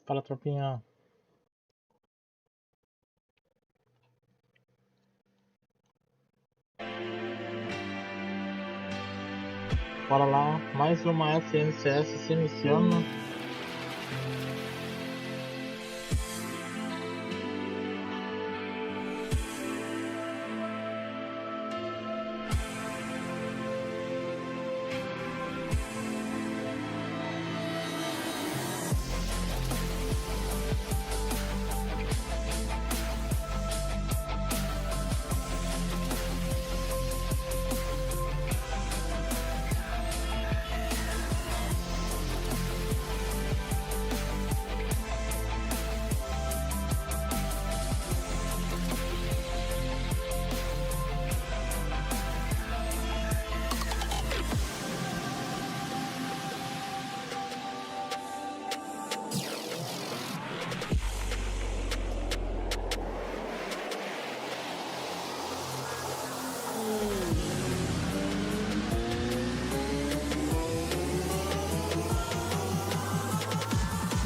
Fala, tropinha. Bora lá, mais uma SNCS se iniciando.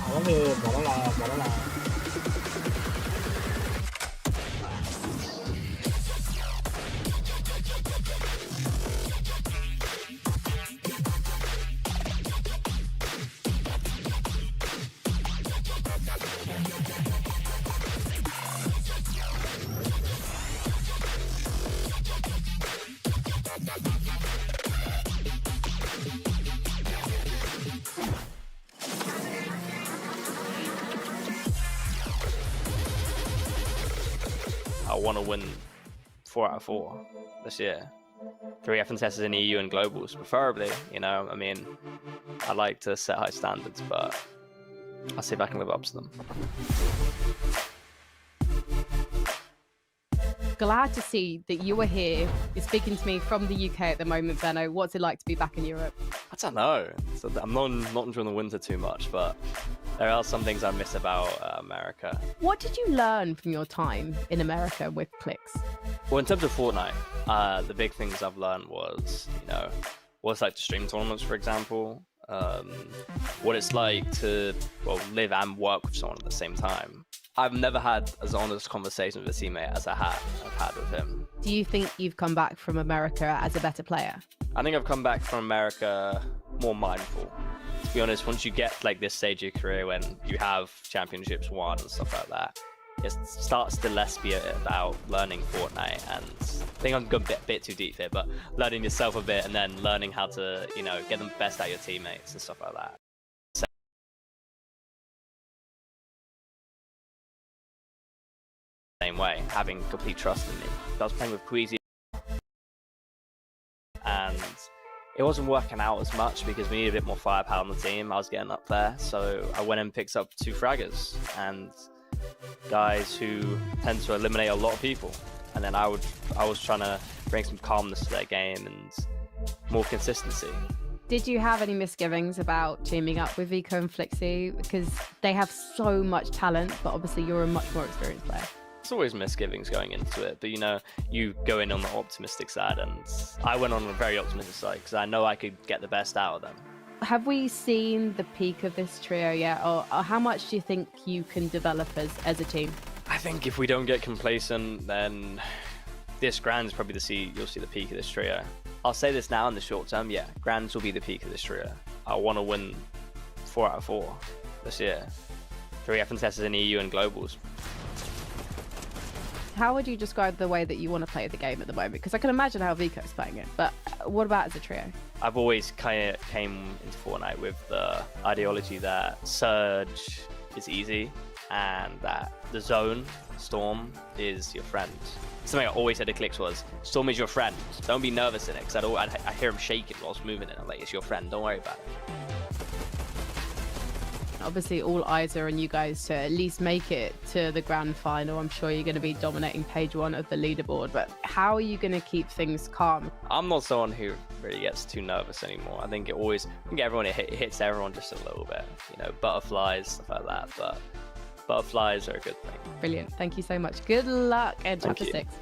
Vamos ver, bora lá, bora lá. I want to win 4 out of 4 this year. 3 FNCSs in EU and globals, preferably. You know, I mean, I like to set high standards, but I'll see if I can live up to them. Glad to see that you are here. You're speaking to me from the UK at the moment, Benno. What's it like to be back in Europe? I don't know. So I'm not enjoying the winter too much, but there are some things I miss about America. What did you learn from your time in America with Clicks? Well, in terms of Fortnite, the big things I've learned was, you know, what it's like to stream tournaments, for example, what it's like to, well, live and work with someone at the same time. I've never had as honest conversation with a teammate as I've had with him. Do you think you've come back from America as a better player? I think I've come back from America more mindful. To be honest, once you get like this stage of your career when you have championships won and stuff like that, it starts to less be about learning Fortnite, and I think I'm going a bit too deep here, but learning yourself a bit and then learning how to, you know, get the best out of your teammates and stuff like that. Same way, having complete trust in me. I was playing with Queasy and it wasn't working out as much because we needed a bit more firepower on the team. I was getting up there, so I went and picked up 2 fraggers and guys who tend to eliminate a lot of people. And then I was trying to bring some calmness to their game and more consistency. Did you have any misgivings about teaming up with Vico and Flixie? Because they have so much talent, but obviously you're a much more experienced player. There's always misgivings going into it, but you know, you go in on the optimistic side, and I went on a very optimistic side because I know I could get the best out of them. Have we seen the peak of this trio yet, or how much do you think you can develop as a team? I think if we don't get complacent, then this Grands probably you'll see the peak of this trio. I'll say this now in the short term, yeah, Grands will be the peak of this trio. I want to win 4 out of 4 this year. 3 FNCSs in EU and globals. How would you describe the way that you want to play the game at the moment? Because I can imagine how Vico's playing it, but what about as a trio? I've always kind of came into Fortnite with the ideology that Surge is easy and that the zone, Storm, is your friend. Something I always said to Clicks was, Storm is your friend. Don't be nervous in it, because I hear him shaking whilst moving it. I'm like, it's your friend, don't worry about it. Obviously, all eyes are on you guys to at least make it to the grand final. I'm sure you're going to be dominating page 1 of the leaderboard, but how are you going to keep things calm? I'm not someone who really gets too nervous anymore. I think it hits everyone just a little bit. You know, butterflies, stuff like that, but butterflies are a good thing. Brilliant. Thank you so much. Good luck in Chapter 6.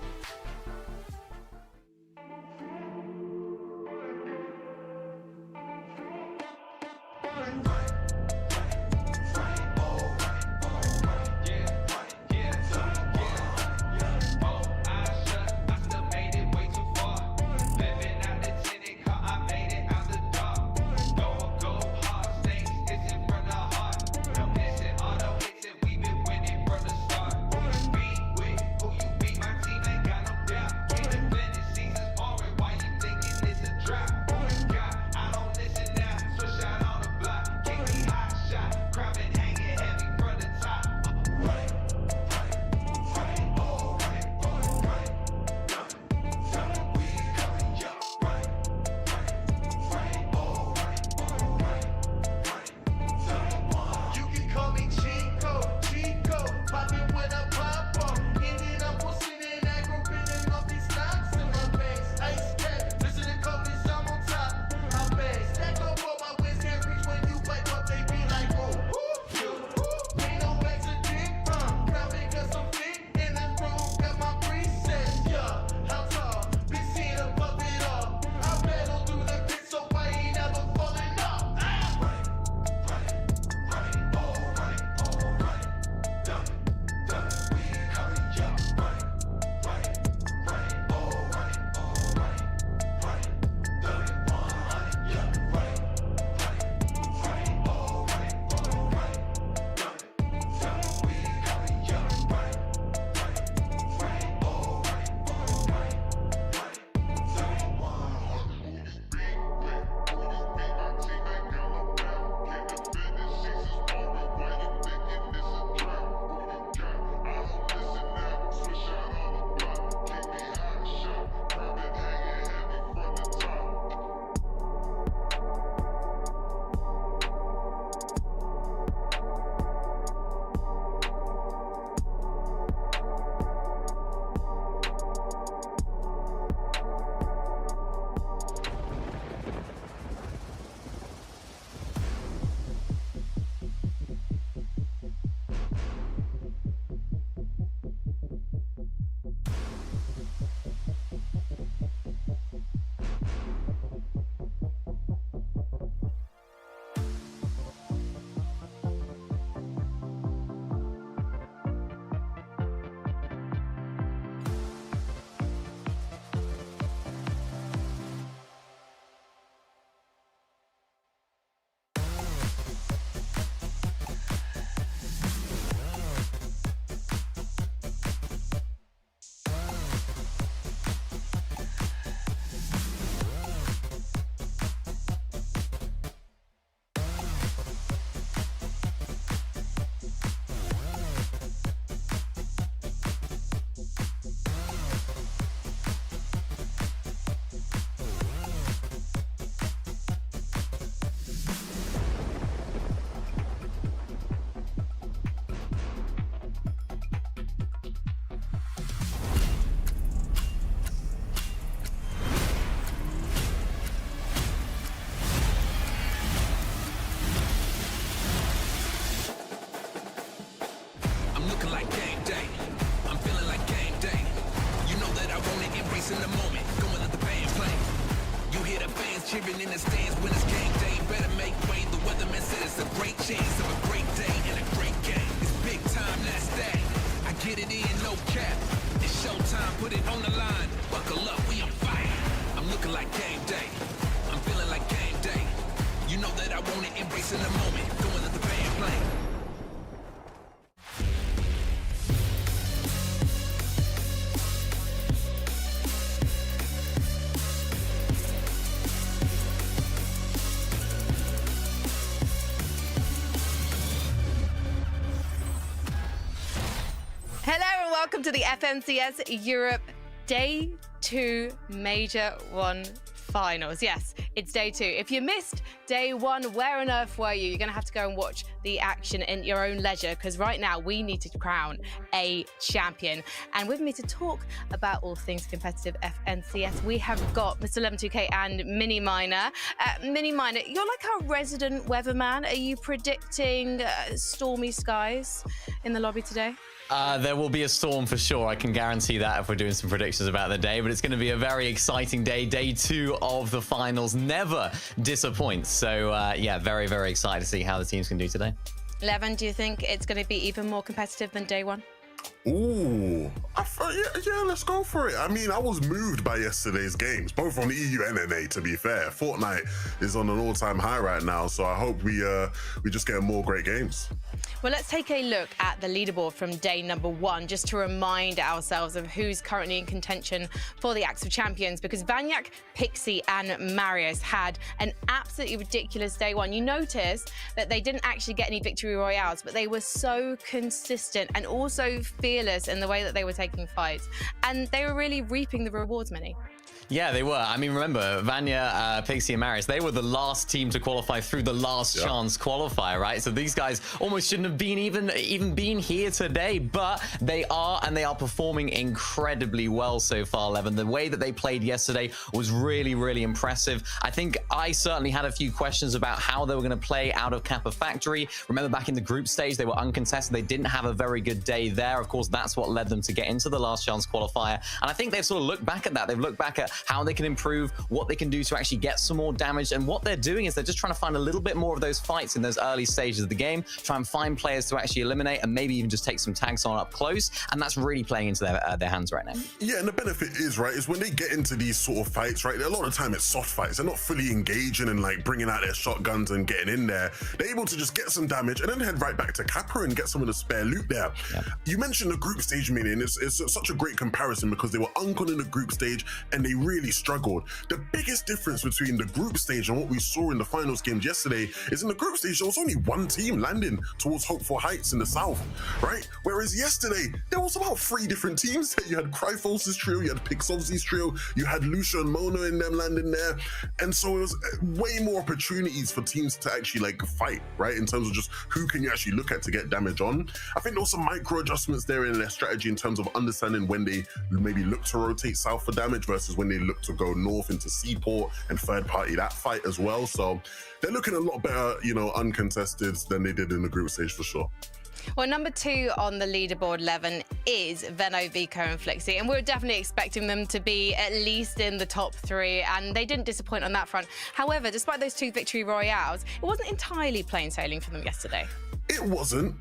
cheering in the stands when it's game day. Better make way. The weatherman said it's a great chance of a great day and a great game. It's big time, that's that. I get it in, no cap. It's showtime, put it on the line. Buckle up, we on fire. I'm looking like game day. I'm feeling like game day. You know that I want it, embracing the moment. Going to the band play. Hello and welcome to the FNCS Europe Day 2 Major 1 Finals. Yes, it's Day 2. If you missed Day 1, where on earth were you? You're going to have to go and watch the action in your own leisure, because right now we need to crown a champion. And with me to talk about all things competitive FNCS, we have got Mr. 112K and Mini Miner. Mini Miner, you're like our resident weatherman. Are you predicting stormy skies in the lobby today? There will be a storm for sure. I can guarantee that if we're doing some predictions about the day, but it's going to be a very exciting day. Day 2 of the finals never disappoints. So yeah, very, very excited to see how the teams can do today. Levin, do you think it's going to be even more competitive than Day 1? Ooh, yeah, let's go for it. I mean, I was moved by yesterday's games, both on EU and NA, to be fair. Fortnite is on an all-time high right now, so I hope we just get more great games. Well, let's take a look at the leaderboard from day number 1, just to remind ourselves of who's currently in contention for the Axe of Champions, because Vanyak, Pixie and Marius had an absolutely ridiculous day 1. You notice that they didn't actually get any victory royales, but they were so consistent and also fearless in the way that they were taking fights. And they were really reaping the rewards, Minnie. Yeah, they were. I mean, remember, Vanya, Pixie, and Marius, they were the last team to qualify through the last chance qualifier, right? So these guys almost shouldn't have been even been here today, but they are, and they are performing incredibly well so far, Levin. The way that they played yesterday was really, really impressive. I think I certainly had a few questions about how they were going to play out of Kappa Factory. Remember, back in the group stage, they were uncontested. They didn't have a very good day there. Of course, that's what led them to get into the last chance qualifier. And I think they've sort of looked back at that. They've looked back at how they can improve, what they can do to actually get some more damage. And what they're doing is they're just trying to find a little bit more of those fights in those early stages of the game, try and find players to actually eliminate and maybe even just take some tags on up close. And that's really playing into their hands right now. Yeah, and the benefit is, right, is when they get into these sort of fights, right, a lot of the time it's soft fights. They're not fully engaging and like bringing out their shotguns and getting in there. They're able to just get some damage and then head right back to Kappa and get some of the spare loot there. Yeah. You mentioned the group stage, meaning it's such a great comparison because they were uncon in the group stage and they really struggled. The biggest difference between the group stage and what we saw in the finals games yesterday is in the group stage, there was only one team landing towards Hopeful Heights in the south, right? Whereas yesterday, there was about 3 different teams. You had Cryphos' trio, you had Pixov's trio, you had Lucia and Mona in them landing there. And so it was way more opportunities for teams to actually like fight, right? In terms of just who can you actually look at to get damage on. I think there was some micro adjustments there in their strategy in terms of understanding when they maybe look to rotate south for damage versus when they look to go north into Seaport and third party that fight as well. So they're looking a lot better, you know, uncontested than they did in the group stage for sure. Well, number 2 on the leaderboard, Levin, is Veno, Vico and Flixie. And we were definitely expecting them to be at least in the top 3, and they didn't disappoint on that front. However, despite those 2 victory royales, it wasn't entirely plain sailing for them yesterday. It wasn't,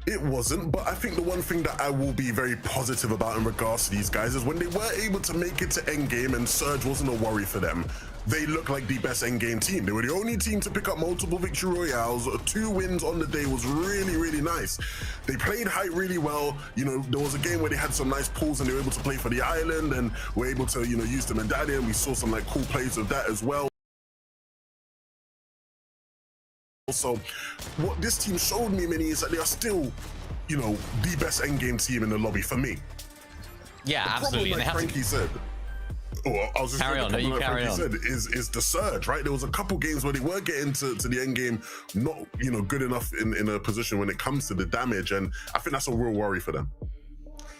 but I think the one thing that I will be very positive about in regards to these guys is when they were able to make it to endgame and Surge wasn't a worry for them, they looked like the best endgame team. They were the only team to pick up multiple victory royales. 2 wins on the day was really, really nice. They played height really well. You know, there was a game where they had some nice pulls and they were able to play for the island and were able to, you know, use the medallion. We saw some like cool plays of that as well. So what this team showed me, Minnie, is that they are still, you know, the best endgame team in the lobby for me. Yeah, absolutely. Like Frankie said, I was just carry on. You carry on. Said is the surge, right? There was a couple games where they were getting to the end game, not, you know, good enough in a position when it comes to the damage, and I think that's a real worry for them.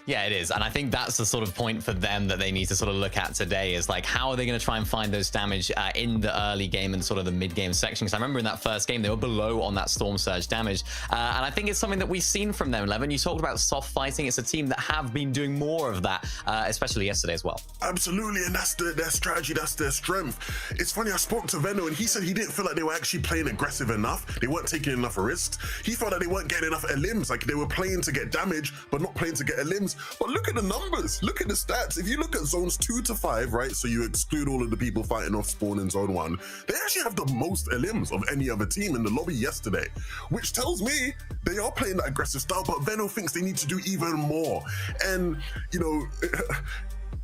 Yeah, it is. And I think that's the sort of point for them that they need to sort of look at today is like, how are they going to try and find those damage in the early game and sort of the mid-game section? Because I remember in that first game, they were below on that Storm Surge damage. And I think it's something that we've seen from them, Levin. You talked about soft fighting. It's a team that have been doing more of that, especially yesterday as well. Absolutely, and that's their strategy, that's their strength. It's funny, I spoke to Venno and he said he didn't feel like they were actually playing aggressive enough. They weren't taking enough risks. He felt that they weren't getting enough elims, like they were playing to get damage, but not playing to get elims. But look at the numbers, look at the stats. If you look at zones 2 to 5, right, so you exclude all of the people fighting off spawn in zone 1, they actually have the most elims of any other team in the lobby yesterday, which tells me they are playing that aggressive style, but Venno thinks they need to do even more. And, you know,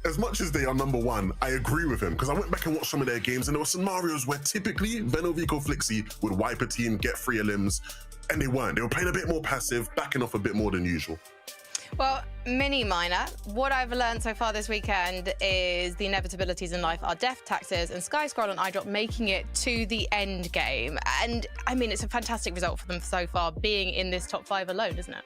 as much as they are number 1, I agree with him, because I went back and watched some of their games, and there were scenarios where typically Venno Vico Flixie would wipe a team, get 3 elims, and they weren't. They were playing a bit more passive, backing off a bit more than usual. Well, mini minor, what I've learned so far this weekend is the inevitabilities in life are death, taxes, and Sky Scroll and iDrop making it to the end game. And I mean, it's a fantastic result for them so far, being in this top 5 alone, isn't it?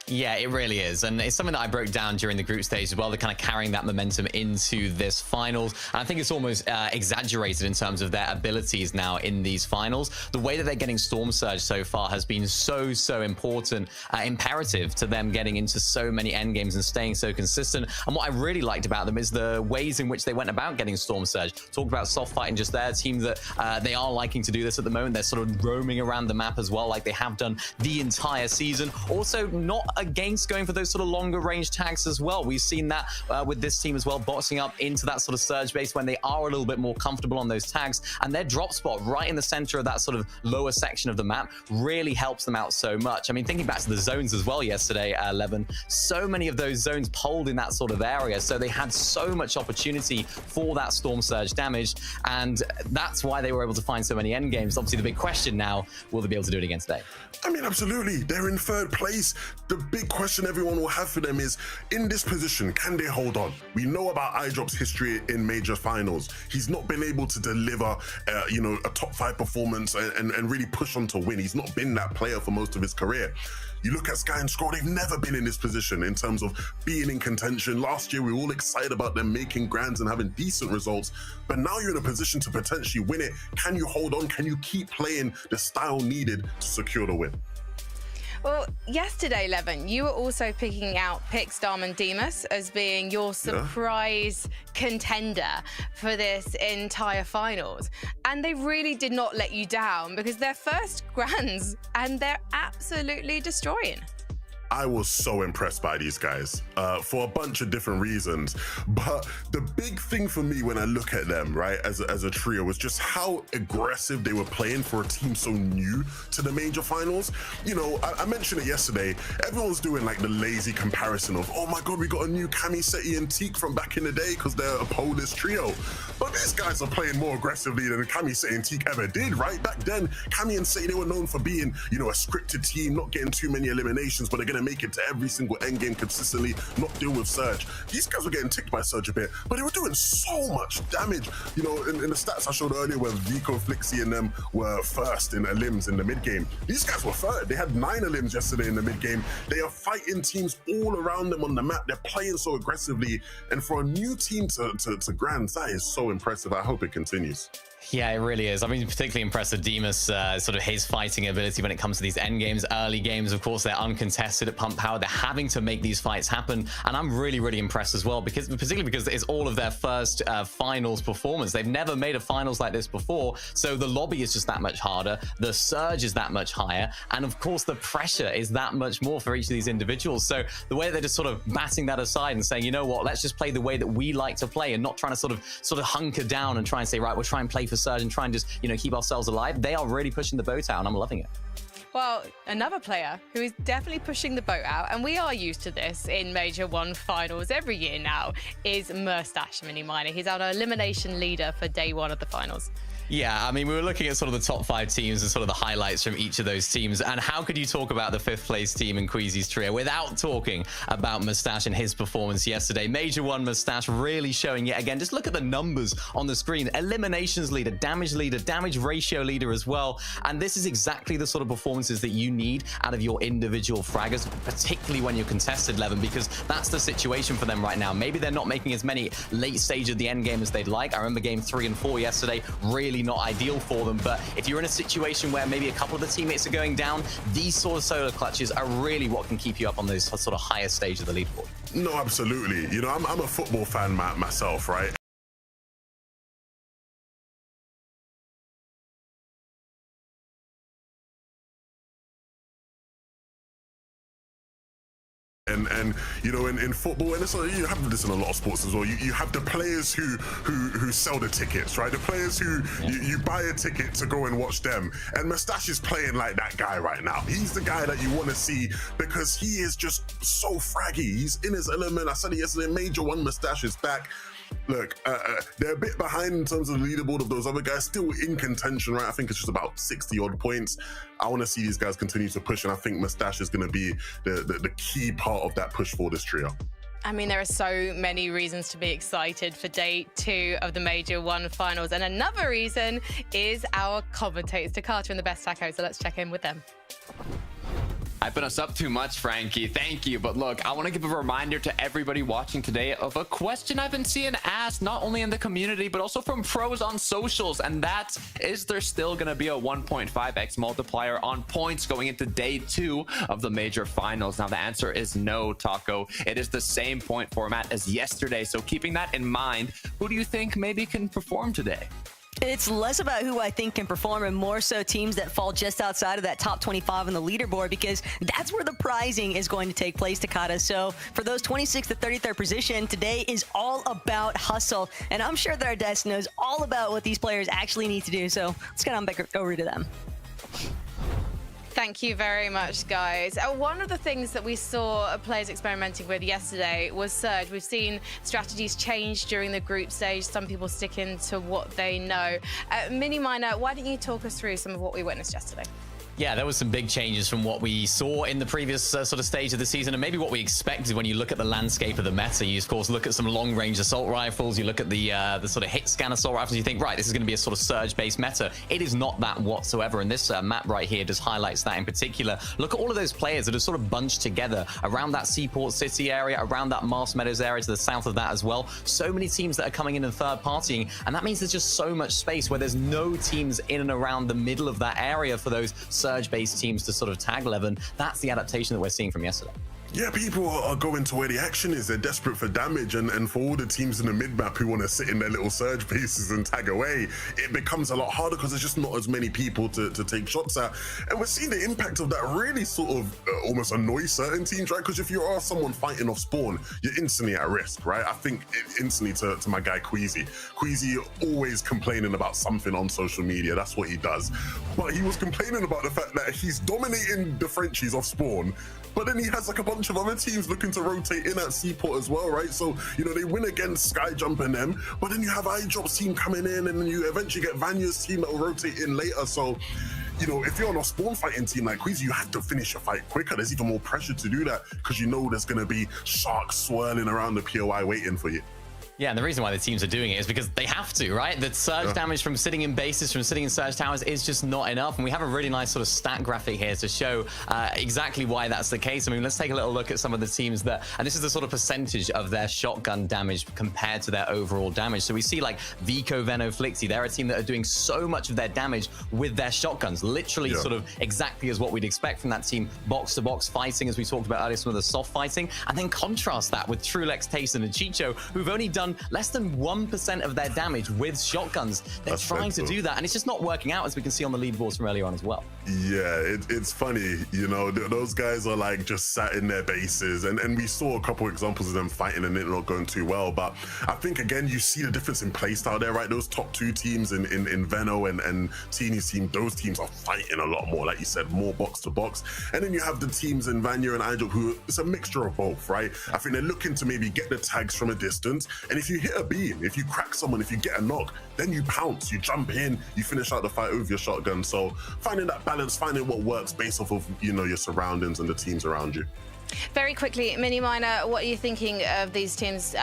Yeah, it really is. And it's something that I broke down during the group stage as well. They're kind of carrying that momentum into this finals. And I think it's almost exaggerated in terms of their abilities now in these finals. The way that they're getting Storm Surge so far has been so important, imperative to them getting into so many end games and staying so consistent. And what I really liked about them is the ways in which they went about getting Storm Surge. Talk about soft fighting just there, a team that they are liking to do this at the moment. They're sort of roaming around the map as well, like they have done the entire season. Also, not against going for those sort of longer range tags as well. We've seen that with this team as well, boxing up into that sort of surge base when they are a little bit more comfortable on those tags, and their drop spot right in the center of that sort of lower section of the map really helps them out so much. I mean, thinking back to the zones as well yesterday, Levin, so many of those zones polled in that sort of area, so they had so much opportunity for that Storm Surge damage, and that's why they were able to find so many end games. Obviously, the big question now, will they be able to do it again today? I mean, absolutely. They're in 3rd place. The big question everyone will have for them is, in this position, can they hold on? We know about iDrop's history in major finals. He's not been able to deliver, you know, a top 5 performance and really push on to win. He's not been that player for most of his career. You look at Sky and Scroll, they've never been in this position in terms of being in contention. Last year, we were all excited about them making grands and having decent results, but now you're in a position to potentially win it. Can you hold on? Can you keep playing the style needed to secure the win? Well, yesterday, Levin, you were also picking out Pixdom and Demus as being your surprise contender for this entire finals. And they really did not let you down, because they're first grands and they're absolutely destroying. I was so impressed by these guys for a bunch of different reasons. But the big thing for me when I look at them, right, as a trio, was just how aggressive they were playing for a team so new to the major finals. You know, I mentioned it yesterday. Everyone's doing like the lazy comparison of, oh my God, we got a new Cammy, Seti, and Teak from back in the day because they're a Polish trio. But these guys are playing more aggressively than Cammy, Seti, and Teak ever did, right? Back then, Cammy and Seti, they were known for being, you know, a scripted team, not getting too many eliminations, but they're going to make it to every single endgame consistently, not deal with Surge. These guys were getting ticked by Surge a bit, but they were doing so much damage. You know, in the stats I showed earlier where Vico, Flixie, and them were first in elims in the mid game, these guys were third. They had 9 elims yesterday in the mid game. They are fighting teams all around them on the map. They're playing so aggressively, and for a new team to grands, that is so impressive. I hope it continues. Yeah, it really is. I mean, particularly impressed with Demus, sort of his fighting ability when it comes to these end games. Early games, of course, they're uncontested at Pump Power. They're having to make these fights happen. And I'm really impressed as well, because particularly because it's all of their first finals performance. They've never made a finals like this before. So the lobby is just that much harder. The surge is that much higher. And of course, the pressure is that much more for each of these individuals. So the way that they're just sort of batting that aside and saying, you know what, let's just play the way that we like to play, and not trying to sort of hunker down and try and say, right, we'll try and play for Surge and try and just, you know, keep ourselves alive. They are really pushing the boat out, and I'm loving it. Well, another player who is definitely pushing the boat out, and we are used to this in Major 1 finals every year now, is Mustache Mini Minor. He's our elimination leader for day 1 of the finals. Yeah, I mean, we were looking at sort of the top 5 teams and sort of the highlights from each of those teams. And how could you talk about the 5th place team in Queasy's trio without talking about Mustache and his performance yesterday? Major 1 Mustache really showing yet again. Just look at the numbers on the screen. Eliminations leader, damage ratio leader as well. And this is exactly the sort of performance performances that you need out of your individual fraggers, particularly when you're contested, Levin, because that's the situation for them right now. Maybe they're not making as many late stage of the end game as they'd like. I remember game 3 and 4 yesterday, really not ideal for them. But if you're in a situation where maybe a couple of the teammates are going down, these sort of solo clutches are really what can keep you up on those sort of higher stage of the leaderboard. No, absolutely. You know, I'm a football fan myself, right? And you know, in football, and you have this in a lot of sports as well. You have the players who sell the tickets, right? The players who you buy a ticket to go and watch them. And Mustache is playing like that guy right now. He's the guy that you want to see because he is just so fraggy. He's in his element. I said it yesterday. Major One Mustache is back. Look, they're a bit behind in terms of the leaderboard of those other guys, still in contention, right? I think it's just about 60 odd points. I want to see these guys continue to push, and I think Mustache is going to be the key part of that push for this trio. I mean, there are so many reasons to be excited for day 2 of the Major 1 finals. And another reason is our commentators, Takata and the Best Taco. So let's check in with them. Hyping us up too much, Frankie. Thank you. But look, I want to give a reminder to everybody watching today of a question I've been seeing asked not only in the community, but also from pros on socials. And that is, there still going to be a 1.5x multiplier on points going into day 2 of the major finals? Now, the answer is no, Taco. It is the same point format as yesterday. So keeping that in mind, who do you think maybe can perform today? It's less about who I think can perform and more so teams that fall just outside of that top 25 on the leaderboard, because that's where the prizing is going to take place, Takata. So for those 26th to 33rd position, today is all about hustle. And I'm sure that our desk knows all about what these players actually need to do. So let's get on back over to them. Thank you very much, guys. One of the things that we saw players experimenting with yesterday was Surge. We've seen strategies change during the group stage. Some people sticking to what they know. Mini Miner, why don't you talk us through some of what we witnessed yesterday? Yeah, there was some big changes from what we saw in the previous sort of stage of the season, and maybe what we expected when you look at the landscape of the meta. You, of course, look at some long-range assault rifles, you look at the sort of hit scan assault rifles, you think, right, this is going to be a sort of surge-based meta. It is not that whatsoever, and this map right here just highlights that in particular. Look at all of those players that are sort of bunched together around that Seaport City area, around that Mars Meadows area to the south of that as well. So many teams that are coming in and third-partying, and that means there's just so much space where there's no teams in and around the middle of that area for those surge-based teams to sort of tag Levin. That's the adaptation that we're seeing from yesterday. Yeah, people are going to where the action is. They're desperate for damage, and for all the teams in the mid-map who want to sit in their little surge bases and tag away, it becomes a lot harder because there's just not as many people to take shots at. And we're seeing the impact of that really sort of almost annoy certain teams, right? Because if you are someone fighting off spawn, you're instantly at risk, right? I think instantly to my guy Queasy. Queasy always complaining about something on social media. That's what he does. But he was complaining about the fact that he's dominating the Frenchies off spawn, but then he has like a bunch of other teams looking to rotate in at Seaport as well, right? So, you know, they win against Skyjump and them, but then you have iDrop's team coming in, and then you eventually get Vanya's team that will rotate in later. So, you know, if you're on a spawn fighting team like Queasy, you have to finish your fight quicker. There's even more pressure to do that because you know there's going to be sharks swirling around the POI waiting for you. Yeah, and the reason why the teams are doing it is because they have to, right? The surge damage from sitting in bases, from sitting in surge towers is just not enough. And we have a really nice sort of stat graphic here to show exactly why that's the case. I mean, let's take a little look at some of the teams that, and this is the sort of percentage of their shotgun damage compared to their overall damage. So we see like Vico, Veno, Flixie, they're a team that are doing so much of their damage with their shotguns, literally sort of exactly as what we'd expect from that team, box to box fighting, as we talked about earlier, some of the soft fighting. And then contrast that with Trulex, Tayson, and Chicho, who've only done less than 1% of their damage with shotguns. They're trying to do that, and it's just not working out, as we can see on the leaderboards from earlier on as well. Yeah, it's funny, you know, those guys are like just sat in their bases, and we saw a couple examples of them fighting and it not going too well. But I think, again, you see the difference in playstyle there, right? Those top two teams in Veno and Teeny's team, those teams are fighting a lot more, like you said, more box to box. And then you have the teams in Vanya and iDrop who, it's a mixture of both, right? I think they're looking to maybe get the tags from a distance, and if you hit a beam, if you crack someone, if you get a knock, then you pounce, you jump in, you finish out the fight with your shotgun. So finding that balance, finding what works based off of, you know, your surroundings and the teams around you. Very quickly, Mini Miner, what are you thinking of these teams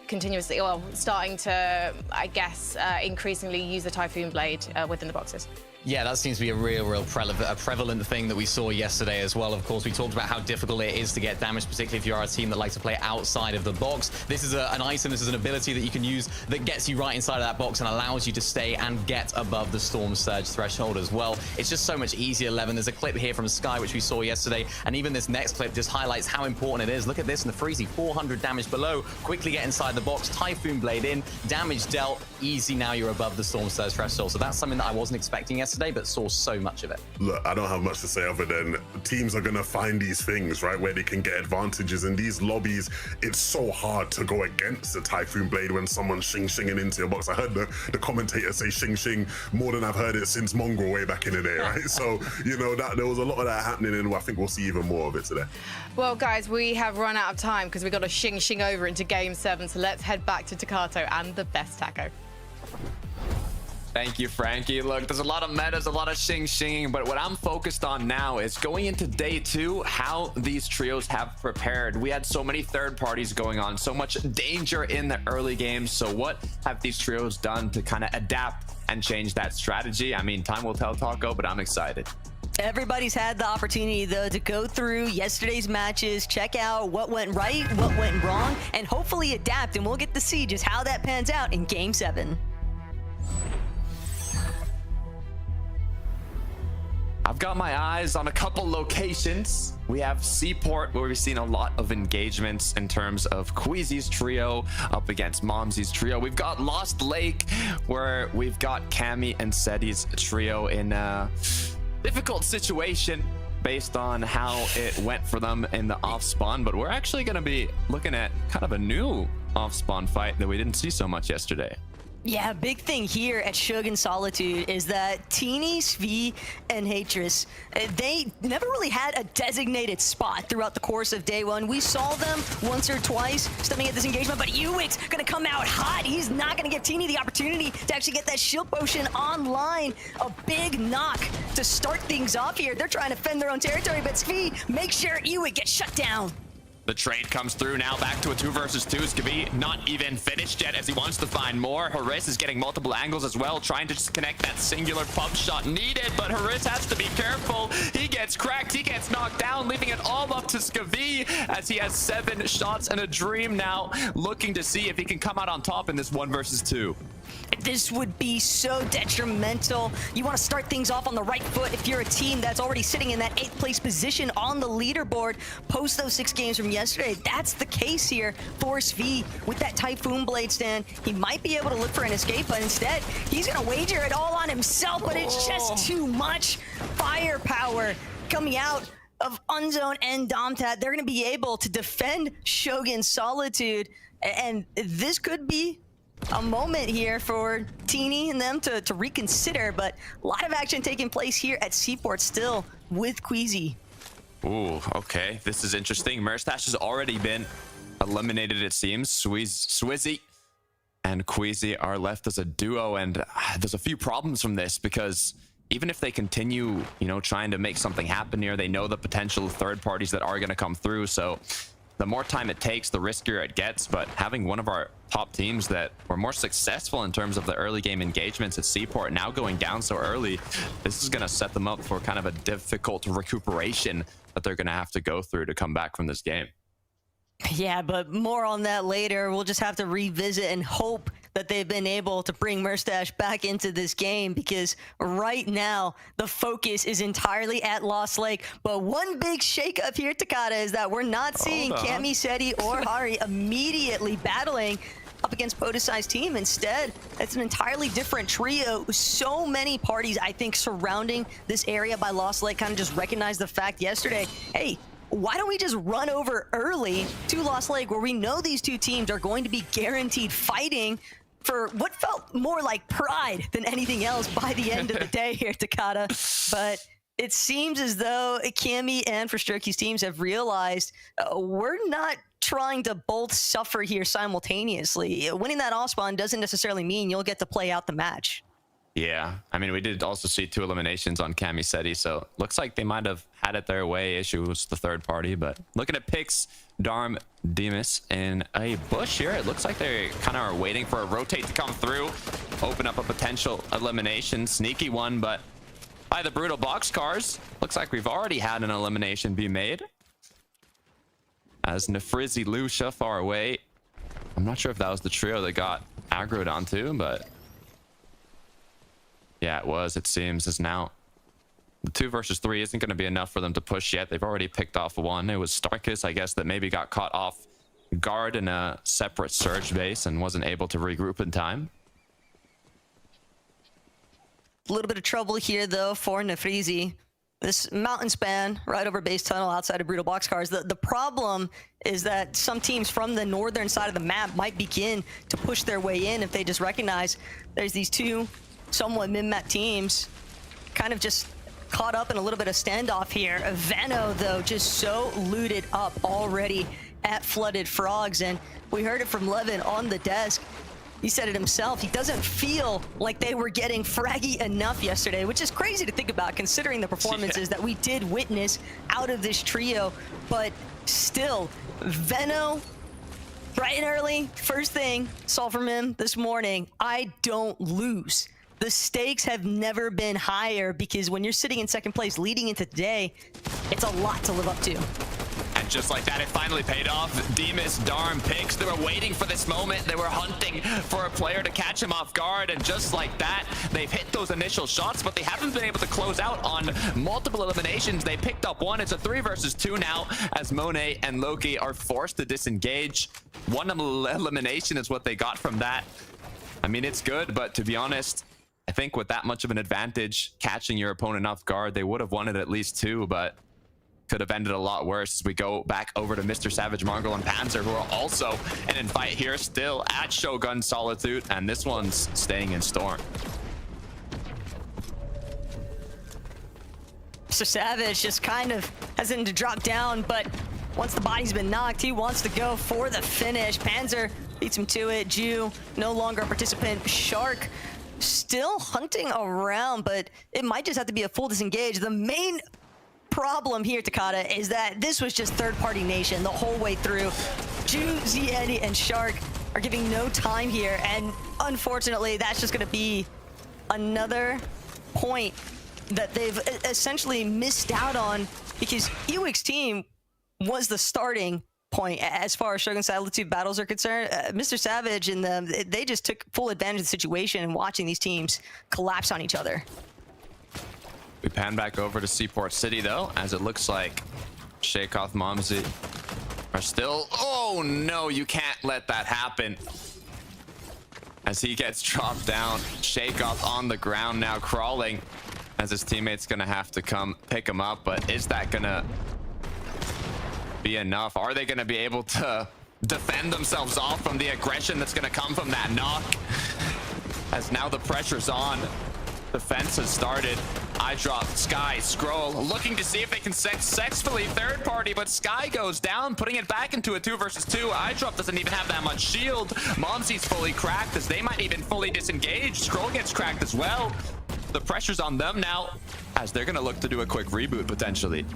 continuously, well, starting to, I guess, increasingly use the Typhoon Blade within the boxes? Yeah, that seems to be a real prevalent thing that we saw yesterday as well. Of course, we talked about how difficult it is to get damage, particularly if you are a team that likes to play outside of the box. This is an item, this is an ability that you can use that gets you right inside of that box and allows you to stay and get above the Storm Surge threshold as well. It's just so much easier, Levin. There's a clip here from Sky, which we saw yesterday, and even this next clip just highlights how important it is. Look at this in the Freezy, 400 damage below. Quickly get inside the box, Typhoon Blade in, damage dealt, easy, now you're above the Storm Surge threshold. So that's something that I wasn't expecting yesterday, but saw so much of it. Look, I don't have much to say other than teams are going to find these things, right, where they can get advantages. In these lobbies, it's so hard to go against the Typhoon Blade when someone's shing-shinging into your box. I heard the commentator say shing-shing more than I've heard it since Mongrel way back in the day, right? So, you know, that there was a lot of that happening, and I think we'll see even more of it today. Well, guys, we have run out of time because we've got to shing over into Game 7, so let's head back to Takato and the best taco. Thank you, Frankie. Look, there's a lot of metas, a lot of shing-shinging, but what I'm focused on now is going into day 2, how these trios have prepared. We had so many third parties going on, so much danger in the early games. So what have these trios done to kind of adapt and change that strategy? I mean, time will tell, Taco, but I'm excited. Everybody's had the opportunity, though, to go through yesterday's matches, check out what went right, what went wrong, and hopefully adapt, and we'll get to see just how that pans out in Game 7. I've got my eyes on a couple locations. We have Seaport, where we've seen a lot of engagements in terms of Queasy's trio up against Momsy's trio. We've got Lost Lake, where we've got Cammy and Seti's trio in a difficult situation based on how it went for them in the off-spawn. But we're actually going to be looking at kind of a new off-spawn fight that we didn't see so much yesterday. Yeah, big thing here at Shug and Solitude is that Teeny, Svi, and Hatris, they never really had a designated spot throughout the course of day 1. We saw them once or twice stepping at this engagement, but Ewick's gonna come out hot. He's not gonna give Teeny the opportunity to actually get that shield potion online. A big knock to start things off here. They're trying to fend their own territory, but Svi makes sure Ewick gets shut down. The trade comes through now, back to a 2 versus 2. Skavi not even finished yet as he wants to find more. Haris is getting multiple angles as well, trying to just connect that singular pump shot needed, but Haris has to be careful. He gets cracked, he gets knocked down, leaving it all up to Skavi as he has 7 shots and a dream now, looking to see if he can come out on top in this 1 versus 2. This would be so detrimental. You want to start things off on the right foot if you're a team that's already sitting in that 8th place position on the leaderboard post those 6 games from yesterday. That's the case here for Svi with that Typhoon Blade stand. He might be able to look for an escape, but instead he's going to wager it all on himself, but it's just too much firepower coming out of Unzone and Domtat. They're going to be able to defend Shogun Solitude, and this could be a moment here for Teeny and them to reconsider, but a lot of action taking place here at Seaport still with Queasy. Ooh, okay. This is interesting. Merstash has already been eliminated, it seems. Swizzy and Queasy are left as a duo, and there's a few problems from this because even if they continue, you know, trying to make something happen here, they know the potential third parties that are going to come through. So the more time it takes, the riskier it gets. But having one of our top teams that were more successful in terms of the early game engagements at Seaport now going down so early, this is going to set them up for kind of a difficult recuperation that they're going to have to go through to come back from this game. Yeah, but more on that later. We'll just have to revisit and hope that they've been able to bring Merstash back into this game, because right now the focus is entirely at Lost Lake. But one big shakeup here, Takata, is that we're not seeing Cammy, Seti, or Hari immediately battling up against Podesai's team. Instead, it's an entirely different trio. So many parties, I think, surrounding this area by Lost Lake kind of just recognized the fact yesterday, hey, why don't we just run over early to Lost Lake, where we know these two teams are going to be guaranteed fighting for what felt more like pride than anything else by the end of the day here, Takata. But it seems as though Cammy and Frostroki's teams have realized we're not trying to both suffer here simultaneously. Winning that off-spawn doesn't necessarily mean you'll get to play out the match. Yeah, I mean, we did also see 2 eliminations on Cammy Seti, so looks like they might have had it their way. Issue was the third party, but looking at Pix, Darm, Demus in a bush here, it looks like they kind of are waiting for a rotate to come through, open up a potential elimination. Sneaky one, but by the Brutal Boxcars. Looks like we've already had an elimination be made. As Nefrizzi, Lucia far away. I'm not sure if that was the trio that got aggroed onto, but yeah, it was, it seems, as now the 2 versus 3 isn't going to be enough for them to push yet. They've already picked off one. It was Starkus, I guess, that maybe got caught off guard in a separate surge base and wasn't able to regroup in time. A little bit of trouble here, though, for Nefrizzi. This mountain span right over base tunnel outside of Brutal Boxcars. The problem is that some teams from the northern side of the map might begin to push their way in if they just recognize there's these 2 somewhat min-map teams kind of just caught up in a little bit of standoff here. Vano, though, just so looted up already at Flooded Frogs, and we heard it from Levin on the desk. He said it himself. He doesn't feel like they were getting fraggy enough yesterday, which is crazy to think about considering the performances that we did witness out of this trio. But still, Veno, bright and early, first thing, saw from him this morning, I don't lose. The stakes have never been higher because when you're sitting in second place leading into today, it's a lot to live up to. And just like that, it finally paid off. Demas, Darm, Pix, they were waiting for this moment. They were hunting for a player to catch him off guard. And just like that, they've hit those initial shots, but they haven't been able to close out on multiple eliminations. They picked up one. It's a 3 versus 2 now as Monet and Loki are forced to disengage. 1 elimination is what they got from that. I mean, it's good, but to be honest, I think with that much of an advantage, catching your opponent off guard, they would have wanted at least 2, but could have ended a lot worse as we go back over to Mr. Savage, Margul, and Panzer, who are also in a fight here, still at Shogun Solitude, and this one's staying in Storm. Mr. Savage just kind of hesitant to drop down, but once the body's been knocked, he wants to go for the finish. Panzer beats him to it. Jew, no longer a participant. Shark still hunting around, but it might just have to be a full disengage. The main problem here, Takada, is that this was just third-party nation the whole way through. Jew, Ziedi, and Shark are giving no time here, and unfortunately, that's just going to be another point that they've essentially missed out on because Ewik's team was the starting point as far as Shogun Solitude battles are concerned. Mr. Savage and them, they just took full advantage of the situation and watching these teams collapse on each other. We pan back over to Seaport City, though, as it looks like Shakeoff, Momsy are still... Oh, no, you can't let that happen. As he gets dropped down, Shakeoff on the ground now, crawling, as his teammate's going to have to come pick him up. But is that going to be enough? Are they going to be able to defend themselves off from the aggression that's going to come from that knock? As now the pressure's on. Defense has started. I drop Sky, Scroll, looking to see if they can successfully third party, but Sky goes down, putting it back into a 2 versus 2. I drop doesn't even have that much shield. Momsy's fully cracked as they might even fully disengage. Scroll gets cracked as well. The pressure's on them now as they're going to look to do a quick reboot potentially.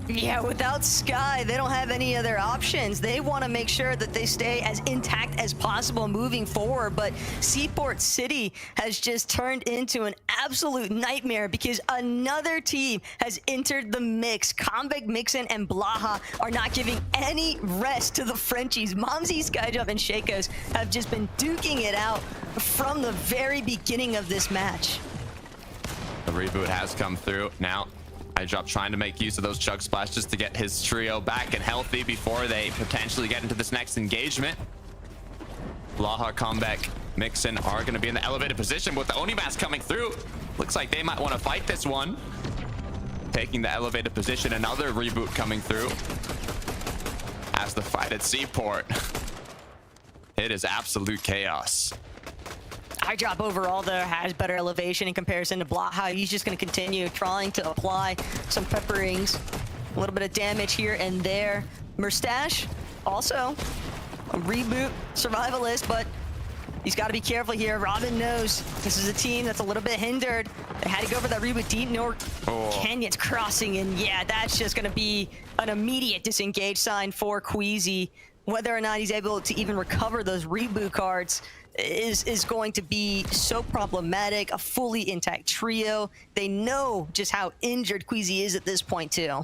Yeah, without Sky, they don't have any other options. They want to make sure that they stay as intact as possible moving forward, but Seaport City has just turned into an absolute nightmare because another team has entered the mix. Combek, Mixon, and Blaha are not giving any rest to the Frenchies. Momsy, Skyjump, and Shakos have just been duking it out from the very beginning of this match. The reboot has come through now. iDrop trying to make use of those chug splashes to get his trio back and healthy before they potentially get into this next engagement. Blaha, Comeback, Mixon are going to be in the elevated position with the Onimas coming through. Looks like they might want to fight this one. Taking the elevated position, another reboot coming through. As the fight at Seaport. It is absolute chaos. iDrop overall, though, has better elevation in comparison to Blaha. He's just going to continue trying to apply some pepperings. A little bit of damage here and there. Murstache, also a reboot survivalist, but he's got to be careful here. Robin knows this is a team that's a little bit hindered. They had to go for that reboot deep north. Canyon's crossing, and yeah, that's just going to be an immediate disengage sign for Queasy. whether or not he's able to even recover those reboot cards is going to be so problematic. A fully intact trio. They know just how injured Queasy is at this point too.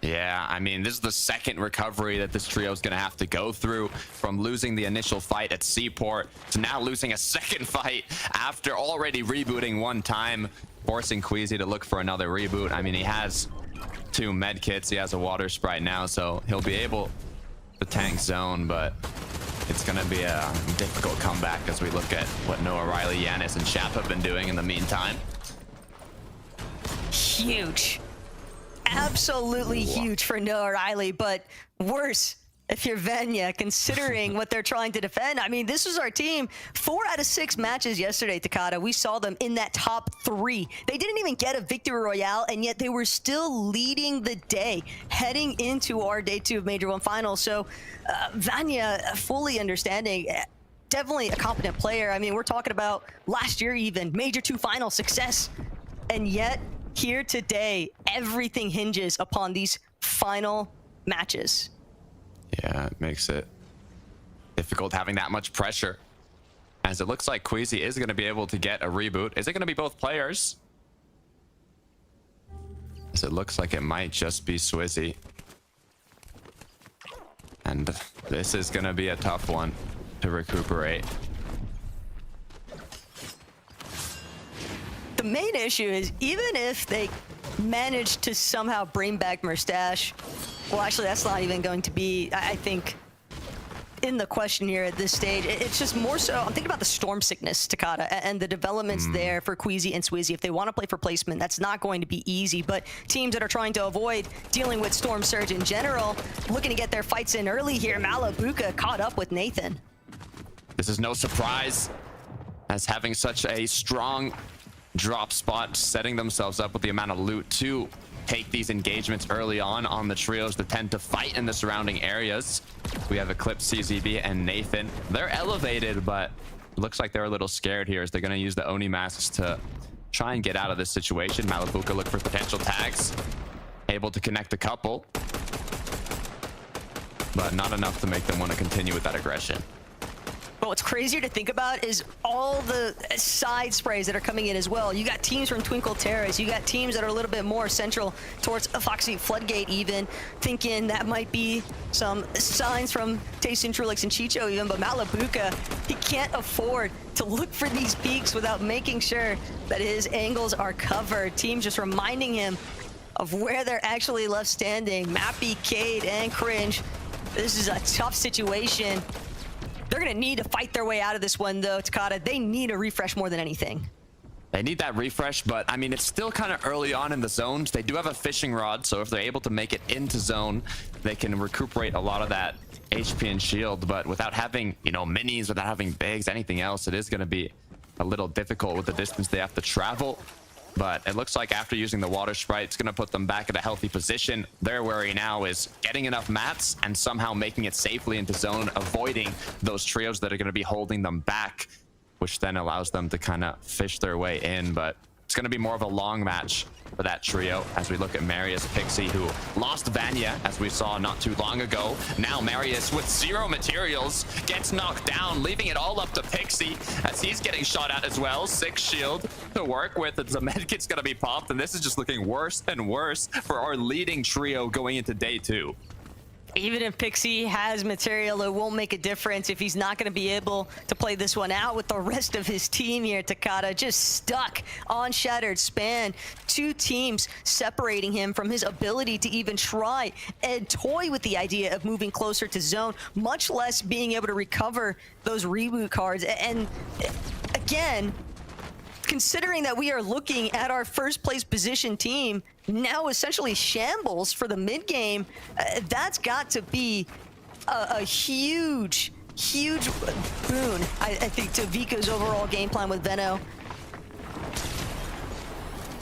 Yeah, I mean, this is the second recovery that this trio is going to have to go through, from losing the initial fight at Seaport to now losing a second fight after already rebooting one time, forcing Queasy to look for another reboot. I mean, he has 2 med kits, he has a water sprite now, so he'll be able to tank zone, but it's going to be a difficult comeback as we look at what Noah, Riley, Yanis, and Shap have been doing in the meantime. Huge. Absolutely huge for Noah Riley, but worse if you're Venya, considering what they're trying to defend. I mean, this was our team. 4 out of 6 matches yesterday, Takada. We saw them in that top 3. They didn't even get a victory royale, and yet they were still leading the day, heading into our day 2 of Major 1 Finals. So Vanya, fully understanding, definitely a competent player. I mean, we're talking about last year even, Major 2 Final success, and yet here today, everything hinges upon these final matches. Yeah, it makes it difficult having that much pressure, as it looks like Queasy is going to be able to get a reboot. Is it going to be both players? As it looks like it might just be Swizzy. And this is going to be a tough one to recuperate. The main issue is, even if they manage to somehow bring back Mustache, well, actually, that's not even going to be, I think, in the question here at this stage. It's just more so, I'm thinking about the Storm Sickness, Takada, and the developments there for Queasy and Swizzy. If they want to play for placement, that's not going to be easy, but teams that are trying to avoid dealing with Storm Surge in general, looking to get their fights in early here. Malabuka caught up with Nathan. This is no surprise, as having such a strong drop spot, setting themselves up with the amount of loot to take these engagements early on the trios that tend to fight in the surrounding areas. We have Eclipse, CZB, and Nathan. They're elevated, but it looks like they're a little scared here, as they're going to use the Oni masks to try and get out of this situation. Malabuka look for potential tags, able to connect a couple, but not enough to make them want to continue with that aggression. But what's crazier to think about is all the side sprays that are coming in as well. You got teams from Twinkle Terrace. You got teams that are a little bit more central towards a Foxy Floodgate even, thinking that might be some signs from Tayson, Trulix, and Chicho even. But Malabuka, he can't afford to look for these peaks without making sure that his angles are covered. Teams just reminding him of where they're actually left standing. Mappy, Cade, and Cringe. This is a tough situation. They're going to need to fight their way out of this one, though, Takada. They need a refresh more than anything. They need that refresh, but I mean, it's still kind of early on in the zones. They do have a fishing rod, so if they're able to make it into zone, they can recuperate a lot of that HP and shield. But without having, you know, minis, without having bigs, anything else, it is going to be a little difficult with the distance they have to travel. But it looks like after using the water sprite, it's going to put them back at a healthy position. Their worry now is getting enough mats and somehow making it safely into zone, avoiding those trios that are going to be holding them back, which then allows them to kind of fish their way in. But it's going to be more of a long match for that trio, as we look at Marius, Pixie, who lost Vanya, as we saw not too long ago. Now Marius, with 0 materials, gets knocked down, leaving it all up to Pixie, as he's getting shot at as well. 6 shield to work with, and the medkit's gonna be popped, and this is just looking worse and worse for our leading trio going into day 2. Even if Pixie has material, it won't make a difference if he's not going to be able to play this one out with the rest of his team here. Takada just stuck on Shattered Span. 2 teams separating him from his ability to even try and toy with the idea of moving closer to zone, much less being able to recover those reboot cards. And again, considering that we are looking at our first place position team now essentially shambles for the mid game, that's got to be a huge boon, I think, to Vico's overall game plan with Veno.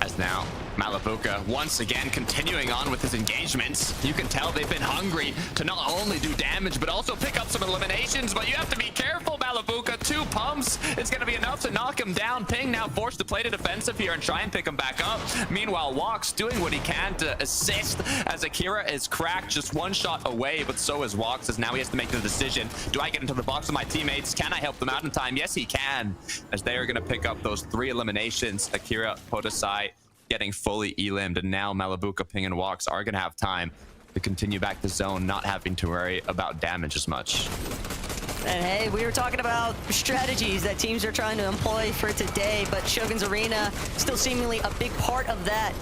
As now, Malabuka once again continuing on with his engagements. You can tell they've been hungry to not only do damage, but also pick up some eliminations. But you have to be careful, Malabuka. 2 pumps. It's going to be enough to knock him down. Ping now forced to play the defensive here and try and pick him back up. Meanwhile, Walks doing what he can to assist as Akira is cracked just 1 shot away, but so is Walks, as now he has to make the decision. Do I get into the box with my teammates? Can I help them out in time? Yes, he can, as they are going to pick up those 3 eliminations. Akira, Podesai getting fully elimed, and now Malabuka, Ping, and Walks are going to have time to continue back to zone, not having to worry about damage as much. And hey, we were talking about strategies that teams are trying to employ for today, but Shogun's Arena still seemingly a big part of that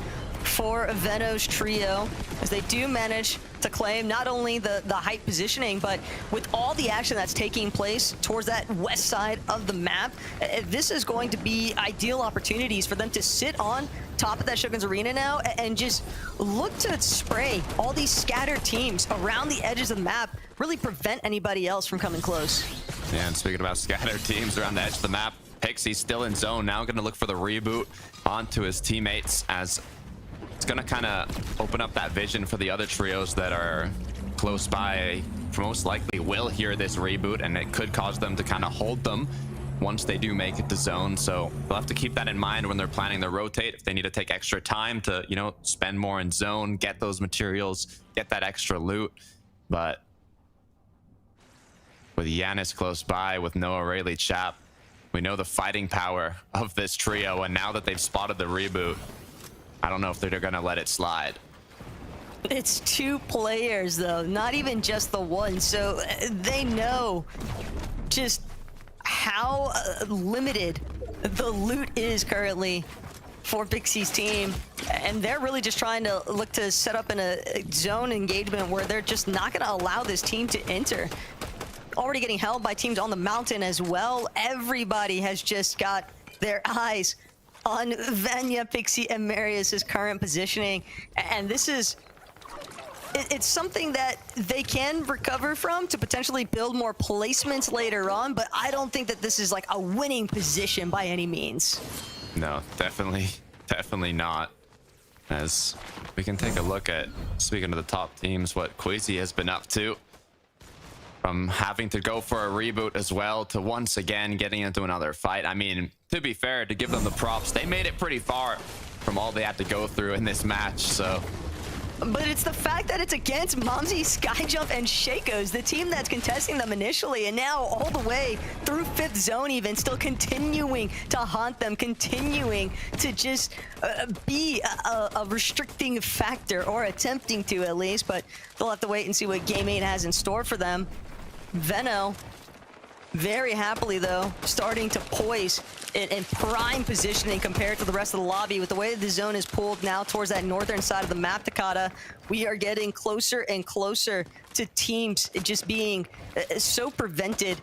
for Veno's trio, as they do manage to claim not only the height positioning, but with all the action that's taking place towards that west side of the map, this is going to be ideal opportunities for them to sit on top of that Shogun's Arena now and just look to spray all these scattered teams around the edges of the map, really prevent anybody else from coming close. Yeah, and speaking about scattered teams around the edge of the map, Pixie still in zone, now going to look for the reboot onto his teammates, as it's going to kind of open up that vision for the other trios that are close by. Most likely will hear this reboot, and it could cause them to kind of hold them once they do make it to zone. So they'll have to keep that in mind when they're planning their rotate. If they need to take extra time to, you know, spend more in zone, get those materials, get that extra loot. But with Yanis close by, with Noah Rayleigh Chap, we know the fighting power of this trio, and now that they've spotted the reboot, I don't know if they're gonna let it slide. It's 2 players though, not even just the one, so they know just how limited the loot is currently for Pixie's team, and they're really just trying to look to set up in a zone engagement where they're just not going to allow this team to enter. Already getting held by teams on the mountain as well. Everybody has just got their eyes on Vanya, Pixie, and Marius's current positioning, and this is it's something that they can recover from to potentially build more placements later on, but I don't think that this is like a winning position by any means. No, definitely not. As we can take a look at, speaking of the top teams, what Quasi has been up to. From having to go for a reboot as well to once again getting into another fight. I mean, to be fair, to give them the props, they made it pretty far from all they had to go through in this match, so. But it's the fact that it's against Momsy, Skyjump, and Shakos, the team that's contesting them initially, and now all the way through 5th zone even, still continuing to haunt them, continuing to just be a restricting factor, or attempting to at least, but they'll have to wait and see what Game 8 has in store for them. Veno, very happily though, starting to poise in prime positioning compared to the rest of the lobby. With the way the zone is pulled now towards that northern side of the map, Takata, we are getting closer and closer to teams just being so prevented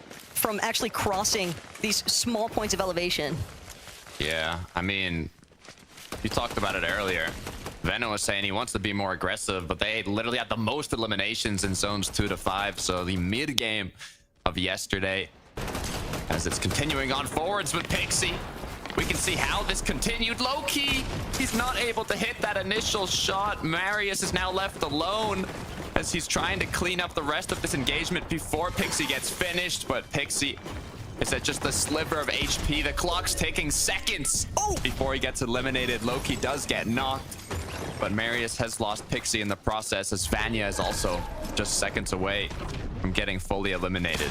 from actually crossing these small points of elevation. Yeah, I mean, you talked about it earlier. Veno was saying he wants to be more aggressive, but they literally had the most eliminations in zones 2 to 5. So the mid game of yesterday, as it's continuing on forwards with Pixie, we can see how this continued. Low-key, he's not able to hit that initial shot. Marius is now left alone as he's trying to clean up the rest of this engagement before Pixie gets finished, but Pixie is at just a sliver of HP. The clock's taking seconds before he gets eliminated. Loki does get knocked, but Marius has lost Pixie in the process, as Vanya is also just seconds away from getting fully eliminated.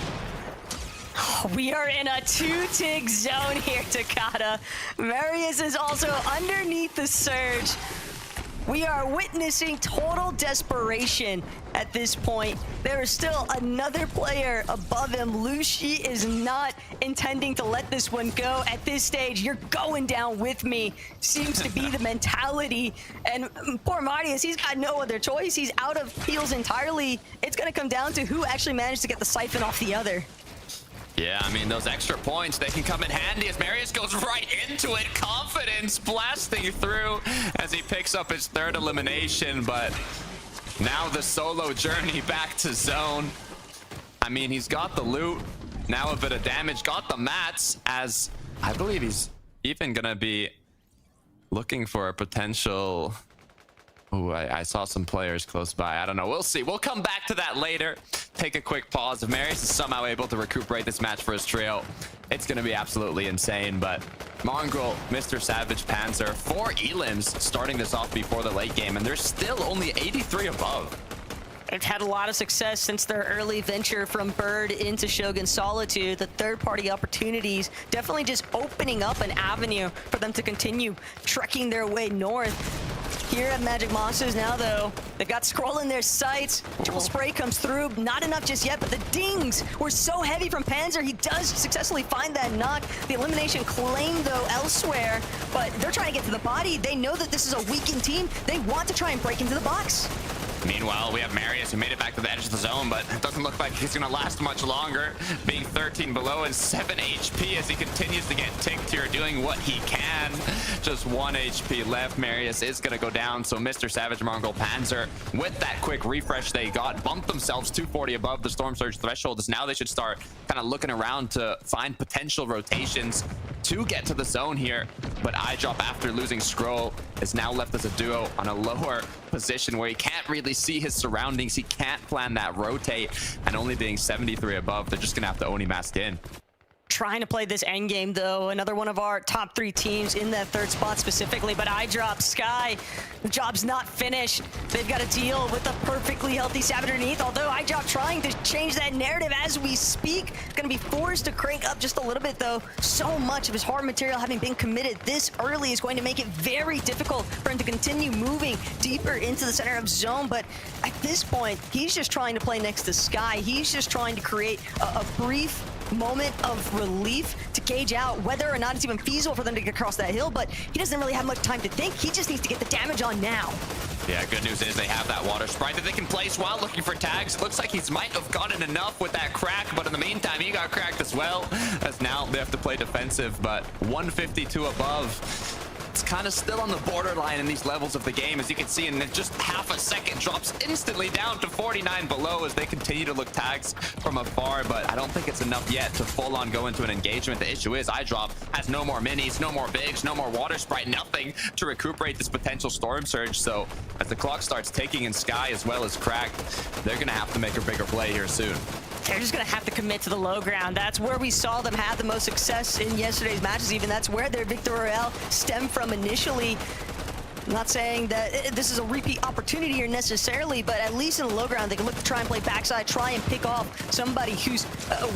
We are in a 2-tick zone here, Takata. Marius is also underneath the surge. We are witnessing total desperation at this point. There is still another player above him. Lushi is not intending to let this one go at this stage. You're going down with me, seems to be the mentality. And poor Marius, he's got no other choice. He's out of heals entirely. It's gonna come down to who actually managed to get the siphon off the other. Yeah, I mean, those extra points, they can come in handy as Marius goes right into it. Confidence blasting through as he picks up his 3rd elimination, but now the solo journey back to zone. I mean, he's got the loot, now a bit of damage, got the mats, as I believe he's even gonna be looking for a potential... Oh, I saw some players close by. I don't know. We'll see. We'll come back to that later. Take a quick pause. If Marius is somehow able to recuperate this match for his trio, it's going to be absolutely insane. But Mongrel, Mr. Savage, Panzer, 4 elims starting this off before the late game, and they're still only 83 above. They've had a lot of success since their early venture from Bird into Shogun Solitude. The third-party opportunities definitely just opening up an avenue for them to continue trekking their way north. Here at Magic Monsters now, though, they've got Scroll in their sights. Triple spray comes through. Not enough just yet, but the dings were so heavy from Panzer. He does successfully find that knock. The elimination claim, though, elsewhere, but they're trying to get to the body. They know that this is a weakened team. They want to try and break into the box. Meanwhile, we have Marius who made it back to the edge of the zone, but it doesn't look like he's going to last much longer, being 13 below and 7 HP as he continues to get ticked here, doing what he can. Just 1 HP left. Marius is going to go down, so Mr. Savage, Mongrel, Panzer, with that quick refresh they got, bumped themselves 240 above the Storm Surge threshold. Now they should start kind of looking around to find potential rotations to get to the zone here. But iDrop, after losing Scroll, is now left as a duo on a lower position where he can't really see his surroundings. He can't plan that rotate, and only being 73 above, they're just gonna have to Oni mask in. Trying to play this end game, though. Another one of our top 3 teams in that third spot specifically, but iDrop, Sky, the job's not finished. They've got to deal with a perfectly healthy Savage underneath, although iDrop trying to change that narrative as we speak. Gonna be forced to crank up just a little bit, though. So much of his hard material having been committed this early is going to make it very difficult for him to continue moving deeper into the center of zone, but at this point, he's just trying to play next to Sky. He's just trying to create a brief moment of relief to gauge out whether or not it's even feasible for them to get across that hill, but he doesn't really have much time to think. He just needs to get the damage on now. Yeah, good news is they have that water sprite that they can place while looking for tags. It looks like he might have gotten enough with that crack, but in the meantime, he got cracked as well, as now they have to play defensive, but 152 above. It's kind of still on the borderline in these levels of the game, as you can see, and in just half a second drops instantly down to 49 below as they continue to look tags from afar, but I don't think it's enough yet to full on go into an engagement. The issue is iDrop has no more minis, no more bigs, no more water sprite, nothing to recuperate this potential storm surge. So as the clock starts ticking in Sky as well as Crack, they're gonna have to make a bigger play here soon. They're just going to have to commit to the low ground. That's where we saw them have the most success in yesterday's matches. Even that's where their Victor Royale stemmed from initially. I'm not saying that this is a repeat opportunity here necessarily, but at least in the low ground, they can look to try and play backside, try and pick off somebody who's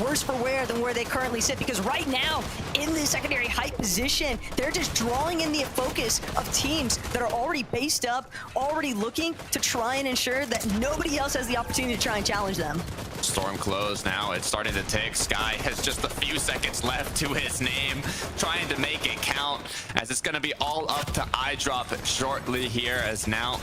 worse for wear than where they currently sit. Because right now, in the secondary height position, they're just drawing in the focus of teams that are already based up, already looking to try and ensure that nobody else has the opportunity to try and challenge them. Storm closed now. It's starting to tick. Sky has just a few seconds left to his name, trying to make it count, as it's going to be all up to iDrop shortly here, as now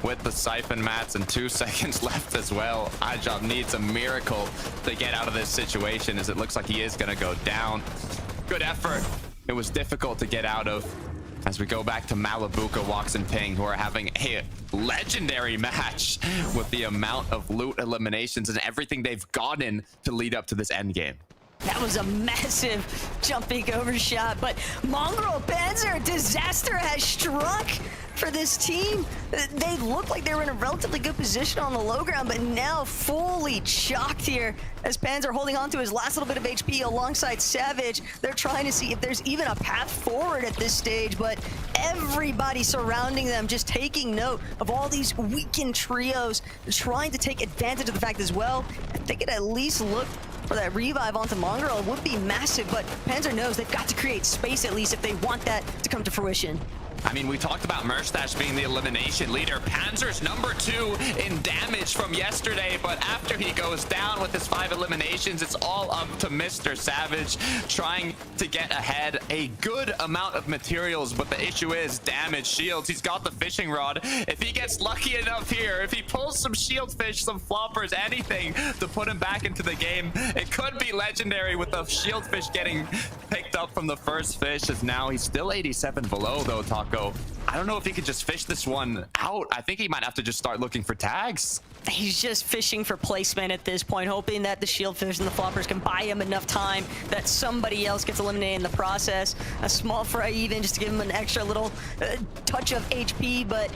with the siphon mats and 2 seconds left as well, iDrop needs a miracle to get out of this situation, as it looks like he is going to go down. Good effort. It was difficult to get out of. As we go back to Malibuka, Walks, and Ping, who are having a legendary match with the amount of loot eliminations and everything they've gotten to lead up to this end game. That was a massive jumping overshot, but Mongrel, Panzer, disaster has struck for this team. They looked like they were in a relatively good position on the low ground, but now fully chalked here as Panzer holding on to his last little bit of HP alongside Savage. They're trying to see if there's even a path forward at this stage, but everybody surrounding them just taking note of all these weakened trios, trying to take advantage of the fact as well. I think it at least looked for that revive onto Mongrel would be massive, but Panzer knows they've got to create space at least if they want that to come to fruition. I mean, we talked about Merstash being the elimination leader. Panzer's #2 in damage from yesterday, but after he goes down with his 5 eliminations, it's all up to Mr. Savage trying to get ahead. A good amount of materials, but the issue is damage, shields. He's got the fishing rod. If he gets lucky enough here, if he pulls some shield fish, some floppers, anything to put him back into the game, it could be legendary with the shield fish getting picked up from the first fish, as now he's still 87 below, though, talking Taco. I don't know if he could just fish this one out. I think he might have to just start looking for tags. He's just fishing for placement at this point, hoping that the shield fish and the floppers can buy him enough time that somebody else gets eliminated in the process. A small fry even just to give him an extra little touch of HP, but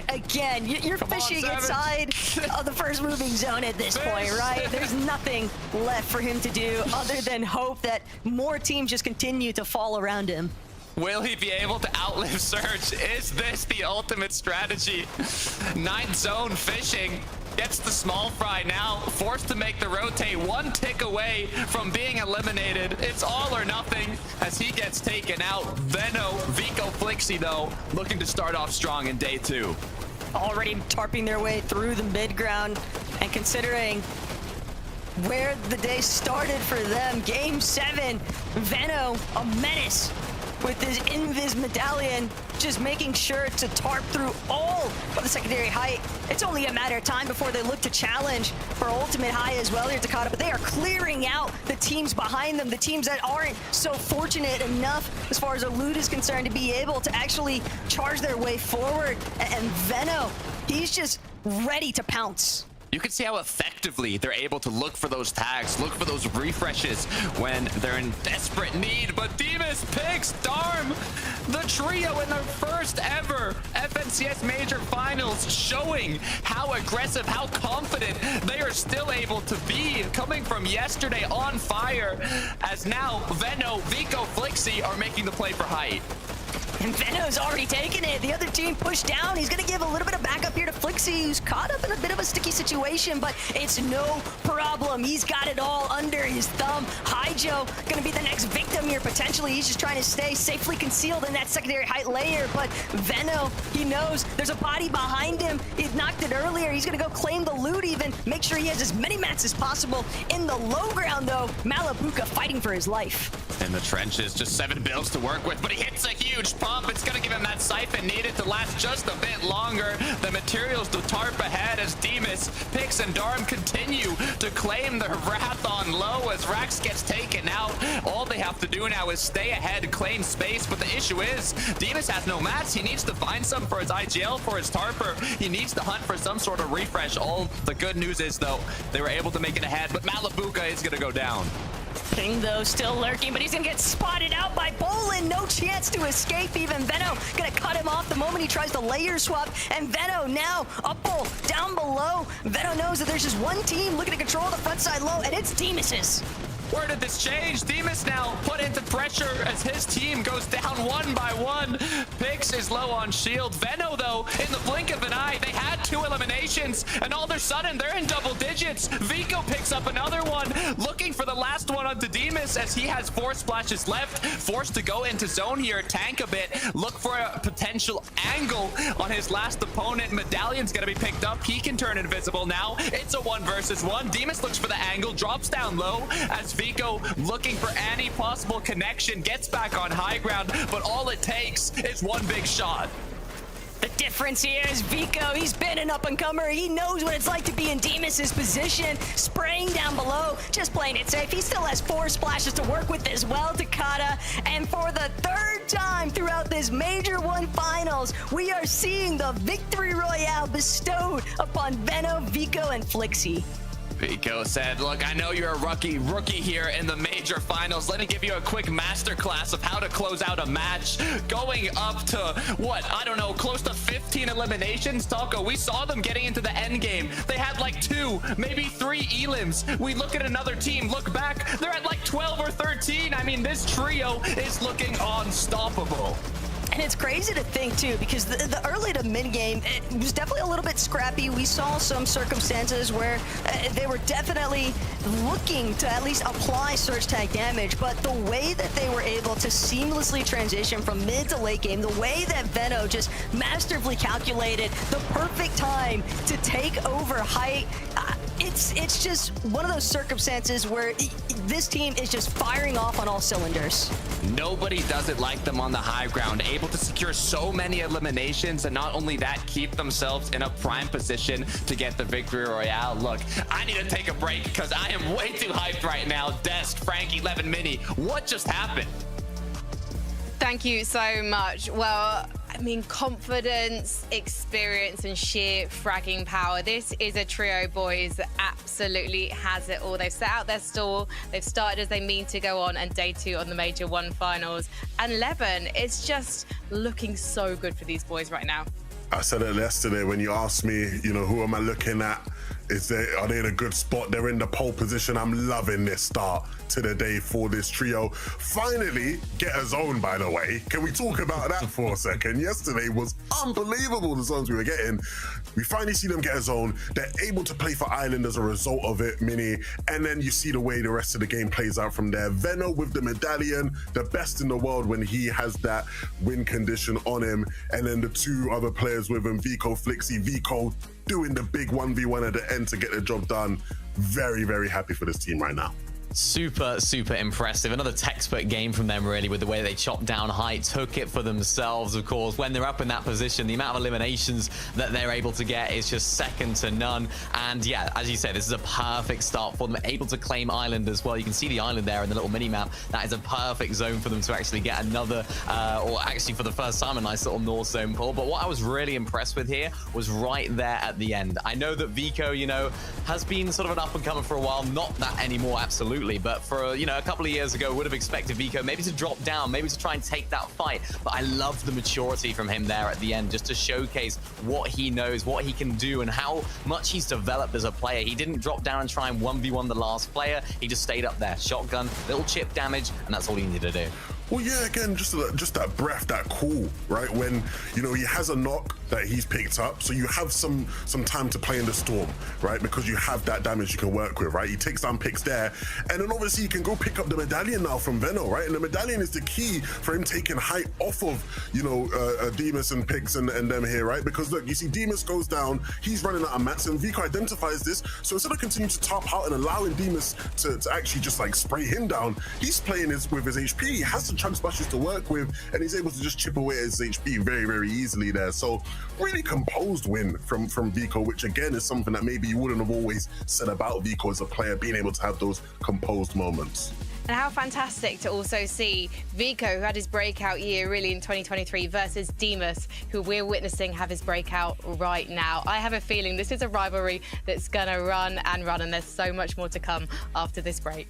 again, you're fishing inside of the first moving zone at this point, right? There's nothing left for him to do other than hope that more teams just continue to fall around him. Will he be able to outlive Surge? Is this the ultimate strategy? 9th zone fishing. Gets the small fry now, forced to make the rotate, 1 tick away from being eliminated. It's all or nothing as he gets taken out. Veno, Vico, Flixie though, looking to start off strong in day 2. Already tarping their way through the mid ground, and considering where the day started for them, game 7, Veno, a menace with his Invis medallion, just making sure to tarp through all of the secondary height. It's only a matter of time before they look to challenge for ultimate high as well here, Takata, but they are clearing out the teams behind them, the teams that aren't so fortunate enough as far as a loot is concerned to be able to actually charge their way forward. And Veno, he's just ready to pounce. You can see how effectively they're able to look for those tags, look for those refreshes when they're in desperate need. But Demas, Pix, Darm, the trio in their first ever FNCS Major Finals, showing how aggressive, how confident they are still able to be, coming from yesterday on fire, as now Veno, Vico, Flixie are making the play for height. And Veno's already taken it. The other team pushed down. He's going to give a little bit of backup here to Flixie, who's caught up in a bit of a sticky situation, but it's no problem. He's got it all under his thumb. Hijo going to be the next victim here, potentially. He's just trying to stay safely concealed in that secondary height layer, but Veno, he knows there's a body behind him. He knocked it earlier. He's going to go claim the loot even, make sure he has as many mats as possible. In the low ground, though, Malabuka fighting for his life. In the trenches, just 7 builds to work with, but he hits a huge pump. It's going to give him that siphon needed to last just a bit longer. The materials to tarp ahead as Demas, Pix, and Darm continue to claim their wrath on low as Rax gets taken out. All they have to do now is stay ahead, claim space, but the issue is Demas has no mats. He needs to find some for his IGL, for his tarper. He needs to hunt for some sort of refresh. All the good news is, though, they were able to make it ahead, but Malabuka is going to go down. Ping, though, still lurking, but he's gonna get spotted out by Bolin. No chance to escape even. Veno gonna cut him off the moment he tries to layer swap, and Veno now up bull, down below. Veno knows that there's just one team looking to control the front side low, and it's Demas's. Where did this change? Demas now put into pressure as his team goes down 1 by 1. Pix is low on shield. Veno, though, in the blink of an eye, they had 2 eliminations, and all of a sudden, they're in double digits. Vico picks up another one, looking for the last one onto Demas as he has 4 splashes left, forced to go into zone here, tank a bit, look for a potential angle on his last opponent. Medallion's gonna be picked up. He can turn invisible now. It's a 1 versus 1. Demas looks for the angle, drops down low as Vico looking for any possible connection, gets back on high ground, but all it takes is 1 big shot. The difference here is Vico, he's been an up-and-comer. He knows what it's like to be in Demas's position, spraying down below, just playing it safe. He still has 4 splashes to work with as well, Takata. And for the 3rd time throughout this Major 1 Finals, we are seeing the Victory Royale bestowed upon Veno, Vico, and Flixie. Vico said, look, I know you're a rookie here in the Major Finals. Let me give you a quick masterclass of how to close out a match. Going up to, what, I don't know, close to 15 eliminations, Taco. We saw them getting into the end game. They had like 2, maybe 3 elims. We look at another team, look back, they're at like 12 or 13. I mean, this trio is looking unstoppable. And it's crazy to think, too, because the early to mid-game, it was definitely a little bit scrappy. We saw some circumstances where they were definitely looking to at least apply search tag damage, but the way that they were able to seamlessly transition from mid to late game, the way that Veno just masterfully calculated the perfect time to take over height, it's just one of those circumstances where this team is just firing off on all cylinders. Nobody does it like them on the high ground, able to secure so many eliminations, and not only that, keep themselves in a prime position to get the Victory Royale. Look, I need to take a break because I am way too hyped right now. Dest, Frankie, 11 Mini, what just happened? Thank you so much. Well, I mean, confidence, experience, and sheer fragging power. This is a trio, boys, that absolutely has it all. They've set out their stall, they've started as they mean to go on, and day 2 on the Major 1 finals. And Levin, it's just looking so good for these boys right now. I said it yesterday when you asked me, you know, who am I looking at? Are they in a good spot? They're in the pole position. I'm loving this start to the day for this trio. Finally, get a zone, by the way. Can we talk about that for a second? Yesterday was unbelievable, the zones we were getting. We finally see them get a zone. They're able to play for Ireland as a result of it, Mini. And then you see the way the rest of the game plays out from there. Venno with the medallion, the best in the world when he has that win condition on him. And then the 2 other players with him, Vico, Flixie. Vico doing the big 1v1 at the end to get the job done. Very, very happy for this team right now. Super, super impressive. Another textbook game from them, really, with the way they chopped down height, took it for themselves, of course. When they're up in that position, the amount of eliminations that they're able to get is just second to none. And yeah, as you said, this is a perfect start for them, able to claim Ireland as well. You can see the island there in the little mini-map. That is a perfect zone for them to actually get another, or actually for the first time, a nice little North Zone pull. But what I was really impressed with here was right there at the end. I know that Vico, you know, has been sort of an up-and-comer for a while. Not that anymore, absolutely. But for, you know, a couple of years ago, would have expected Vico maybe to drop down, maybe to try and take that fight. But I love the maturity from him there at the end, just to showcase what he knows, what he can do, and how much he's developed as a player. He didn't drop down and try and 1v1 the last player. He just stayed up there. Shotgun, little chip damage, and that's all he needed to do. Well, yeah, again, just that breath, that cool, right? When, you know, he has a knock that he's picked up, so you have some time to play in the storm, right? Because you have that damage you can work with, right? He takes down picks there, and then obviously you can go pick up the medallion now from Venno, right? And the medallion is the key for him taking height off of, you know, Demas and picks and them here, right? Because look, you see Demas goes down, he's running out of mats, and Vico identifies this, so instead of continuing to top out and allowing Demas to actually just like spray him down, he's playing with his HP. He has the chunk splashes to work with, and he's able to just chip away at his HP very, very easily there. So really composed win from Vico, which again is something that maybe you wouldn't have always said about Vico as a player, being able to have those composed moments. And how fantastic to also see Vico, who had his breakout year really in 2023, versus Demas, who we're witnessing have his breakout right now. I have a feeling this is a rivalry that's gonna run and run, and there's so much more to come after this break.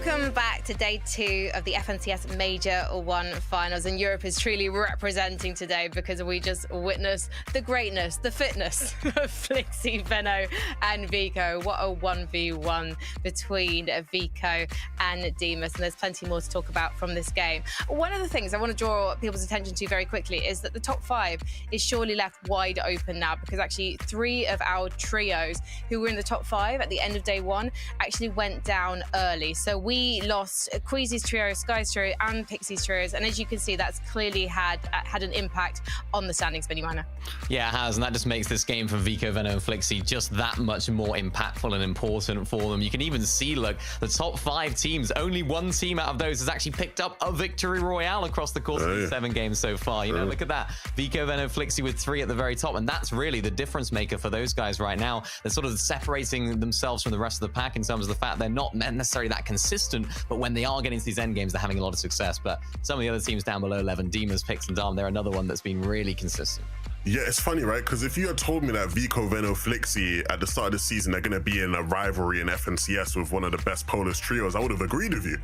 Welcome back to day 2 of the FNCS Major 1 Finals, and Europe is truly representing today because we just witnessed the greatness, the fitness of Flixie, Veno, and Vico. What a 1v1 between Vico and Demas, and there's plenty more to talk about from this game. One of the things I want to draw people's attention to very quickly is that the top 5 is surely left wide open now, because actually 3 of our trios who were in the top 5 at the end of day 1 actually went down early. So we lost Queasy's trio, Sky's trio, and Pixie's trios, and as you can see, that's clearly had an impact on the standings, Vinny Miner. Yeah, it has, and that just makes this game for Vico, Veno, and Flixie just that much more impactful and important for them. You can even see, look, the top 5 teams, only one team out of those has actually picked up a victory royale across the course of the 7 games so far. You know, look at that. Vico, Veno, Flixie with 3 at the very top, and that's really the difference maker for those guys right now. They're sort of separating themselves from the rest of the pack in terms of the fact they're not necessarily that consistent, but when they are getting to these end games, they're having a lot of success. But some of the other teams down below 11, Demas, Pix, and Dom, they're another one that's been really consistent. Yeah, it's funny, right? Because if you had told me that Vico, Veno, Flixie at the start of the season they're going to be in a rivalry in FNCS with one of the best Polish trios, I would have agreed with you.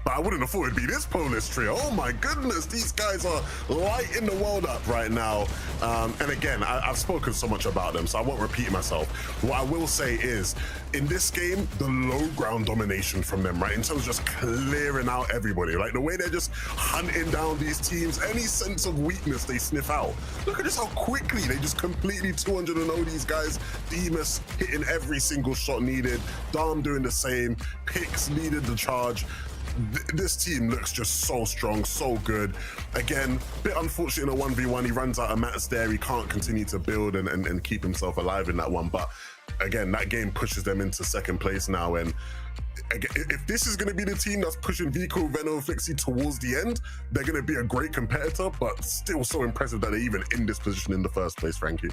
But I wouldn't have thought it'd be this Polish trio. Oh my goodness, these guys are lighting the world up right now. And again, I've spoken so much about them, so I won't repeat myself. What I will say is, in this game, the low ground domination from them, right? In terms of just clearing out everybody, like the way they're just hunting down these teams, any sense of weakness they sniff out. Look at just how quickly they just completely 200-0 these guys. Demas hitting every single shot needed. Dom doing the same. Pix leading the charge. This team looks just so strong, so good. Again, bit unfortunate in a 1v1. He runs out of mats there. He can't continue to build and keep himself alive in that one. But again, that game pushes them into 2nd place now. And again, if this is going to be the team that's pushing Vico, Veno, and Flixie towards the end, they're going to be a great competitor, but still so impressive that they're even in this position in the first place, Frankie.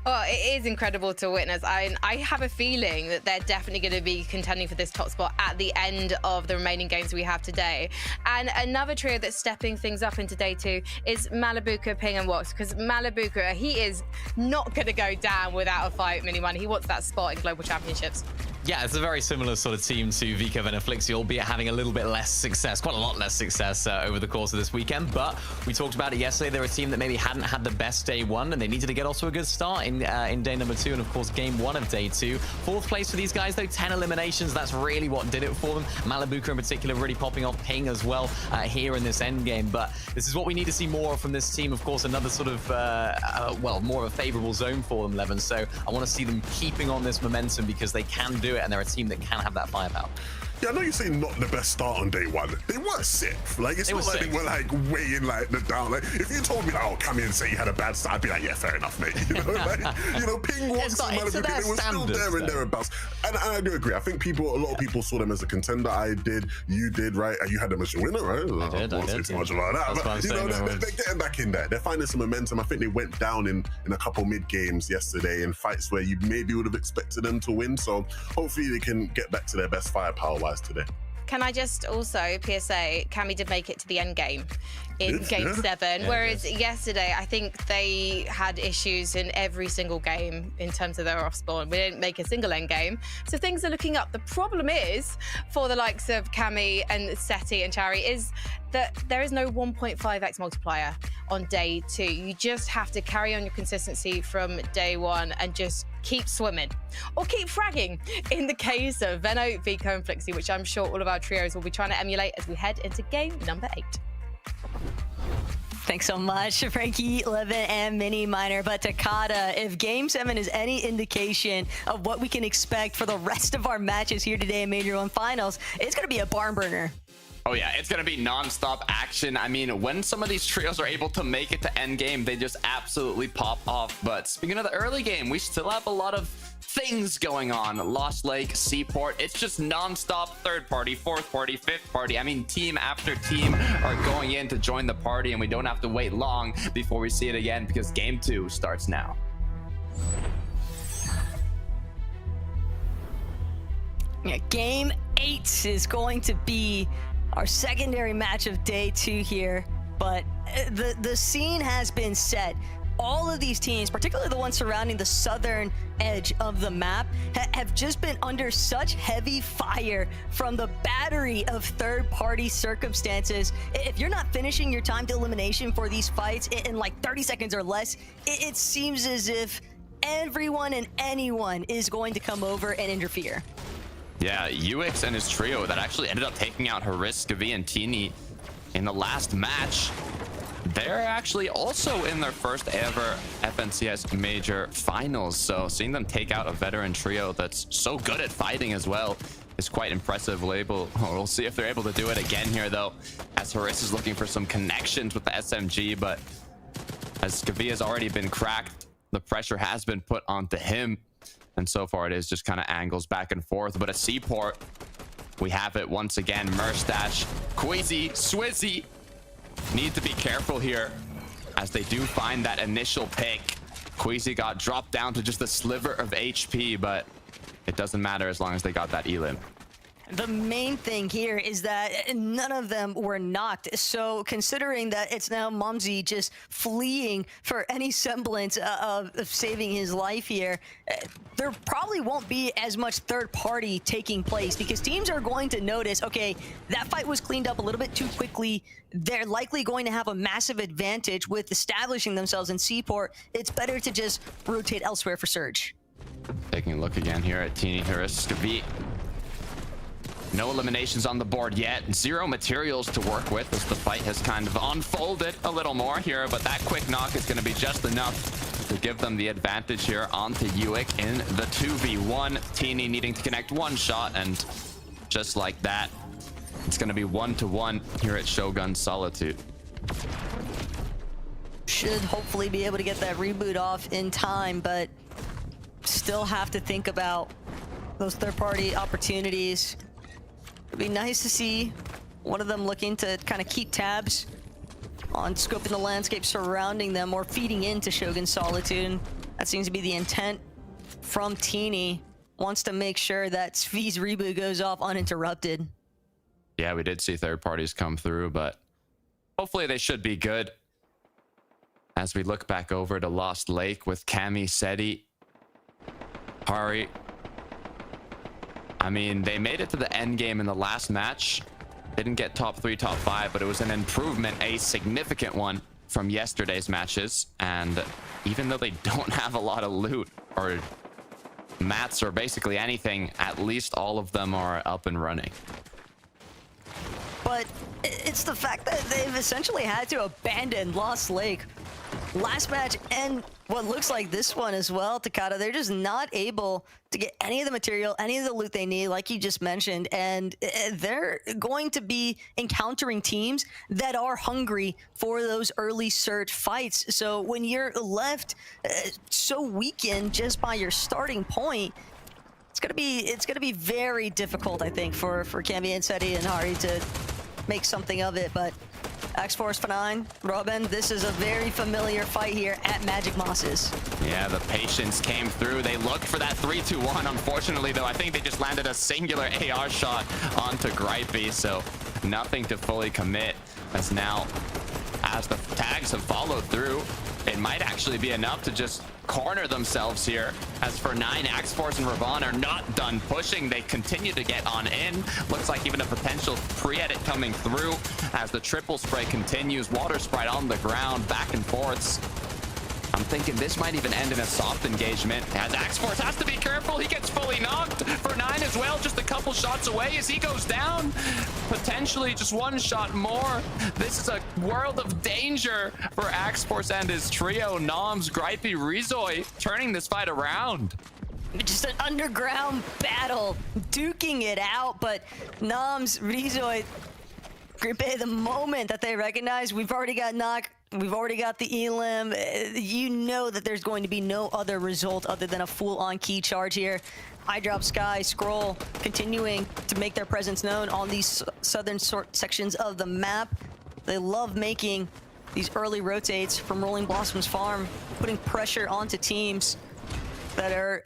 Well, it is incredible to witness. I have a feeling that they're definitely going to be contending for this top spot at the end of the remaining games we have today. And another trio that's stepping things up into day 2 is Malibuka, Ping, and Wox, because Malibuka, he is not going to go down without a fight, Miniman. He wants that spot in Global Championships. Yeah, it's a very similar sort of team to Vico, Veno, Flixie, albeit having a little bit less success, quite a lot less success over the course of this weekend. But we talked about it yesterday. They're a team that maybe hadn't had the best day 1, and they needed to get off to a good start in day number 2, and of course game 1 of day 2. 4th place for these guys, though, 10 eliminations. That's really what did it for them. Malibuka in particular really popping off, Ping as well here in this end game. But this is what we need to see more from this team. Of course, another sort of, well, more of a favorable zone for them, Levin. So I want to see them keeping on this momentum because they can do it, and they're a team that can have that firepower. Yeah, I know you say not the best start on day 1. They were 6th. Like, it's not like they were like way in like the down. Like, if you told me like, oh, come in and say you had a bad start, I'd be like, yeah, fair enough, mate. You know, like, you know, Ping, Wox, and Malibuka, they were still there and thereabouts. And I do agree. I think a lot of people saw them as a contender. I did, you did, right? And you had them as your winner, right? I won't say too much about that. But, you know, they're getting back in there. They're finding some momentum. I think they went down in a couple mid games yesterday in fights where you maybe would have expected them to win. So hopefully they can get back to their best firepower-wise today. Can I just also, PSA, Cammy did make it to the end game in game 7, whereas yesterday, I think they had issues in every single game in terms of their off-spawn. We didn't make a single end game, so things are looking up. The problem is, for the likes of Cammy and Seti and Chari, is that there is no 1.5x multiplier on day 2. You just have to carry on your consistency from day 1 and just keep swimming or keep fragging in the case of Veno, Vico, and Flixie, which I'm sure all of our trios will be trying to emulate as we head into game number 8. Thanks so much, Frankie, Levin, and Mini Miner. But Takada, if Game 7 is any indication of what we can expect for the rest of our matches here today in Major 1 Finals, it's going to be a barn burner. Oh yeah, it's gonna be non-stop action. I mean, when some of these trios are able to make it to endgame, they just absolutely pop off. But speaking of the early game, we still have a lot of things going on. Lost Lake, Seaport, it's just non-stop 3rd party, 4th party, 5th party. I mean, team after team are going in to join the party, and we don't have to wait long before we see it again because game 2 starts now. Yeah, game 8 is going to be our secondary match of day 2 here, but the scene has been set. all of these teams, particularly the ones surrounding the southern edge of the map, have just been under such heavy fire from the battery of third-party circumstances. If you're not finishing your time to elimination for these fights in like 30 seconds or less, it seems as if everyone and anyone is going to come over and interfere. Yeah, UX and his trio that actually ended up taking out Haris, Skavi, and Teeny in the last match. They're actually also in their first ever FNCS Major Finals. So seeing them take out a veteran trio that's so good at fighting as well is quite impressive. We'll see if they're able to do it again here, though, as Haris is looking for some connections with the SMG. But as Skavi has already been cracked, the pressure has been put onto him. And so far, it is just kind of angles back and forth. But a Seaport, we have it once again. Murstache, Queasy, Swizzy need to be careful here as they do find that initial pick. Queasy got dropped down to just a sliver of HP, but it doesn't matter as long as they got that elim. The main thing here is that none of them were knocked. So considering that it's now Mumsy just fleeing for any semblance of saving his life here, there probably won't be as much third party taking place because teams are going to notice, okay, that fight was cleaned up a little bit too quickly. They're likely going to have a massive advantage with establishing themselves in Seaport. It's better to just rotate elsewhere for Surge. Taking a look again here at Teeny, Haris, Skavi. No eliminations on the board yet. 0 materials to work with as the fight has kind of unfolded a little more here, but that quick knock is going to be just enough to give them the advantage here onto Uik in the 2v1. Teeny needing to connect one shot, and just like that, it's going to be 1-1 here at Shogun Solitude. Should hopefully be able to get that reboot off in time, but still have to think about those third-party opportunities. It'd be nice to see one of them looking to kind of keep tabs on scoping the landscape surrounding them or feeding into Shogun Solitude. That seems to be the intent from Teeny. Wants to make sure that Svi's reboot goes off uninterrupted. Yeah, we did see third parties come through, but hopefully they should be good. As we look back over to Lost Lake with Cami, Seti, Hari. I mean, they made it to the end game in the last match. Didn't get top 3, top 5, but it was an improvement, a significant one from yesterday's matches. And even though they don't have a lot of loot or mats or basically anything, at least all of them are up and running. But it's the fact that they've essentially had to abandon Lost Lake last match and what looks like this one as well, Takata. They're just not able to get any of the material, any of the loot they need, like you just mentioned, and they're going to be encountering teams that are hungry for those early surge fights. So when you're left so weakened just by your starting point, it's gonna be very difficult, I think, for Cami and Seti and Hari to make something of it. But X-Force F9, Robin, this is a very familiar fight here at Magic Mosses. Yeah, the patience came through. They looked for that 3-2-1. Unfortunately, though, I think they just landed a singular AR shot onto Gripey, so nothing to fully commit. As now, as the tags have followed through, it might actually be enough to just corner themselves here. As for 9, X-Force and Ravon are not done pushing. They continue to get on in. Looks like even a potential pre-edit coming through as the triple spray continues. Water sprite on the ground, back and forths. I'm thinking this might even end in a soft engagement, as X-Force has to be careful. He gets fully knocked. For 9 as well, just a couple shots away as he goes down. Potentially just one shot more. This is a world of danger for X-Force and his trio. Noms, Gripey, Rizoi turning this fight around. Just an underground battle, duking it out, but Noms, Rizoi, Gripe, the moment that they recognize we've already got knock, we've already got the elim, you know that there's going to be no other result other than a full-on key charge here. Eyedrop, Sky, Scroll continuing to make their presence known on these southern sections of the map. They love making these early rotates from Rolling Blossoms Farm, putting pressure onto teams that are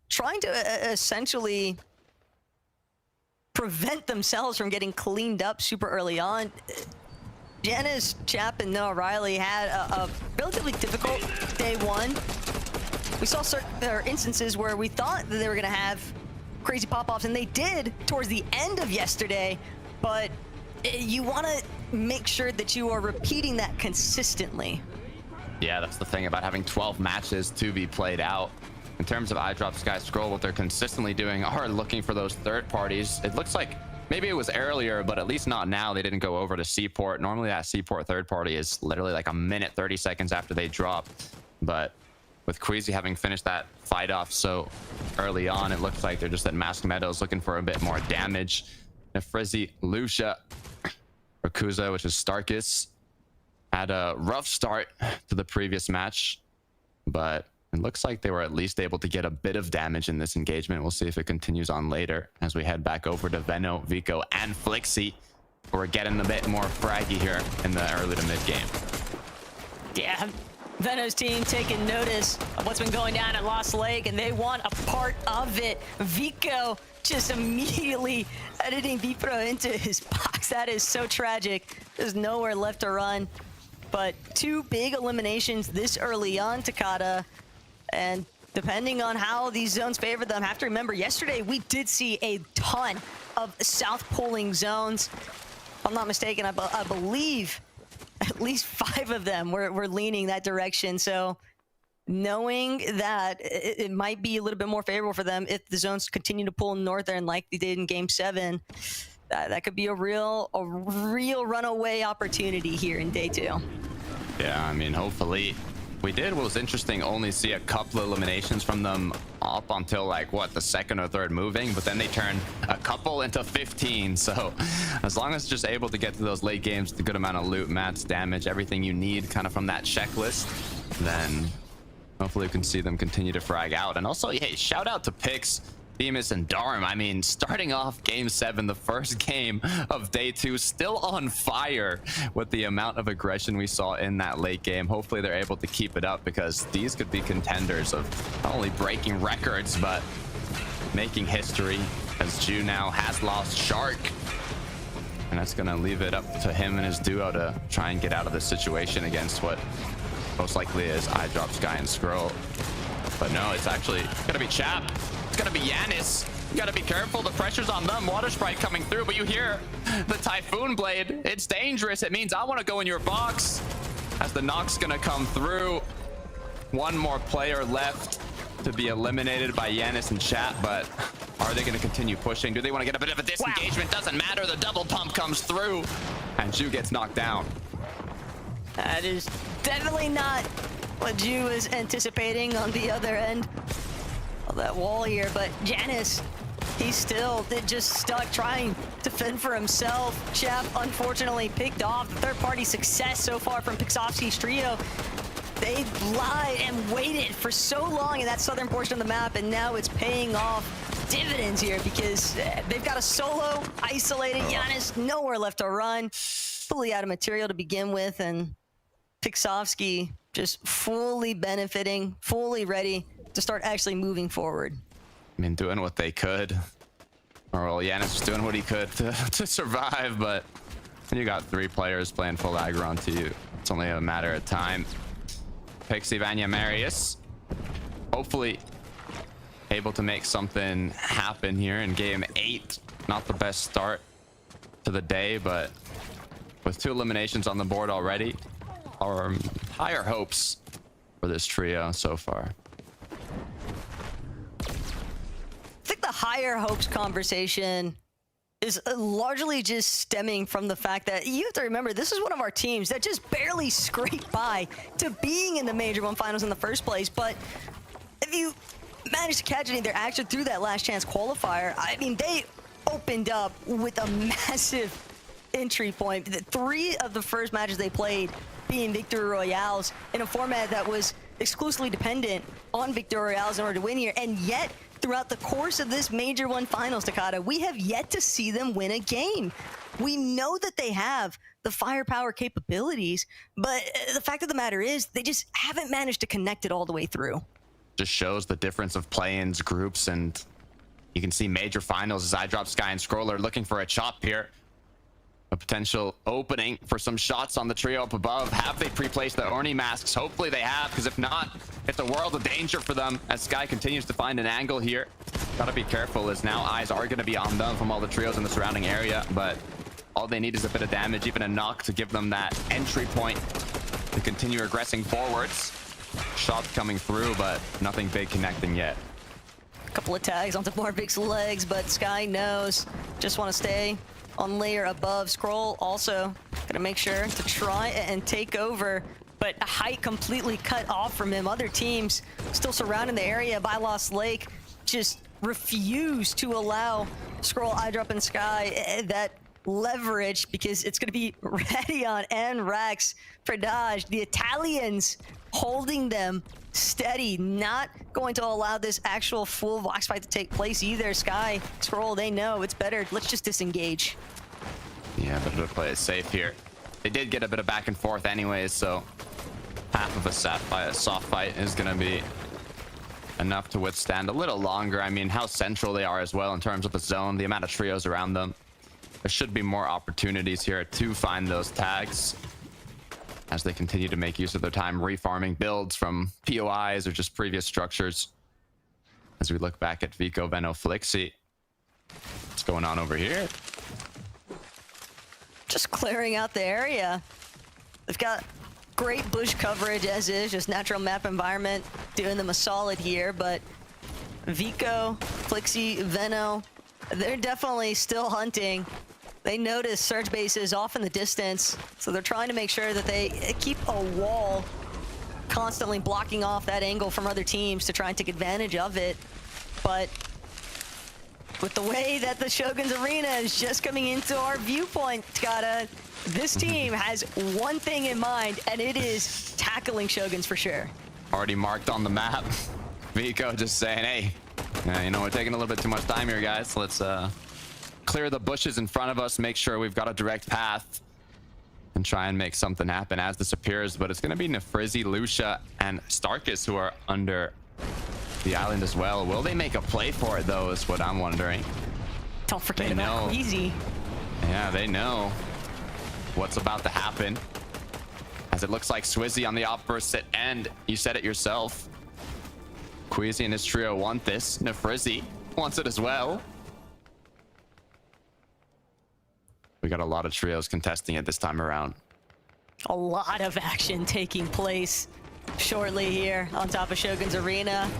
trying to essentially prevent themselves from getting cleaned up super early on. Janice, Chap, and Noah Riley had a relatively difficult day one. We saw there are instances where we thought that they were going to have crazy pop-offs, and they did towards the end of yesterday, but you want to make sure that you are repeating that consistently. Yeah, that's the thing about having 12 matches to be played out. In terms of iDrop Sky Scroll, what they're consistently doing are looking for those third parties. It looks like maybe it was earlier, but at least not now. They didn't go over to Seaport. Normally that Seaport third party is literally like a minute, 30 seconds after they drop. But with Queasy having finished that fight off so early on, it looks like they're just at Mask Meadows looking for a bit more damage. Nefrizzi, Lucia, Rakuza, which is Starkus, had a rough start to the previous match, but it looks like they were at least able to get a bit of damage in this engagement. We'll see if it continues on later as we head back over to Veno, Vico, and Flixie. We're getting a bit more fraggy here in the early to mid game. Yeah, Veno's team taking notice of what's been going down at Lost Lake, and they want a part of it. Vico just immediately editing Vipro into his box. That is so tragic. There's nowhere left to run. But 2 big eliminations this early on, Takada. And depending on how these zones favor them, have to remember, yesterday we did see a ton of south pulling zones. If I'm not mistaken, I believe at least 5 of them were leaning that direction. So knowing that it might be a little bit more favorable for them if the zones continue to pull northern like they did in Game 7, that could be a real runaway opportunity here in day 2. Yeah, I mean, hopefully. We did what was interesting, only see a couple of eliminations from them up until like what, the second or third moving, but then they turned a couple into 15. So as long as just able to get to those late games with a good amount of loot, mats, damage, everything you need kind of from that checklist, then hopefully we can see them continue to frag out. And also, hey, shout out to Pix, Bemis, and Darm. I mean, starting off Game 7, the first game of Day 2, still on fire with the amount of aggression we saw in that late game. Hopefully they're able to keep it up, because these could be contenders of not only breaking records, but making history, as Ju now has lost Shark. And that's going to leave it up to him and his duo to try and get out of this situation against what most likely is iDrop Sky and Scroll. But no, it's actually going to be Chap. It's gonna be Yanis. You gotta be careful. The pressure's on them. Water Sprite coming through, but you hear the Typhoon Blade. It's dangerous. It means I want to go in your box. As the knock's gonna come through. 1 more player left to be eliminated by Yanis and Chat, but are they gonna continue pushing? Do they want to get a bit of a disengagement? Wow. Doesn't matter. The double pump comes through, and Ju gets knocked down. That is definitely not what Ju was anticipating on the other end of that wall here, but Janice, he's still just stuck trying to fend for himself. Chap unfortunately picked off. The third-party success so far from Pixovsky's trio. They lied and waited for so long in that southern portion of the map, and now it's paying off dividends here, because they've got a solo isolated Giannis, nowhere left to run, fully out of material to begin with, and Pixovsky just fully benefiting, fully ready to start actually moving forward. I mean, doing what they could. Or, well, Yanis was doing what he could to survive, but you got 3 players playing full aggro onto you. It's only a matter of time. Pixie, Vanya, Marius, hopefully able to make something happen here in Game 8. Not the best start to the day, but with 2 eliminations on the board already, our higher hopes for this trio so far. I think the higher hopes conversation is largely just stemming from the fact that you have to remember, this is one of our teams that just barely scraped by to being in the Major 1 finals in the first place. But if you manage to catch any of their action through that last chance qualifier, I mean, they opened up with a massive entry point. 3 of the first matches they played being Victory Royales in a format that was exclusively dependent on Victory Royales in order to win here, and yet throughout the course of this Major 1 finals, Takada, we have yet to see them win a game. We know that they have the firepower capabilities, but the fact of the matter is they just haven't managed to connect it all the way through. Just shows the difference of play-ins, groups, and you can see Major finals as iDrop Sky and Scroller looking for a chop here. a potential opening for some shots on the trio up above. Have they pre-placed the Orni masks? Hopefully they have, because if not, it's a world of danger for them as Sky continues to find an angle here. Gotta be careful, as now eyes are going to be on them from all the trios in the surrounding area, but all they need is a bit of damage, even a knock, to give them that entry point to continue aggressing forwards. Shots coming through, but nothing big connecting yet. Couple of tags onto Morbic's legs, but Sky knows. Just want to stay on layer above. Scroll also gonna make sure to try and take over, but height completely cut off from him. Other teams still surrounding the area by Lost Lake just refuse to allow Scroll, Eyedrop, and Sky that leverage, because it's gonna be Radion and Rax for Dodge. The Italians holding them steady, not going to allow this actual full Vox fight to take place either. Sky, Scroll, they know it's better. Let's just disengage. Yeah, better to play it safe here. They did get a bit of back and forth anyways, so half of a soft fight is going to be enough to withstand a little longer. I mean, how central they are as well in terms of the zone, the amount of trios around them. There should be more opportunities here to find those tags as they continue to make use of their time refarming builds from POIs or just previous structures. As we look back at Vico, Veno, Flixi. What's going on over here? Just clearing out the area. They've got great bush coverage as is, just natural map environment doing them a solid here, but Vico, Flixi, Veno, they're definitely still hunting. They notice surge bases off in the distance, so they're trying to make sure that they keep a wall constantly blocking off that angle from other teams to try and take advantage of it. But with the way that the Shogun's Arena is just coming into our viewpoint, Takata, this team has one thing in mind, and it is tackling Shoguns for sure. Already marked on the map. Vico just saying, hey, you know, we're taking a little bit too much time here, guys. Let's clear the bushes in front of us, make sure we've got a direct path, and try and make something happen as this appears. But it's going to be Nefrizzi, Lucia, and Starkus who are under the island as well. Will they make a play for it, though, is what I'm wondering. Don't forget about Queasy. Yeah, they know what's about to happen, as it looks like Swizzy on the opposite end. You said it yourself. Queasy and his trio want this. Nefrizzi wants it as well. We got a lot of trios contesting it this time around. A lot of action taking place shortly here on top of Shogun's Arena.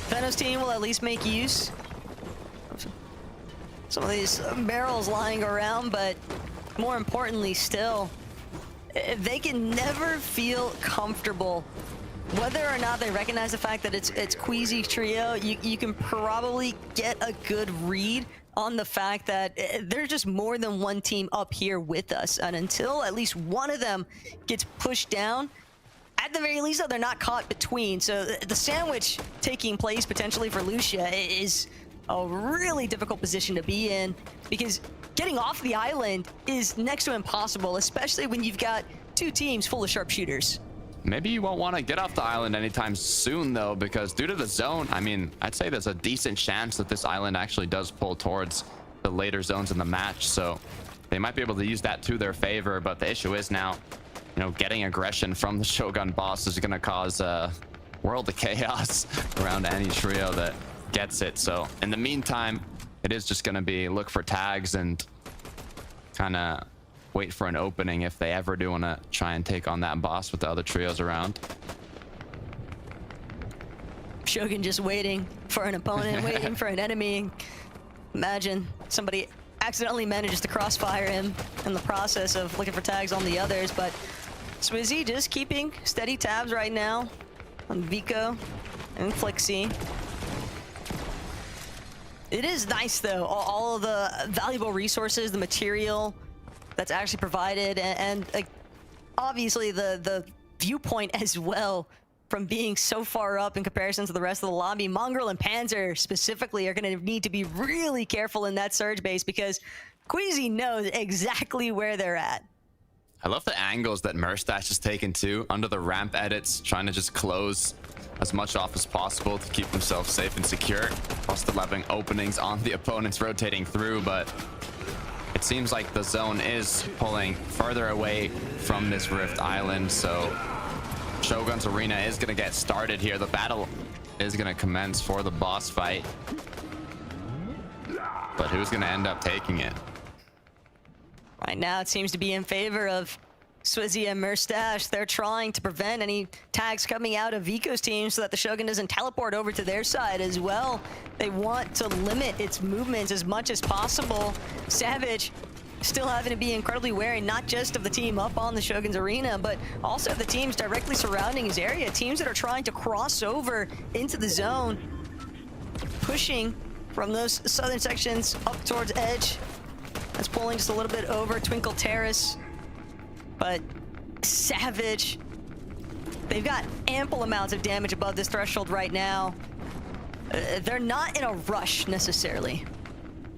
Veno's team will at least make use of some of these barrels lying around, but more importantly still, they can never feel comfortable. Whether or not they recognize the fact that it's Queasy's trio, you can probably get a good read on the fact that there's just more than one team up here with us. And until at least one of them gets pushed down, at the very least, though, they're not caught between. So the sandwich taking place potentially for Lucia is a really difficult position to be in, because getting off the island is next to impossible, especially when you've got two teams full of sharpshooters. Maybe you won't want to get off the island anytime soon, though, because due to the zone, I mean, I'd say there's a decent chance that this island actually does pull towards the later zones in the match. So they might be able to use that to their favor. But the issue is now, you know, getting aggression from the Shogun boss is going to cause a world of chaos around any trio that gets it. So in the meantime, it is just going to be look for tags and kind of wait for an opening if they ever do want to try and take on that boss with the other trios around. Shogun just waiting for an opponent, waiting for an enemy. Imagine somebody accidentally manages to crossfire him in the process of looking for tags on the others, but Swizzy just keeping steady tabs right now on Vico and Flixi. It is nice, though, all of the valuable resources, the material that's actually provided, and obviously the viewpoint as well from being so far up in comparison to the rest of the lobby. Mongrel and Panzer specifically are going to need to be really careful in that surge base, because Queasy knows exactly where they're at. I love the angles that Merstash is taking too, under the ramp edits, trying to just close as much off as possible to keep himself safe and secure, while still having openings on the opponents rotating through. But it seems like the zone is pulling further away from this Rift Island, so Shogun's Arena is going to get started here. The battle is going to commence for the boss fight, but who's going to end up taking it? Right now, it seems to be in favor of Swizzy and Merstash. They're trying to prevent any tags coming out of Vico's team so that the Shogun doesn't teleport over to their side as well. They want to limit its movements as much as possible. Savage still having to be incredibly wary, not just of the team up on the Shogun's Arena, but also the teams directly surrounding his area. Teams that are trying to cross over into the zone, pushing from those southern sections up towards Edge. That's pulling just a little bit over Twinkle Terrace. But Savage, they've got ample amounts of damage above this threshold right now. They're not in a rush necessarily.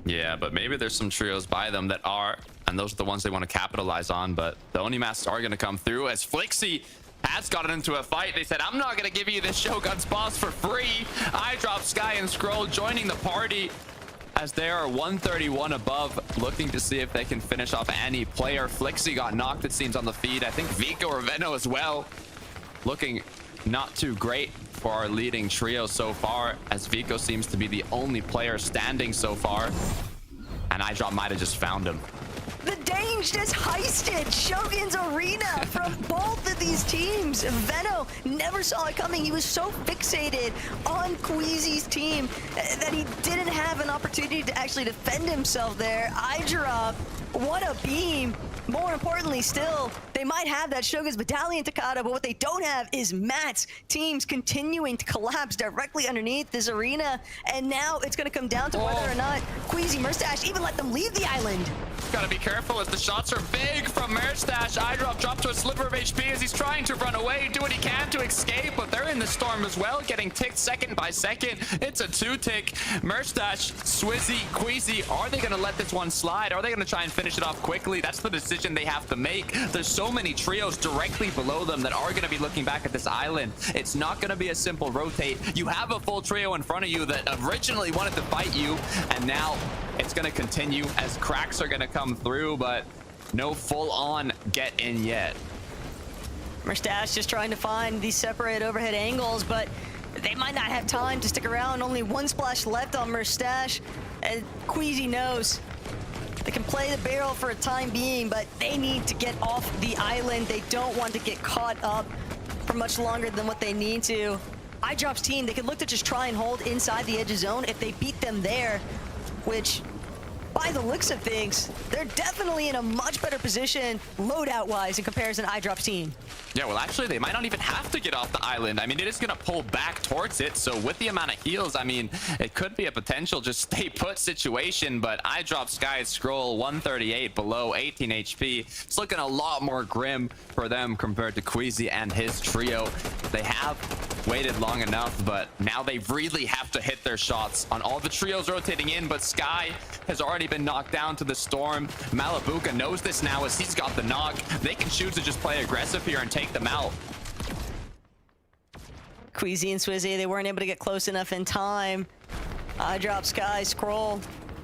Yeah, but maybe there's some trios by them that are, and those are the ones they want to capitalize on, but the Oni-Masks are going to come through as Flixie has gotten into a fight. They said, I'm not going to give you this Shogun's boss for free. I drop Sky and Scroll joining the party as they are 131 above, looking to see if they can finish off any player. Flixie got knocked, it seems, on the feed. I think Vico or Veno as well. Looking not too great for our leading trio so far, as Vico seems to be the only player standing so far. And iDrop might have just found him. The Danes just heisted Shogun's Arena from both of these teams. Veno never saw it coming. He was so fixated on Queasy's team that he didn't have an opportunity to actually defend himself there. iDrop, what a beam. More importantly still, they might have that Shogun's Medallion Takata, but what they don't have is Matt's teams continuing to collapse directly underneath this arena. And now it's going to come down to whether or not Queasy Merstash even let them leave the island. Gotta be careful as the shots are big from Merstash. iDrop dropped to a sliver of HP as he's trying to run away, do what he can to escape, but they're in the storm as well, getting ticked second by second. It's a 2-tick. Merstash, Swizzy, Queasy, are they gonna let this one slide? Are they gonna try and finish it off quickly? That's the decision they have to make. There's so many trios directly below them that are gonna be looking back at this island. It's not gonna be a simple rotate. You have a full trio in front of you that originally wanted to fight you, and now it's going to continue as cracks are going to come through, but no full-on get in yet. Merstash just trying to find these separate overhead angles, but they might not have time to stick around. Only one splash left on Merstash, and Queasy knows they can play the barrel for a time being, but they need to get off the island. They don't want to get caught up for much longer than what they need to. iDrop's team, they could look to just try and hold inside the edge of zone if they beat them there, which, by the looks of things, they're definitely in a much better position loadout-wise in comparison to iDrop's team. Yeah, well, actually, they might not even have to get off the island. I mean, it is going to pull back towards it, so with the amount of heals, I mean, it could be a potential just stay put situation, but iDrop Sky Scroll 138 below 18 HP. It's looking a lot more grim for them compared to Queasy and his trio. They have waited long enough, but now they really have to hit their shots on all the trios rotating in, but Sky has already been knocked down to the storm. Malabuka knows this now as he's got the knock. They can choose to just play aggressive here and take them out. Queasy and Swizzy, they weren't able to get close enough in time. iDrop Sky Scroll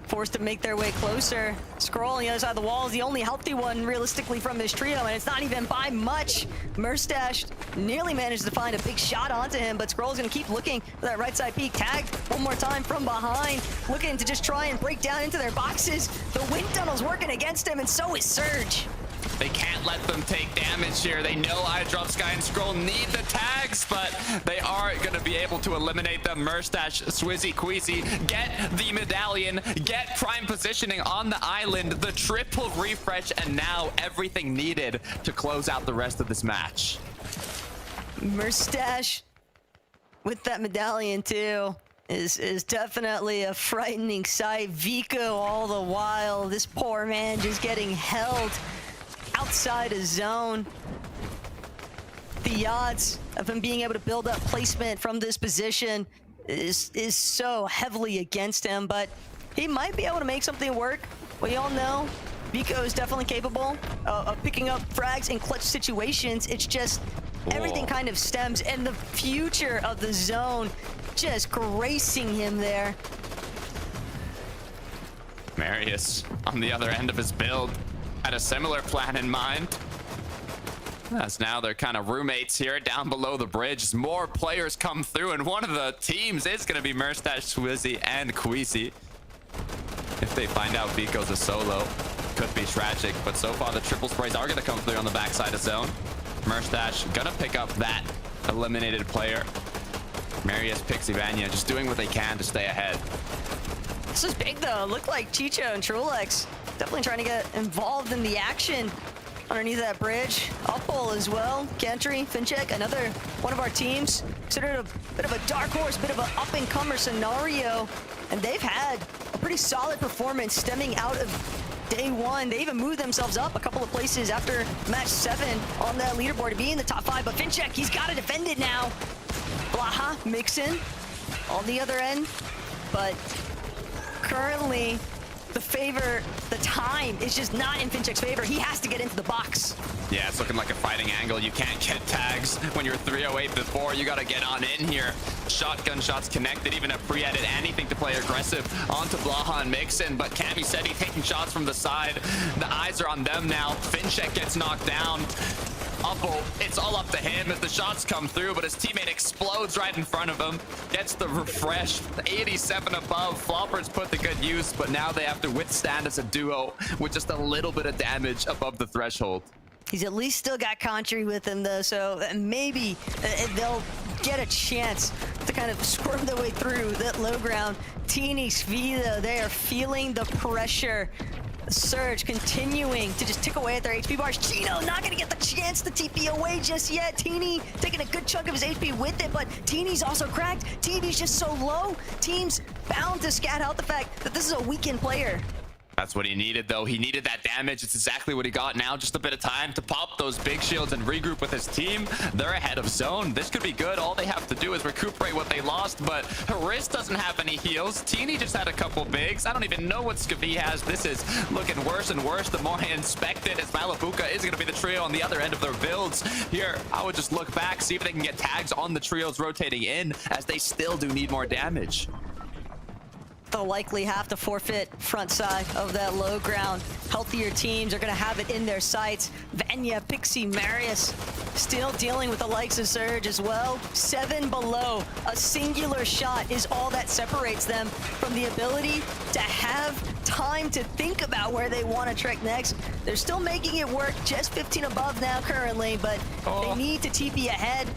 forced to make their way closer. Scroll on the other side of the wall is the only healthy one realistically from this trio, and it's not even by much. Merstash nearly managed to find a big shot onto him, but Scroll's gonna keep looking for that right side peek. Tagged one more time from behind, looking to just try and break down into their boxes. The wind tunnel's working against him, and so is Surge. They can't let them take damage here. They know iDrop Sky and Scroll need the tags, but they are going to be able to eliminate them. Merstash, Swizzy, Queasy, get the medallion, get prime positioning on the island, the triple refresh, and now everything needed to close out the rest of this match. Merstash with that medallion too is definitely a frightening sight. Vico all the while, this poor man just getting held outside a zone. The odds of him being able to build up placement from this position is so heavily against him, but he might be able to make something work. We all know Vico is definitely capable of picking up frags in clutch situations. It's just everything kind of stems, and the future of the zone just gracing him there. Marius on the other end of his build had a similar plan in mind. As now they're kind of roommates here down below the bridge. As more players come through, and one of the teams is going to be Merstash, Swizzy, and Queasy. If they find out Vico's a solo, could be tragic, but so far the triple sprays are going to come through on the backside of zone. Merstash gonna pick up that eliminated player. Marius, Pixie, Vanya just doing what they can to stay ahead. This is big though. Looked like Chicho and Trulex definitely trying to get involved in the action underneath that bridge. Uppull as well. Gantry, Fincheck, another one of our teams. Considered a bit of a dark horse, bit of an up-and-comer scenario. And they've had a pretty solid performance stemming out of day one. They even moved themselves up a couple of places after match 7 on that leaderboard to be in the top 5. But Fincheck, he's got to defend it now. Blaha, Mixin on the other end. But currently, the time is just not in Fincheck's favor. He has to get into the box. Yeah, it's looking like a fighting angle. You can't get tags when you're 308 before. You got to get on in here. Shotgun shots connected, even a pre-edit, anything to play aggressive onto Blaha and Mixin. But Cammy said he's taking shots from the side. The eyes are on them now. Fincheck gets knocked down. Upple, it's all up to him as the shots come through, but his teammate explodes right in front of him. Gets the refresh, 87 above. Floppers put the good use, but now they have to withstand as a duo with just a little bit of damage above the threshold. He's at least still got Contry with him though, so maybe they'll get a chance to kind of squirm their way through that low ground. Teeny Svi though, they are feeling the pressure. Surge continuing to just tick away at their HP bars. Chino not gonna get the chance to TP away just yet. Teeny taking a good chunk of his HP with it, but Teeny's also cracked. TV's just so low. Team's bound to scat out the fact that this is a weakened player. That's what he needed, though. He needed that damage. It's exactly what he got now. Just a bit of time to pop those big shields and regroup with his team. They're ahead of zone. This could be good. All they have to do is recuperate what they lost, but Haris doesn't have any heals. Teeny just had a couple bigs. I don't even know what Skavi has. This is looking worse and worse the more I inspect it, as Malabuka is going to be the trio on the other end of their builds. Here, I would just look back, see if they can get tags on the trios rotating in, as they still do need more damage. They'll likely have to forfeit front side of that low ground. Healthier teams are going to have it in their sights. Vanya, Pixie, Marius still dealing with the likes of Surge as well. 7 below. A singular shot is all that separates them from the ability to have time to think about where they want to trek next. They're still making it work, just 15 above now currently, but they need to TP ahead.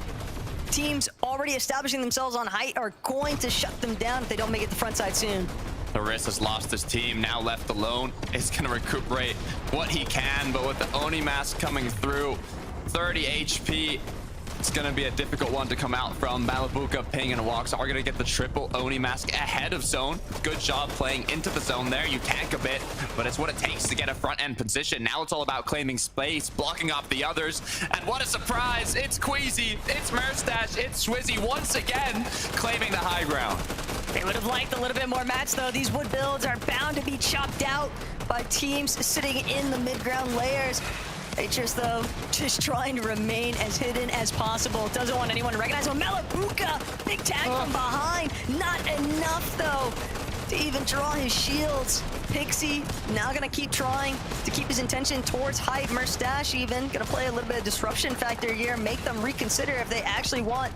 Teams already establishing themselves on height are going to shut them down if they don't make it the front side soon. Haris has lost his team, now left alone. Is going to recuperate what he can, but with the Oni mask coming through, 30 HP, it's going to be a difficult one to come out from. Malabuka, Ping, and Walks are going to get the triple Oni mask ahead of zone. Good job playing into the zone there. You tank a bit, but it's what it takes to get a front end position. Now it's all about claiming space, blocking off the others. And what a surprise! It's Queasy, it's Merstash, it's Swizzy once again claiming the high ground. They would have liked a little bit more match though. These wood builds are bound to be chopped out by teams sitting in the mid-ground layers. Atris, though, just trying to remain as hidden as possible. Doesn't want anyone to recognize him. Malabuka, big tag from behind. Not enough, though, to even draw his shields. Pixie now gonna keep trying to keep his intention towards height. Merstash even gonna play a little bit of disruption factor here, make them reconsider if they actually want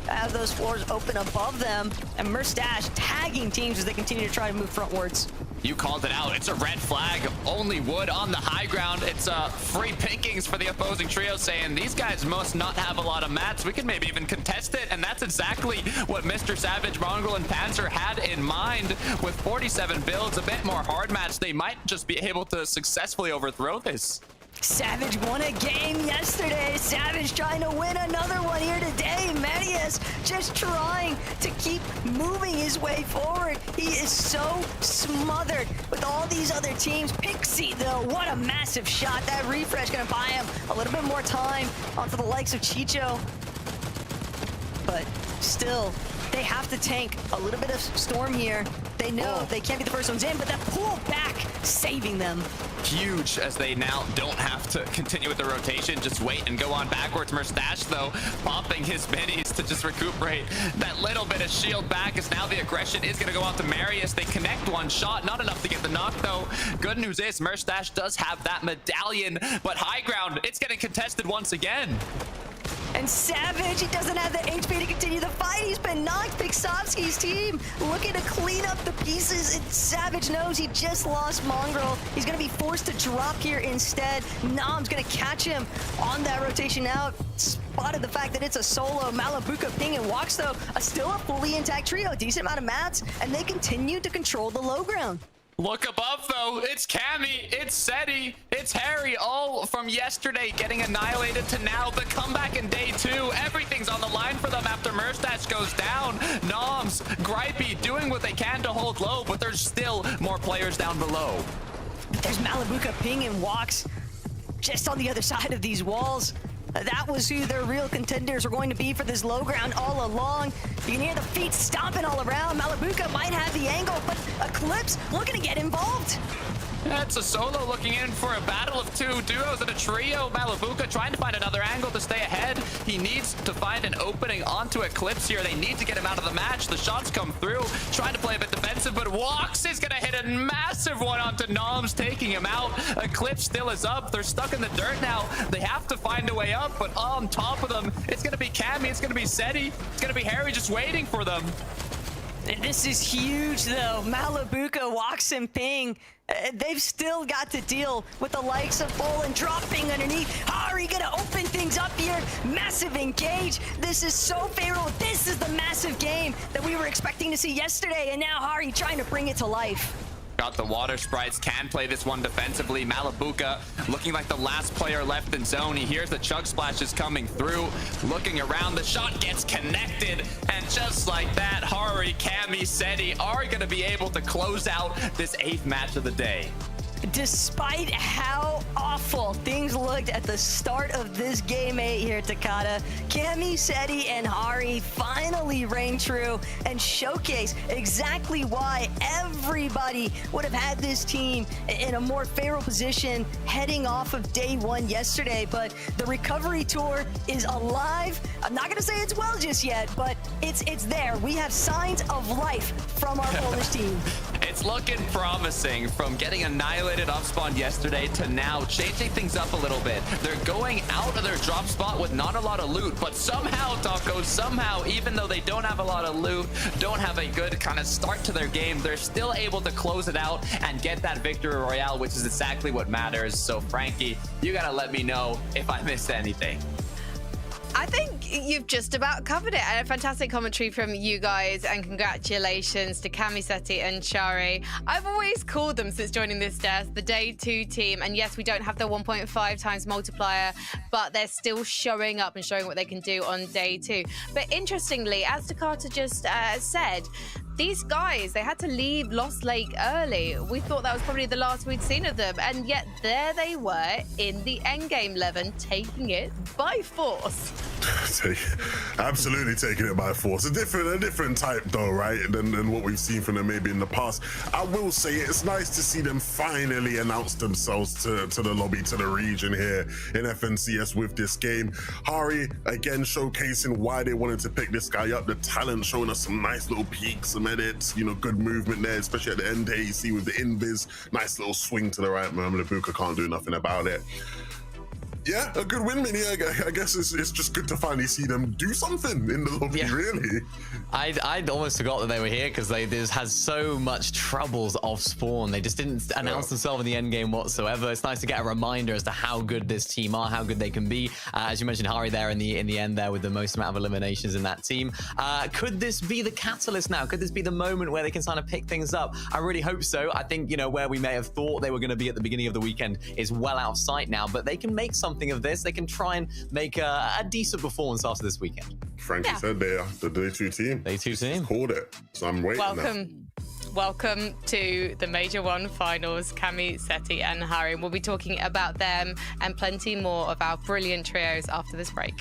to have those floors open above them. And Merstash tagging teams as they continue to try to move frontwards. You called it out. It's a red flag. Only wood on the high ground. It's free pickings for the opposing trio, saying these guys must not have a lot of mats. We can maybe even contest it. And that's exactly what Mr. Savage, Mongrel, and Panzer had in mind. With 47 builds, a bit more hard mats, they might just be able to successfully overthrow this. Savage won a game yesterday. Savage trying to win another one here today. Marius just trying to keep moving his way forward. He is so smothered with all these other teams. Pixie, though, what a massive shot. That refresh gonna buy him a little bit more time onto the likes of Chicho. But still, they have to tank a little bit of storm here. They know they can't be the first ones in, but that pull back saving them. huge as they now don't have to continue with the rotation. Just wait and go on backwards. Merstash, though, popping his minis to just recuperate that little bit of shield back, as now the aggression is going to go out to Marius. They connect one shot, not enough to get the knock, though. Good news is Merstash does have that medallion, but high ground, it's getting contested once again. And Savage, he doesn't have the HP to continue the fight. He's been knocked. Pixovsky's team looking to clean up the pieces. And Savage knows he just lost Mongrel. He's going to be forced to drop here instead. Nam's going to catch him on that rotation out. Spotted the fact that it's a solo. Malabuka, Ping, and Walks, though, still a fully intact trio. Decent amount of mats, and they continue to control the low ground. Look above, though. It's Cammy, it's Seti, it's Harry, all from yesterday getting annihilated to now. The comeback in day 2. Everything's on the line for them after Merstash goes down. Noms, Gripey doing what they can to hold low, but there's still more players down below. There's Malabuka, Ping, and Walks just on the other side of these walls. That was who their real contenders are going to be for this low ground all along. You can hear the feet stomping all around. Malabuka might have the angle, but Eclipse looking to get involved. That's a solo looking in for a battle of 2 duos and a trio. Malabuka trying to find another angle to stay ahead. He needs to find an opening onto Eclipse here. They need to get him out of the match. The shots come through. Trying to play a bit defensive, but Walks is going to hit a massive one onto Noms, taking him out. Eclipse still is up. They're stuck in the dirt now. They have to find a way up, but on top of them, it's going to be Cammy. It's going to be Seti. It's going to be Harry just waiting for them. And this is huge, though. Malabuka, Walks, and Ping. They've still got to deal with the likes of Bull and dropping underneath. Hari gonna open things up here. Massive engage. This is so favorable. This is the massive game that we were expecting to see yesterday, and now Hari trying to bring it to life. Got the water sprites, can play this one defensively. Malabuka looking like the last player left in zone. He hears the chug splashes coming through. Looking around, the shot gets connected. And just like that, Hari, Cammy, Seti are going to be able to close out this 8th match of the day. Despite how awful things looked at the start of this game 8 here at Takata, Cammy, Seti, and Hari finally reign true and showcase exactly why everybody would have had this team in a more favorable position heading off of day 1 yesterday. But the recovery tour is alive. I'm not going to say it's well just yet, but it's there. We have signs of life from our Polish team. It's looking promising from getting annihilated off spawn yesterday to now changing things up a little bit. They're going out of their drop spot with not a lot of loot, but somehow, Taco, somehow, even though they don't have a lot of loot, don't have a good kind of start to their game, they're still able to close it out and get that victory royale, which is exactly what matters. So, Frankie, you gotta let me know if I missed anything. I think you've just about covered it. And a fantastic commentary from you guys, and congratulations to Cammy, Seti, and Shari. I've always called them, since joining this desk, the day 2 team. And yes, we don't have the 1.5 times multiplier, but they're still showing up and showing what they can do on day 2. But interestingly, as Takata just said, these guys, they had to leave Lost Lake early. We thought that was probably the last we'd seen of them, and yet there they were in the endgame 11, taking it by force. Absolutely taking it by force. A different type though, right, than what we've seen from them maybe in the past. I will say it's nice to see them finally announce themselves to the lobby, to the region here in FNCS with this game. Hari, again, showcasing why they wanted to pick this guy up. The talent showing us some nice little peaks, some edits, you know, good movement there, especially at the end here. You see with the invis, nice little swing to the right. Malabuka can't do nothing about it. Yeah, a good win, Mini. I guess it's just good to finally see them do something in the lobby, really. I'd almost forgot that they were here because they just had so much troubles off spawn. They just didn't announce themselves in the end game whatsoever. It's nice to get a reminder as to how good this team are, how good they can be. As you mentioned, Hari there in the end there with the most amount of eliminations in that team. Could this be the catalyst now? Could this be the moment where they can kind of pick things up? I really hope so. I think, you know, where we may have thought they were going to be at the beginning of the weekend is well out of sight now, but they can make something of this. They can try and make a decent performance after this weekend. Frankie said they are the day 2 team. Day 2 team. Called it. So I'm waiting Welcome to the Major 1 finals, Cammy, Seti, and Hari. We'll be talking about them and plenty more of our brilliant trios after this break.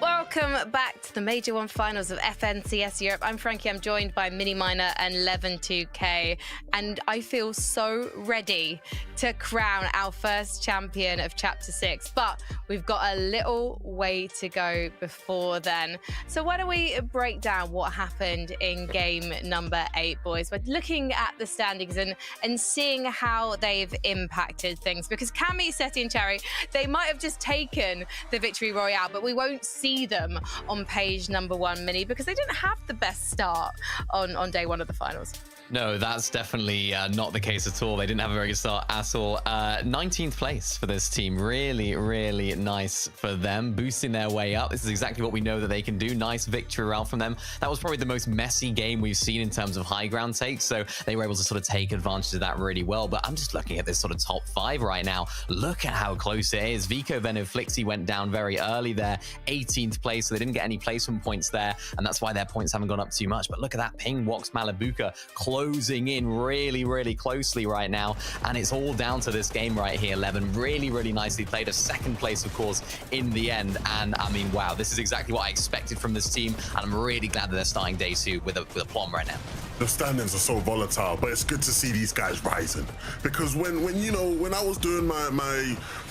Welcome back to the Major One Finals of FNCS Europe. I'm Frankie. I'm joined by Mini Miner and Levin2k, and I feel so ready to crown our first champion of Chapter 6. But we've got a little way to go before then. So why don't we break down what happened in game number 8, boys? We're looking at the standings and seeing how they've impacted things. Because Cammy, Seti, and Cherry, they might have just taken the victory royale, but we won't see them on page number 1, Mini, because they didn't have the best start on day 1 of the finals. No, that's definitely not the case at all. They didn't have a very good start at all. 19th place for this team. Really, really nice for them. Boosting their way up. This is exactly what we know that they can do. Nice victory route from them. That was probably the most messy game we've seen in terms of high ground takes. So they were able to sort of take advantage of that really well. But I'm just looking at this sort of top 5 right now. Look at how close it is. Vico, Veno, Flixie went down very early there. 18th place. So they didn't get any placement points there. And that's why their points haven't gone up too much. But look at that. Ping, Wox, Malabuka closing in really, really closely right now. And it's all down to this game right here, Levin. Really, really nicely played. A second place, of course, in the end. And I mean, wow, this is exactly what I expected from this team. And I'm really glad that they're starting day 2 with a plum right now. The standings are so volatile, but it's good to see these guys rising. Because when I was doing my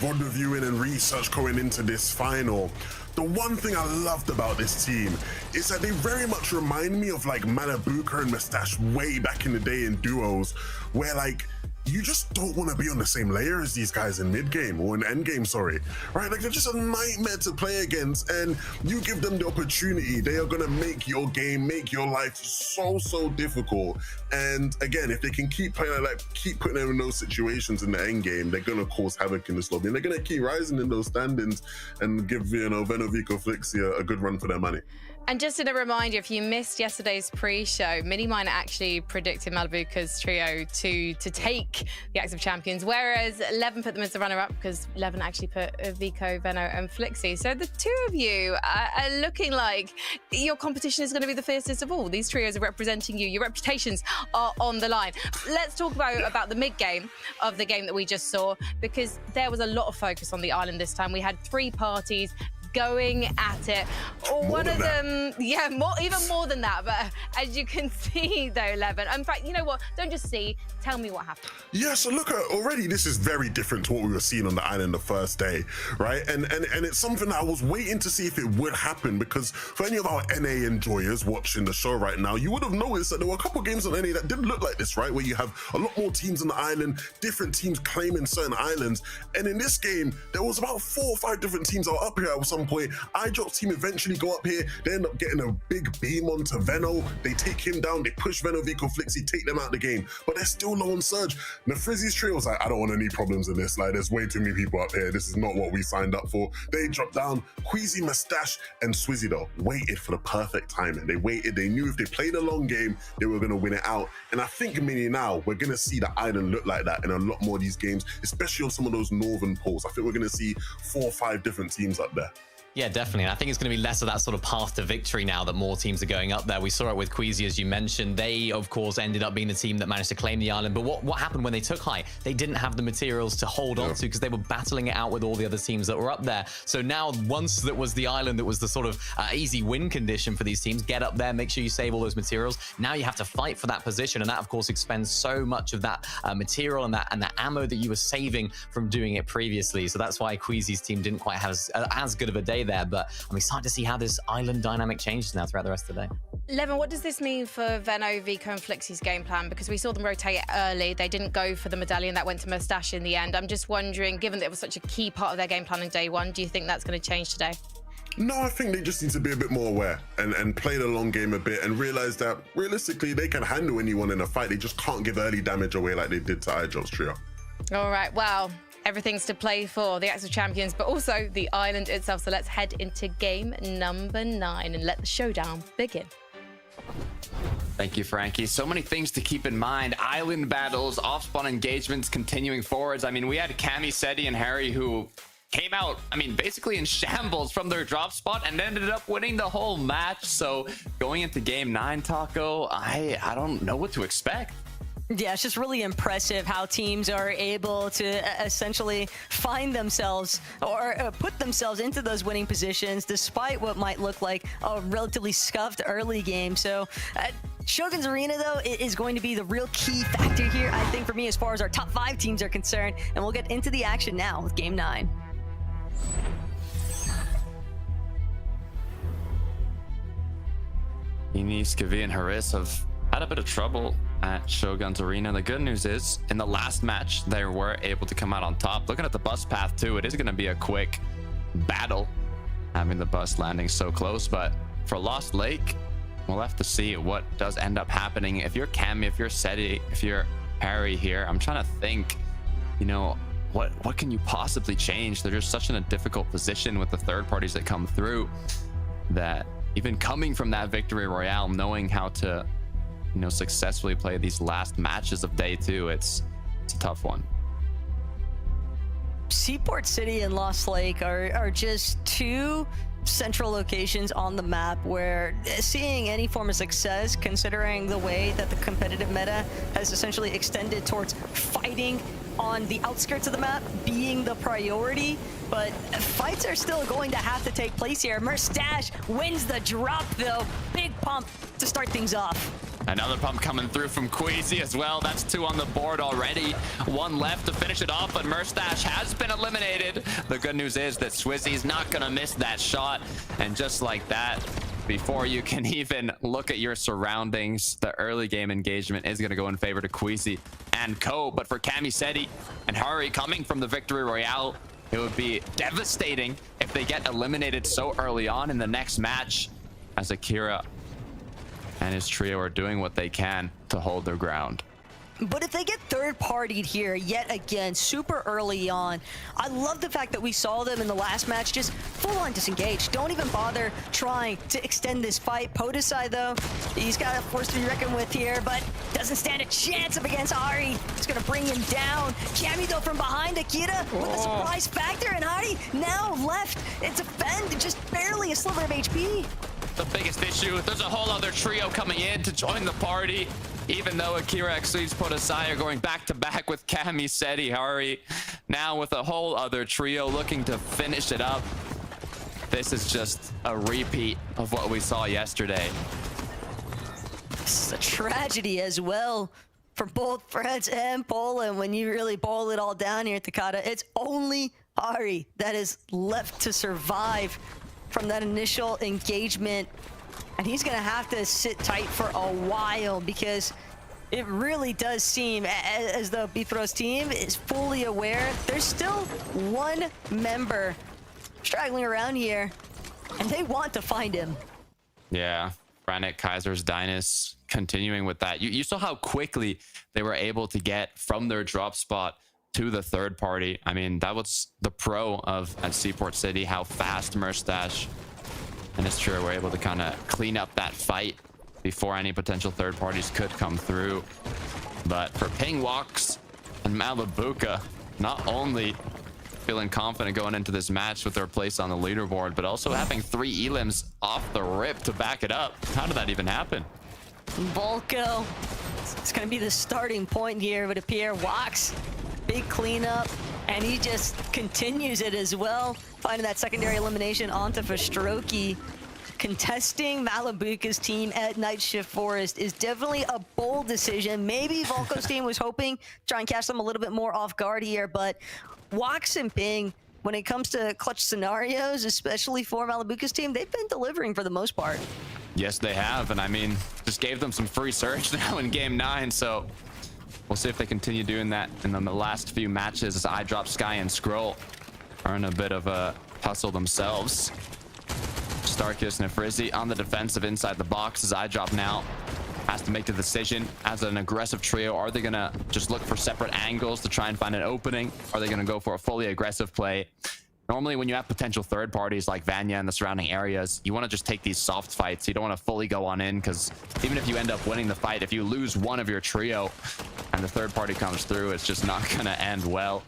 VOD reviewing and research going into this final, the one thing I loved about this team is that they very much remind me of like Malabuka and Mustache way back in the day in duos, where like you just don't want to be on the same layer as these guys in mid game or in end game, sorry, right? Like they're just a nightmare to play against, and you give them the opportunity, they are gonna make your game, make your life so difficult. And again, if they can keep playing like that, keep putting them in those situations in the end game, they're gonna cause havoc in this lobby, and they're gonna keep rising in those standings and give Veno, Vico, Flixie a good run for their money. And just a reminder, if you missed yesterday's pre-show, Mini Miner actually predicted Malabuka's trio to take the Acts of Champions, whereas Levin put them as the runner-up because Levin actually put Vico, Veno, and Flixie. So the two of you are looking like your competition is going to be the fiercest of all. These trios are representing you. Your reputations are on the line. Let's talk about the mid-game of the game that we just saw, because there was a lot of focus on the island this time. We had 3 parties going at it. One of them, yeah, even more than that. But as you can see, though, Levin, in fact, you know what? Don't just see. Tell me what happened. Yeah, so look, already this is very different to what we were seeing on the island the first day, right? And it's something that I was waiting to see if it would happen, because for any of our NA enjoyers watching the show right now, you would have noticed that there were a couple of games on NA that didn't look like this, right? Where you have a lot more teams on the island, different teams claiming certain islands. And in this game, there was about 4 or 5 different teams that were up here at some point. iDrop's team eventually go up here. They end up getting a big beam onto Veno. They take him down. They push Veno, Vico, Flixie, take them out of the game. But they're still low on Surge. Nefrizzi's trio was like, I don't want any problems in this. Like, there's way too many people up here. This is not what we signed up for. They dropped down. Queasy, Mustache, and Swizzy, though, waited for the perfect timing. They waited. They knew if they played a long game, they were going to win it out. And I think, Mini, now we're going to see the island look like that in a lot more of these games, especially on some of those northern poles. I think we're going to see 4 or 5 different teams up there. Yeah, definitely. And I think it's going to be less of that sort of path to victory now that more teams are going up there. We saw it with Queasy, as you mentioned. They, of course, ended up being the team that managed to claim the island. But what happened when they took high? They didn't have the materials to hold on to, because they were battling it out with all the other teams that were up there. So now, once that was the island, that was the sort of easy win condition for these teams. Get up there, make sure you save all those materials. Now you have to fight for that position. And that, of course, expends so much of that material and that ammo that you were saving from doing it previously. So that's why Queasy's team didn't quite have as good of a day there. But I'm excited to see how this island dynamic changes now throughout the rest of the day. Levin, what does this mean for Veno, Vico, and Flixie's game plan? Because we saw them rotate early. They didn't go for the medallion. That went to Mustache in the end. I'm just wondering, given that it was such a key part of their game plan in day 1, do you think that's going to change today? No, I think they just need to be a bit more aware and play the long game a bit and realize that realistically they can handle anyone in a fight. They just can't give early damage away like they did to iDrop's trio. All right, well, everything's to play for the Acts of Champions, but also the island itself. So let's head into game number 9 and let the showdown begin. Thank you, Frankie. So many things to keep in mind. Island battles, off-spawn engagements, continuing forwards. I mean, we had Cammy, Seti, and Harry who came out, I mean, basically in shambles from their drop spot and ended up winning the whole match. So going into game 9, Taco, I don't know what to expect. Yeah, it's just really impressive how teams are able to essentially find themselves or put themselves into those winning positions despite what might look like a relatively scuffed early game. So Shogun's Arena, though, is going to be the real key factor here, I think, for me, as far as our top 5 teams are concerned. And we'll get into the action now with Game 9. Enis, Kavi, and Haris have had a bit of trouble at Shogun's Arena. The good news is, in the last match, they were able to come out on top. Looking at the bus path, too, it is going to be a quick battle, having the bus landing so close. But for Lost Lake, we'll have to see what does end up happening. If you're Cammy, if you're Seti, if you're Harry here, I'm trying to think, you know, what can you possibly change? They're just such in a difficult position with the third parties that come through, that even coming from that victory royale, knowing how to, you know, successfully play these last matches of day 2, it's a tough one. Seaport City and Lost Lake are just 2 central locations on the map where seeing any form of success, considering the way that the competitive meta has essentially extended towards fighting on the outskirts of the map being the priority, but fights are still going to have to take place here. Merstash wins the drop, though. Big pump to start things off. Another pump coming through from Queasy as well. That's 2 on the board already. 1 left to finish it off, but Merstash has been eliminated. The good news is that Swizzy's not gonna miss that shot. And just like that, before you can even look at your surroundings, the early game engagement is gonna go in favor to Queasy and Co. But for Camiseti and Hari coming from the victory royale, it would be devastating if they get eliminated so early on in the next match, as Akira and his trio are doing what they can to hold their ground. But if they get third-partied here yet again super early on, I love the fact that we saw them in the last match just full-on disengaged. Don't even bother trying to extend this fight. Podesai, though, he's got a force to be reckoned with here, but doesn't stand a chance up against Ari. It's gonna bring him down. Cammy, though, from behind Akira with a surprise factor, and Ari now left to defend just barely a sliver of HP. The biggest issue, there's a whole other trio coming in to join the party. Even though Akira exceeds Podesai are going back-to-back with Cammy, Seti, Hari. Now with a whole other trio looking to finish it up. This is just a repeat of what we saw yesterday. This is a tragedy as well for both France and Poland. When you really boil it all down here, Takada, it's only Hari that is left to survive from that initial engagement. And he's gonna have to sit tight for a while, because it really does seem as though Bifro's team is fully aware there's still 1 member straggling around here, and they want to find him. Yeah, Granite, Kaiser's, Dynus continuing with that. You saw how quickly they were able to get from their drop spot to the third party. I mean, that was the pro of at Seaport City, how fast Merstash and his trio were able to kind of clean up that fight before any potential third parties could come through. But for Ping Walks and Malabuka, not only feeling confident going into this match with their place on the leaderboard, but also having 3 elims off the rip to back it up. How did that even happen? Volko, it's gonna be the starting point here, it would appear. Walks, big cleanup, and he just continues it as well, finding that secondary elimination onto Fastroki. Contesting Malabuka's team at Night Shift Forest is definitely a bold decision. Maybe Volko's team was hoping to try and catch them a little bit more off guard here, but Wax and Ping, when it comes to clutch scenarios, especially for Malabuka's team, they've been delivering for the most part. Yes, they have, and I mean, just gave them some free surge now in Game 9, so we'll see if they continue doing that in the last few matches, as iDrop, Sky, and Scroll are in a bit of a hustle themselves. Starkist and Frizzy on the defensive inside the box, as iDrop now has to make the decision as an aggressive trio. Are they gonna just look for separate angles to try and find an opening? Are they gonna go for a fully aggressive play? Normally when you have potential third parties like Vanya and the surrounding areas, you want to just take these soft fights. You don't want to fully go on in, because even if you end up winning the fight, if you lose one of your trio and the third party comes through, it's just not gonna end well.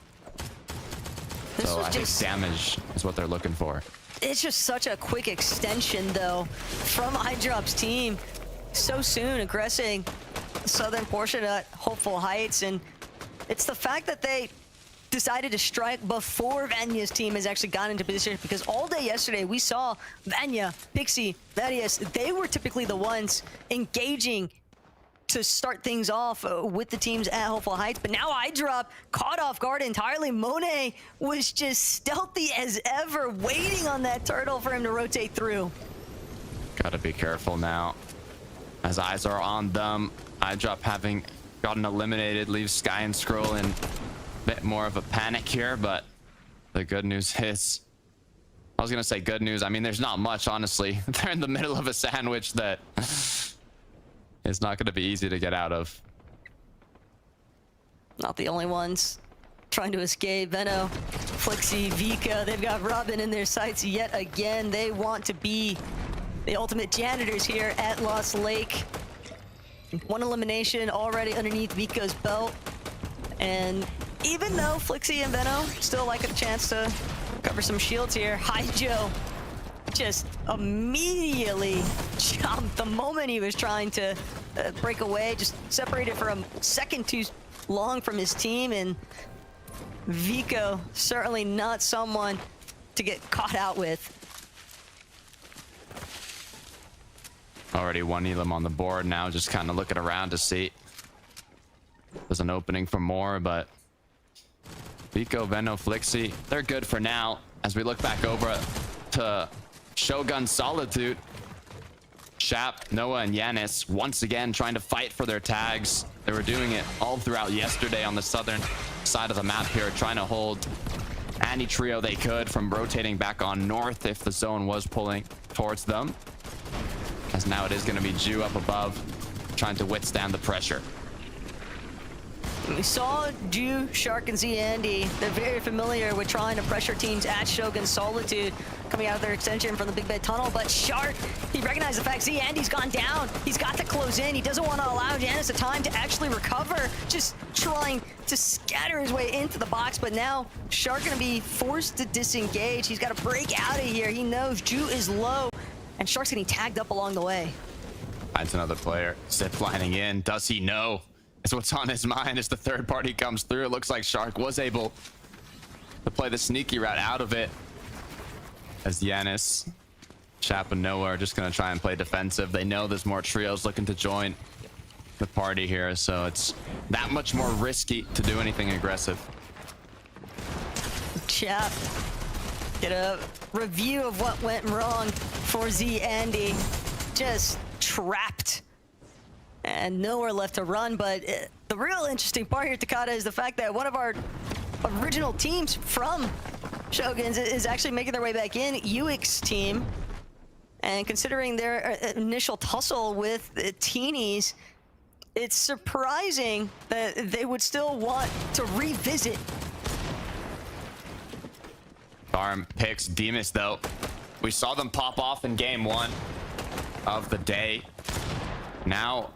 So I think damage is what they're looking for. It's just such a quick extension, though, from iDrop's team. So soon, aggressing southern portion at Hopeful Heights, and it's the fact that they decided to strike before Vanya's team has actually gotten into position, because all day yesterday we saw Vanya, Pixie, Varius, they were typically the ones engaging to start things off with the teams at Hopeful Heights, but now iDrop caught off guard entirely. Monet was just stealthy as ever, waiting on that turtle for him to rotate through. Gotta be careful now, as eyes are on them. iDrop having gotten eliminated leaves Sky and Scroll in bit more of a panic here, but the good news is, I was gonna say good news, I mean there's not much, honestly. They're in the middle of a sandwich that is not gonna be easy to get out of. Not the only ones trying to escape. Venno, Flixie, Vika, they've got Robin in their sights yet again. They want to be the ultimate janitors here at Lost Lake. One elimination already underneath Vika's belt, and even though Flixie and Venno still like a chance to cover some shields here, Hijo just immediately jumped the moment he was trying to break away, just separated for a second too long from his team, and Vico certainly not someone to get caught out with. Already one Elam on the board now, just kind of looking around to see if there's an opening for more, but Vico, Venno, Flixie, they're good for now. As we look back over to Shogun Solitude, Shap, Noah, and Yanis once again trying to fight for their tags. They were doing it all throughout yesterday on the southern side of the map here, trying to hold any trio they could from rotating back on north if the zone was pulling towards them. As now it is going to be Ju up above, trying to withstand the pressure. We saw Ju, Shark, and Z Andy. They're very familiar with trying to pressure teams at Shogun Solitude, coming out of their extension from the Big Bed Tunnel. But Shark, he recognized the fact Z Andy's gone down. He's got to close in. He doesn't want to allow Janice a time to actually recover, just trying to scatter his way into the box. But now Shark gonna be forced to disengage. He's got to break out of here. He knows Ju is low, and Shark's getting tagged up along the way. Finds another player, ziplining in. Does he know? It's what's on his mind as the third party comes through. It looks like Shark was able to play the sneaky route out of it, as Yanis, Chap, and Noah are just going to try and play defensive. They know there's more trios looking to join the party here, so it's that much more risky to do anything aggressive. Chap, get a review of what went wrong for Z Andy. Just trapped and nowhere left to run. But the real interesting part here, Takada, is the fact that one of our original teams from Shoguns is actually making their way back in, Uix team. And considering their initial tussle with the Teenies, it's surprising that they would still want to revisit. Farm picks Demus, though. We saw them pop off in game one of the day. Now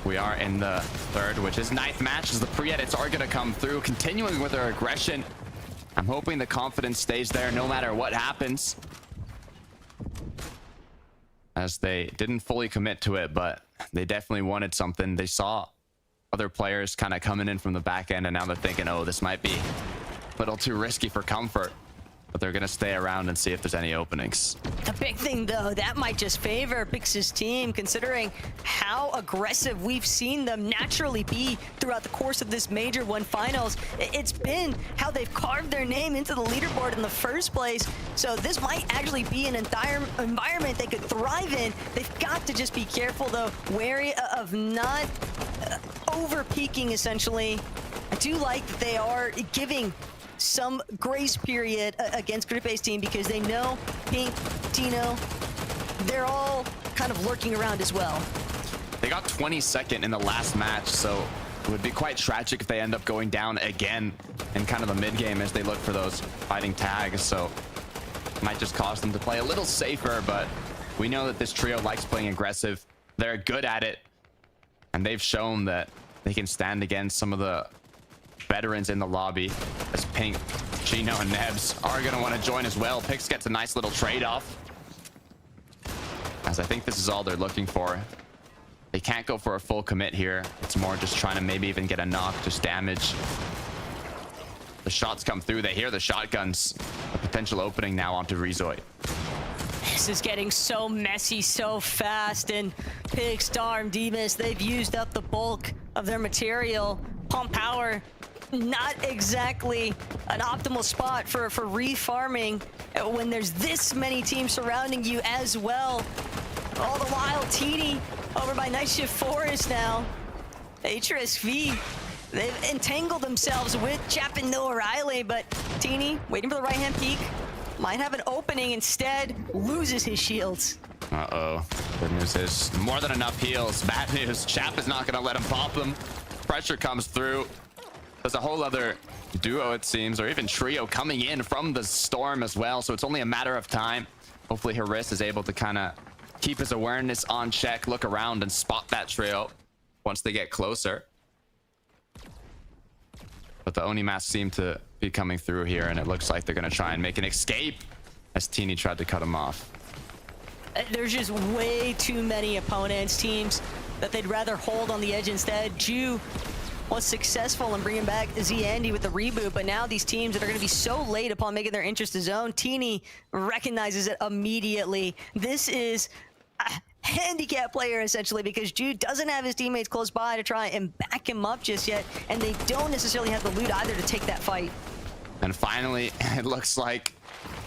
we are in the third, which is ninth match, as the pre-edits are going to come through, continuing with their aggression. I'm hoping the confidence stays there no matter what happens, as they didn't fully commit to it, but they definitely wanted something. They saw other players kind of coming in from the back end, and now they're thinking, oh, this might be a little too risky for comfort. But they're going to stay around and see if there's any openings. The big thing, though, that might just favor Pix's team, considering how aggressive we've seen them naturally be throughout the course of this Major 1 Finals. It's been how they've carved their name into the leaderboard in the first place. So this might actually be an entire environment they could thrive in. They've got to just be careful, though, wary of not over-peaking, essentially. I do like that they are giving some grace period against Group A's team, because they know Pink, Tino, they're all kind of lurking around as well. They got 22nd in the last match, so it would be quite tragic if they end up going down again in kind of the mid game as they look for those fighting tags. So it might just cause them to play a little safer, but we know that this trio likes playing aggressive. They're good at it, and they've shown that they can stand against some of the veterans in the lobby, as Pink, Chino, and Nebs are going to want to join as well. Pix gets a nice little trade-off, as I think this is all they're looking for. They can't go for a full commit here. It's more just trying to maybe even get a knock, just damage. The shots come through. They hear the shotguns. A potential opening now onto Rezoid. This is getting so messy so fast, and Pig, Storm, Demas, they've used up the bulk of their material. Pump Power, not exactly an optimal spot for refarming when there's this many teams surrounding you as well. All the while, Teeny over by Night Shift Forest now. HRSV, they've entangled themselves with Chap and Noah Riley, but Teeny waiting for the right-hand peek. Might have an opening, instead loses his shields. Uh-oh. Good news is more than enough heals. Bad news, Chap is not going to let him pop them. Pressure comes through. There's a whole other duo, it seems, or even trio coming in from the storm as well, so it's only a matter of time. Hopefully Haris is able to kind of keep his awareness on check, look around, and spot that trio once they get closer. But the Onimas seem to be coming through here, and it looks like they're going to try and make an escape as Teeny tried to cut him off. There's just way too many opponents, teams, that they'd rather hold on the edge instead. Ju was successful in bringing back Z-Andy with the reboot, but now these teams that are going to be so late upon making their interest a zone, Teeny recognizes it immediately. This is a handicap player, essentially, because Jude doesn't have his teammates close by to try and back him up just yet, and they don't necessarily have the loot either to take that fight. And finally, it looks like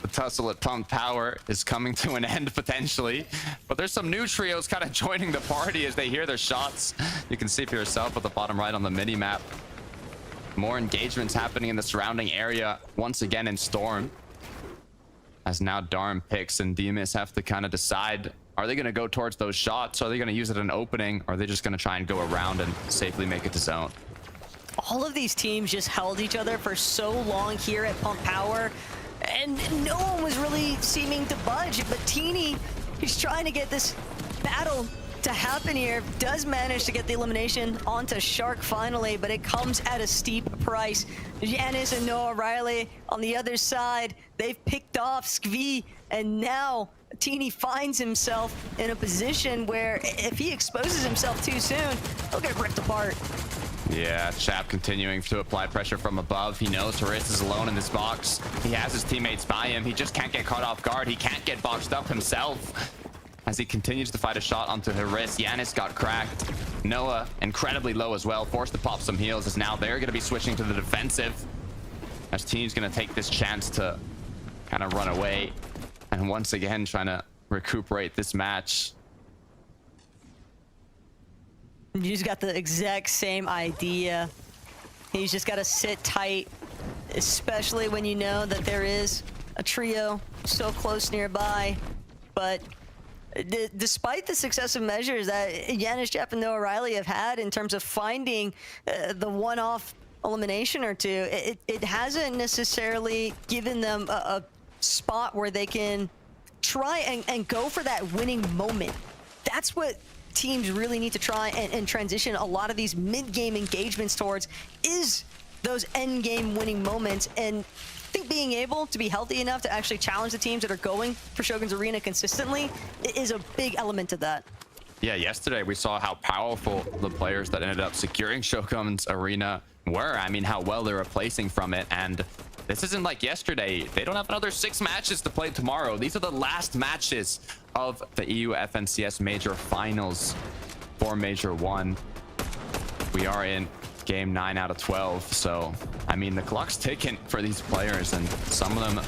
the tussle at Pump Power is coming to an end potentially, but there's some new trios kind of joining the party as they hear their shots. You can see for yourself at the bottom right on the mini map. More engagements happening in the surrounding area once again in Storm, as now Darm, Pix, and Demas have to kind of decide, are they going to go towards those shots? Are they going to use it an opening? Or are they just going to try and go around and safely make it to zone? All of these teams just held each other for so long here at Pump Power, and no one was really seeming to budge. But Teeny, he's trying to get this battle to happen here, does manage to get the elimination onto Shark finally, but it comes at a steep price. Giannis and Noah Riley on the other side, they've picked off Skvi, and now Teeny finds himself in a position where if he exposes himself too soon, he'll get ripped apart. Yeah, Chap continuing to apply pressure from above. He knows Haris is alone in this box. He has his teammates by him. He just can't get caught off guard. He can't get boxed up himself. As he continues to fight a shot onto Haris, Giannis got cracked. Noah, incredibly low as well, forced to pop some heals, as now they're going to be switching to the defensive. As Team's going to take this chance to kind of run away. And once again, trying to recuperate this match. He's got the exact same idea. He's just got to sit tight, especially when you know that there is a trio so close nearby. But despite the successive measures that Giannis, Jeff, and Noah Riley have had in terms of finding the one-off elimination or two, it hasn't necessarily given them a spot where they can try and go for that winning moment. That's what teams really need to try and transition a lot of these mid-game engagements towards, is those end-game winning moments. And I think being able to be healthy enough to actually challenge the teams that are going for Shogun's Arena consistently is a big element of that. Yeah, yesterday we saw how powerful the players that ended up securing Shogun's Arena were. I mean, how well they were placing from it. And this isn't like yesterday. They don't have another 6 matches to play tomorrow. These are the last matches of the EU FNCS Major Finals for Major 1. We are in game 9 out of 12. So, I mean, the clock's ticking for these players, and some of them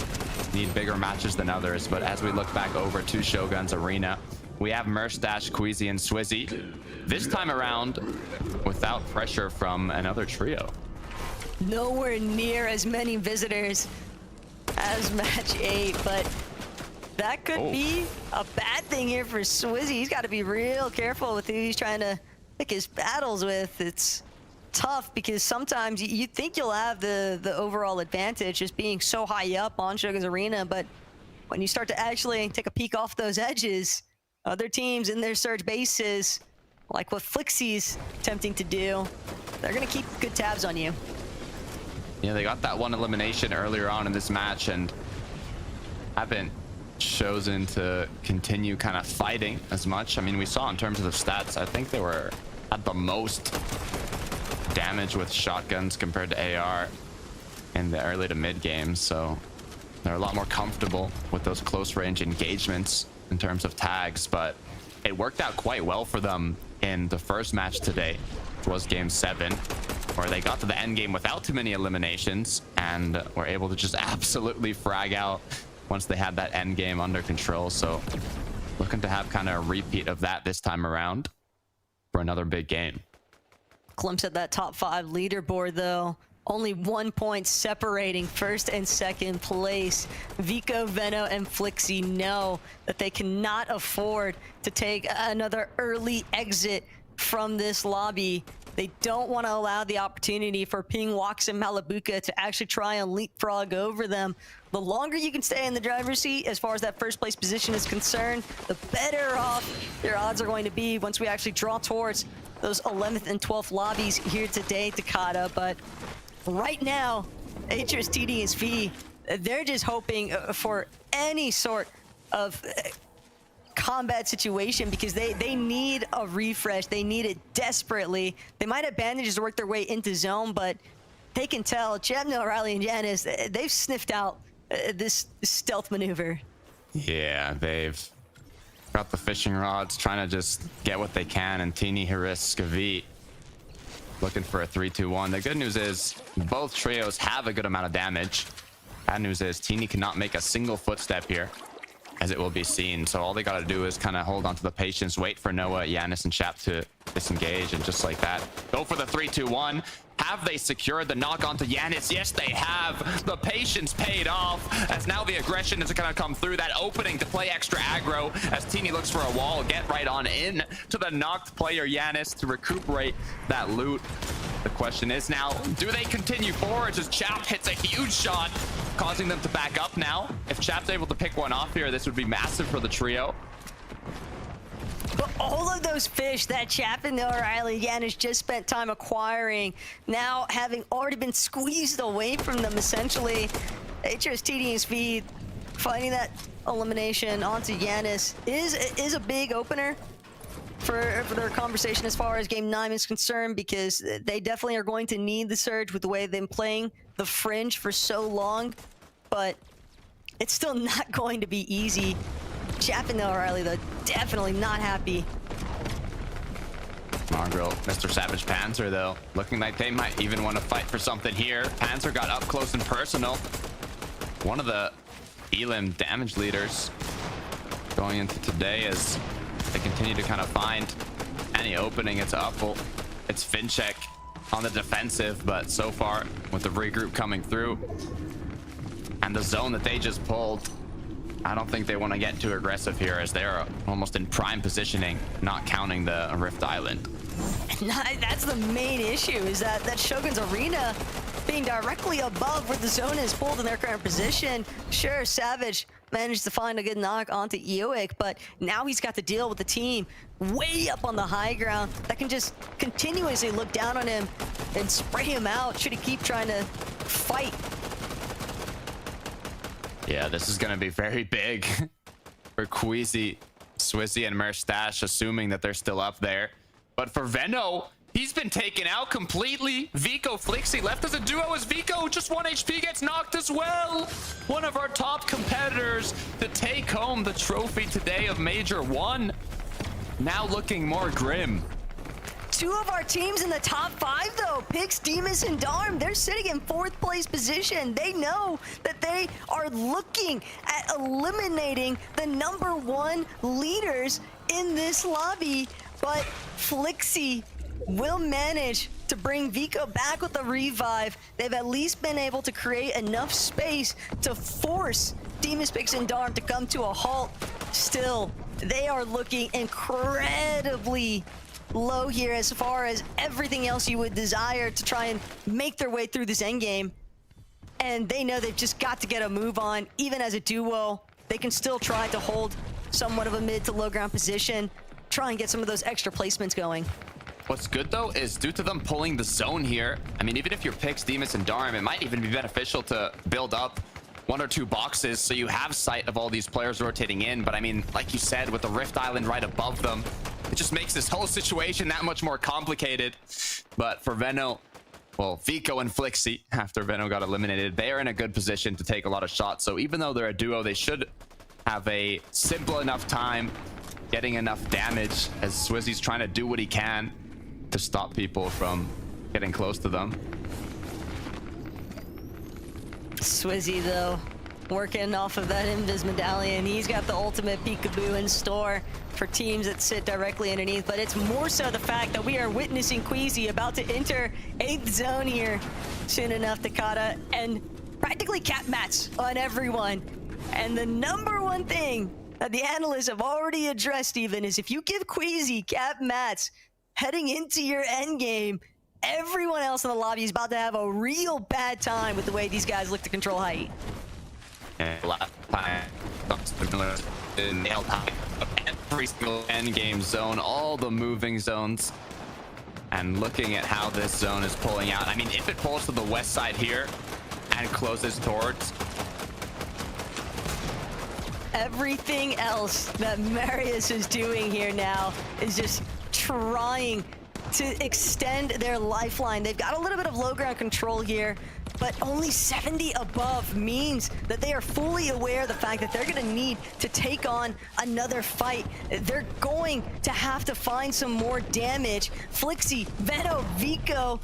need bigger matches than others. But as we look back over to Shogun's Arena, we have Merstash, Queasy, and Swizzy. This time around, without pressure from another trio. Nowhere near as many visitors as match 8, but that could be a bad thing here for Swizzy. He's got to be real careful with who he's trying to pick his battles with. It's tough because sometimes you think you'll have the overall advantage just being so high up on Shogun's Arena, but when you start to actually take a peek off those edges, other teams in their surge bases, like what Flixie's attempting to do, they're going to keep good tabs on you. Yeah, they got that one elimination earlier on in this match and haven't chosen to continue kind of fighting as much. I mean, we saw in terms of the stats, I think they were at the most damage with shotguns compared to AR in the early to mid games. So they're a lot more comfortable with those close range engagements in terms of tags, but it worked out quite well for them in the first match today, which was game 7, where they got to the end game without too many eliminations and were able to just absolutely frag out once they had that end game under control. So looking to have kind of a repeat of that this time around for another big game. Glimpse at that top 5 leaderboard, though. Only 1 point separating first and second place. Vico, Veno, and Flixie know that they cannot afford to take another early exit from this lobby. They don't want to allow the opportunity for Ping, Wax, and Malabuka to actually try and leapfrog over them. The longer you can stay in the driver's seat as far as that first place position is concerned, the better off your odds are going to be once we actually draw towards those 11th and 12th lobbies here today, Takata. But right now, HRSTDSV, they're just hoping for any sort of combat situation because they need a refresh. They need it desperately. They might have bandages to work their way into zone, but they can tell Chapno, Riley, and Janice, they've sniffed out this stealth maneuver. Yeah, they've got the fishing rods, trying to just get what they can, and Tini, Haris, Skavit looking for a 3-2-1. The good news is both trios have a good amount of damage. Bad news is Tini cannot make a single footstep here, as it will be seen. So all they got to do is kind of hold on to the patience, wait for Noah, Yanis, and Chap to disengage, and just like that, go for the 3-2-1. Have they secured the knock onto Yanis? Yes, they have. The patience paid off, as now the aggression is going to come through. That opening to play extra aggro as Tini looks for a wall, get right on in to the knocked player Yanis to recuperate that loot. The question is now, do they continue forwards as Chap hits a huge shot, causing them to back up now? If Chap's able to pick one off here, this would be massive for the trio. But all of those fish that Chap and O'Reilly Yanis just spent time acquiring, now having already been squeezed away from them, essentially, HRSTDSV finding that elimination onto Yanis is a big opener for their conversation as far as game 9 is concerned, because they definitely are going to need the surge with the way they've been playing the fringe for so long, but it's still not going to be easy. Chap and O'Reilly, though, definitely not happy. Mongrel, Mr. Savage Panzer, though, looking like they might even want to fight for something here. Panzer got up close and personal. One of the Elim damage leaders going into today as they continue to kind of find any opening. It's Uppel, it's Finchek on the defensive, but so far with the regroup coming through and the zone that they just pulled, I don't think they want to get too aggressive here, as they're almost in prime positioning, not counting the Rift Island. That's the main issue, is that Shogun's Arena being directly above where the zone is pulled in their current position. Sure, Savage managed to find a good knock onto Eoic, but now he's got to deal with the team way up on the high ground that can just continuously look down on him and spray him out should he keep trying to fight. Yeah, this is going to be very big for Queasy, Swizzy, and Merstash, assuming that they're still up there. But for Veno, he's been taken out completely. Vico, Flixie left as a duo as Vico, just 1 HP, gets knocked as well. One of our top competitors to take home the trophy today of Major 1. Now looking more grim. 2 of our teams in the top 5, though, Pix, Demus, and Darm, they're sitting in 4th place position. They know that they are looking at eliminating the #1 leaders in this lobby, but Flixie will manage to bring Vico back with a revive. They've at least been able to create enough space to force Demus, Pix, and Darm to come to a halt. Still, they are looking incredibly low here as far as everything else you would desire to try and make their way through this endgame. And they know they've just got to get a move on. Even as a duo, they can still try to hold somewhat of a mid to low ground position, try and get some of those extra placements going. What's good, though, is due to them pulling the zone here, I mean, even if you're Pix, Demus, and Darm, it might even be beneficial to build up 1 or 2 boxes, so you have sight of all these players rotating in. But I mean, like you said, with the Rift Island right above them, it just makes this whole situation that much more complicated. But for Veno, well, Vico and Flixie, after Veno got eliminated, they are in a good position to take a lot of shots. So even though they're a duo, they should have a simple enough time getting enough damage, as Swizzy's trying to do what he can to stop people from getting close to them. Swizzy, though, working off of that Invis medallion. He's got the ultimate peekaboo in store for teams that sit directly underneath, but it's more so the fact that we are witnessing Queasy about to enter 8th zone here soon enough, Takata, and practically cap mats on everyone. And the number one thing that the analysts have already addressed even is if you give Queasy cap mats heading into your end game, everyone else in the lobby is about to have a real bad time with the way these guys look to control height. And last time, nailed high every single end game zone, all the moving zones. And looking at how this zone is pulling out, I mean, if it pulls to the west side here and closes towards everything else that Marius is doing here now is just trying to extend their lifeline. They've got a little bit of low ground control here, but only 70 above means that they are fully aware of the fact that they're going to need to take on another fight. They're going to have to find some more damage. Flixie, Veno, Vico.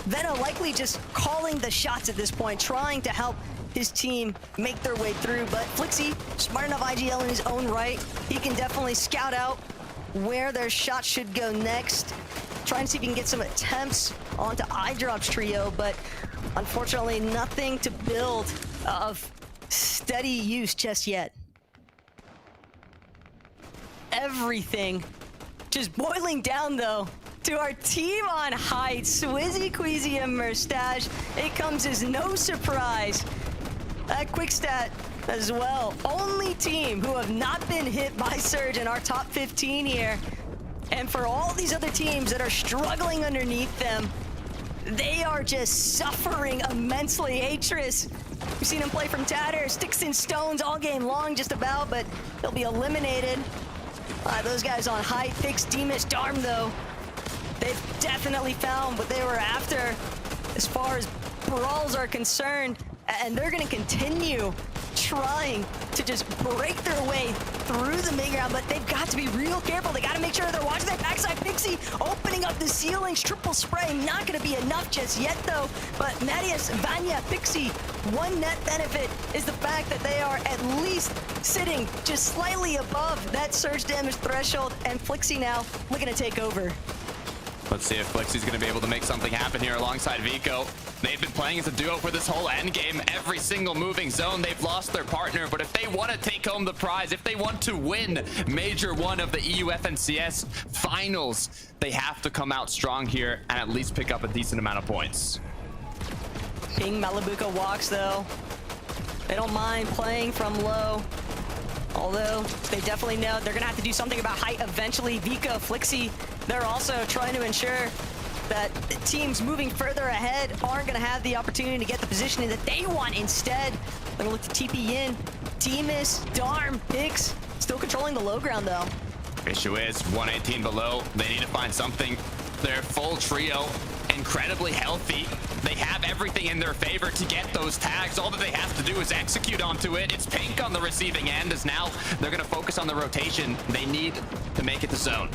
Veno likely just calling the shots at this point, trying to help his team make their way through, but Flixie, smart enough IGL in his own right. He can definitely scout out where their shots should go next. Trying to see if he can get some attempts onto iDrop's trio, but unfortunately nothing to build of steady use just yet. Everything just boiling down though to our team on height, Swizzy, Queasy, and Merstache. It comes as no surprise. That quick stat as well. Only team who have not been hit by Surge in our top 15 here. And for all these other teams that are struggling underneath them, they are just suffering immensely. Atris, we've seen him play from Tatter, sticks and stones all game long just about, but he'll be eliminated. Those guys on height, Pix, Demus, Darm though, they've definitely found what they were after as far as brawls are concerned, and they're gonna continue trying to just break their way through the mid-ground, but they've got to be real careful. They got to make sure they're watching their backside. Pixie opening up the ceilings, triple spray, not going to be enough just yet though, but Marius, Vanya, Pixie, one net benefit is the fact that they are at least sitting just slightly above that surge damage threshold, and Flixie now looking to take over. Let's see if Flixie's going to be able to make something happen here alongside Vico. They've been playing as a duo for this whole end game. Every single moving zone, they've lost their partner. But if they want to take home the prize, if they want to win Major 1 of the EU FNCS Finals, they have to come out strong here and at least pick up a decent amount of points. King Malibuka walks, though. They don't mind playing from low. Although, they definitely know they're going to have to do something about height eventually. Vico, Flixie, they're also trying to ensure that teams moving further ahead aren't going to have the opportunity to get the positioning that they want. Instead, they're going to look to TP in. Demus, Darm, Pix, still controlling the low ground, though. Issue is 118 below. They need to find something. Their full trio, incredibly healthy. They have everything in their favor to get those tags. All that they have to do is execute onto it. It's Pink on the receiving end, as now they're going to focus on the rotation. They need to make it to zone.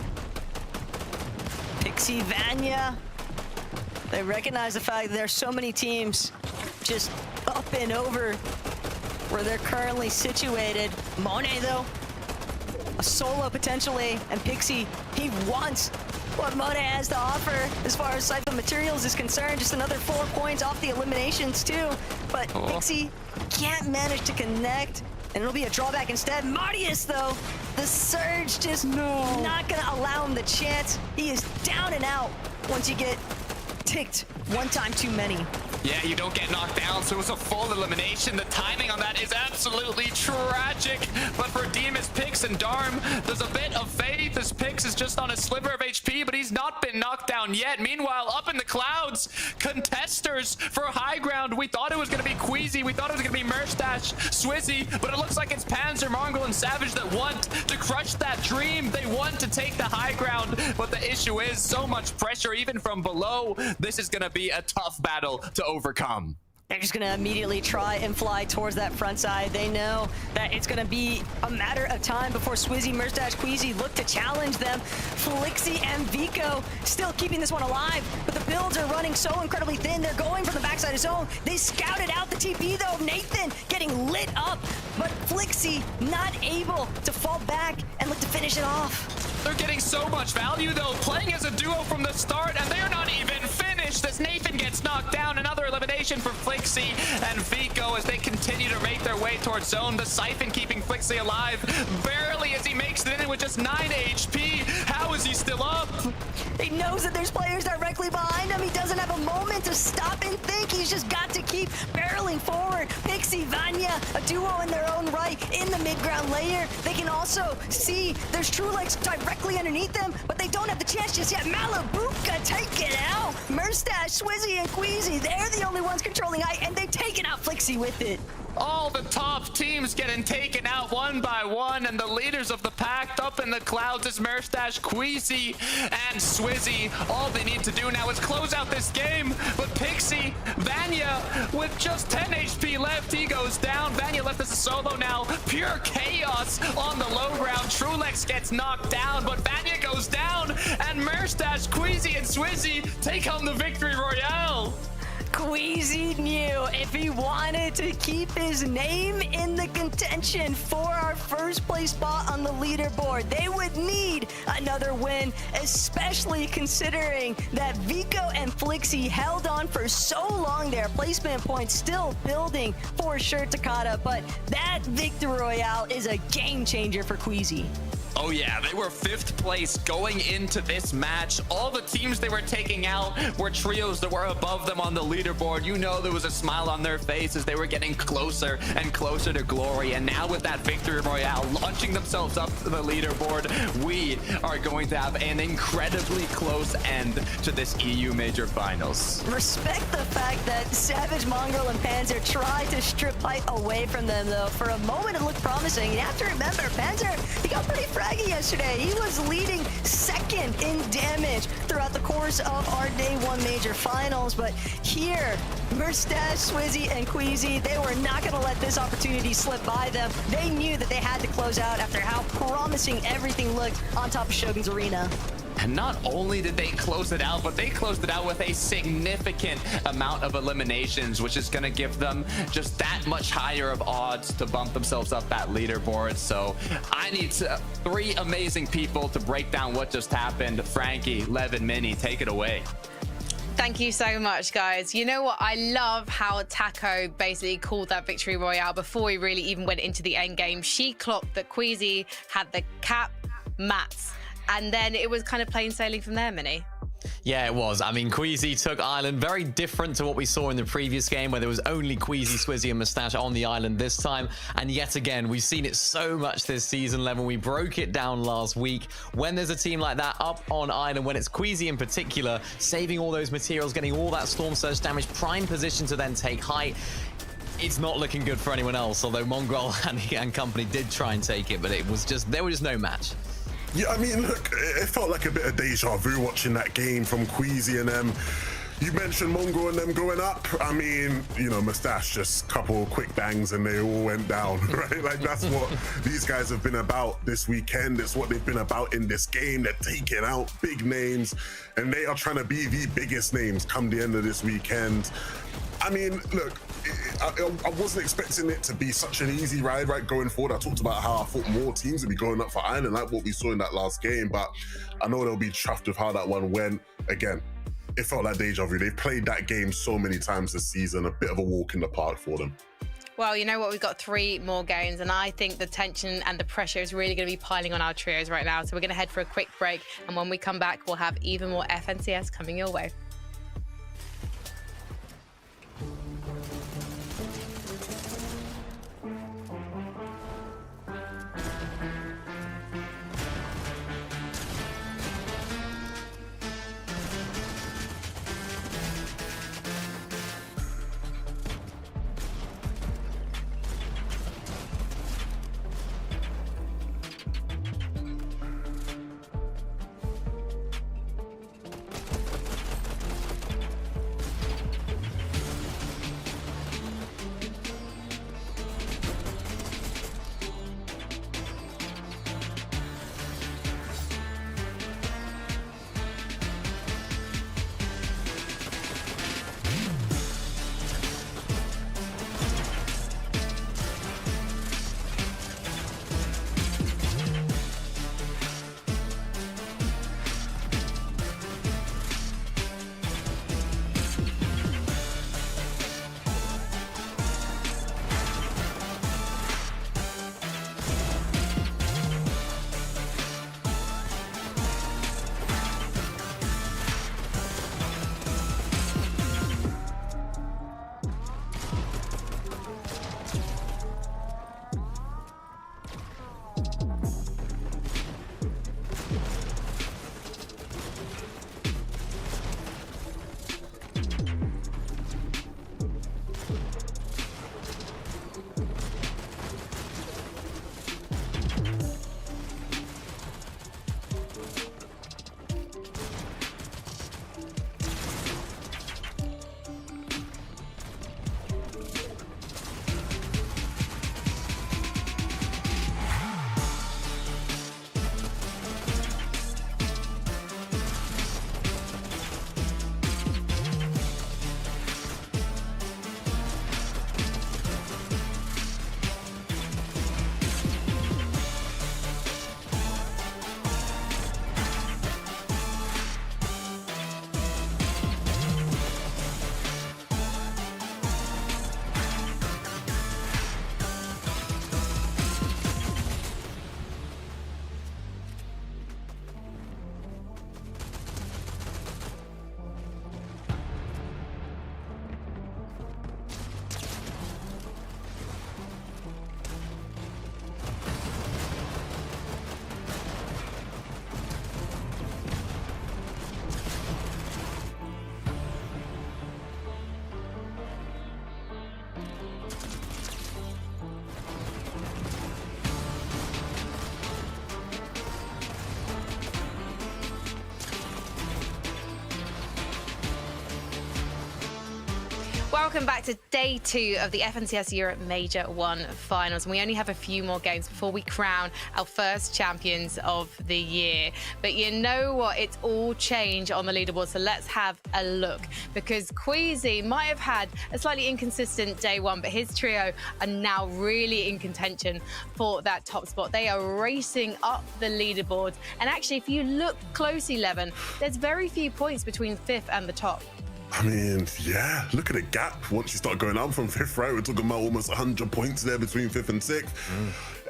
Pixie, Vanya, they recognize the fact that there's so many teams just up and over where they're currently situated. Monet, though, a solo potentially, and Pixie, he wants what Monet has to offer as far as Siphon Materials is concerned. Just another 4 points off the eliminations too, but Pixie can't manage to connect, and it'll be a drawback instead. Marius, though, the surge just not gonna allow him the chance. He is down and out once you get ticked one time too many. Yeah, you don't get knocked down, so it's a full elimination. The timing on that is absolutely tragic. But for Demus, Pix, and Darm, there's a bit of faith as Pix is just on a sliver of HP, but he's not not been knocked down yet. Meanwhile, up in the clouds, contesters for high ground. We thought it was going to be Queasy. We thought it was going to be Merstash, Swizzy, but it looks like it's Panzer, Mongrel, and Savage that want to crush that dream. They want to take the high ground, but the issue is so much pressure even from below. This is going to be a tough battle to overcome. They're just going to immediately try and fly towards that front side. They know that it's going to be a matter of time before Swizzy, Merstash, Queasy look to challenge them. Flixie and Vico still keeping this one alive, but the builds are running so incredibly thin. They're going from the backside of zone. They scouted out the TP, though. Nathan getting lit up, but Flixie not able to fall back and look to finish it off. They're getting so much value, though, playing as a duo from the start, and they're not even finished as Nathan gets knocked down. Another elimination for Flixie and Vico as they continue to make their way towards zone. The Siphon keeping Flixie alive barely as he makes it in with just 9 HP. How is he still up? He knows that there's players directly behind him. He doesn't have a moment to stop and think. He's just got to keep barreling forward. Pixie, Vanya, a duo in their own right in the mid-ground layer. They can also see there's Trulex directly underneath them, but they don't have the chance just yet. Malabuka take it out. Merstash, Swizzy, and Queasy, they're the only ones controlling height, and they've taken out Flixie with it. All the top teams getting taken out one by one, and the leaders of the pack up in the clouds is Merstash, Queasy, and Swizzy. All they need to do now is close out this game, but Pixie, Vanya, with just 10 HP left, he goes down. Vanya left as a solo now. Pure chaos on the low ground. Trulex gets knocked down, but Vanya goes down, and Merstash, Queasy, and Swizzy take home the victory royale. Queasy knew if he wanted to keep his name in the contention for our first place spot on the leaderboard, they would need another win, especially considering that Vico and Flixie held on for so long there. Placement points still building for sure, Takata, but that victory royale is a game changer for Queasy. Oh yeah, they were 5th place going into this match. All the teams they were taking out were trios that were above them on the leaderboard. You know there was a smile on their face as they were getting closer and closer to glory. And now with that victory royale launching themselves up to the leaderboard, we are going to have an incredibly close end to this EU Major Finals. Respect the fact that Savage, Mongrel, and Panzer tried to strip height away from them, though. For a moment, it looked promising. You have to remember, Panzer, he got pretty fragile yesterday. He was leading 2nd in damage throughout the course of our Day 1 Major Finals, but here, Merstash, Swizzy, and Queasy, they were not going to let this opportunity slip by them. They knew that they had to close out after how promising everything looked on top of Shogun's Arena. And not only did they close it out, but they closed it out with a significant amount of eliminations, which is going to give them just that much higher of odds to bump themselves up that leaderboard. So I need 3 amazing people to break down what just happened. Frankie, Lev, and Minnie, take it away. Thank you so much, guys. You know what? I love how Taco basically called that victory royale before we really even went into the end game. She clocked that Queasy had the cap mats. And then it was kind of plain sailing from there, Minnie. Yeah, it was. I mean, Queasy took island, very different to what we saw in the previous game where there was only Queasy, Swizzy, and Mustache on the island this time. And yet again, we've seen it so much this season, Levin. We broke it down last week. When there's a team like that up on island, when it's Queasy in particular, saving all those materials, getting all that Storm Surge damage, prime position to then take height, it's not looking good for anyone else. Although Mongrel and company did try and take it, but it was just, there was just no match. Yeah, I mean, look, it felt like a bit of deja vu watching that game from Queasy and them. You mentioned Mongrel and them going up. I mean, you know, Mustache, just couple quick bangs and they all went down, right? Like, that's what these guys have been about this weekend. It's what they've been about in this game. They're taking out big names and they are trying to be the biggest names come the end of this weekend. I mean, look, I wasn't expecting it to be such an easy ride, right, going forward. I talked about how I thought more teams would be going up for Ireland, like what we saw in that last game, but I know they'll be chuffed with how that one went. Again, it felt like deja vu. They've played that game so many times this season, a bit of a walk in the park for them. Well, you know what? We've got 3 more games, and I think the tension and the pressure is really going to be piling on our trios right now. So we're going to head for a quick break, and when we come back, we'll have even more FNCS coming your way. Welcome back to day 2 of the FNCS Europe Major 1 Finals. And we only have a few more games before we crown our first champions of the year. But you know what? It's all change on the leaderboard. So let's have a look. Because Queasy might have had a slightly inconsistent day 1, but his trio are now really in contention for that top spot. They are racing up the leaderboard. And actually, if you look closely, Levin, there's very few points between 5th and the top. I mean, yeah, look at the gap once you start going up from 5th, right? We're talking about almost 100 points there between 5th and 6th.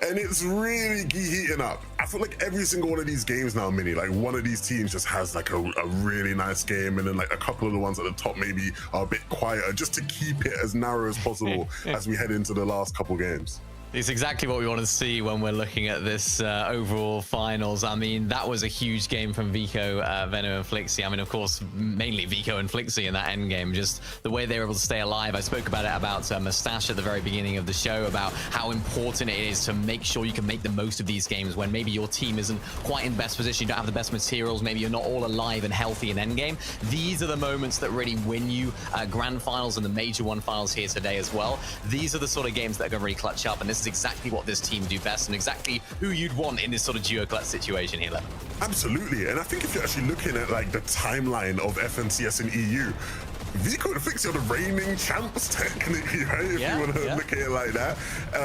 And it's really heating up. I feel like every single one of these games now, Mini, like one of these teams just has like a really nice game, and then like a couple of the ones at the top maybe are a bit quieter, just to keep it as narrow as possible as we head into the last couple games. It's exactly what we want to see when we're looking at this overall finals. I mean, that was a huge game from Vico, Veno, and Flixie. I mean, of course, mainly Vico and Flixie in that end game. Just the way they were able to stay alive. I spoke about it about Mustache at the very beginning of the show, about how important it is to make sure you can make the most of these games when maybe your team isn't quite in best position, you don't have the best materials, maybe you're not all alive and healthy in endgame. These are the moments that really win you grand finals and the Major 1 finals here today as well. These are the sort of games that are going to really clutch up, and this is exactly what this team do best and exactly who you'd want in this sort of duo clutch situation here, Levin. Absolutely, and I think if you're actually looking at like the timeline of FNCS and EU, Vico and Flixie are the reigning champs, technically, right? If you want to look at it like that.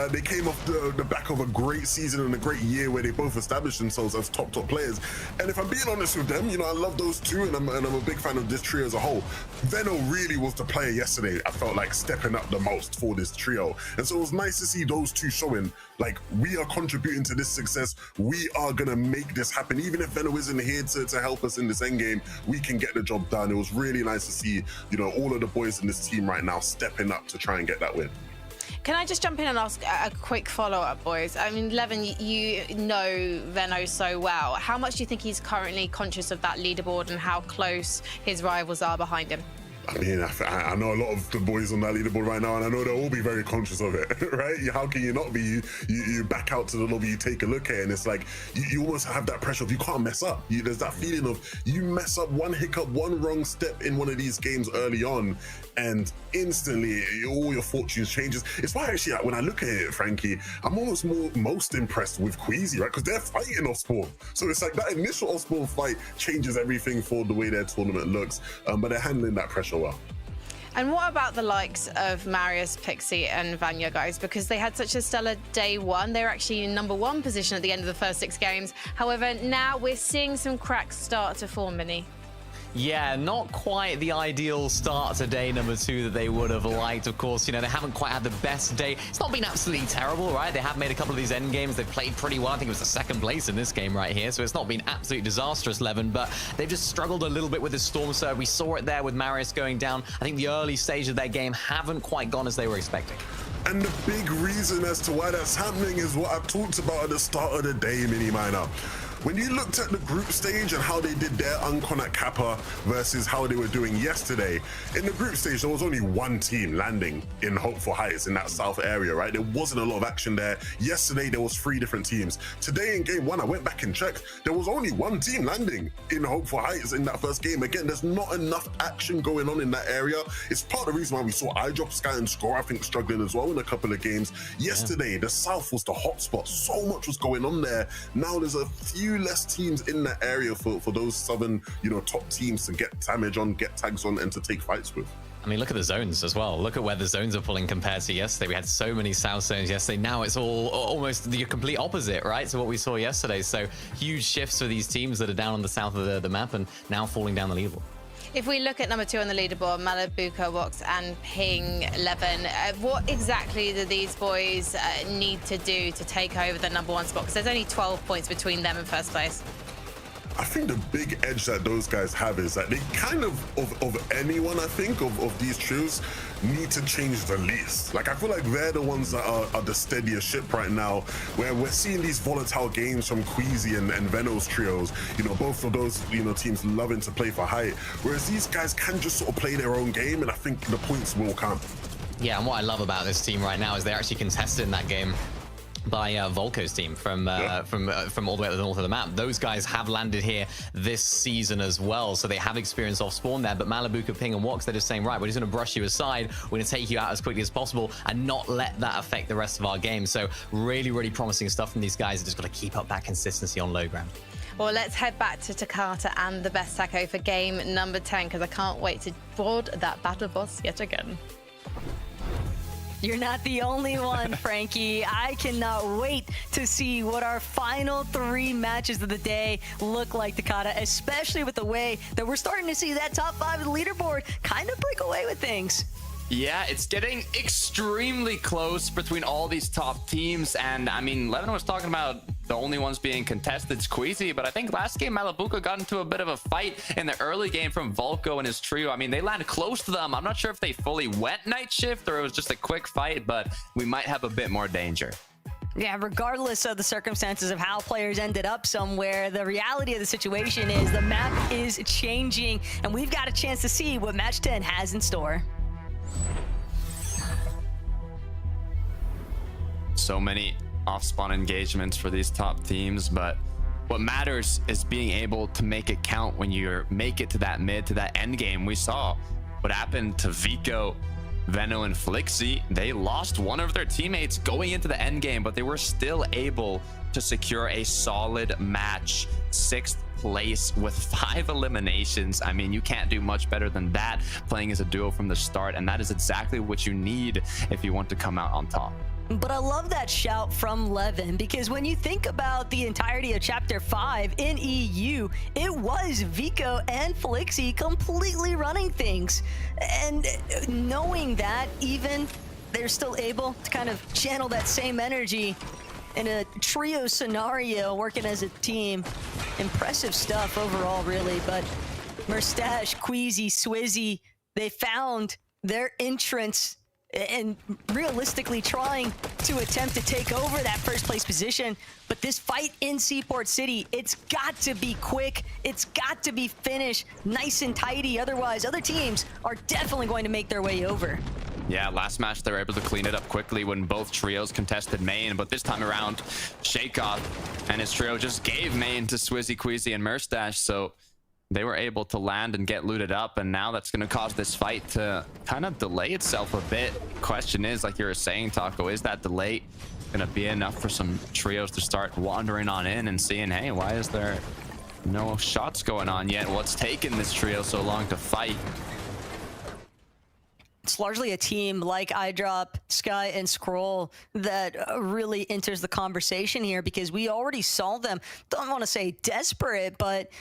They came off the back of a great season and a great year where they both established themselves as top players. And if I'm being honest with them, you know, I love those two, and I'm a big fan of this trio as a whole. Veno really was the player yesterday, I felt like, stepping up the most for this trio. And so it was nice to see those two showing, like, we are contributing to this success. We are going to make this happen. Even if Veno isn't here to help us in this endgame, we can get the job done. It was really nice to see, you know, all of the boys in this team right now stepping up to try and get that win. Can I just jump in and ask a quick follow-up, boys? I mean, Levin, you know Veno so well. How much do you think he's currently conscious of that leaderboard and how close his rivals are behind him? I mean, I know a lot of the boys on that leaderboard right now, and I know they'll all be very conscious of it, right? How can you not be? You back out to the lobby, you take a look at it, and it's like, you almost have that pressure of you can't mess up. There's that feeling of you mess up one hiccup, one wrong step in one of these games early on, and instantly all your fortunes changes. It's why actually, when I look at it, Frankie, I'm almost most impressed with Queasy, right? Because they're fighting off-spawn. So it's like that initial off-spawn fight changes everything for the way their tournament looks, but they're handling that pressure well. And what about the likes of Marius, Pixie, and Vanya, guys? Because they had such a stellar day 1. They were actually in #1 position at the end of the first 6 games. However, now we're seeing some cracks start to form, Mini. Yeah, not quite the ideal start to day number 2 that they would have liked. Of course, you know, they haven't quite had the best day. It's not been absolutely terrible, right? They have made a couple of these end games. They've played pretty well. I think it was the 2nd place in this game right here. So it's not been absolutely disastrous, Levin, but they've just struggled a little bit with the storm serve. We saw it there with Marius going down. I think the early stage of their game haven't quite gone as they were expecting. And the big reason as to why that's happening is what I talked about at the start of the day, Mini Miner. When you looked at the group stage and how they did their Uncon at Kappa versus how they were doing yesterday, in the group stage, there was only one team landing in Hopeful Heights in that south area, right? There wasn't a lot of action there. Yesterday, there was 3 different teams. Today in game 1, I went back and checked. There was only one team landing in Hopeful Heights in that first game. Again, there's not enough action going on in that area. It's part of the reason why we saw iDrop, Sky, and Score, I think, struggling as well in a couple of games. Yesterday, the south was the hotspot. So much was going on there. Now there's a few less teams in that area for those southern, you know, top teams to get damage on, get tags on, and to take fights with. I mean, look at the zones as well. Look at where the zones are pulling compared to yesterday. We had so many south zones yesterday. Now it's all almost the complete opposite, right? So what we saw yesterday. So huge shifts for these teams that are down on the south of the map and now falling down the leaderboard. If we look at number 2 on the leaderboard, Malibuka, Wox, and Ping 11, what exactly do these boys need to do to take over the #1 spot? Because there's only 12 points between them and first place. I think the big edge that those guys have is that they kind of anyone, I think, of these trios need to change the least. Like, I feel like they're the ones that are the steadier ship right now, where we're seeing these volatile games from Queasy and Veno's trios, you know, both of those, you know, teams loving to play for height, whereas these guys can just sort of play their own game, and I think the points will come. Yeah, and what I love about this team right now is they're actually contested in that game. by Volko's team from all the way to the north of the map. Those guys have landed here this season as well, so they have experience off spawn there. But Malibuka, Ping, and Wox, they're just saying, right, we're just going to brush you aside. We're going to take you out as quickly as possible and not let that affect the rest of our game. So really, really promising stuff from these guys. Just got to keep up that consistency on low ground. Well, let's head back to Takata and the best Taco for game number 10, because I can't wait to board that battle boss yet again. You're not the only one, Frankie. I cannot wait to see what our final 3 matches of the day look like, Takata, especially with the way that we're starting to see that top 5 of the leaderboard kind of break away with things. Yeah, it's getting extremely close between all these top teams. And I mean, Levin was talking about the only ones being contested Squeezy, but I think last game Malibuka got into a bit of a fight in the early game from Volko and his trio. I mean, they landed close to them. I'm not sure if they fully went night shift or it was just a quick fight, but we might have a bit more danger. Yeah, regardless of the circumstances of how players ended up somewhere, the reality of the situation is the map is changing, and we've got a chance to see what Match 10 has in store. So many off-spawn engagements for these top teams, but what matters is being able to make it count when you make it to that mid, to that end game. We saw what happened to Vico, Veno, and Flixie. They lost one of their teammates going into the end game, but they were still able to secure a solid match. 6th place with 5 eliminations. I mean, you can't do much better than that playing as a duo from the start, and that is exactly what you need if you want to come out on top. But I love that shout from Levin, because when you think about the entirety of Chapter 5 in EU, it was Vico and Felixi completely running things. And knowing that, even they're still able to kind of channel that same energy in a trio scenario, working as a team. Impressive stuff overall, really. But Merstash, Queasy, Swizzy, they found their entrance and realistically trying to attempt to take over that first place position. But this fight in Seaport City, it's got to be quick. It's got to be finished nice and tidy. Otherwise, other teams are definitely going to make their way over. Yeah, last match they were able to clean it up quickly when both trios contested main, but this time around, Shakeoff and his trio just gave main to Swizzy, Queasy, and Merstash, so they were able to land and get looted up, and now that's going to cause this fight to kind of delay itself a bit. Question is, like you were saying, Taco, is that delay going to be enough for some trios to start wandering on in and seeing, hey, why is there no shots going on yet? What's taken this trio so long to fight? It's largely a team like iDrop, Sky, and Scroll that really enters the conversation here, because we already saw them, don't want to say desperate, but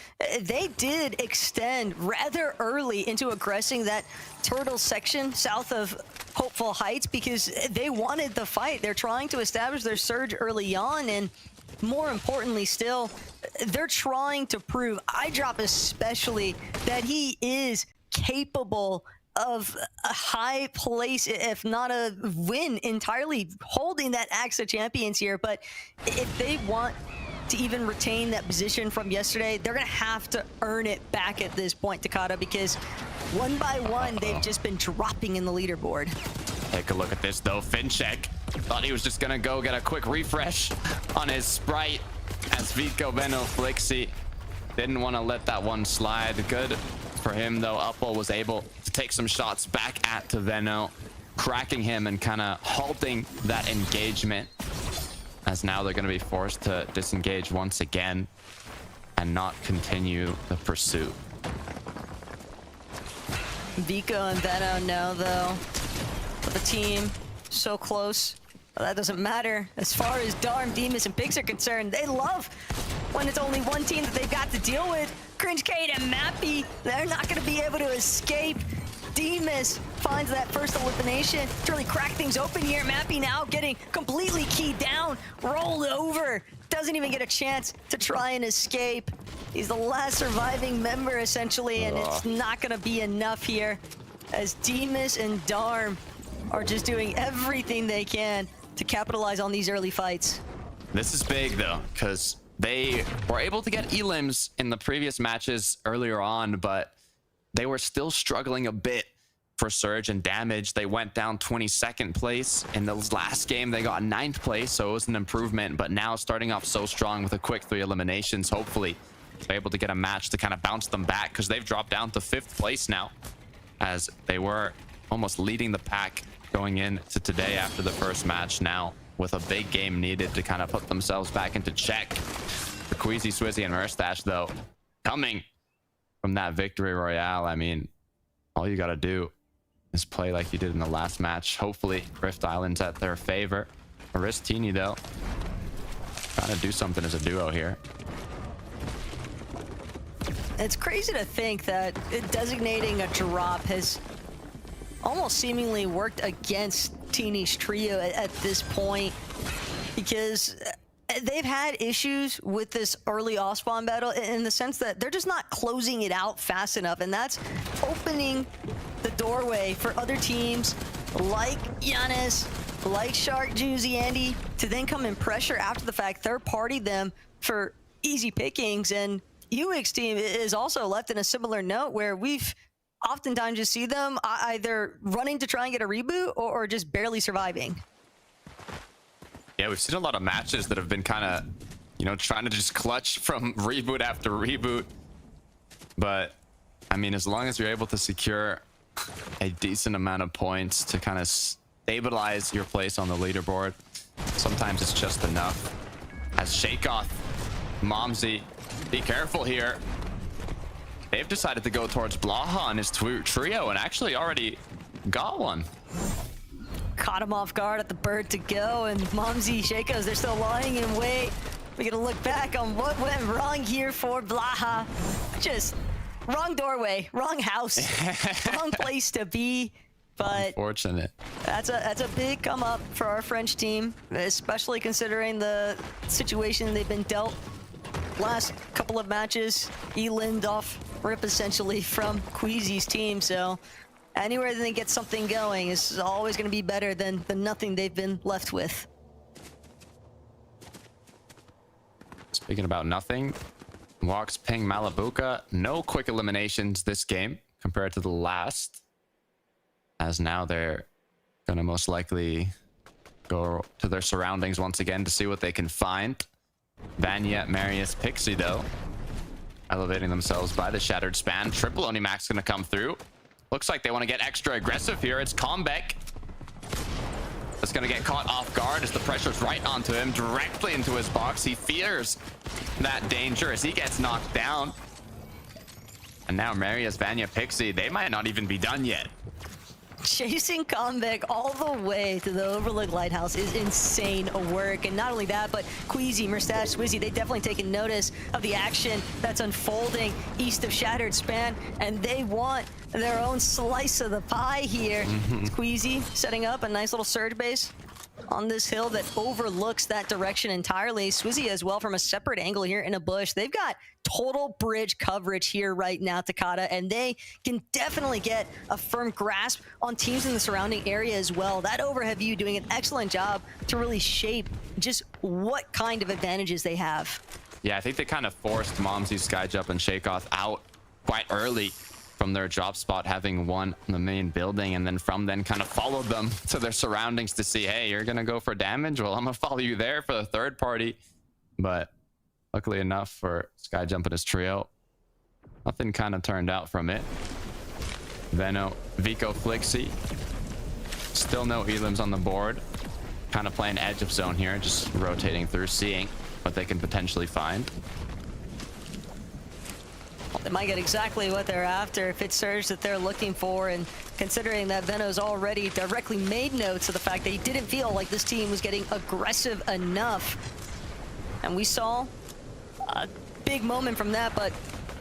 they did extend rather early into aggressing that turtle section south of Hopeful Heights because they wanted the fight. They're trying to establish their surge early on, and more importantly still, they're trying to prove, iDrop especially, that he is capable of a high place, if not a win entirely, holding that Axe of Champions here. But if they want to even retain that position from yesterday, they're gonna have to earn it back at this point, Takata, because one by one they've just been dropping in the leaderboard. Take a look at this though. Fincheck thought he was just gonna go get a quick refresh on his sprite as Vico, Veno, Flixie didn't want to let that one slide. Good for him though. Upple was able to take some shots back at Veno, cracking him and kind of halting that engagement, as now they're going to be forced to disengage once again and not continue the pursuit. Vico and Veno now though, but the team so close. Well, that doesn't matter. As far as Darm, Demas, and Pigs are concerned, they love when it's only one team that they've got to deal with. Cringe Kate and Mappy, they're not going to be able to escape. Demas finds that first elimination to really crack things open here. Mappy now getting completely keyed down, rolled over. Doesn't even get a chance to try and escape. He's the last surviving member, essentially, and it's not going to be enough here, as Demas and Darm are just doing everything they can to capitalize on these early fights. This is big though, because they were able to get elims in the previous matches earlier on, but they were still struggling a bit for Surge and Damage. They went down 22nd place. In the last game, they got 9th place, so it was an improvement. But now starting off so strong with a quick 3 eliminations, hopefully they're able to get a match to kind of bounce them back, because they've dropped down to 5th place now, as they were almost leading the pack going into today after the first match. Now with a big game needed to kind of put themselves back into check. For Queasy, Swizzy, and Merstash, though, coming from that victory royale, I mean, all you got to do is play like you did in the last match. Hopefully, Rift Island's at their favor. Aristini, though, trying to do something as a duo here. It's crazy to think that designating a drop has almost seemingly worked against Teeny's trio at this point, because they've had issues with this early off-spawn battle in the sense that they're just not closing it out fast enough, and that's opening the doorway for other teams like Giannis, like Shark, Juicy, Andy, to then come and pressure after the fact, third-party them for easy pickings. And UX team is also left in a similar note where we've oftentimes just see them either running to try and get a reboot or just barely surviving. Yeah, we've seen a lot of matches that have been kind of, you know, trying to just clutch from reboot after reboot. But, I mean, as long as you're able to secure a decent amount of points to kind of stabilize your place on the leaderboard, sometimes it's just enough. As Shakeoff, Momsy, be careful here. They've decided to go towards Blaha and his trio and actually already got one. Caught him off guard at the bird to go, and Momsy, Shakos, they're still lying in wait. We're gonna look back on what went wrong here for Blaha. Just wrong doorway, wrong house, wrong place to be. But unfortunate. That's a big come up for our French team, especially considering the situation they've been dealt last couple of matches. Eland off rip essentially from Queasy's team, so anywhere they get something going is always going to be better than the nothing they've been left with. Speaking about nothing, Walks, Ping, Malabuka, no quick eliminations this game compared to the last, as now they're going to most likely go to their surroundings once again to see what they can find. Vanya, Marius, Pixie, though, elevating themselves by the Shattered Span. Triple Onimax going to come through. Looks like they want to get extra aggressive here. It's Comeback. It's going to get caught off guard as the pressure's right onto him, directly into his box. He fears that danger as he gets knocked down. And now Marius, Vanya, Pixie, they might not even be done yet. Chasing Comeback all the way to the Overlook Lighthouse is insane work. And not only that, but Queasy, Merstash, Swizzy, they definitely taken notice of the action that's unfolding east of Shattered Span, and they want their own slice of the pie here. Queasy setting up a nice little surge base on this hill that overlooks that direction entirely. Swizzy as well from a separate angle here in a bush. They've got total bridge coverage here right now, Takata, and they can definitely get a firm grasp on teams in the surrounding area as well. That overhead view doing an excellent job to really shape just what kind of advantages they have. Yeah, I think they kind of forced Momsy, Skyjump, and Shakeoff out quite early from their drop spot, having won the main building, and then from then kind of followed them to their surroundings to see, hey, you're gonna go for damage? Well, I'm gonna follow you there for the third party. But luckily enough for Skyjump and his trio, nothing kind of turned out from it. Veno, Vico, Flixie, still no elims on the board. Kind of playing edge of zone here, just rotating through, seeing what they can potentially find. They might get exactly what they're after if it's Surge that they're looking for, and considering that Veno's already directly made notes of the fact that he didn't feel like this team was getting aggressive enough. And we saw a big moment from that, but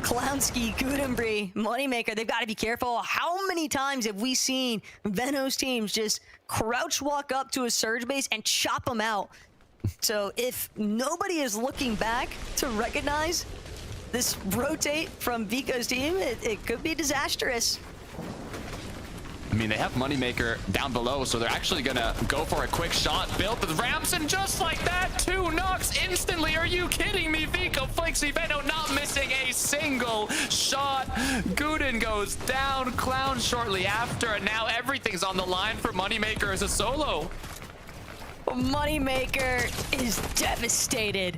Clownski, Gudenbri, Moneymaker, they've got to be careful. How many times have we seen Veno's teams just crouch walk up to a Surge base and chop them out? So if nobody is looking back to recognize this rotate from Vico's team, it could be disastrous. I mean, they have Moneymaker down below, so they're actually gonna go for a quick shot, build the ramps, and just like that, 2 knocks instantly. Are you kidding me, Vico? go. Flixie Venom not missing a single shot. Guden goes down. Clown shortly after, and now everything's on the line for Moneymaker as a solo. Moneymaker is devastated.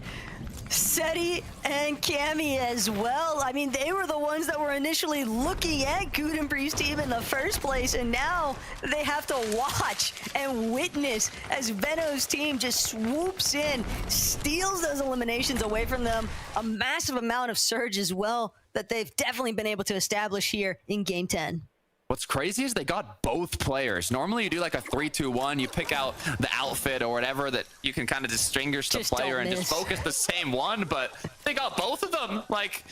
Seti and Cammy as well. I mean, they were the ones that were initially looking at Gutenberg's team in the first place, and now they have to watch and witness as Veno's team just swoops in, steals those eliminations away from them. A massive amount of surge as well that they've definitely been able to establish here in Game 10. What's crazy is they got both players. Normally you do like a 3-2-1, you pick out the outfit or whatever that you can kind of distinguish the player and just focus the same one, but they got both of them. Like,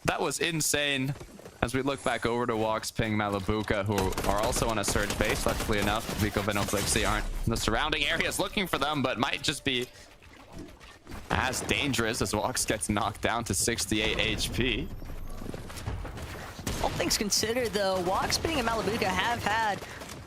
that was insane. As we look back over to Walks, Ping, Malabuka, who are also on a surge base, luckily enough. Vico, Venom, Flixie aren't in the surrounding areas looking for them, but might just be as dangerous as Walks gets knocked down to 68 HP. All things considered, though, Walks, Ping, and Malabuka have had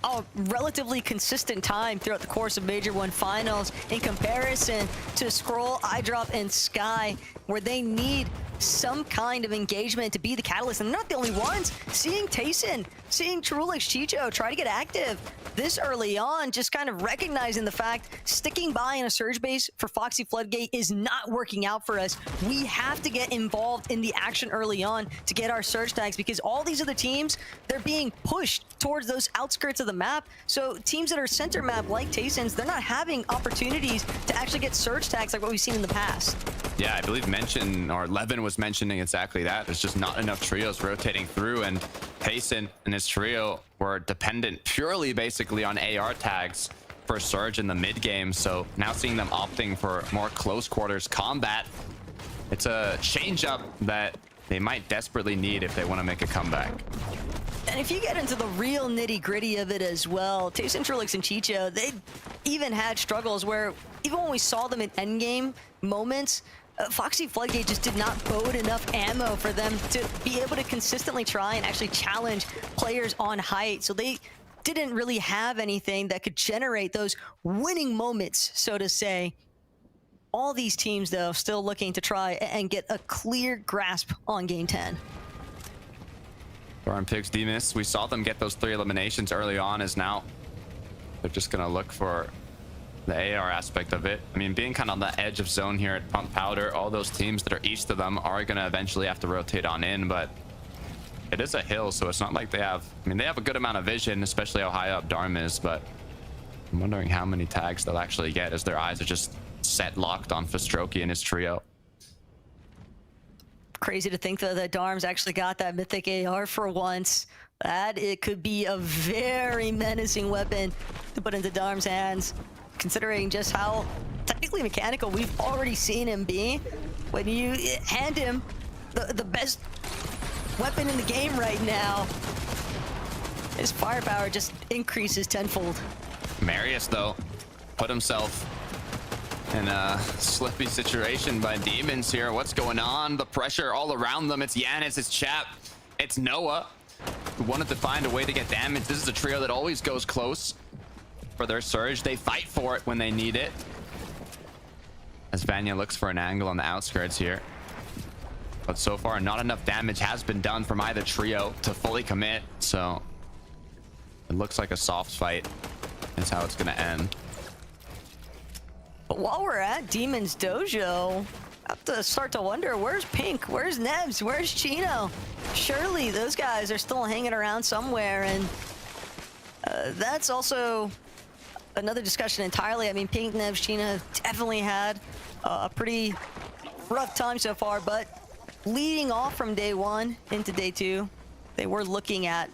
a relatively consistent time throughout the course of Major 1 Finals in comparison to Scroll, iDrop, and Sky, where they need some kind of engagement to be the catalyst. And they're not the only ones. Seeing Tayson, seeing Trulix, Chicho try to get active this early on, just kind of recognizing the fact sticking by in a surge base for Foxy Floodgate is not working out for us. We have to get involved in the action early on to get our surge tags, because all these other teams, they're being pushed towards those outskirts of the map. So teams that are center map like Tayson's, they're not having opportunities to actually get surge tags like what we've seen in the past. Yeah, I believe Levin was mentioning exactly that. There's just not enough trios rotating through, and Tayson and his trio were dependent purely basically on AR tags for surge in the mid game. So now seeing them opting for more close quarters combat, it's a change up that they might desperately need if they want to make a comeback. And if you get into the real nitty-gritty of it as well, Tayson, Trulix, and Chicho, they even had struggles where even when we saw them in endgame moments, Foxy Floodgate just did not bode enough ammo for them to be able to consistently try and actually challenge players on height. So they didn't really have anything that could generate those winning moments, so to say. All these teams, though, still looking to try and get a clear grasp on Game 10. Darn Pigs, Demus, we saw them get those 3 eliminations early on, as now they're just going to look for the AR aspect of it. I mean, being kind of on the edge of zone here at Pump Powder, all those teams that are east of them are going to eventually have to rotate on in, but it is a hill, so it's not like they have... I mean, they have a good amount of vision, especially how high up Darm is, but I'm wondering how many tags they'll actually get as their eyes are just set locked on Fastroki and his trio. Crazy to think, though, that Darm's actually got that Mythic AR for once. That it could be a very menacing weapon to put into Darm's hands, considering just how technically mechanical we've already seen him be. When you hand him the best weapon in the game right now, his firepower just increases tenfold. Marius, though, put himself in a slippy situation by Demons here. What's going on? The pressure all around them. It's Yanis, it's Chap, it's Noah, who wanted to find a way to get damage. This is a trio that always goes close for their surge. They fight for it when they need it. As Vanya looks for an angle on the outskirts here. But so far, not enough damage has been done from either trio to fully commit. So it looks like a soft fight is how it's going to end. But while we're at Demon's Dojo, I have to start to wonder, where's Pink? Where's Nebs? Where's Chino? Surely those guys are still hanging around somewhere, and that's also another discussion entirely. I mean, Pink, Nebs, Chino definitely had a pretty rough time so far, but leading off from day 1 into day 2, they were looking at,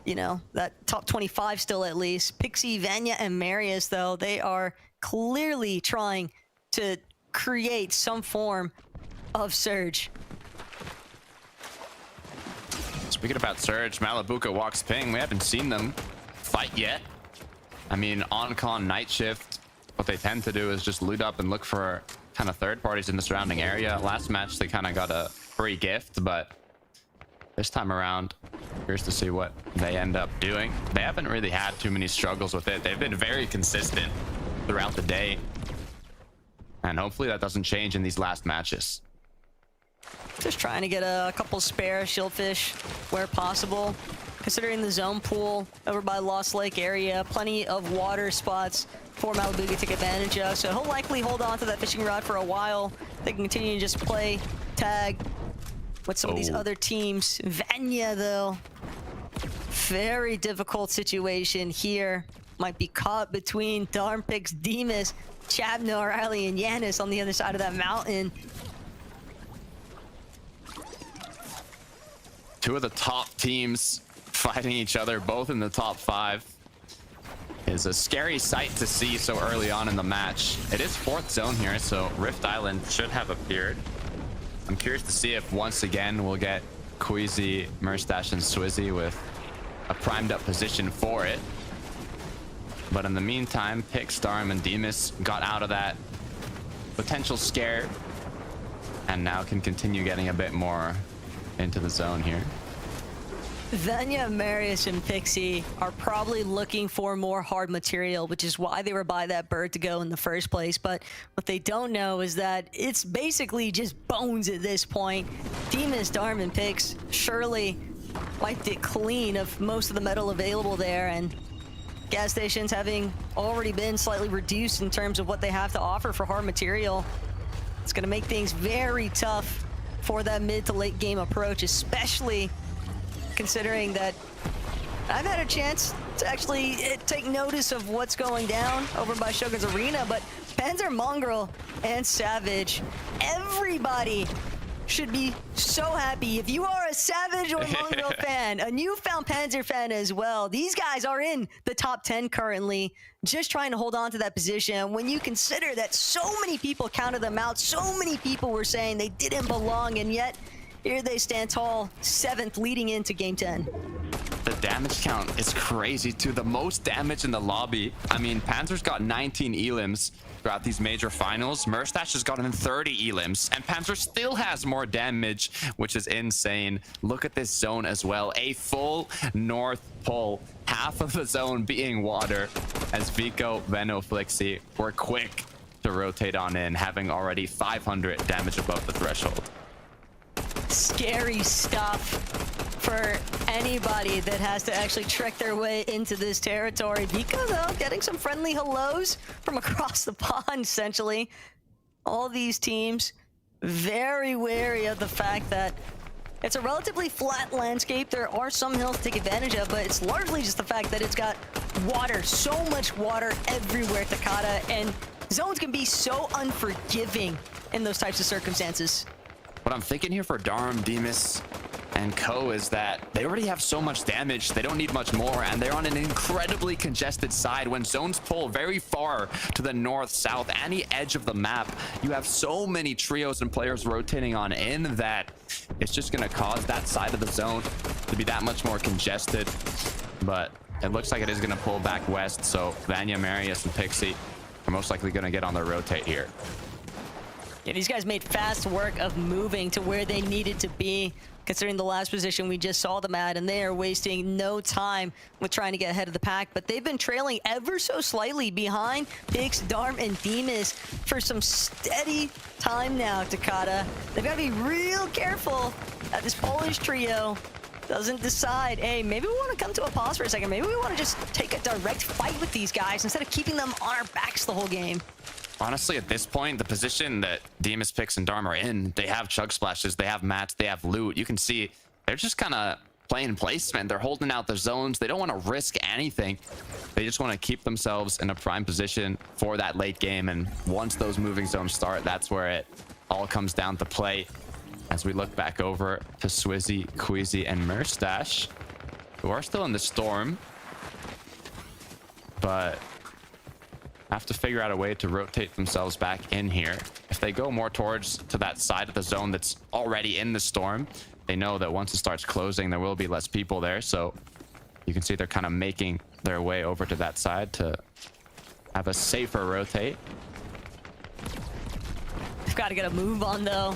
you know, that top 25 still at least. Pixie, Vanya, and Marius, though, they are clearly trying to create some form of surge. Speaking about surge, Malabuka, Walks, Ping, we haven't seen them fight yet. I mean, on con night shift, what they tend to do is just loot up and look for kind of third parties in the surrounding area. Last match, they kind of got a free gift, but this time around, curious to see what they end up doing. They haven't really had too many struggles with it. They've been very consistent throughout the day, and hopefully that doesn't change in these last matches. Just trying to get a couple spare shieldfish where possible. Considering the zone pool over by Lost Lake area, plenty of water spots for Malibu to take advantage of. So he'll likely hold on to that fishing rod for a while. They can continue to just play tag with some of these other teams. Vanya, though, very difficult situation here. Might be caught between Darmpix, Demas, Chabno, O'Reilly, and Yanis on the other side of that mountain. Two of the top teams fighting each other, both in the top 5. Is a scary sight to see so early on in the match. It is 4th zone here, so Rift Island should have appeared. I'm curious to see if once again we'll get Queasy, Merstash, and Swizzy with a primed up position for it. But in the meantime, Pix, Darm, and Demas got out of that potential scare and now can continue getting a bit more into the zone here. Vanya, Marius, and Pixie are probably looking for more hard material, which is why they were by that bird to go in the first place. But what they don't know is that it's basically just bones at this point. Demas, Darm, and Pix surely wiped it clean of most of the metal available there, and gas stations having already been slightly reduced in terms of what they have to offer for hard material. It's going to make things very tough for that mid to late game approach, especially considering that I've had a chance to actually take notice of what's going down over by Shogun's Arena, but Panzer Mongrel and Savage, everybody should be so happy. If you are a Savage or Mongrel fan, a newfound Panzer fan as well, these guys are in the top 10 currently, just trying to hold on to that position. When you consider that so many people counted them out, so many people were saying they didn't belong, and yet here they stand tall, 7th leading into game 10. The damage count is crazy too. The most damage in the lobby. I mean, Panzer's got 19 elims throughout these major finals. Merstash has gotten 30 elims, and Panzer still has more damage, which is insane. Look at this zone as well. A full north pull. Half of the zone being water, as Vico, Veno, Flixie were quick to rotate on in, having already 500 damage above the threshold. Scary stuff for anybody that has to actually trek their way into this territory. Vico, though, getting some friendly hellos from across the pond, essentially. All these teams very wary of the fact that it's a relatively flat landscape. There are some hills to take advantage of, but it's largely just the fact that it's got water, so much water everywhere, Takata, and zones can be so unforgiving in those types of circumstances. What I'm thinking here for Darm, Demas, and Co is that they already have so much damage, they don't need much more, and they're on an incredibly congested side. When zones pull very far to the north, south, any edge of the map, you have so many trios and players rotating on in that it's just going to cause that side of the zone to be that much more congested. But it looks like it is going to pull back west, so Vanya, Marius, and Pixie are most likely going to get on the rotate here. Yeah, these guys made fast work of moving to where they needed to be, considering the last position we just saw them at, and they are wasting no time with trying to get ahead of the pack. But they've been trailing ever so slightly behind Pix, Darm, and Demas for some steady time now, Takata. They've got to be real careful that this Polish trio doesn't decide, hey, maybe we want to come to a pause for a second. Maybe we want to just take a direct fight with these guys instead of keeping them on our backs the whole game. Honestly, at this point, the position that Demas, Pix, and Darm are in, they have chug splashes, they have mats, they have loot. You can see they're just kind of playing placement. They're holding out their zones. They don't want to risk anything. They just want to keep themselves in a prime position for that late game. And once those moving zones start, that's where it all comes down to play. As we look back over to Swizzy, Queasy, and Merstash, who are still in the storm, but have to figure out a way to rotate themselves back in here. If they go more towards to that side of the zone that's already in the storm, they know that once it starts closing, there will be less people there. So you can see they're kind of making their way over to that side to have a safer rotate. They've got to get a move on, though.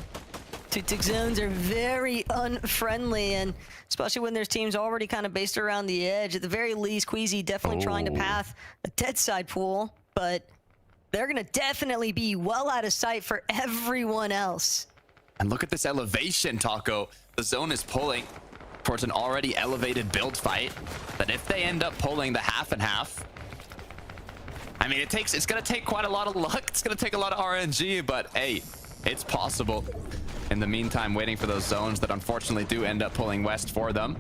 Tick zones are very unfriendly, and especially when there's teams already kind of based around the edge. At the very least, Queasy definitely trying to path a dead side pool, but they're going to definitely be well out of sight for everyone else. And look at this elevation, Taco. The zone is pulling towards an already elevated build fight. But if they end up pulling the half and half, I mean, it's going to take quite a lot of luck. It's going to take a lot of RNG, but hey, it's possible. In the meantime, waiting for those zones that unfortunately do end up pulling west for them.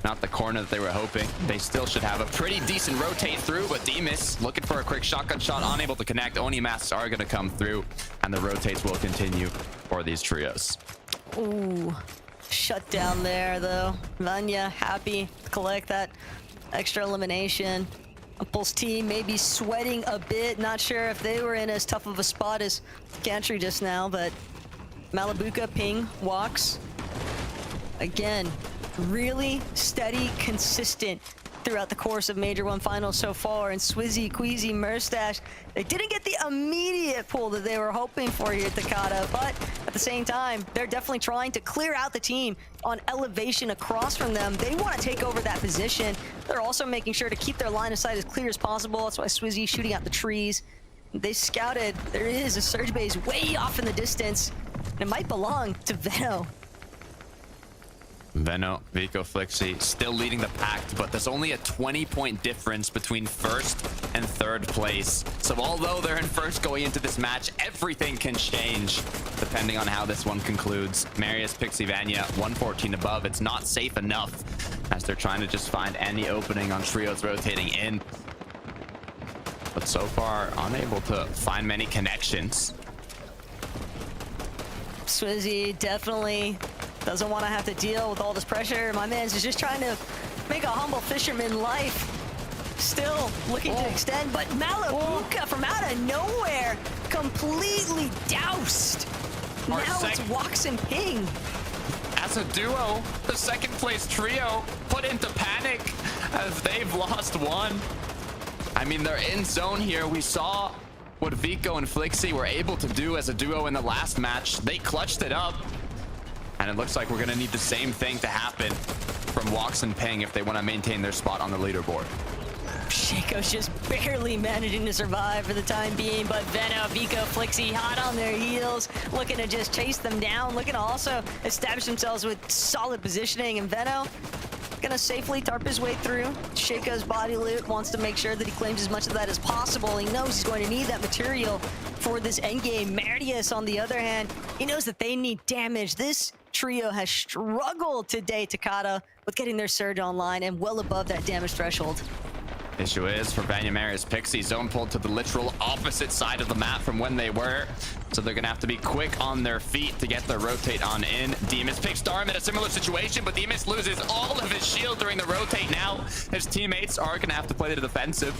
Not the corner that they were hoping. They still should have a pretty decent rotate through, but Demas looking for a quick shotgun shot, unable to connect. Oni masks are going to come through, and the rotates will continue for these trios. Ooh, shut down there though. Vanya happy to collect that extra elimination. Impulse team maybe sweating a bit. Not sure if they were in as tough of a spot as Gantry just now, but Malabuka ping walks. Again, really steady, consistent throughout the course of Major 1 Finals so far. And Swizzy, Queasy, Murstache, they didn't get the immediate pull that they were hoping for here at Takata, but at the same time, they're definitely trying to clear out the team on elevation across from them. They want to take over that position. They're also making sure to keep their line of sight as clear as possible. That's why Swizzy shooting out the trees. They scouted. There is a surge base way off in the distance, and it might belong to Veno. Veno, Vico, Flixi still leading the pack, but there's only a 20-point difference between first and third place. So although they're in first going into this match, everything can change depending on how this one concludes. Marius, Pixie, Vanya, 114 above. It's not safe enough as they're trying to just find any opening on trios rotating in. But so far, unable to find many connections. Swizzy definitely doesn't want to have to deal with all this pressure. My man's is just trying to make a humble fisherman life. Still looking to extend, but Malabuka from out of nowhere, completely doused. Now it's Walks and Ping. As a duo, the second place trio put into panic as they've lost one. I mean, they're in zone here. We saw what Vico and Flixi were able to do as a duo in the last match. They clutched it up. And it looks like we're going to need the same thing to happen from Walks and Ping if they want to maintain their spot on the leaderboard. Shaco's just barely managing to survive for the time being, but Veno, Vico, Flixi hot on their heels, looking to just chase them down, looking to also establish themselves with solid positioning. And Veno gonna safely tarp his way through. Shaco's body loot, wants to make sure that he claims as much of that as possible. He knows he's going to need that material for this endgame. Marius, on the other hand, he knows that they need damage. This trio has struggled today, Takata, with getting their surge online and well above that damage threshold. Issue is for Vanya, Marius, Pixie, zone pulled to the literal opposite side of the map from when they were. So they're gonna have to be quick on their feet to get their rotate on in. Demas picks Darm in a similar situation, but Demas loses all of his shield during the rotate. Now his teammates are gonna have to play the defensive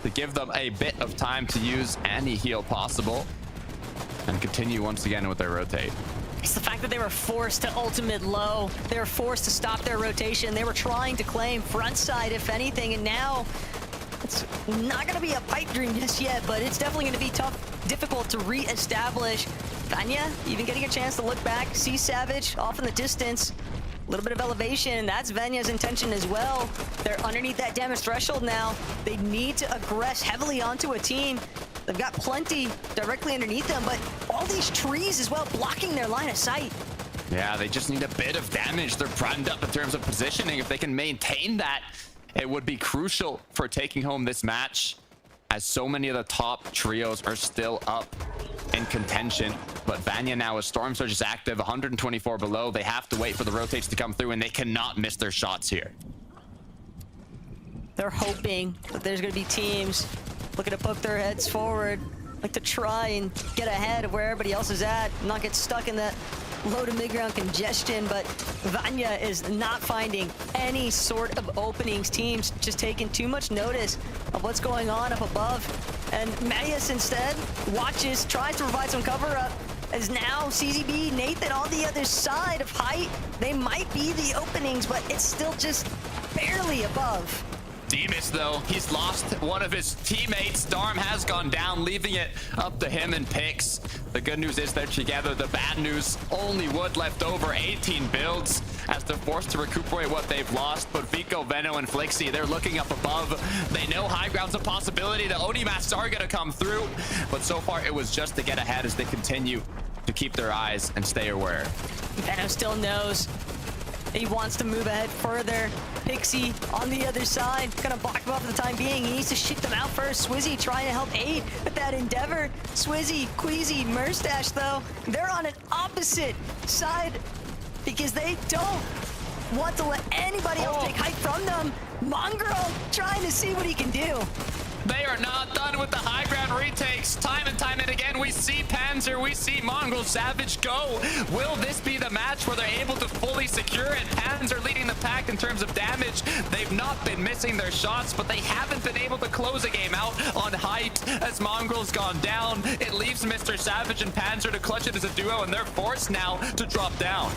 to give them a bit of time to use any heal possible and continue once again with their rotate. It's the fact that they were forced to ultimate low. They were forced to stop their rotation. They were trying to claim front side, if anything, and now it's not going to be a pipe dream just yet, but it's definitely going to be tough, difficult to re-establish. Vanya even getting a chance to look back, see Savage off in the distance. A little bit of elevation, and that's Vanya's intention as well. They're underneath that damage threshold now. They need to aggress heavily onto a team. They've got plenty directly underneath them, but all these trees as well blocking their line of sight. Yeah, they just need a bit of damage. They're primed up in terms of positioning. If they can maintain that, it would be crucial for taking home this match, as so many of the top trios are still up in contention. But Vanya now, as Storm Surge is active, 124 below. They have to wait for the rotates to come through, and they cannot miss their shots here. They're hoping that there's going to be teams looking to poke their heads forward, like to try and get ahead of where everybody else is at, not get stuck in that low to mid-ground congestion. But Vanya is not finding any sort of openings. Teams just taking too much notice of what's going on up above. And Marius instead watches, tries to provide some cover up, as now CZB, Nathan on the other side of height. They might be the openings, but it's still just barely above. Demas, though, he's lost one of his teammates. Darm has gone down, leaving it up to him and Pix. The good news is they're together. The bad news, only wood left over, 18 builds, as they're forced to recuperate what they've lost. But Vico, Veno, and Flixi, they're looking up above. They know high ground's a possibility. The Oni masks are going to come through. But so far, it was just to get ahead as they continue to keep their eyes and stay aware. Venom still knows he wants to move ahead further. Pixie on the other side, gonna block him up for the time being. He needs to shoot them out first. Swizzy trying to help aid with that endeavor. Swizzy, Queasy, Murstache though, they're on an opposite side because they don't want to let anybody else take height from them. Mongrel trying to see what he can do. They are not done with the high ground retakes. Time and time and again, we see Panzer, we see Mongrel Savage go. Will this be the match where they're able to fully secure it? Panzer leading the pack in terms of damage. They've not been missing their shots, but they haven't been able to close a game out on height as Mongrel's gone down. It leaves Mr. Savage and Panzer to clutch it as a duo, and they're forced now to drop down.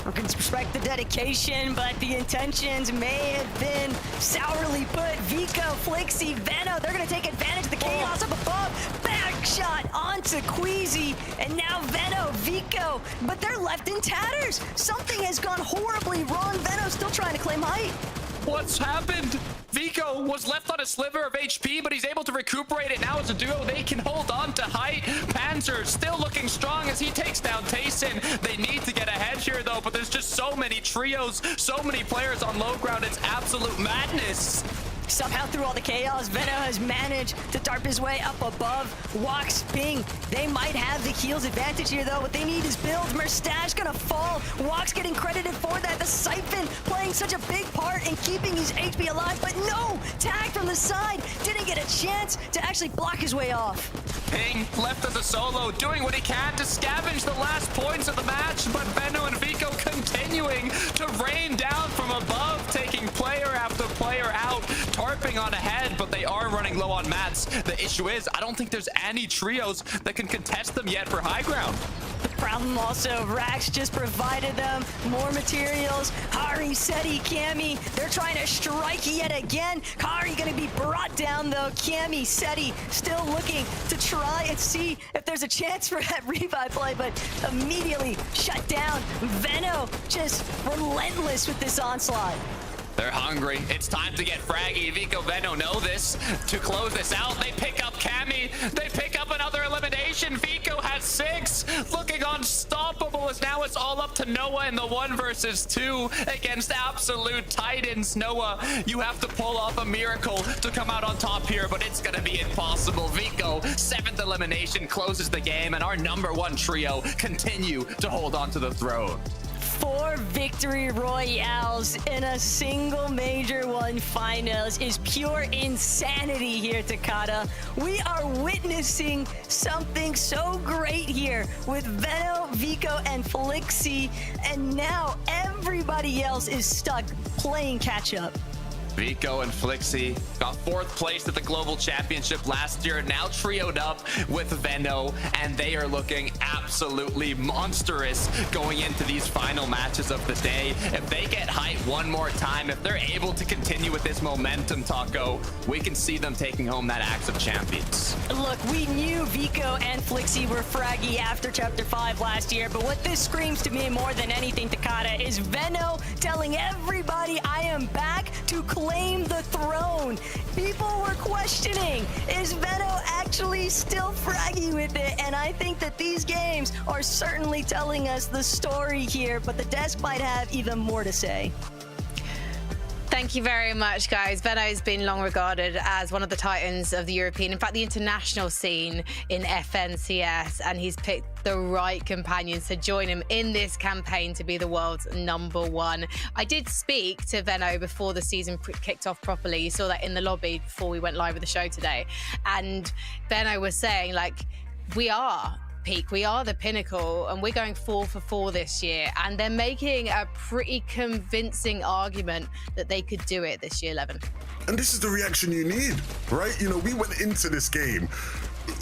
We can respect the dedication, but the intentions may have been sourly put. Vico, Flixie, Veno, they're going to take advantage of the chaos up above. Back shot onto Queasy, and now Veno, Vico, but they're left in tatters. Something has gone horribly wrong. Veno's still trying to claim height. What's happened? Vico was left on a sliver of HP, but he's able to recuperate it now as a duo. They can hold on to height. Panzer still looking strong as he takes down Tayson. They need to get ahead here, though, but there's just so many trios, so many players on low ground. It's absolute madness. Somehow through all the chaos, Veno has managed to tarp his way up above. Walks, Ping, they might have the heals advantage here though. What they need is build. Murstache gonna fall. Walks getting credited for that. The Siphon playing such a big part in keeping his HP alive, but no! Tag from the side, didn't get a chance to actually block his way off. Ping left as a solo, doing what he can to scavenge the last points of the match, but Veno and Vico continuing to rain down from above, taking player after player out, tarping on ahead, but they are running low on mats. The issue is, I don't think there's any trios that can contest them yet for high ground. The problem also, Rax just provided them more materials. Hari, Seti, Cammy, they're trying to strike yet again. Hari gonna be brought down though. Cammy, Seti still looking to try and see if there's a chance for that revive play, but immediately shut down. Veno just relentless with this onslaught. They're hungry. It's time to get fraggy. Vico, Veno know this. To close this out, they pick up Cammy. They pick up another elimination. Vico has 6. Looking unstoppable as now it's all up to Noah in the 1 versus 2 against absolute titans. Noah, you have to pull off a miracle to come out on top here, but it's going to be impossible. Vico, 7th elimination, closes the game, and our #1 trio continue to hold on to the throne. 4 victory royales in a single Major 1 finals is pure insanity here, Takada. We are witnessing something so great here with Veno, Vico, and Flixie, and now everybody else is stuck playing catch up. Vico and Flixie got 4th place at the Global Championship last year, now trioed up with Veno, and they are looking absolutely monstrous going into these final matches of the day. If they get height one more time, if they're able to continue with this momentum, Taco, we can see them taking home that Axe of Champions. Look, we knew Vico and Flixie were fraggy after Chapter 5 last year, but what this screams to me more than anything, Takada, is Veno telling everybody I am back to claim the throne. People were questioning, is Veno actually still fraggy with it? And I think that these games are certainly telling us the story here, but the desk might have even more to say. Thank you very much, guys. Veno has been long regarded as one of the titans of the European, in fact, the international scene in FNCS, and he's picked the right companions to join him in this campaign to be the world's #1. I did speak to Veno before the season kicked off properly. You saw that in the lobby before we went live with the show today. And Veno was saying, like, we are peak, we are the pinnacle, and we're going 4 for 4 this year, and they're making a pretty convincing argument that they could do it this year, Levin. And this is the reaction you need, right? You know, we went into this game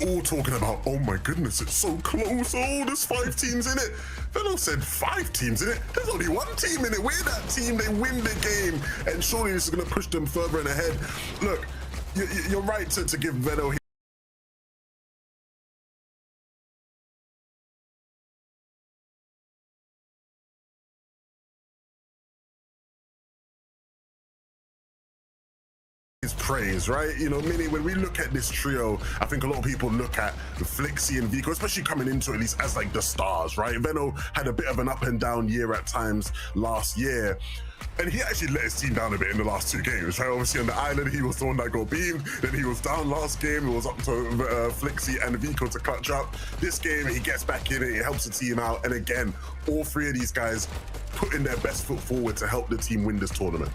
all talking about, oh my goodness, it's so close, oh, there's 5 teams in it. Veno said 5 teams in it. There's only 1 team in it. We're that team, they win the game, and surely this is gonna push them further and ahead. Look, you're right to give Veno his praise, right? You know, meaning when we look at this trio, I think a lot of people look at Flixie and Vico, especially coming into at least as like the stars, right? Veno had a bit of an up and down year at times last year. And he actually let his team down a bit in the last 2 games, right? Obviously on the island, he was the one that got beamed. Then he was down last game. It was up to Flixie and Vico to clutch up. This game, he gets back in it. It helps the team out. And again, all 3 of these guys putting their best foot forward to help the team win this tournament.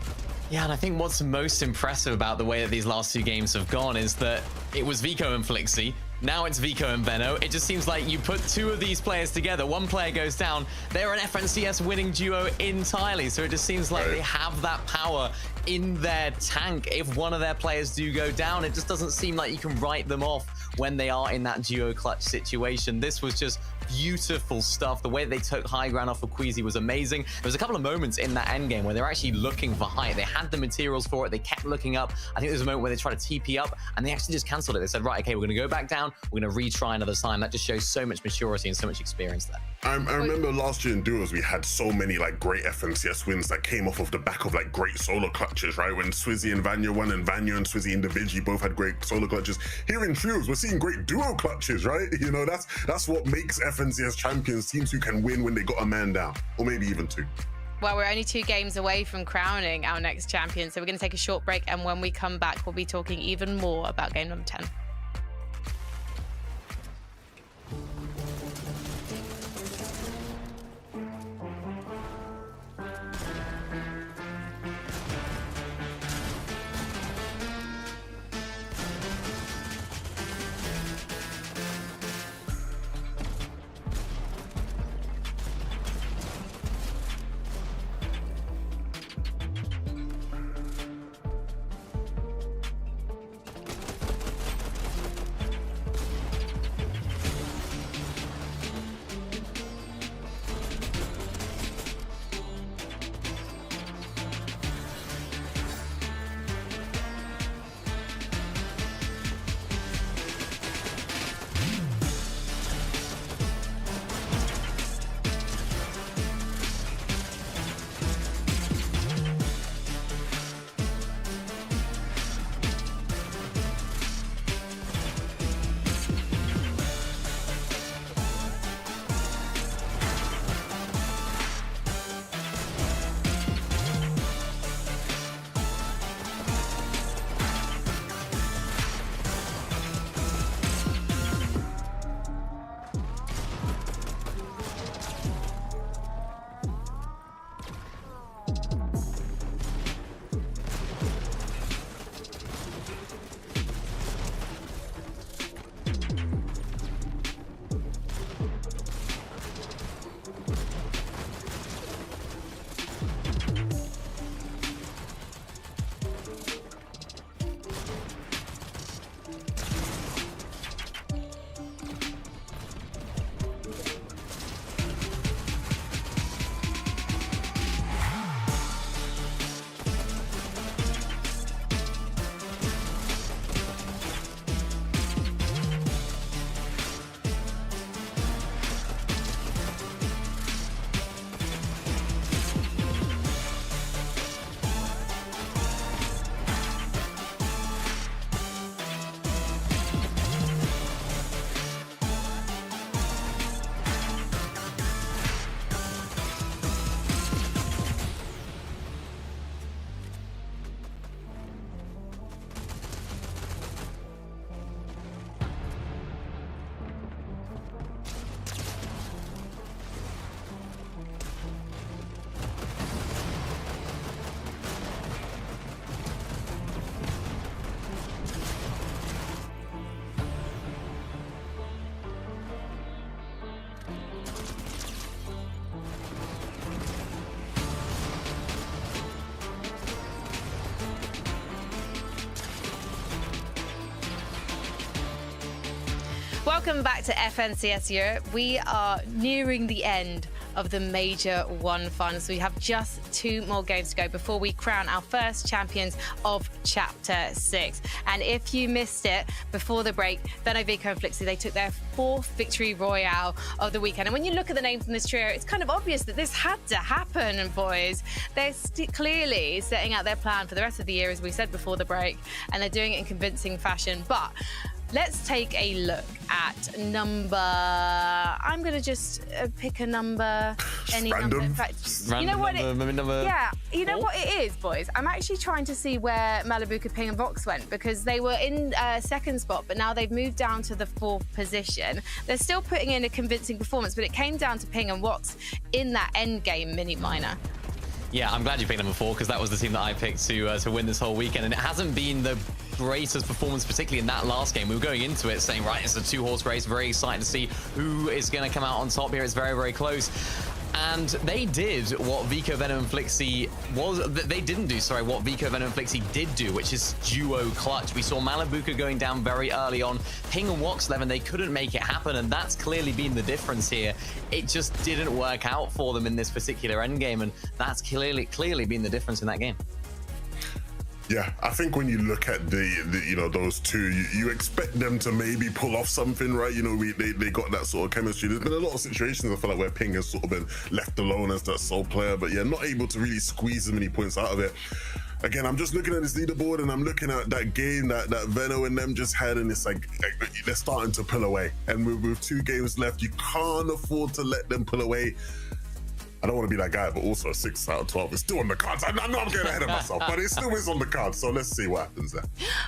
Yeah, and I think what's most impressive about the way that these last 2 games have gone is that it was Vico and Flixie. Now it's Vico and Veno. It just seems like you put 2 of these players together, one player goes down, they're an FNCS winning duo entirely. So it just seems like they have that power in their tank. If one of their players do go down, it just doesn't seem like you can write them off when they are in that duo clutch situation. This was just beautiful stuff. The way they took high ground off of Queasy was amazing. There was a couple of moments in that end game where they were actually looking for height. They had the materials for it. They kept looking up. I think there was a moment where they tried to TP up and they actually just cancelled it. They said, right, okay, we're going to go back down. We're going to retry another time. That just shows so much maturity and so much experience there. I remember last year in duos, we had so many like great FNCS wins that came off of the back of like great solo clutches, right? When Swizzy and Vanya won, and Vanya and Swizzy individually both had great solo clutches. Here in trios, we're seeing great duo clutches, right? You know, that's what makes FNCS champions, teams who can win when they got a man down, or maybe even 2. Well, we're only 2 games away from crowning our next champion, so we're going to take a short break, and when we come back, we'll be talking even more about game number 10. Welcome back to FNCS Europe. We are nearing the end of the Major 1 final. So we have just 2 more games to go before we crown our first champions of Chapter 6. And if you missed it before the break, Veno, Vico and Flixie, they took their 4th victory royale of the weekend. And when you look at the names in this trio, it's kind of obvious that this had to happen, boys. They're clearly setting out their plan for the rest of the year, as we said before the break, and they're doing it in convincing fashion. But let's take a look at number. I'm going to just pick a number, any Random. number. In fact, you Random know what? number, maybe number Yeah, you know 4? what it is, boys? I'm actually trying to see where Malibuka, Ping and Vox went, because they were in 2nd spot, but now they've moved down to the 4th position. They're still putting in a convincing performance, but it came down to Ping and Vox in that end game mini-minor. Yeah, I'm glad you picked number 4 because that was the team that I picked to win this whole weekend, and it hasn't been the greatest performance, particularly in that last game. We were going into it saying, right, it's a 2-horse race, very excited to see who is going to come out on top here. It's very, very close. And they did what Vico, Veno, and Flixie what Vico, Veno, and Flixie did do, which is duo clutch. We saw Malibuka going down very early on. Ping and Wox 11, they couldn't make it happen, and that's clearly been the difference here. It just didn't work out for them in this particular endgame, and that's clearly been the difference in that game. Yeah, I think when you look at the you know, those two, you expect them to maybe pull off something, right? You know, they got that sort of chemistry. There's been a lot of situations, I feel like, where Ping has sort of been left alone as that sole player, but yeah, not able to really squeeze as many points out of it. Again, I'm just looking at this leaderboard and I'm looking at that game that Veno and them just had, and it's like they're starting to pull away. And with 2 games left, you can't afford to let them pull away. I don't want to be that guy, but also 6 out of 12 is still on the cards. I know I'm getting ahead of myself, but it still is on the cards. So let's see what happens there.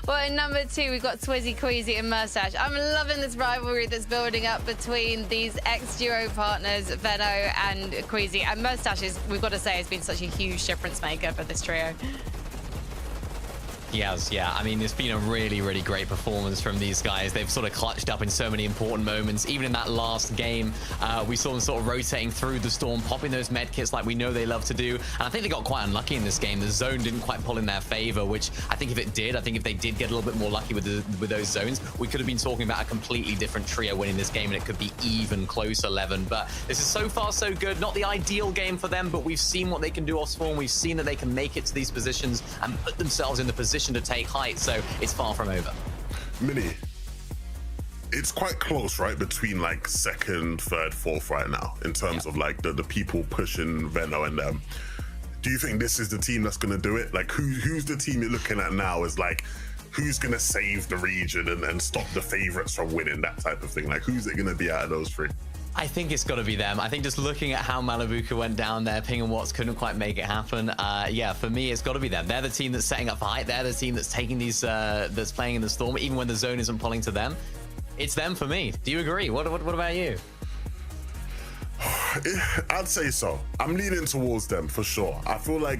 Well, in number 2, we've got Swizzy, Queasy and Mustache. I'm loving this rivalry that's building up between these ex-duo partners, Veno and Queasy. And Mustache, we've got to say, has been such a huge difference maker for this trio. Yes, yeah. I mean, it's been a really, really great performance from these guys. They've sort of clutched up in so many important moments. Even in that last game, we saw them sort of rotating through the storm, popping those med kits like we know they love to do. And I think they got quite unlucky in this game. The zone didn't quite pull in their favor, which I think if they did get a little bit more lucky with those zones, we could have been talking about a completely different trio winning this game, and it could be even closer, Levin. But this is so far so good. Not the ideal game for them, but we've seen what they can do off spawn. We've seen that they can make it to these positions and put themselves in the position to take height, so it's far from over. Mini, it's quite close, right, between like 2nd, 3rd, 4th right now in terms of like the people pushing Veno and them. Do you think this is the team that's going to do it? Like, who's the team you're looking at now as like, who's going to save the region and stop the favorites from winning, that type of thing? Like, who's it going to be out of those 3? I think it's got to be them. I think just looking at how Malibuka went down there, Ping and Watts couldn't quite make it happen. Yeah, for me, it's got to be them. They're the team that's setting up for height. They're the team that's taking these, that's playing in the storm, even when the zone isn't pulling to them. It's them for me. Do you agree? What about you? I'd say so. I'm leaning towards them for sure. I feel like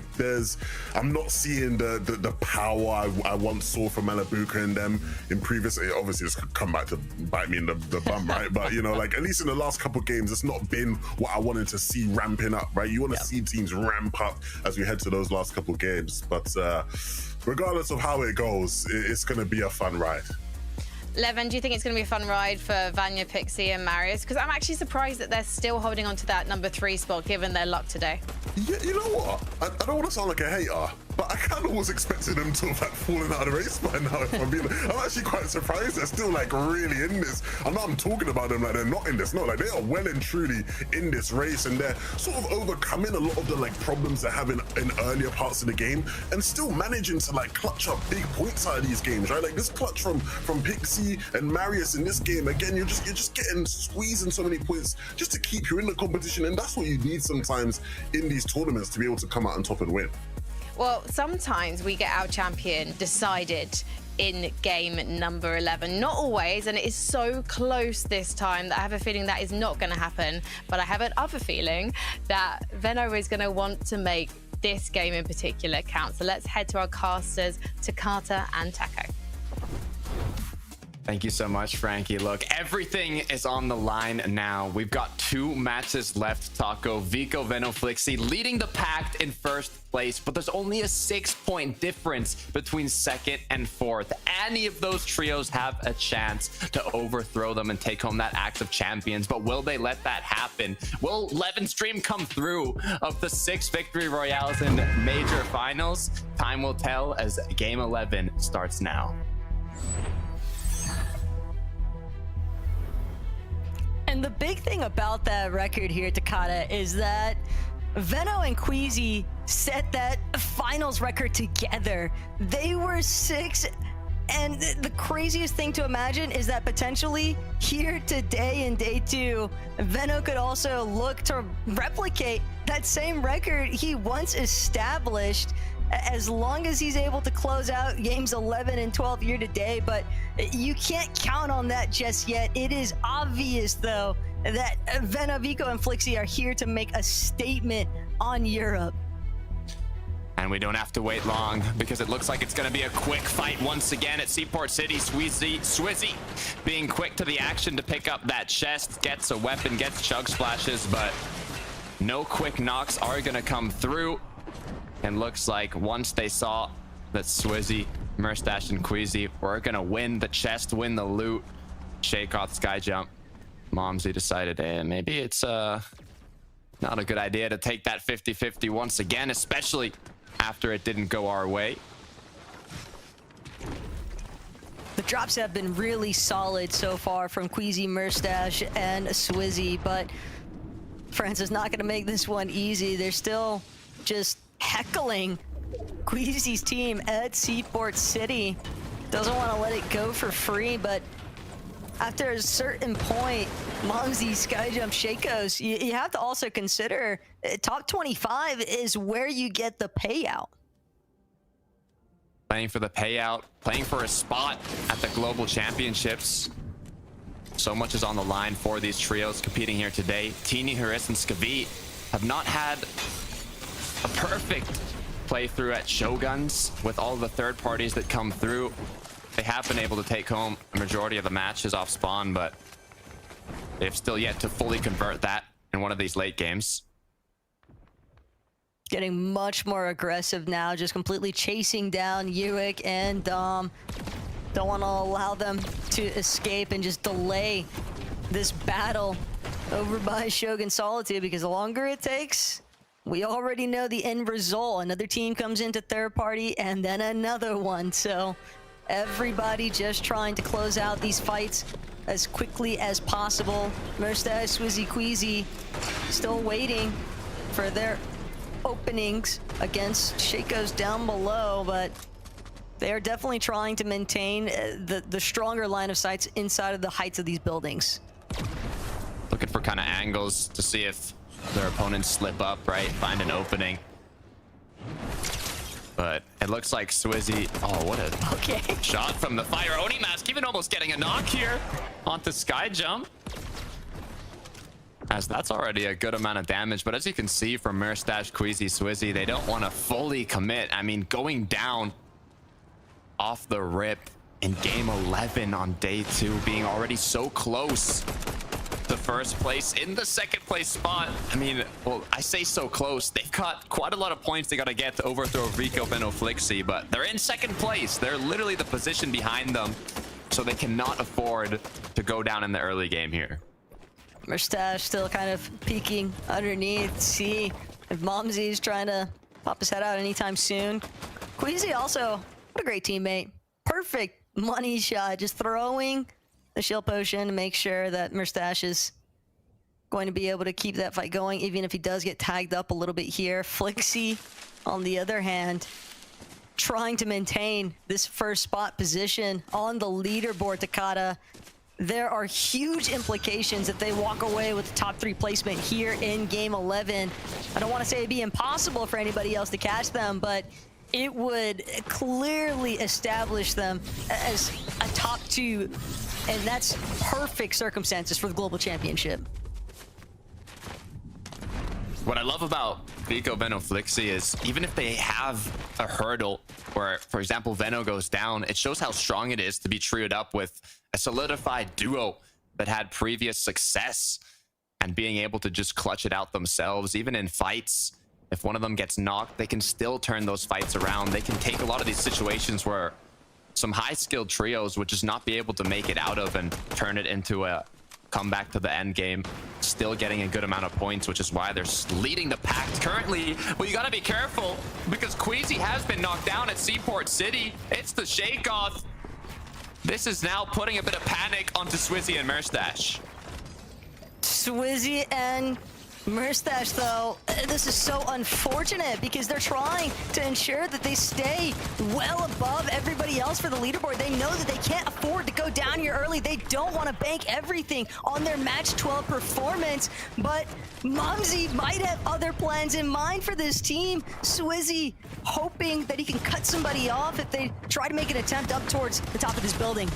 I'm not seeing the power I once saw from Malibuka and them in previous. Obviously, it's come back to bite me in the bum, right? But you know, like at least in the last couple of games, it's not been what I wanted to see ramping up, right? You want to see teams ramp up as we head to those last couple of games. But regardless of how it goes, it's going to be a fun ride. Levin, do you think it's going to be a fun ride for Vanya, Pixie and Marius? Because I'm actually surprised that they're still holding on to that number 3 spot, given their luck today. Yeah, you know what? I don't want to sound like a hater, but I kind of was expecting them to have like fallen out of the race by now. If I'm actually quite surprised they're still like really in this. I know I'm talking about them like they're not in this. No, like they are well and truly in this race, and they're sort of overcoming a lot of the like problems they're having in earlier parts of the game, and still managing to like clutch up big points out of these games, right? Like this clutch from Pixie and Marius in this game. Again, you're just getting squeezing so many points just to keep you in the competition, and that's what you need sometimes in these tournaments to be able to come out on top and win. Well, sometimes we get our champion decided in game number 11. Not always, and it is so close this time that I have a feeling that is not going to happen. But I have an other feeling that Veno is going to want to make this game in particular count. So let's head to our casters, to Carter and Taco. Thank you so much, Frankie. Look, everything is on the line now. We've got 2 matches left, Taco. Vico, Venoflixi leading the pack in first place, but there's only a 6-point difference between second and fourth. Any of those trios have a chance to overthrow them and take home that Axe of Champions, but will they let that happen? Will Levinstream come through of the 6 victory royales in major finals? Time will tell as game 11 starts now. And the big thing about that record here, Takata, is that Veno and Queasy set that finals record together. They were 6, and the craziest thing to imagine is that potentially here today in day 2, Veno could also look to replicate that same record he once established, as long as he's able to close out games 11 and 12 here today. But you can't count on that just yet. It is obvious, though, that Veno, Vico, and Flixi are here to make a statement on Europe. And we don't have to wait long, because it looks like it's going to be a quick fight once again at Seaport City. Swizzy being quick to the action to pick up that chest, gets a weapon, gets chug splashes, but no quick knocks are going to come through. And looks like once they saw that Swizzy, Murstache, and Queasy were going to win the chest, win the loot, shake off sky jump, Momsy decided, maybe it's not a good idea to take that 50-50 once again, especially after it didn't go our way. The drops have been really solid so far from Queasy, Murstache, and Swizzy, but France is not going to make this one easy. They're still just heckling Queasy's team at Seaport City. Doesn't want to let it go for free, but after a certain point, Momsy, Skyjump, Shakos, you have to also consider top 25 is where you get the payout. Playing for the payout, playing for a spot at the Global Championships. So much is on the line for these trios competing here today. Teeny, Haris, and Skavi have not had a perfect playthrough at Shoguns with all the third parties that come through. They have been able to take home a majority of the matches off spawn, but they've still yet to fully convert that in one of these late games. Getting much more aggressive now, just completely chasing down Uick and Dom. Don't want to allow them to escape and just delay this battle over by Shogun Solitude, because the longer it takes, we already know the end result. Another team comes into third party and then another one. So everybody just trying to close out these fights as quickly as possible. Murstache, Swizzy, Queasy still waiting for their openings against Shakos down below, but they are definitely trying to maintain the stronger line of sights inside of the heights of these buildings. Looking for kind of angles to see if their opponents slip up, right? Find an opening. But it looks like Swizzy... Oh, what a shot from the Fire Oni Mask. Even almost getting a knock here onto Sky Jump. As that's already a good amount of damage. But as you can see from Murstache, Queasy, Swizzy, they don't want to fully commit. I mean, going down off the rip in game 11 on day 2, being already so close to first place in the second place spot. I mean, well, I say so close. They've got quite a lot of points they got to get to overthrow Rico, Venoflixi, but they're in second place. They're literally the position behind them, so they cannot afford to go down in the early game here. Murstache still kind of peeking underneath. See if Momsy's trying to pop his head out anytime soon. Queasy also, what a great teammate. Perfect money shot, just throwing the shield potion to make sure that Murstache is going to be able to keep that fight going, even if he does get tagged up a little bit here. Flixi, on the other hand, trying to maintain this first spot position on the leaderboard, Takata. There are huge implications if they walk away with the top 3 placement here in game 11. I don't want to say it'd be impossible for anybody else to catch them, but it would clearly establish them as a top 2, and that's perfect circumstances for the Global Championship. What I love about Vico, Veno, Flixie is even if they have a hurdle where, for example, Veno goes down, it shows how strong it is to be trioed up with a solidified duo that had previous success and being able to just clutch it out themselves, even in fights. If one of them gets knocked, they can still turn those fights around. They can take a lot of these situations where some high-skilled trios would just not be able to make it out of and turn it into a comeback to the end game, still getting a good amount of points, which is why they're leading the pack currently. Well, you gotta be careful because Queasy has been knocked down at Seaport City. It's the shake-off. This is now putting a bit of panic onto Swizzy and Merstash. Swizzy and Merstash, though, this is so unfortunate because they're trying to ensure that they stay well above everybody else for the leaderboard. They know that they can't afford to go down here early. They don't want to bank everything on their match 12 performance, but Mumsy might have other plans in mind for this team. Swizzy hoping that he can cut somebody off if they try to make an attempt up towards the top of this building.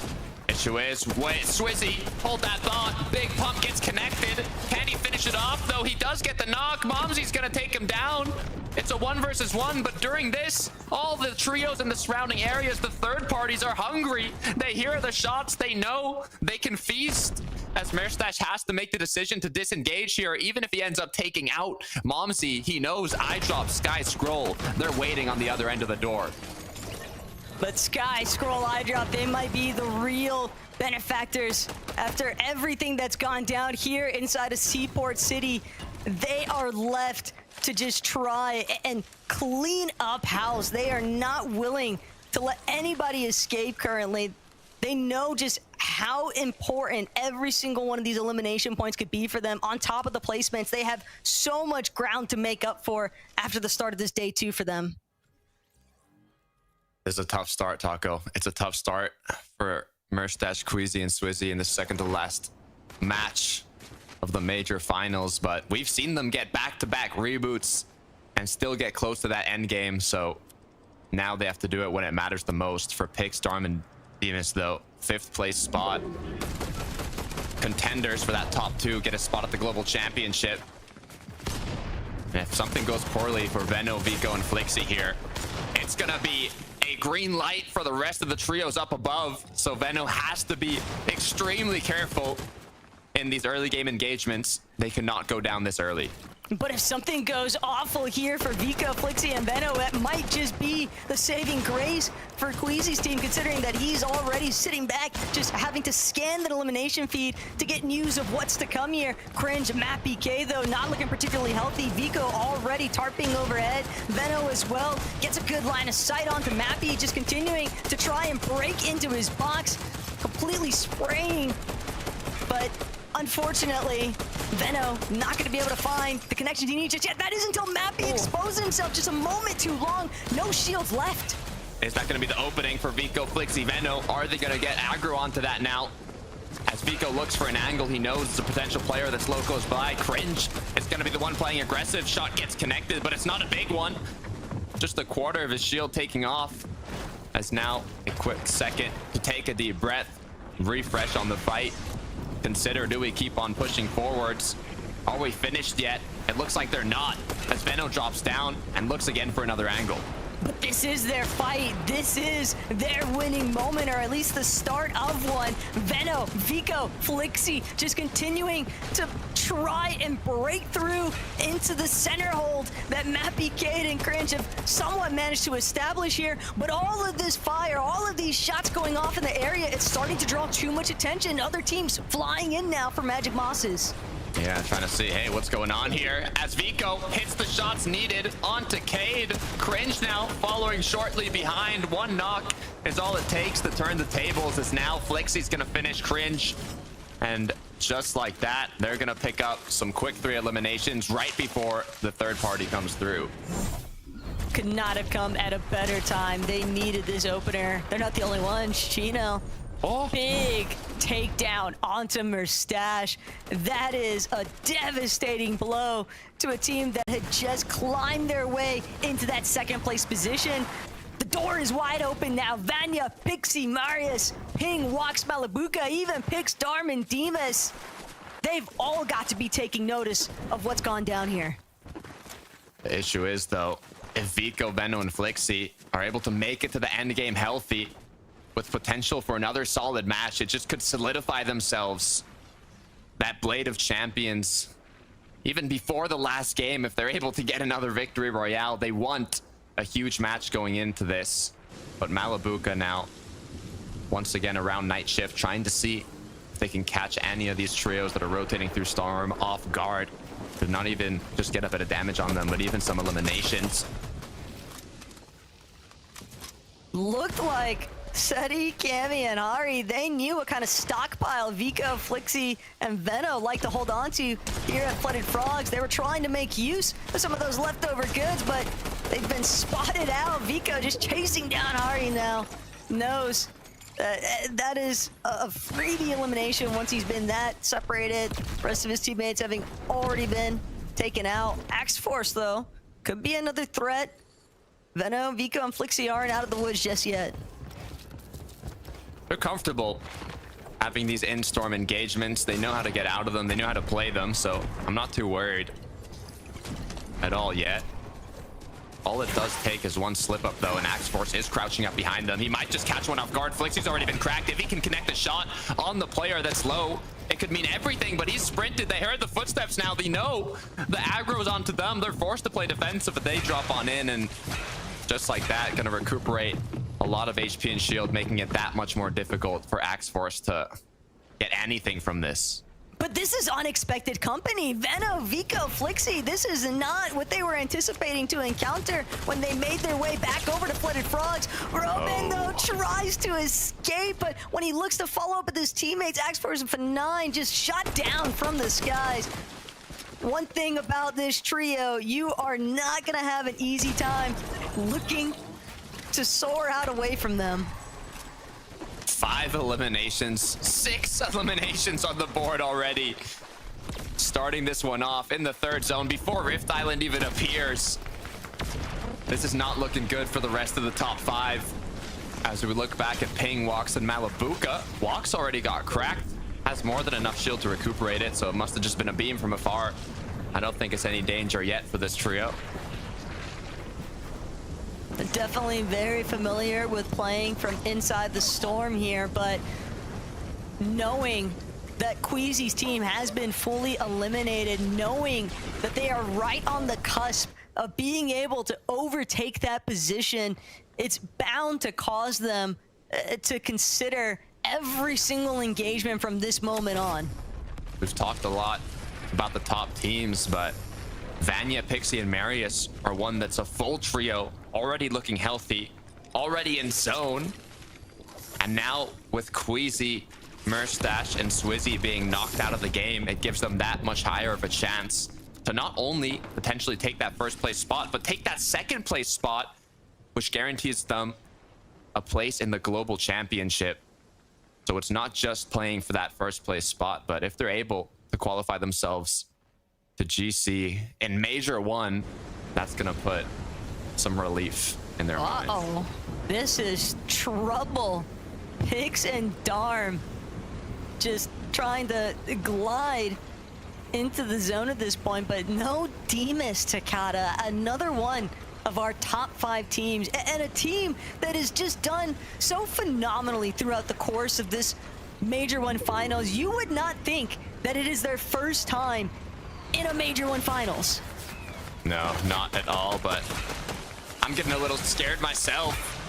Issue is, wait, Swizzy, hold that thought. Big Pump gets connected. Can he finish it off, though? He does get the knock. Momsy's gonna take him down. It's a 1 versus 1, but during this, all the trios in the surrounding areas, the third parties are hungry. They hear the shots. They know they can feast. As Merstash has to make the decision to disengage here, even if he ends up taking out Momsy, he knows I drop Sky Scroll. They're waiting on the other end of the door. But Sky, Scroll, Eyedrop, they might be the real benefactors after everything that's gone down here inside of Seaport City. They are left to just try and clean up house. They are not willing to let anybody escape currently. They know just how important every single one of these elimination points could be for them. On top of the placements, they have so much ground to make up for after the start of this day 2 for them. It's a tough start, Taco. It's a tough start for Merstash, Queasy, and Swizzy in the second to last match of the major finals, but we've seen them get back-to-back reboots and still get close to that end game, so now they have to do it when it matters the most. For Pix, Darm, and Demus, though, 5th place spot. Contenders for that top 2 get a spot at the Global Championship. And if something goes poorly for Veno, Vico, and Flixie here, it's gonna be a green light for the rest of the trios up above. So Veno has to be extremely careful in these early game engagements. They cannot go down this early. But if something goes awful here for Vico, Flixie, and Veno, that might just be the saving grace for Queasy's team, considering that he's already sitting back, just having to scan the elimination feed to get news of what's to come here. Cringe, Matt BK, though, not looking particularly healthy. Vico already tarping overhead. Veno as well gets a good line of sight onto Mappy, just continuing to try and break into his box, completely spraying. But unfortunately, Veno not going to be able to find the connections he needs just yet. That is until Mappy exposes himself just a moment too long. No shields left. Is that going to be the opening for Vico, Flixie, Veno? Are they going to get aggro onto that now? As Vico looks for an angle, he knows it's a potential player that's low close by. Cringe is going to be the one playing aggressive. Shot gets connected, but it's not a big one. Just a quarter of his shield taking off. As now a quick second to take a deep breath, refresh on the fight. Consider, do we keep on pushing forwards? Are we finished yet? It looks like they're not, as Veno drops down and looks again for another angle. But this is their fight. This is their winning moment, or at least the start of one. Veno, Vico, Flixie just continuing to try and break through into the center hold that Mappy, Cade, and Cringe have somewhat managed to establish here. But all of this fire, all of these shots going off in the area, it's starting to draw too much attention. Other teams flying in now for Magic Mosses. Yeah, trying to see, hey, what's going on here? As Vico hits the shots needed onto Cade. Cringe now following shortly behind. One knock is all it takes to turn the tables, as now Flixie's gonna finish Cringe. And just like that, they're gonna pick up some quick 3 eliminations right before the third party comes through. Could not have come at a better time. They needed this opener. They're not the only ones, Chino. Oh. Big takedown onto Merstash. That is a devastating blow to a team that had just climbed their way into that second place position. The door is wide open now. Vanya, Pixie, Marius, Ping, Walks, Malabuka, even Pix, Darm, and Demus. They've all got to be taking notice of what's gone down here. The issue is, though, if Vico, Veno, and Flixie are able to make it to the end game healthy with potential for another solid match, it just could solidify themselves that Blade of Champions. Even before the last game, if they're able to get another victory royale, they want a huge match going into this. But Malabuka now, once again around Night Shift, trying to see if they can catch any of these trios that are rotating through Storm off guard. To not even just get a bit of damage on them, but even some eliminations. Looked like Seti, Cammy, and Ari, they knew what kind of stockpile Vico, Flixie, and Veno like to hold on to here at Flooded Frogs. They were trying to make use of some of those leftover goods, but they've been spotted out. Vico just chasing down Ari now. Knows that is a freebie elimination once he's been that separated. The rest of his teammates having already been taken out. Axe Force, though, could be another threat. Veno, Vico, and Flixie aren't out of the woods just yet. They're comfortable having these in-storm engagements. They know how to get out of them. They know how to play them, so I'm not too worried at all yet. All it does take is one slip up, though, and Axe Force is crouching up behind them. He might just catch one off guard. Flixie's already been cracked. If he can connect a shot on the player that's low, it could mean everything, but he's sprinted. They heard the footsteps now. They know the aggro's onto them. They're forced to play defensive, but they drop on in, and just like that, gonna recuperate a lot of HP and shield, making it that much more difficult for Axe Force to get anything from this. But this is unexpected company. Veno, Vico, Flixie, this is not what they were anticipating to encounter when they made their way back over to Flooded Frogs. Roman, though, tries to escape, but when he looks to follow up with his teammates, Axe Force and F9 just shot down from the skies. One thing about this trio, you are not gonna have an easy time looking to soar out away from them. 5 eliminations, 6 eliminations on the board already. Starting this one off in the third zone before Rift Island even appears. This is not looking good for the rest of the top 5. As we look back at Ping, Walks, and Malabuka, Walks already got cracked. Has more than enough shield to recuperate it, so it must have just been a beam from afar. I don't think it's any danger yet for this trio. Definitely very familiar with playing from inside the storm here, but knowing that Queasy's team has been fully eliminated, knowing that they are right on the cusp of being able to overtake that position, it's bound to cause them to consider every single engagement from this moment on. We've talked a lot about the top teams, but Vanya, Pixie, and Marius are one that's a full trio, already looking healthy, already in zone. And now with Queasy, Murstache, and Swizzy being knocked out of the game, it gives them that much higher of a chance to not only potentially take that first place spot, but take that second place spot, which guarantees them a place in the global championship. So it's not just playing for that first place spot, but if they're able to qualify themselves to GC in Major 1, that's gonna put some relief in their mind. Uh-oh. This is trouble. Pix and Darm just trying to glide into the zone at this point, but no Demas, Takata. Another one of our top 5 teams, and a team that has just done so phenomenally throughout the course of this Major 1 finals. You would not think that it is their first time in a Major 1 finals. No, not at all, but I'm getting a little scared myself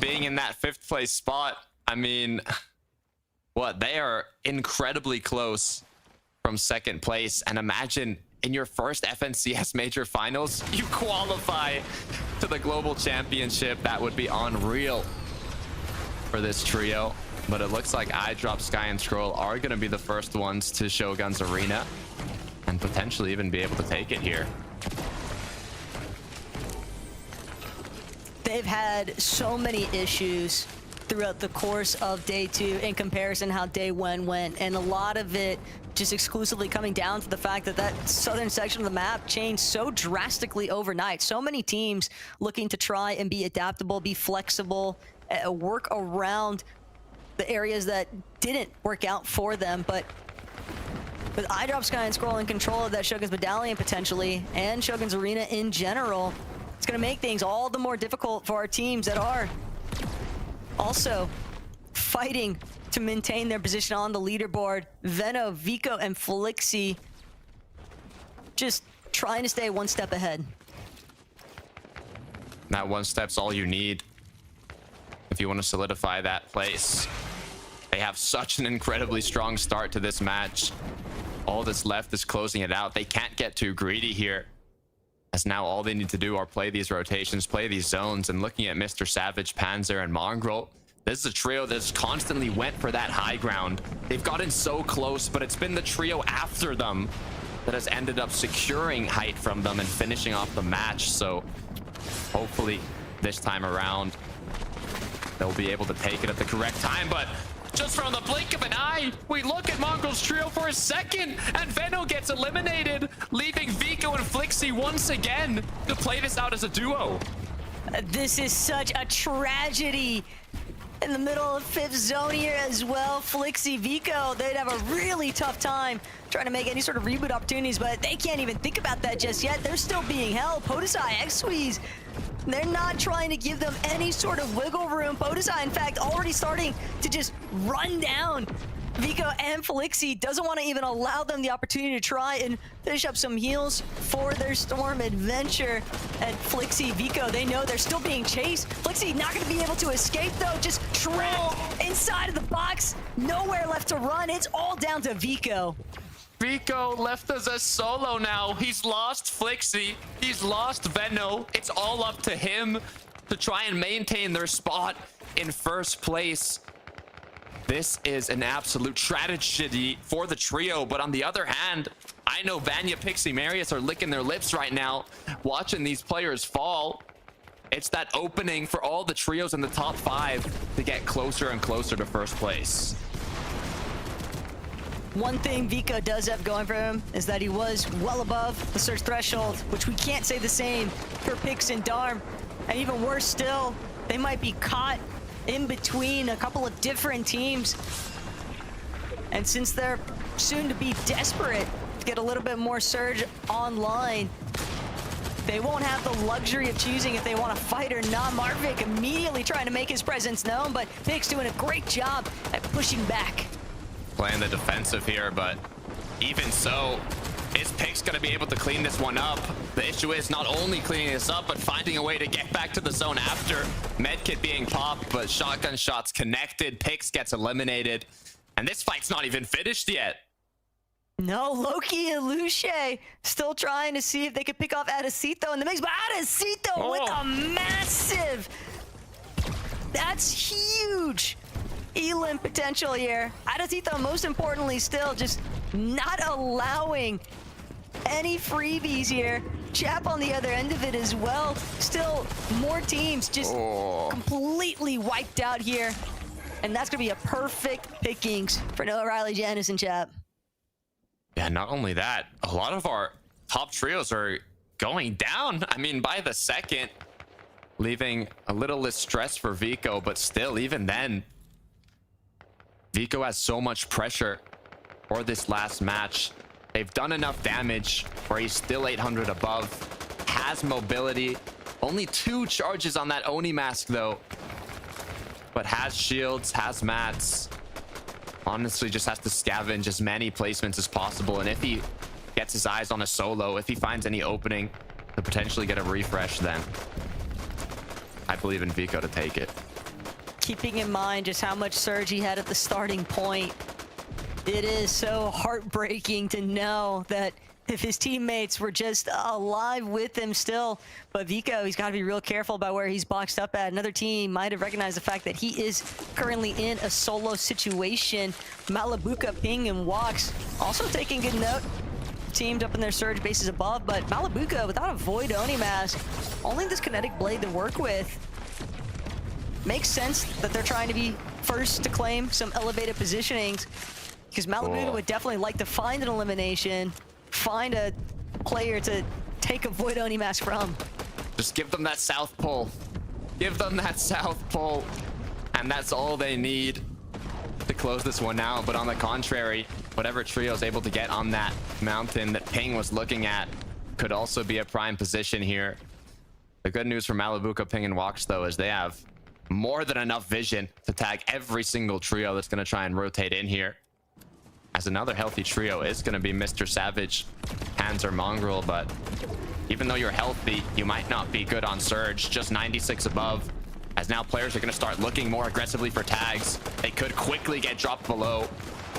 being in that 5th place spot. I mean, what, they are incredibly close from 2nd place, and imagine in your first FNCS Major Finals, you qualify to the Global Championship. That would be unreal for this trio. But it looks like iDrop, Sky, and Scroll are going to be the first ones to Shogun's Arena and potentially even be able to take it here. They've had so many issues throughout the course of day 2 in comparison how day 1 went, and a lot of it just exclusively coming down to the fact that that southern section of the map changed so drastically overnight. So many teams looking to try and be adaptable, be flexible, work around the areas that didn't work out for them. But with iDrop Sky and Scroll in control of that Shogun's Medallion potentially, and Shogun's Arena in general, it's going to make things all the more difficult for our teams that are also fighting to maintain their position on the leaderboard. Veno, Vico, and Felixi just trying to stay one step ahead. That one step's all you need if you want to solidify that place. They have such an incredibly strong start to this match. All that's left is closing it out. They can't get too greedy here, as now all they need to do are play these rotations, play these zones. And looking at Mr. Savage, Panzer, and Mongrel, this is a trio that's constantly went for that high ground. They've gotten so close, but it's been the trio after them that has ended up securing height from them and finishing off the match. So hopefully this time around, they'll be able to take it at the correct time. But just from the blink of an eye, we look at Mongrel's trio for a second, and Veno gets eliminated, leaving Vico and Flixi once again to play this out as a duo. This is such a tragedy. In the middle of 5th zone here as well, Flixi, Vico, they'd have a really tough time trying to make any sort of reboot opportunities, but they can't even think about that just yet. They're still being held. Podesai, X-Squeeze, they're not trying to give them any sort of wiggle room. Podesai, in fact, already starting to just run down Vico and Felixi, doesn't want to even allow them the opportunity to try and finish up some heals for their Storm adventure. And Felixi, Vico, they know they're still being chased. Felixi not going to be able to escape though, just trapped inside of the box. Nowhere left to run. It's all down to Vico. Vico left as a solo now. He's lost Flixi. He's lost Veno. It's all up to him to try and maintain their spot in first place. This is an absolute tragedy for the trio, but on the other hand, I know Vanya, Pixie, Marius are licking their lips right now, watching these players fall. It's that opening for all the trios in the top 5 to get closer and closer to first place. One thing Vico does have going for him is that he was well above the search threshold, which we can't say the same for Pix and Darm. And even worse still, they might be caught in between a couple of different teams. And since they're soon to be desperate to get a little bit more surge online, they won't have the luxury of choosing if they want to fight or not. Marvik immediately trying to make his presence known, but Pix doing a great job at pushing back. Playing the defensive here, but even so, is Pix going to be able to clean this one up? The issue is not only cleaning this up, but finding a way to get back to the zone after. Medkit being popped, but shotgun shots connected. Pix gets eliminated, and this fight's not even finished yet. No, Loki and Luce still trying to see if they could pick off Adesito in the mix, but Adesito with a massive, that's huge Elim potential here. Adesito, most importantly, still just not allowing any freebies here. Chap on the other end of it as well. Still more teams just completely wiped out here. And that's gonna be a perfect pickings for Noah, Riley, Janice, and Chap. Yeah, not only that, a lot of our top trios are going down. I mean, by the second, leaving a little less stress for Vico, but still, even then, Vico has so much pressure for this last match. They've done enough damage where he's still 800 above, has mobility, only 2 charges on that Oni mask though, but has shields, has mats. Honestly, just has to scavenge as many placements as possible, and if he gets his eyes on a solo, if he finds any opening to potentially get a refresh, then I believe in Vico to take it. Keeping in mind just how much surge he had at the starting point, it is so heartbreaking to know that if his teammates were just alive with him still. But Vico, he's got to be real careful about where he's boxed up at. Another team might have recognized the fact that he is currently in a solo situation. Malabuka, Ping, and Walks also taking good note. Teamed up in their surge bases above, but Malabuka without a Void Oni mask, only this Kinetic Blade to work with. Makes sense that they're trying to be first to claim some elevated positionings, because Malabuka would definitely like to find an elimination, find a player to take a Void Oni mask from. Just give them that south pull. Give them that south pull, and that's all they need. to close this one out. But on the contrary, whatever trio is able to get on that mountain that Ping was looking at could also be a prime position here. The good news for Malibuca, Ping, and Wox, though, is they have more than enough vision to tag every single trio that's going to try and rotate in here. As another healthy trio is going to be Mr. Savage, Hands, or Mongrel, but even though you're healthy, you might not be good on Surge, just 96 above. As now players are going to start looking more aggressively for tags. They could quickly get dropped below,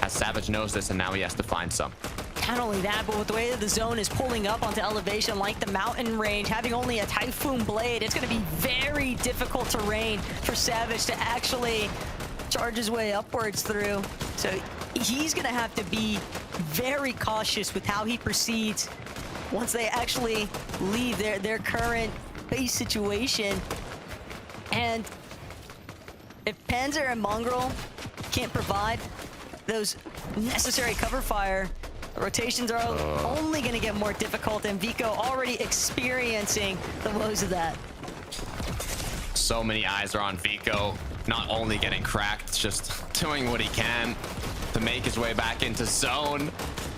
as Savage knows this, and now he has to find some. Not only that, but with the way that the zone is pulling up onto elevation like the mountain range, having only a Typhoon Blade, it's going to be very difficult terrain for Savage to actually charge his way upwards through. So he's going to have to be very cautious with how he proceeds once they actually leave their current base situation. And if Panzer and Mongrel can't provide those necessary cover fire, the rotations are only going to get more difficult, and Vico already experiencing the woes of that. So many eyes are on Vico, not only getting cracked, just doing what he can to make his way back into zone.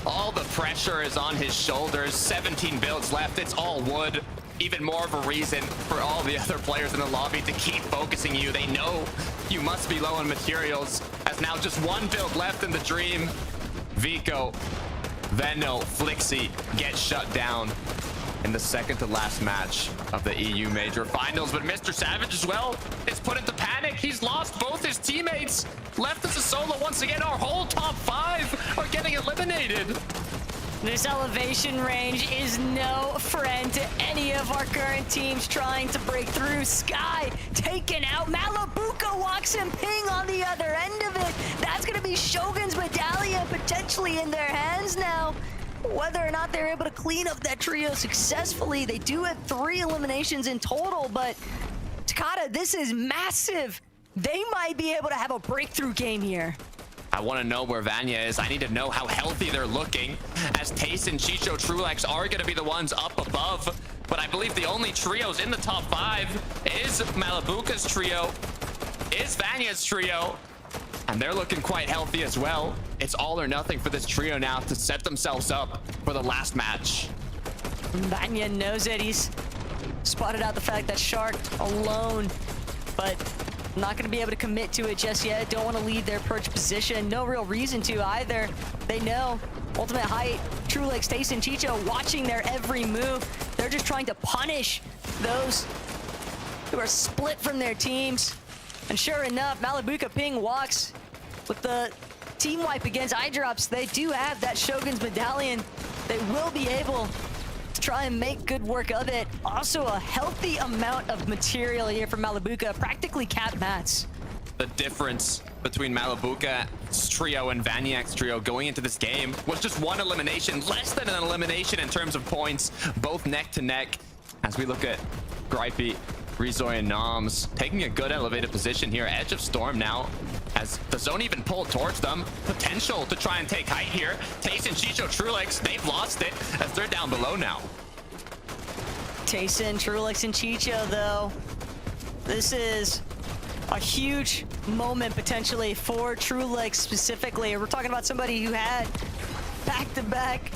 All the pressure is on his shoulders. 17 builds left. It's all wood. Even more of a reason for all the other players in the lobby to keep focusing you. They know you must be low on materials, as now just one build left in the dream. Vico, Venno, Flixie get shut down in the second to last match of the EU Major Finals. But Mr. Savage as well is put into panic. He's lost both his teammates. Left as a solo once again. Our whole top 5 are getting eliminated. This elevation range is no friend to any of our current teams trying to break through. Sky taken out. Malibuca walks and Ping on the other end of it. That's going to be Shogun's medallion potentially in their hands now. Whether or not they're able to clean up that trio successfully, they do have 3 eliminations in total, but Takada, this is massive. They might be able to have a breakthrough game here. I want to know where Vanya is. I need to know how healthy they're looking, as Taste and Chicho Trulex are going to be the ones up above. But I believe the only trios in the top 5 is Malibuca's trio, is Vanya's trio, and they're looking quite healthy as well. It's all or nothing for this trio now to set themselves up for the last match. Vanya knows it. He's spotted out the fact that Shark alone, but not going to be able to commit to it just yet. Don't want to leave their perch position. No real reason to either. They know ultimate height. Trulex, Taste, and Chicho watching their every move. They're just trying to punish those who are split from their teams. And sure enough, Malibuca, Ping, Wox with the team wipe against Eyedrops. They do have that Shogun's medallion. They will be able to try and make good work of it. Also a healthy amount of material here from Malibuca, practically capped mats. The difference between Malibuca's trio and Vanyak's trio going into this game was just 1 elimination, less than an elimination in terms of points, both neck to neck. As we look at Gripey, Rizoy, and Noms taking a good elevated position here. Edge of Storm now, as the zone even pulled towards them. Potential to try and take height here. Taste and Chicho Trulex, they've lost it as they're down below now. Tayson, Trulex, and Chicho, though, this is a huge moment potentially for Trulex specifically. We're talking about somebody who had back-to-back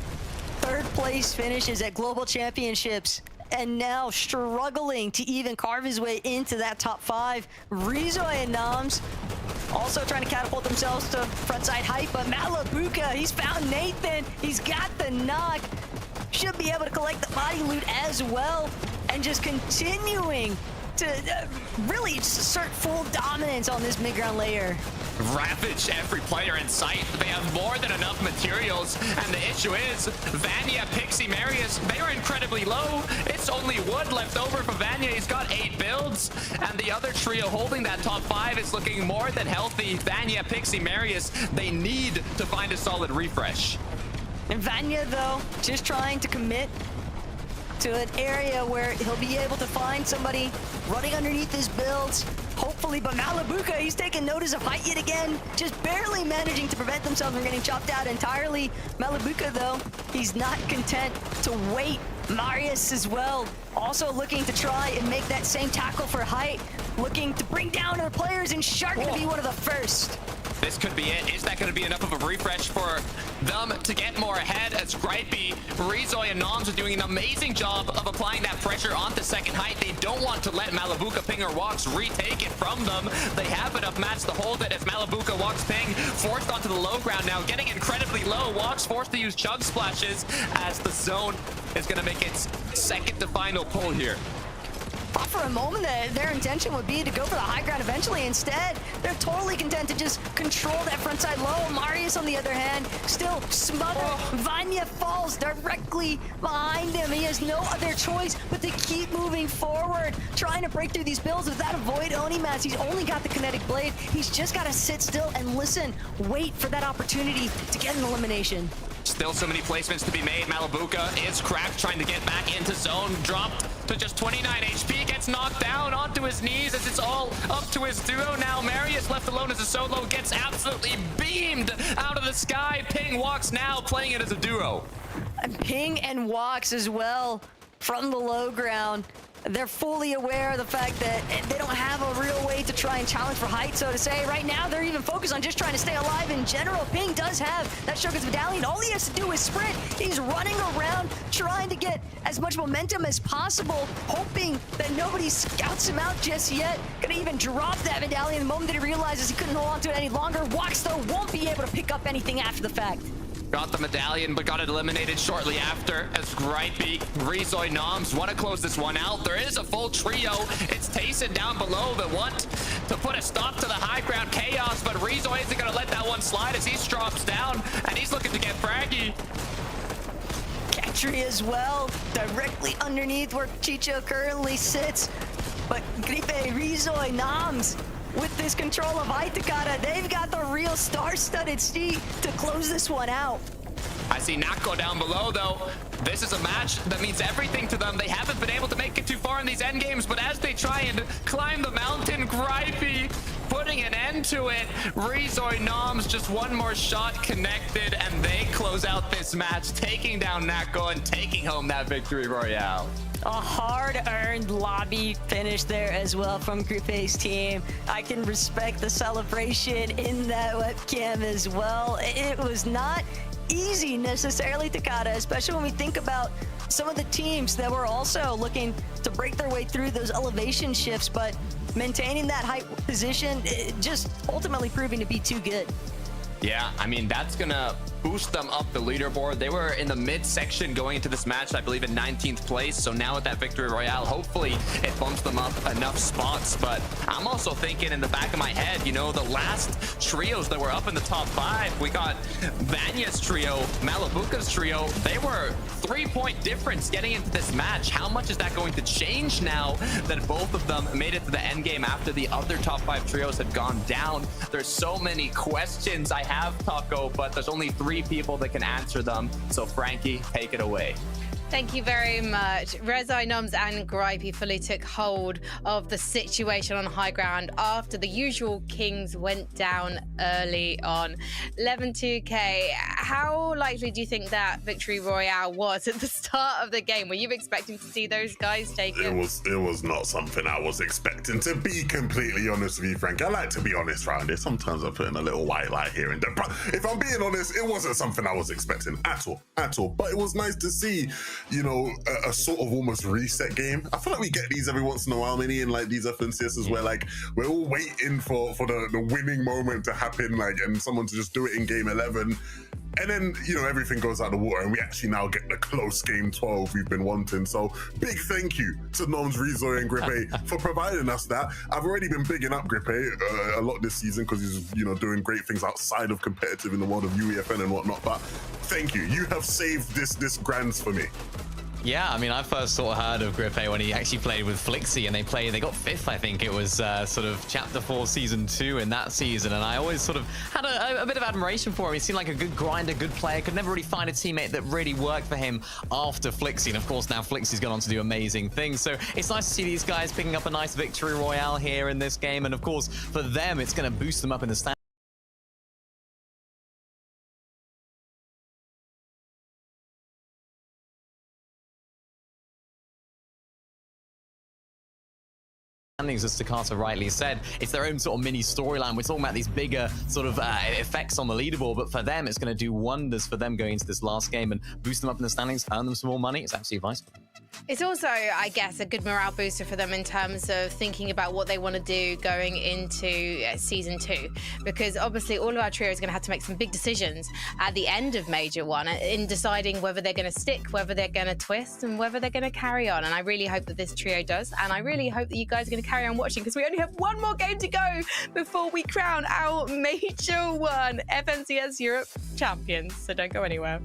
3rd place finishes at Global Championships and now struggling to even carve his way into that top 5. Rizoy and Noms also trying to catapult themselves to frontside height, but Malibuca, he's found Nathan. He's got the knock. Should be able to collect the body loot as well, and just continuing to really just assert full dominance on this mid-ground layer. Ravage every player in sight. They have more than enough materials, and the issue is Vanya, Pixie, Marius, they are incredibly low. It's only wood left over for Vanya. He's got 8 builds, and the other trio holding that top 5 is looking more than healthy. Vanya, Pixie, Marius, they need to find a solid refresh. And Vanya, though, just trying to commit to an area where he'll be able to find somebody running underneath his builds, hopefully. But Malibuca, he's taking notice of height yet again, just barely managing to prevent themselves from getting chopped out entirely. Malibuca, though, he's not content to wait. Marius as well, also looking to try and make that same tackle for height, looking to bring down our players, and Shark to be one of the first. This could be it. Is that going to be enough of a refresh for them to get more ahead? As Gripey, Rezoy, and Noms are doing an amazing job of applying that pressure onto second height. They don't want to let Malabuka, Ping, or Walks retake it from them. They have enough mats to hold it as Malabuka, Walks, Ping forced onto the low ground now, getting incredibly low. Walks forced to use chug splashes as the zone is going to make its second to final pull here. Thought for a moment that their intention would be to go for the high ground eventually. Instead, they're totally content to just control that frontside low. Marius, on the other hand, still smothered. Vanya falls directly behind him. He has no other choice but to keep moving forward, trying to break through these builds without avoid Oni mats. He's only got the kinetic blade. He's just got to sit still and listen, wait for that opportunity to get an elimination. Still so many placements to be made. Malabuka is cracked, trying to get back into zone. Dropped to just 29 HP. Gets knocked down onto his knees as it's all up to his duo now. Marius left alone as a solo gets absolutely beamed out of the sky. Ping Walks now playing it as a duo. And Ping and Walks as well from the low ground. They're fully aware of the fact that they don't have a real way to try and challenge for height, so to say. Right now, they're even focused on just trying to stay alive in general. Ping does have that Shogun's medallion. All he has to do is sprint. He's running around, trying to get as much momentum as possible, hoping that nobody scouts him out just yet. Gonna even drop that medallion the moment that he realizes he couldn't hold on to it any longer. Walks, though, won't be able to pick up anything after the fact. Got the medallion, but got it eliminated shortly after as Gripey, Rezoy, Noms want to close this one out. There is a full trio. It's Tayson down below that want to put a stop to the high ground chaos, but Rezoy isn't going to let that one slide as he drops down, and he's looking to get fraggy. Catry as well, directly underneath where Chicho currently sits. But Gripe, Rezoy, Noms, with this control of Aitakata, they've got the real star-studded seat to close this one out. I see Nako down below, though. This is a match that means everything to them. They haven't been able to make it too far in these end games, but as they try and climb the mountain, Gripey putting an end to it. Rezoy, Noms, just one more shot connected, and they close out this match, taking down Nako and taking home that victory royale. A hard-earned lobby finish there as well from Group A's team. I can respect the celebration in that webcam as well. It was not easy necessarily, Takada, especially when we think about some of the teams that were also looking to break their way through those elevation shifts, but maintaining that height position, just ultimately proving to be too good. Yeah, I mean, that's gonna boost them up the leaderboard. They were in the midsection going into this match, I believe in 19th place. So now with that victory royale, hopefully it bumps them up enough spots. But I'm also thinking in the back of my head, you know, the last trios that were up in the top 5, we got Vanya's trio, Malabuka's trio. They were 3-point difference getting into this match. How much is that going to change now that both of them made it to the end game after the other top 5 trios had gone down? There's so many questions I have, Taco, but there's only 3 people that can answer them. So Frankie, take it away. Thank you very much. Rezoy, Noms, and Gripey fully took hold of the situation on high ground after the usual kings went down early on. 11-2K, how likely do you think that victory royale was at the start of the game? Were you expecting to see those guys take it? It was not something I was expecting, to be completely honest with you, Frank. I like to be honest around here. Sometimes I put in a little white lie here and there. But if I'm being honest, it wasn't something I was expecting at all. But it was nice to see, you know, a sort of almost reset game. I feel like we get these every once in a while, many in like these FNCSs where like we're all waiting for the winning moment to happen, like, and someone to just do it in game 11. And then, you know, everything goes out of the water and we actually now get the close game 12 we've been wanting. So big thank you to Noms, Rezoy, and Gripe for providing us that. I've already been bigging up Gripe a lot this season because he's, you know, doing great things outside of competitive in the world of UEFN and whatnot. But thank you. You have saved this grands for me. Yeah, I mean, I first sort of heard of Gripe when he actually played with Flixie, and they got 5th, I think it was sort of Chapter 4 Season 2 in that season, and I always sort of had a bit of admiration for him. He seemed like a good grinder, good player, could never really find a teammate that really worked for him after Flixie, and of course now Flixie's gone on to do amazing things, so it's nice to see these guys picking up a nice victory royale here in this game, and of course for them it's going to boost them up in the standings. standings, as Takata rightly said. It's their own sort of mini storyline. We're talking about these bigger sort of effects on the leaderboard, but for them, it's going to do wonders for them going into this last game and boost them up in the standings, earn them some more money. It's absolutely vital. It's also, I guess, a good morale booster for them in terms of thinking about what they want to do going into Season 2. Because obviously all of our trio is going to have to make some big decisions at the end of Major 1 in deciding whether they're going to stick, whether they're going to twist, and whether they're going to carry on. And I really hope that this trio does. And I really hope that you guys are going to carry on watching, because we only have one more game to go before we crown our Major 1 FNCS Europe champions. So don't go anywhere.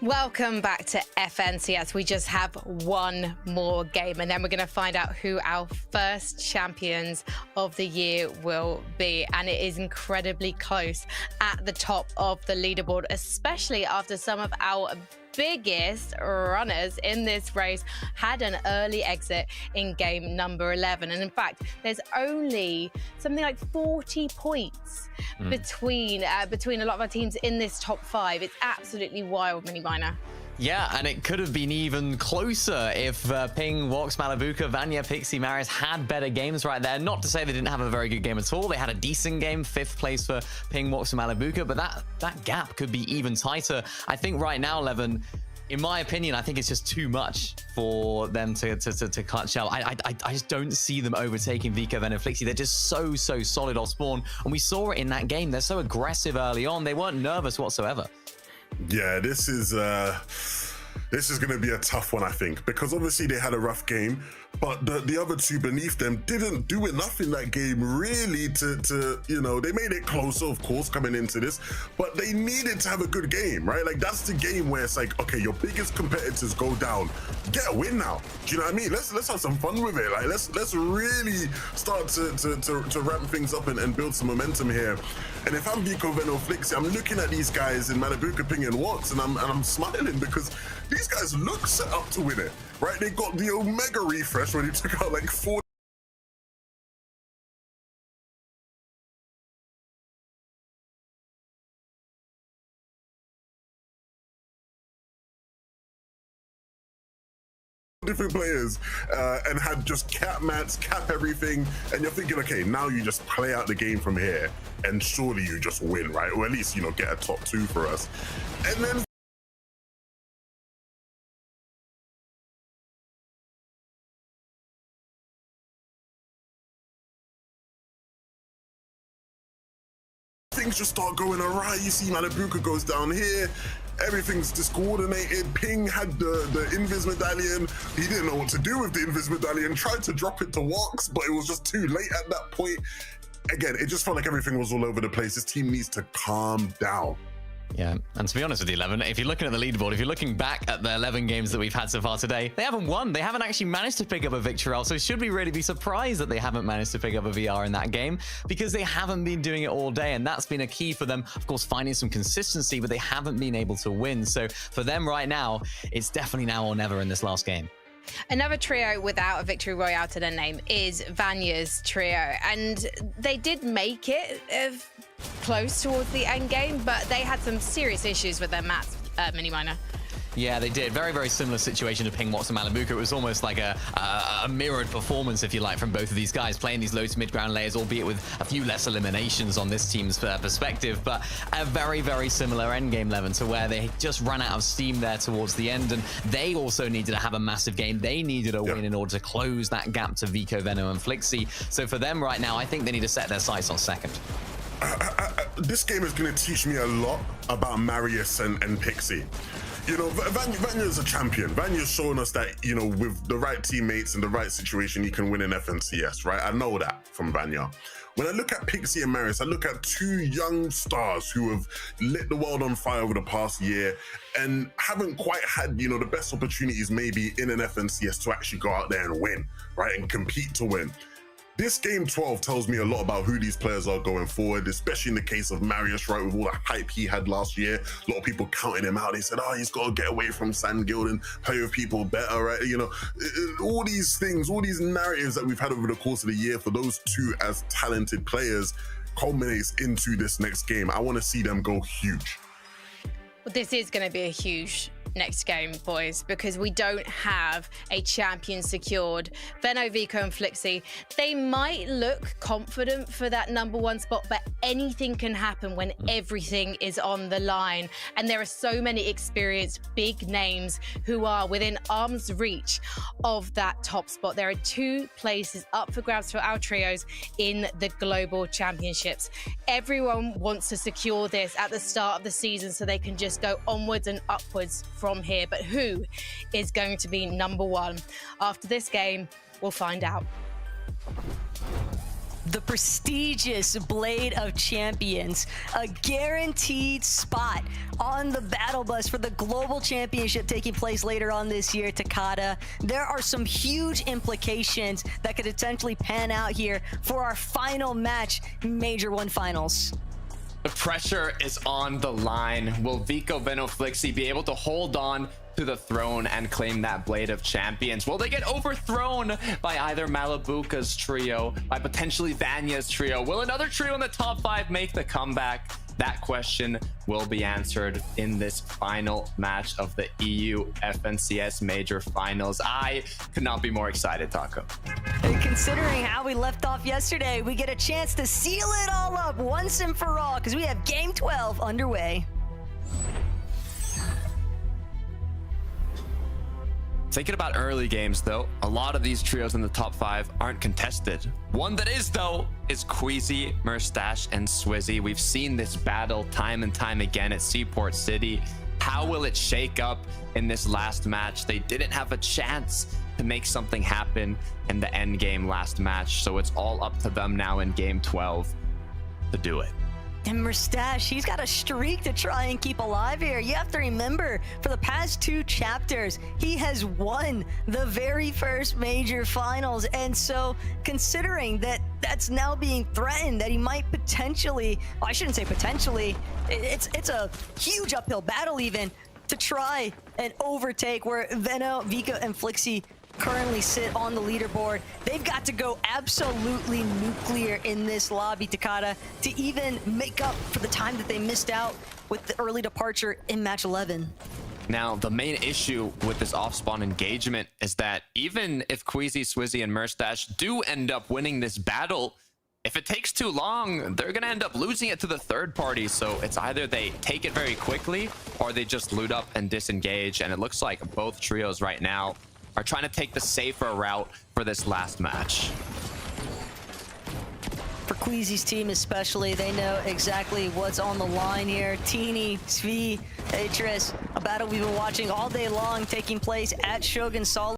Welcome back to FNCS. We just have one more game, and then we're going to find out who our first champions of the year will be. And it is incredibly close at the top of the leaderboard, especially after some of our biggest runners in this race had an early exit in game number 11. And in fact, there's only something like 40 points between a lot of our teams in this top 5. It's absolutely wild, Mini Miner. Yeah, and it could have been even closer if Ping, Wox, Malabuka, Vanya, Pixie, Maris had better games right there. Not to say they didn't have a very good game at all. They had a decent game, 5th place for Ping, Wox, and Malabuka, but that gap could be even tighter. I think right now, Levin, in my opinion, I think it's just too much for them to cut shell. I just don't see them overtaking Vico, Ven, and Flixie. They're just so solid off spawn, and we saw it in that game. They're so aggressive early on. They weren't nervous whatsoever. Yeah, this is going to be a tough one, I think, because obviously they had a rough game, but the other two beneath them didn't do enough in that game really to you know, they made it closer, of course, coming into this, but they needed to have a good game, right? Like, that's the game where it's like, okay, your biggest competitors go down, get a win now. Do you know what I mean? Let's have some fun with it. Like, let's really start to ramp things up and build some momentum here. And if I'm Vico, Veno, Flixi, I'm looking at these guys in Malibuka, Ping, and Watts, and I'm smiling because these guys look set up to win it, right? They got the Omega refresh where they took out like 4 different players and had just cap mats, cap everything, and you're thinking, okay, now you just play out the game from here and surely you just win, right? Or at least, you know, get a top 2 for us. And then things just start going awry. You see Malibuka goes down here, everything's discoordinated. Ping had the Invis medallion. He didn't know what to do with the Invis medallion, tried to drop it to Wox, but it was just too late at that point. Again, it just felt like everything was all over the place. This team needs to calm down. Yeah, and to be honest with you, 11, if you're looking at the leaderboard, if you're looking back at the 11 games that we've had so far today, they haven't won. They haven't actually managed to pick up a victory. So should we really be surprised that they haven't managed to pick up a VR in that game? Because they haven't been doing it all day, and that's been a key for them, of course, finding some consistency, but they haven't been able to win. So for them right now, it's definitely now or never in this last game. Another trio without a victory royale to their name is Vanya's trio, and they did make it close towards the end game, but they had some serious issues with their mats, Mini Miner. Yeah, they did. Very, very similar situation to Ping, Watts, and Malibuka. It was almost like a mirrored performance, if you like, from both of these guys, playing these low to mid-ground layers, albeit with a few less eliminations on this team's perspective, but a very, very similar endgame, Levin, to where they just ran out of steam there towards the end, and they also needed to have a massive game. They needed a win in order to close that gap to Vico, Veno, and Flixi. So for them right now, I think they need to set their sights on second. This game is going to teach me a lot about Marius and Pixie. You know, Vanya is a champion. Vanya's shown us that, you know, with the right teammates and the right situation, you can win an FNCS, right? I know that from Vanya. When I look at Pixie and Marius, I look at 2 young stars who have lit the world on fire over the past year and haven't quite had, you know, the best opportunities maybe in an FNCS to actually go out there and win, right? And compete to win. This game 12 tells me a lot about who these players are going forward, especially in the case of Marius, right, with all the hype he had last year. A lot of people counting him out. They said, oh, he's got to get away from Sandguild and play with people better, right? You know, all these things, all these narratives that we've had over the course of the year for those 2 as talented players culminates into this next game. I want to see them go huge. Well, this is going to be a huge next game, boys, because we don't have a champion secured. Veno, Vico, and Flixi, they might look confident for that #1 spot, but anything can happen when everything is on the line. And there are so many experienced big names who are within arm's reach of that top spot. There are 2 places up for grabs for our trios in the global championships. Everyone wants to secure this at the start of the season so they can just go onwards and upwards from here. But who is going to be #1? After this game, we'll find out. The prestigious Blade of Champions, a guaranteed spot on the battle bus for the global championship taking place later on this year at Takata. There are some huge implications that could potentially pan out here for our final match in Major 1 Finals. The pressure is on the line. Will Vico, Veno, Flixi be able to hold on to the throne and claim that Blade of Champions? Will they get overthrown by either Malibuka's trio, by potentially Vanya's trio? Will another trio in the top 5 make the comeback? That question will be answered in this final match of the EU FNCS Major Finals. I could not be more excited, Taco. And considering how we left off yesterday, we get a chance to seal it all up once and for all because we have Game 12 underway. Thinking about early games, though, a lot of these trios in the top 5 aren't contested. One that is, though, is Queasy, Murstache, and Swizzy. We've seen this battle time and time again at Seaport City. How will it shake up in this last match? They didn't have a chance to to make something happen in the end game last match. So it's all up to them now in game 12 to do it. And Mustache, he's got a streak to try and keep alive here. You have to remember, for the past 2 chapters, he has won the very first major finals. And so, considering that that's now being threatened, that he might potentially, well, I shouldn't say potentially, it's a huge uphill battle even to try and overtake where Veno, Vika, and Flixie currently sit on the leaderboard. They've got to go absolutely nuclear in this lobby, Takada, to even make up for the time that they missed out with the early departure in match 11. Now, the main issue with this off-spawn engagement is that even if Queasy, Swizzy, and Mustache do end up winning this battle, if it takes too long, they're going to end up losing it to the third party. So it's either they take it very quickly or they just loot up and disengage. And it looks like both trios right now are trying to take the safer route for this last match. For Queasy's team especially, they know exactly what's on the line here. Teeny, Svi, Atris, a battle we've been watching all day long taking place at Shogun Solitude.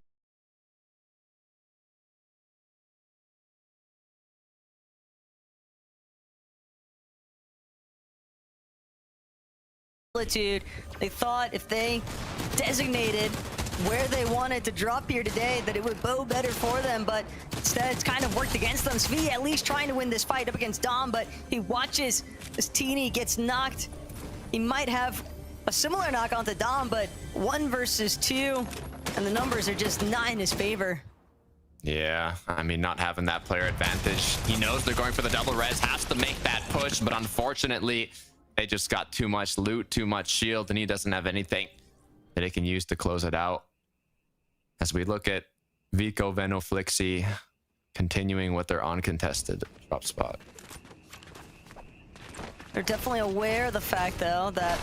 They thought if they designated where they wanted to drop here today, that it would bode better for them, but instead it's kind of worked against them. Svi at least trying to win this fight up against Dom, but he watches as Teeny gets knocked. He might have a similar knock onto Dom, but 1 versus 2, and the numbers are just not in his favor. Yeah, I mean, not having that player advantage. He knows they're going for the double res, has to make that push, but unfortunately, they just got too much loot, too much shield, and he doesn't have anything that he can use to close it out. As we look at Vico, Veno, Flixie continuing with their uncontested drop spot. They're definitely aware of the fact, though, that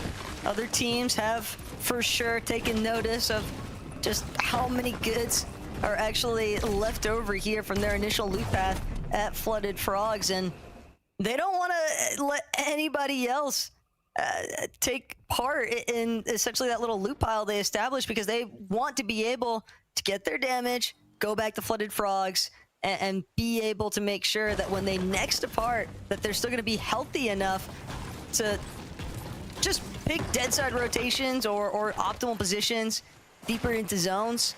other teams have for sure taken notice of just how many goods are actually left over here from their initial loot path at Flooded Frogs, and they don't want to let anybody else take part in essentially that little loot pile they established, because they want to be able to get their damage, go back to Flooded Frogs, and be able to make sure that when they next depart, that they're still going to be healthy enough to just pick dead side rotations or optimal positions deeper into zones.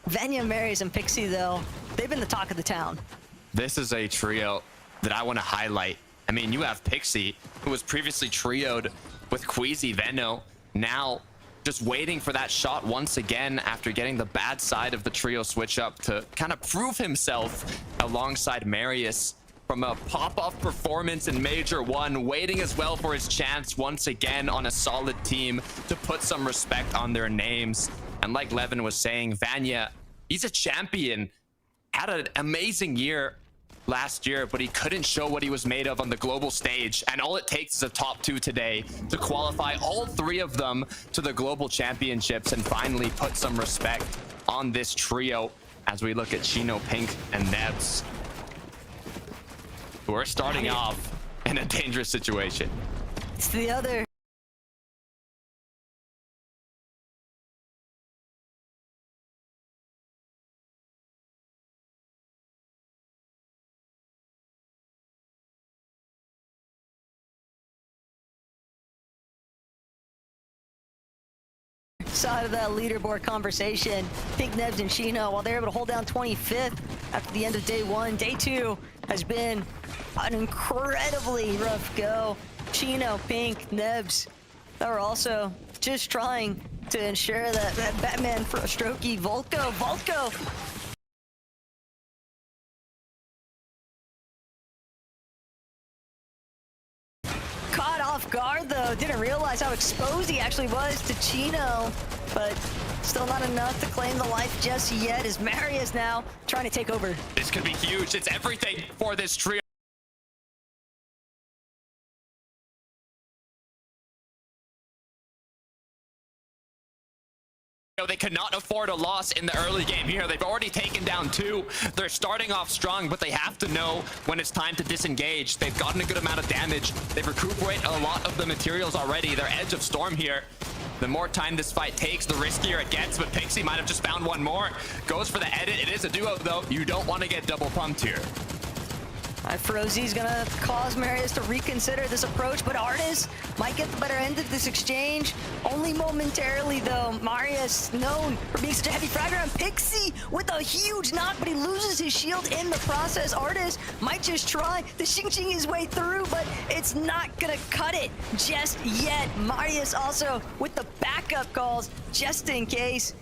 Vanya, Marius, and Pixie, though, they've been the talk of the town. This is a trio that I want to highlight. I mean, you have Pixie, who was previously trioed with Queasy, Veno, now just waiting for that shot once again after getting the bad side of the trio switch up to kind of prove himself alongside Marius from a pop-off performance in Major 1, waiting as well for his chance once again on a solid team to put some respect on their names. And like Levin was saying, Vanya, he's a champion, had an amazing year last year, but he couldn't show what he was made of on the global stage, and all it takes is a top 2 today to qualify all 3 of them to the global championships and finally put some respect on this trio as we look at Chino, Pink, and Nebs, who are starting off in a dangerous situation. It's the other side of that leaderboard conversation. Pink, Nebs, and Chino, while they're able to hold down 25th after the end of day 1, day 2 has been an incredibly rough go. Chino, Pink, Nebs, they're also just trying to ensure that Batman for a strokey Volko caught off guard, though. Didn't realize how exposed he actually was to Chino, but still not enough to claim the life just yet, as Marius now trying to take over. This could be huge. It's everything for this trio. They cannot afford a loss in the early game here. They've already taken down 2. They're starting off strong, but they have to know when it's time to disengage. They've gotten a good amount of damage. They've recuperated a lot of the materials already. They're Edge of Storm here. The more time this fight takes, the riskier it gets, but Pixie might have just found one more. Goes for the edit. It is a duo, though. You don't want to get double pumped here. Frozy's gonna cause Marius to reconsider this approach, but Artis might get the better end of this exchange. Only momentarily, though. Marius, known for being such a heavy fragger, and Pixie with a huge knock, but he loses his shield in the process. Artis might just try to Xing his way through, but it's not gonna cut it just yet. Marius also with the backup calls, just in case.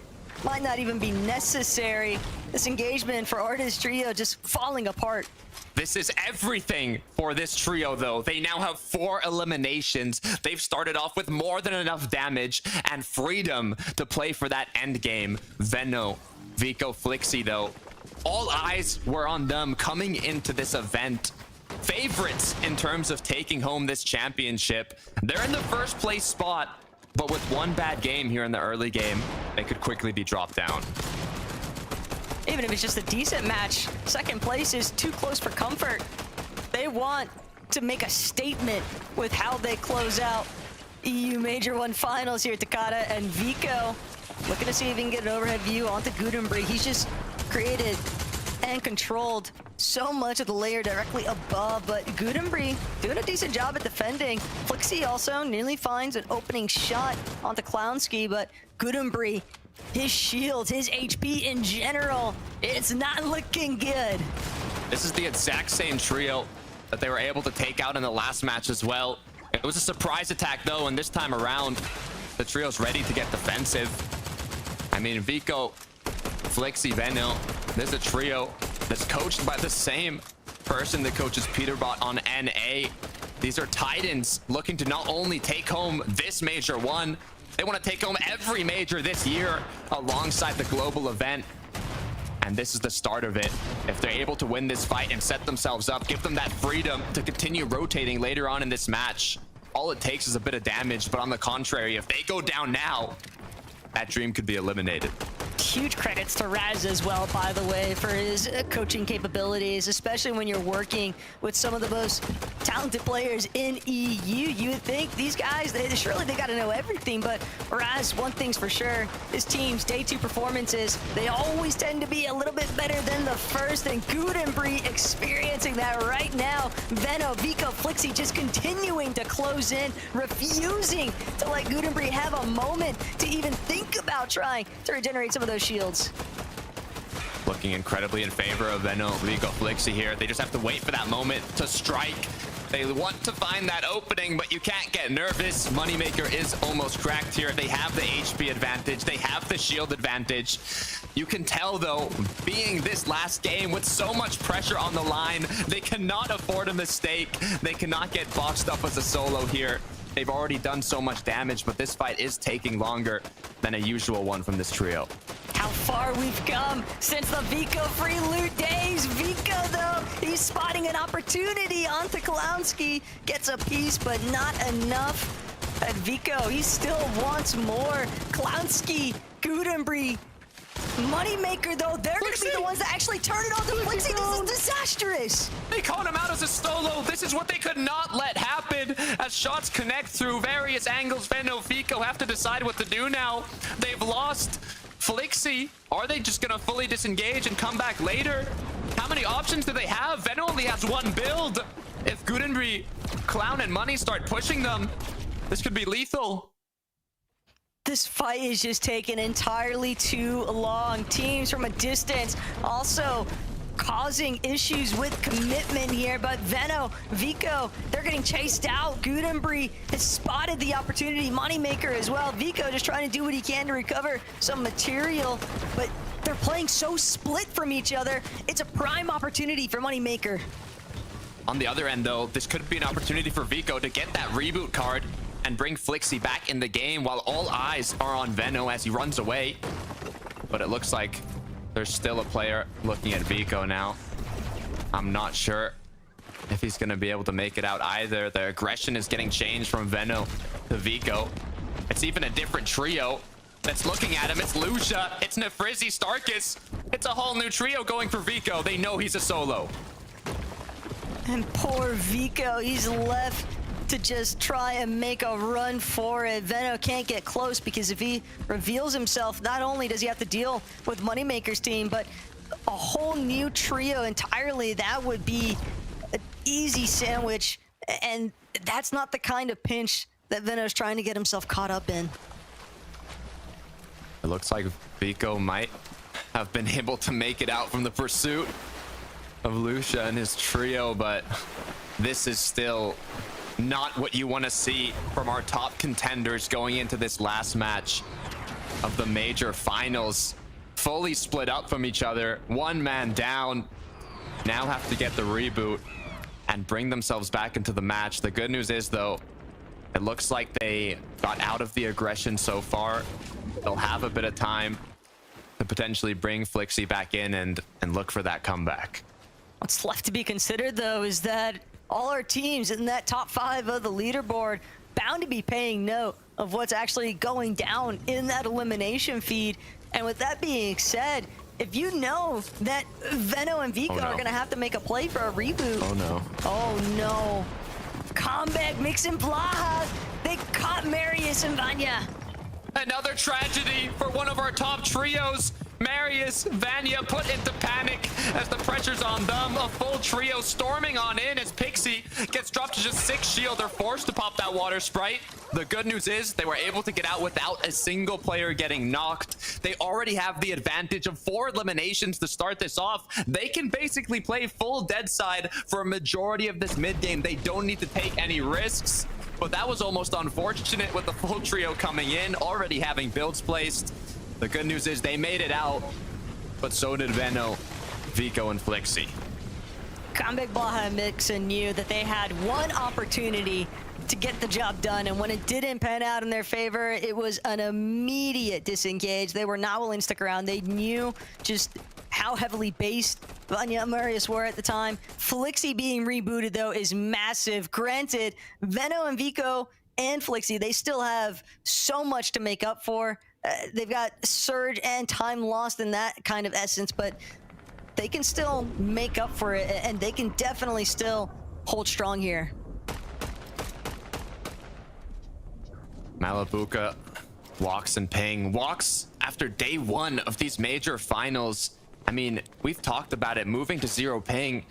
Might not even be necessary. This engagement for Artis trio just falling apart. This is everything for this trio, though. They now have 4 eliminations. They've started off with more than enough damage and freedom to play for that end game. Veno, Vico, Flixie, though, all eyes were on them coming into this event. Favorites in terms of taking home this championship. They're in the first place spot, but with one bad game here in the early game, they could quickly be dropped down. Even if it's just a decent match, second place is too close for comfort. They want to make a statement with how they close out EU Major 1 finals here. Takada and Vico looking to see if he can get an overhead view onto Gudenbri. He's just created and controlled so much of the layer directly above, but Gudenbri doing a decent job at defending. Flixie also nearly finds an opening shot onto Clownski, but Gudenbri, his shield, his HP in general, it's not looking good. This is the exact same trio that they were able to take out in the last match as well. It was a surprise attack, though, and this time around, the trio's ready to get defensive. I mean, Vico, Flixie, Veno, there's a trio that's coached by the same person that coaches Peterbot on NA. These are Titans looking to not only take home this Major 1, they want to take home every major this year alongside the global event. And this is the start of it. If they're able to win this fight and set themselves up, give them that freedom to continue rotating later on in this match, all it takes is a bit of damage. But on the contrary, if they go down now, that dream could be eliminated. Huge credits to Raz as well, by the way, for his coaching capabilities, especially when you're working with some of the most talented players in EU. You would think these guys, surely they got to know everything, but Raz, one thing's for sure, his team's day 2 performances, they always tend to be a little bit better than the first, and Gudenbri experiencing that right now. Veno, Vico, Flixie just continuing to close in, refusing to let Gudenbri have a moment to even think about trying to regenerate some of those shields. Looking incredibly in favor of Veno, Vico, Flixie here. They just have to wait for that moment to strike. They want to find that opening, but you can't get nervous. Moneymaker is almost cracked here. They have the HP advantage. They have the shield advantage. You can tell, though, being this last game with so much pressure on the line, they cannot afford a mistake. They cannot get boxed up as a solo here. They've already done so much damage, but this fight is taking longer than a usual one from this trio. How far we've come since the Vico free loot days. Vico, though, he's spotting an opportunity onto Clownski. Gets a piece, but not enough. And Vico, he still wants more. Clownski, Gudenbri, Moneymaker, though, they're going to be the ones that actually turn it on to Flixie. This is disastrous. They called him out as a solo. This is what they could not let happen. As shots connect through various angles, Veno, Vico have to decide what to do now. They've lost Flixie. Are they just going to fully disengage and come back later? How many options do they have? Veno only has one build. If Gudenbri, Clown, and Money start pushing them, this could be lethal. This fight is just taking entirely too long. Teams from a distance also causing issues with commitment here, but Veno, Vico, they're getting chased out. Gudenbri has spotted the opportunity. Moneymaker as well. Vico just trying to do what he can to recover some material, but they're playing so split from each other. It's a prime opportunity for Moneymaker. On the other end, though, this could be an opportunity for Vico to get that reboot card and bring Flixie back in the game while all eyes are on Veno as he runs away. But it looks like there's still a player looking at Vico now. I'm not sure if he's going to be able to make it out either. The aggression is getting changed from Veno to Vico. It's even a different trio. that's looking at him. It's Lucia, it's Nefrizzi, Starkus. It's a whole new trio going for Vico. They know he's a solo. And poor Vico, he's left to just try and make a run for it. Veno can't get close because if he reveals himself, not only does he have to deal with Moneymaker's team, but a whole new trio entirely. That would be an easy sandwich, and that's not the kind of pinch that Veno's trying to get himself caught up in. It looks like Vico might have been able to make it out from the pursuit of Lucia and his trio, but this is still not what you want to see from our top contenders going into this last match of the major finals. Fully split up from each other, one man down, now have to get the reboot and bring themselves back into the match. The good news is, though, it looks like they got out of the aggression so far. They'll have a bit of time to potentially bring Flixie back in and look for that comeback. What's left to be considered, though, is that all our teams in that top 5 of the leaderboard bound to be paying note of what's actually going down in that elimination feed. And with that being said, if you know that Veno and Vico are going to have to make a play for a reboot. Oh, no. Oh, no. Comeback, Mix and Blaha. They caught Marius and Vanya. Another tragedy for one of our top trios. Marius, Vanya put into panic as the pressure's on them. A full trio storming on in as Pixie gets dropped to just 6 shield. They're forced to pop that water sprite. The good news is they were able to get out without a single player getting knocked. They already have the advantage of 4 eliminations to start this off. They can basically play full dead side for a majority of this mid game. They don't need to take any risks. But that was almost unfortunate with the full trio coming in, already having builds placed. The good news is they made it out, but so did Veno, Vico, and Flixie. Comeback, Blaha, and Mixon knew that they had one opportunity to get the job done, and when it didn't pan out in their favor, it was an immediate disengage. They were not willing to stick around. They knew just how heavily based Vanya and Marius were at the time. Flixie being rebooted, though, is massive. Granted, Veno and Vico and Flixie, they still have so much to make up for. They've got surge and time lost in that kind of essence, but they can still make up for it, and they can definitely still hold strong here. Malabuka walks and ping. Walks after day 1 of these major finals. I mean, we've talked about it, moving to 0 ping,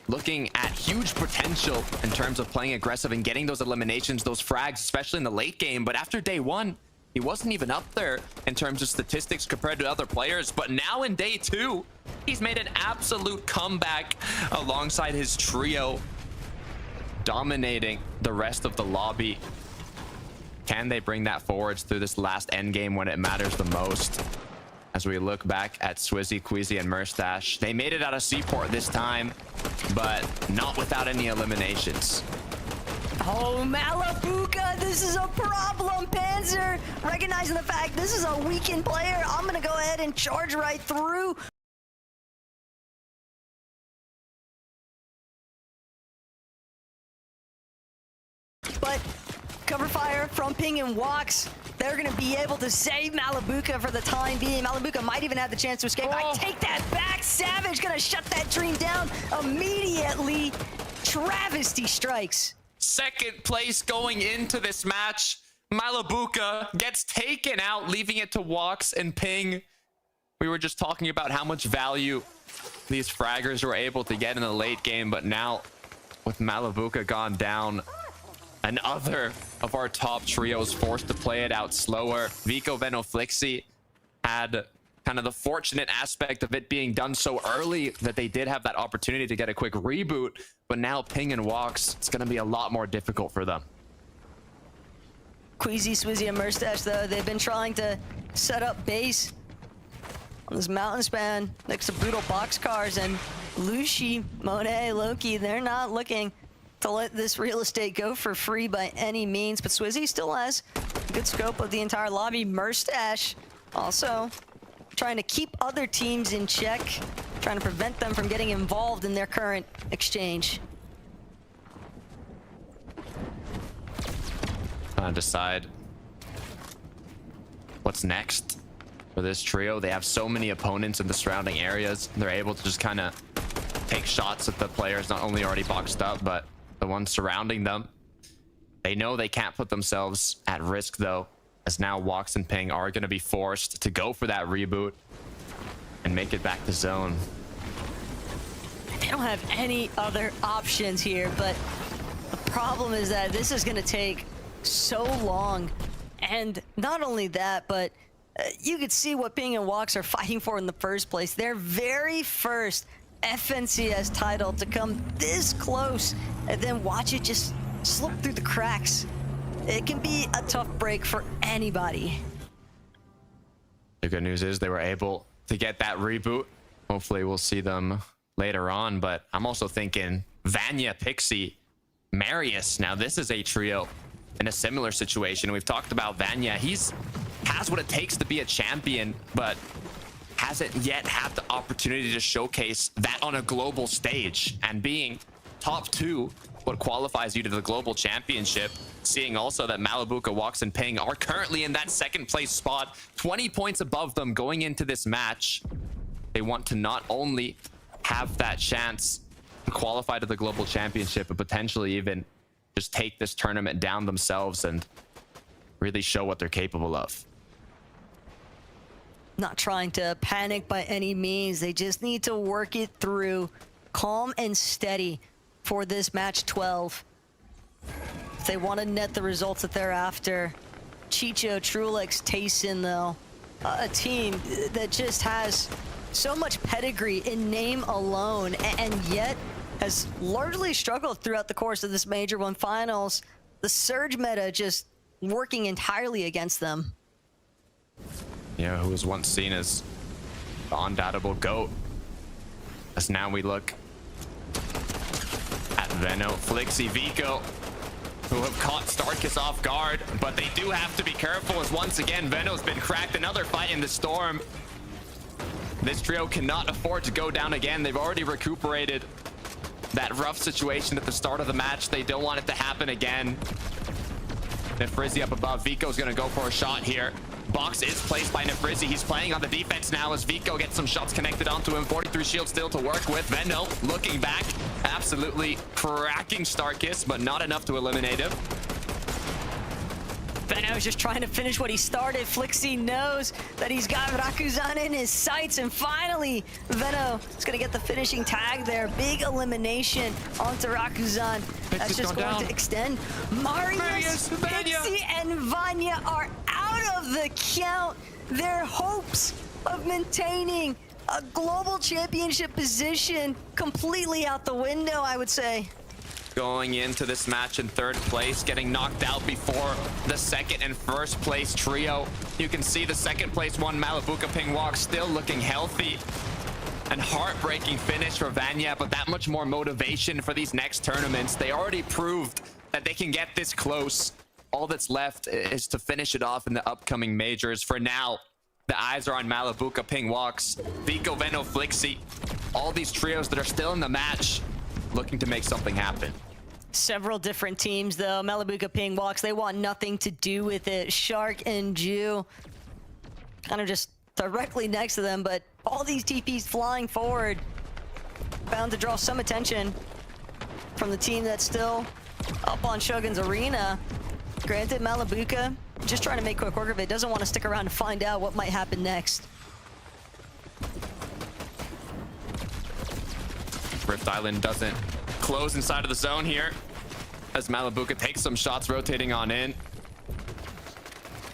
looking at huge potential in terms of playing aggressive and getting those eliminations, those frags, especially in the late game. But after day 1, he wasn't even up there in terms of statistics compared to other players. But now in day 2, he's made an absolute comeback alongside his trio, dominating the rest of the lobby. Can they bring that forwards through this last end game when it matters the most? As we look back at Swizzy, Queasy, and Murstache, they made it out of Seaport this time, but not without any eliminations. Oh, Malabuka, this is a problem, Panzer. Recognizing the fact this is a weakened player, I'm going to go ahead and charge right through. But cover fire from Ping and Walks. They're going to be able to save Malabuka for the time being. Malabuka might even have the chance to escape. I take that back. Savage going to shut that dream down immediately. Travesty strikes. Second place going into this match. Malabuka gets taken out, leaving it to Walks and Ping. We were just talking about how much value these fraggers were able to get in the late game, but now with Malabuka gone down, another of our top trios forced to play it out slower. Vico, Veno, Flixie had kind of the fortunate aspect of it being done so early that they did have that opportunity to get a quick reboot, but now Ping and Walks, it's going to be a lot more difficult for them. Queasy, Swizzy, and Murstache, though, they've been trying to set up base on this mountain span next to brutal boxcars, and Lucy, Monet, Loki, they're not looking to let this real estate go for free by any means, but Swizzy still has a good scope of the entire lobby. Murstache also trying to keep other teams in check, trying to prevent them from getting involved in their current exchange. Decide what's next for this trio. They have so many opponents in the surrounding areas. They're able to just kind of take shots at the players not only already boxed up, but the ones surrounding them. They know they can't put themselves at risk, though, as now Wox and Ping are going to be forced to go for that reboot and make it back to zone. They don't have any other options here, but the problem is that this is going to take so long. And not only that, but you could see what Ping and Wox are fighting for in the first place. Their very first FNCS title to come this close, and then watch it just slip through the cracks. It can be a tough break for anybody. The good news is they were able to get that reboot. Hopefully we'll see them later on, but I'm also thinking Vanya, Pixie, Marius. Now this is a trio in a similar situation. We've talked about Vanya. Has what it takes to be a champion, but hasn't yet had the opportunity to showcase that on a global stage. And being top 2, what qualifies you to the global championship, seeing also that Malabuka, Wox, and Ping are currently in that second place spot, 20 points above them going into this match. They want to not only have that chance to qualify to the global championship, but potentially even just take this tournament down themselves and really show what they're capable of. Not trying to panic by any means. They just need to work it through calm and steady for this match 12. If they want to net the results that they're after. Chicho, Trulex, Tayson, though, a team that just has so much pedigree in name alone, and yet has largely struggled throughout the course of this Major 1 finals. The Surge meta just working entirely against them. Yeah, who was once seen as the undoubtable GOAT. As now we look at Veno, Flixie, Vico, who have caught Starkist off guard, but they do have to be careful as once again Veno's been cracked. Another fight in the storm. This trio cannot afford to go down again. They've already recuperated that rough situation at the start of the match. They don't want it to happen again. Nefrizzi up above. Vico's gonna go for a shot here. Box is placed by Nefrizzi. He's playing on the defense now as Vico gets some shots connected onto him. 43 shield still to work with. Veno looking back, absolutely cracking Starkist, but not enough to eliminate him. Veno's just trying to finish what he started. Flixie knows that he's got Rakuzan in his sights, and finally Veno is going to get the finishing tag there. Big elimination onto Rakuzan. That's just going to extend. Marius, Pixie, and Vanya are out of the count. Their hopes of maintaining a global championship position completely out the window, I would say. Going into this match in 3rd place, getting knocked out before the 2nd and 1st place trio. You can see the 2nd place one, Malabuka, Ping, Wox, still looking healthy. And heartbreaking finish for Vanya, but that much more motivation for these next tournaments. They already proved that they can get this close. All that's left is to finish it off in the upcoming majors. For now, the eyes are on Malabuka, Ping, Wox, Vico, Veno, Flixie. All these trios that are still in the match, looking to make something happen. Several different teams, though. Malabuka, Ping, Wox, they want nothing to do with it. Shark and Jew kind of just directly next to them, but all these TPs flying forward, bound to draw some attention from the team that's still up on Shogun's arena. Granted, Malabuka just trying to make quick work of it, doesn't want to stick around to find out what might happen next. Rift Island doesn't close inside of the zone here as Malabuka takes some shots rotating on in.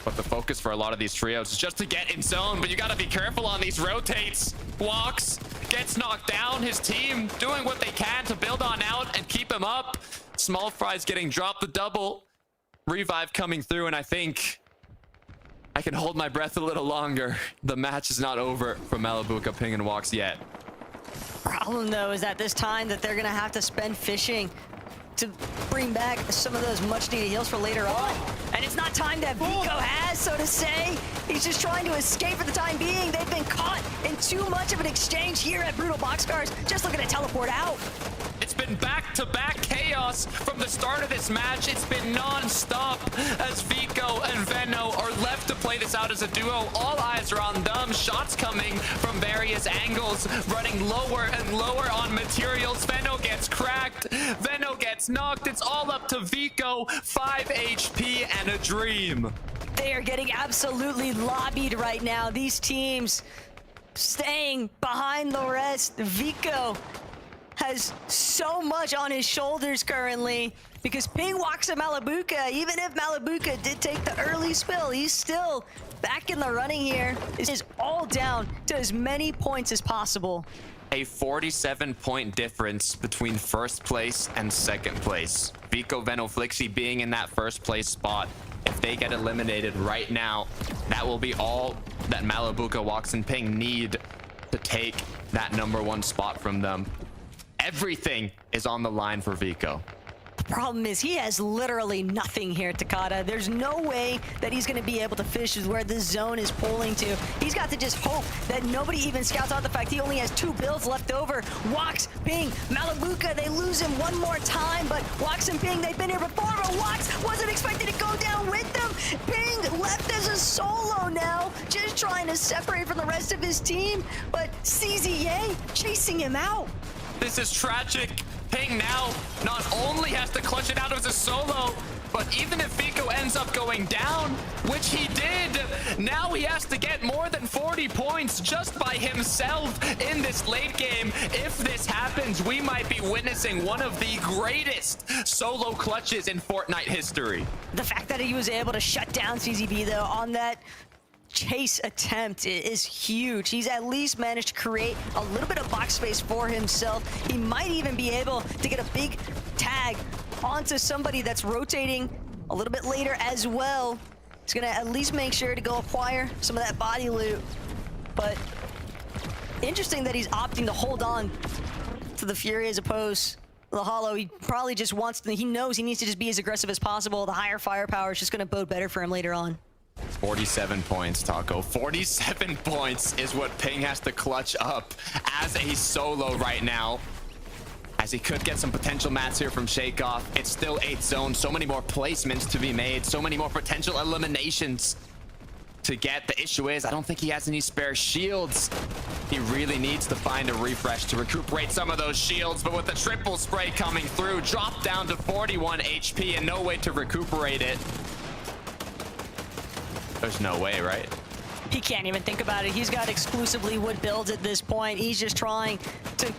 But the focus for a lot of these trios is just to get in zone, but you got to be careful on these rotates. Wox gets knocked down. His team doing what they can to build on out and keep him up. Small Fry's getting dropped the double. Revive coming through, and I think I can hold my breath a little longer. The match is not over for Malabuka, Ping, and Wox yet. Problem, though, is that this time that they're going to have to spend fishing to bring back some of those much-needed heals for later on. And it's not time that Vico has, so to say. He's just trying to escape for the time being. They've been caught in too much of an exchange here at Brutal Boxcars, just looking to teleport out. It's been been back-to-back chaos from the start of this match. It's been non-stop as Vico and Venno are left to play this out as a duo. All eyes are on them. Shots coming from various angles, running lower and lower on materials. Venno gets cracked. Venno gets knocked. It's all up to Vico. 5 HP and a dream. They are getting absolutely lobbied right now. These teams staying behind the rest. Vico has so much on his shoulders currently because Ping walks to Malabuka. Even if Malabuka did take the early spill, he's still back in the running here. This is all down to as many points as possible. A 47-point difference between first place and second place. Vico, Venno, Flixie being in that first place spot. If they get eliminated right now, that will be all that Malabuka, Walks, and Ping need to take that #1 spot from them. Everything is on the line for Vico. The problem is he has literally nothing here, Takada. There's no way that he's going to be able to fish where this zone is pulling to. He's got to just hope that nobody even scouts out the fact he only has 2 builds left over. Wax, Ping, Malabuka, they lose him one more time, but Wax and Ping, they've been here before, but Wax wasn't expected to go down with them. Ping left as a solo now, just trying to separate from the rest of his team, but CZA chasing him out. This is tragic. Ping now not only has to clutch it out as a solo, but even if Vico ends up going down, which he did, now he has to get more than 40 points just by himself in this late game. If this happens, we might be witnessing one of the greatest solo clutches in Fortnite history. The fact that he was able to shut down CZB though on that chase attempt is huge. He's at least managed to create a little bit of box space for himself. He might even be able to get a big tag onto somebody that's rotating a little bit later as well. He's gonna at least make sure to go acquire some of that body loot. But interesting that he's opting to hold on to the Fury as opposed to the Hollow. He probably just wants to, he knows he needs to just be as aggressive as possible. The higher firepower is just gonna bode better for him later on. 47 points, Taco. 47 points is what Ping has to clutch up as a solo right now. As he could get some potential mats here from Shakeoff. It's still 8th zone. So many more placements to be made. So many more potential eliminations to get. The issue is, I don't think he has any spare shields. He really needs to find a refresh to recuperate some of those shields. But with the triple spray coming through, dropped down to 41 HP and no way to recuperate it. There's no way, right? He can't even think about it. He's got exclusively wood builds at this point. He's just trying to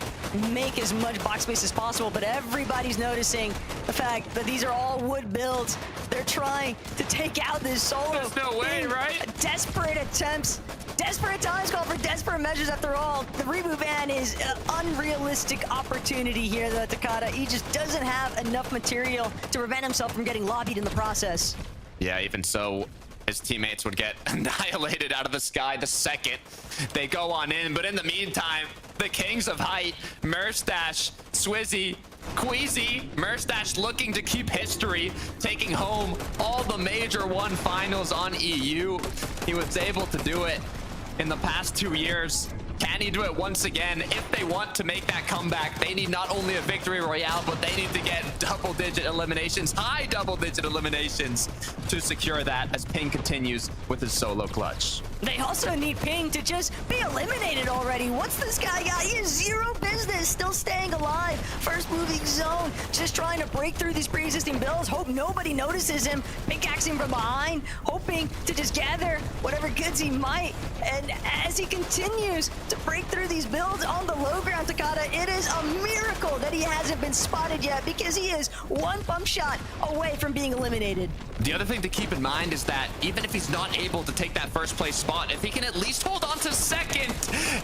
make as much box space as possible, but everybody's noticing the fact that these are all wood builds. They're trying to take out this solo. There's no way, right? Desperate attempts. Desperate times call for desperate measures after all. The reboot ban is an unrealistic opportunity here, though, Takada. He just doesn't have enough material to prevent himself from getting lobbied in the process. Yeah, even so, his teammates would get annihilated out of the sky the second they go on in. But in the meantime, the Kings of Height, Merstash, Swizzy, Queasy, Merstash looking to keep history, taking home all the Major 1 finals on EU. He was able to do it in the past 2 years. Can he do it once again? If they want to make that comeback, they need not only a victory royale, but they need to get double-digit eliminations, high double-digit eliminations to secure that as Ping continues with his solo clutch. They also need Ping to just be eliminated already. What's this guy got? He has zero business still staying alive. First moving zone, just trying to break through these pre-existing builds. Hope nobody notices him. Pickaxing from behind, hoping to just gather whatever goods he might. And as he continues to break through these builds on the low ground, Takada, it is a miracle that he hasn't been spotted yet because he is one bump shot away from being eliminated. The other thing to keep in mind is that even if he's not able to take that first place spot, if he can at least hold on to second,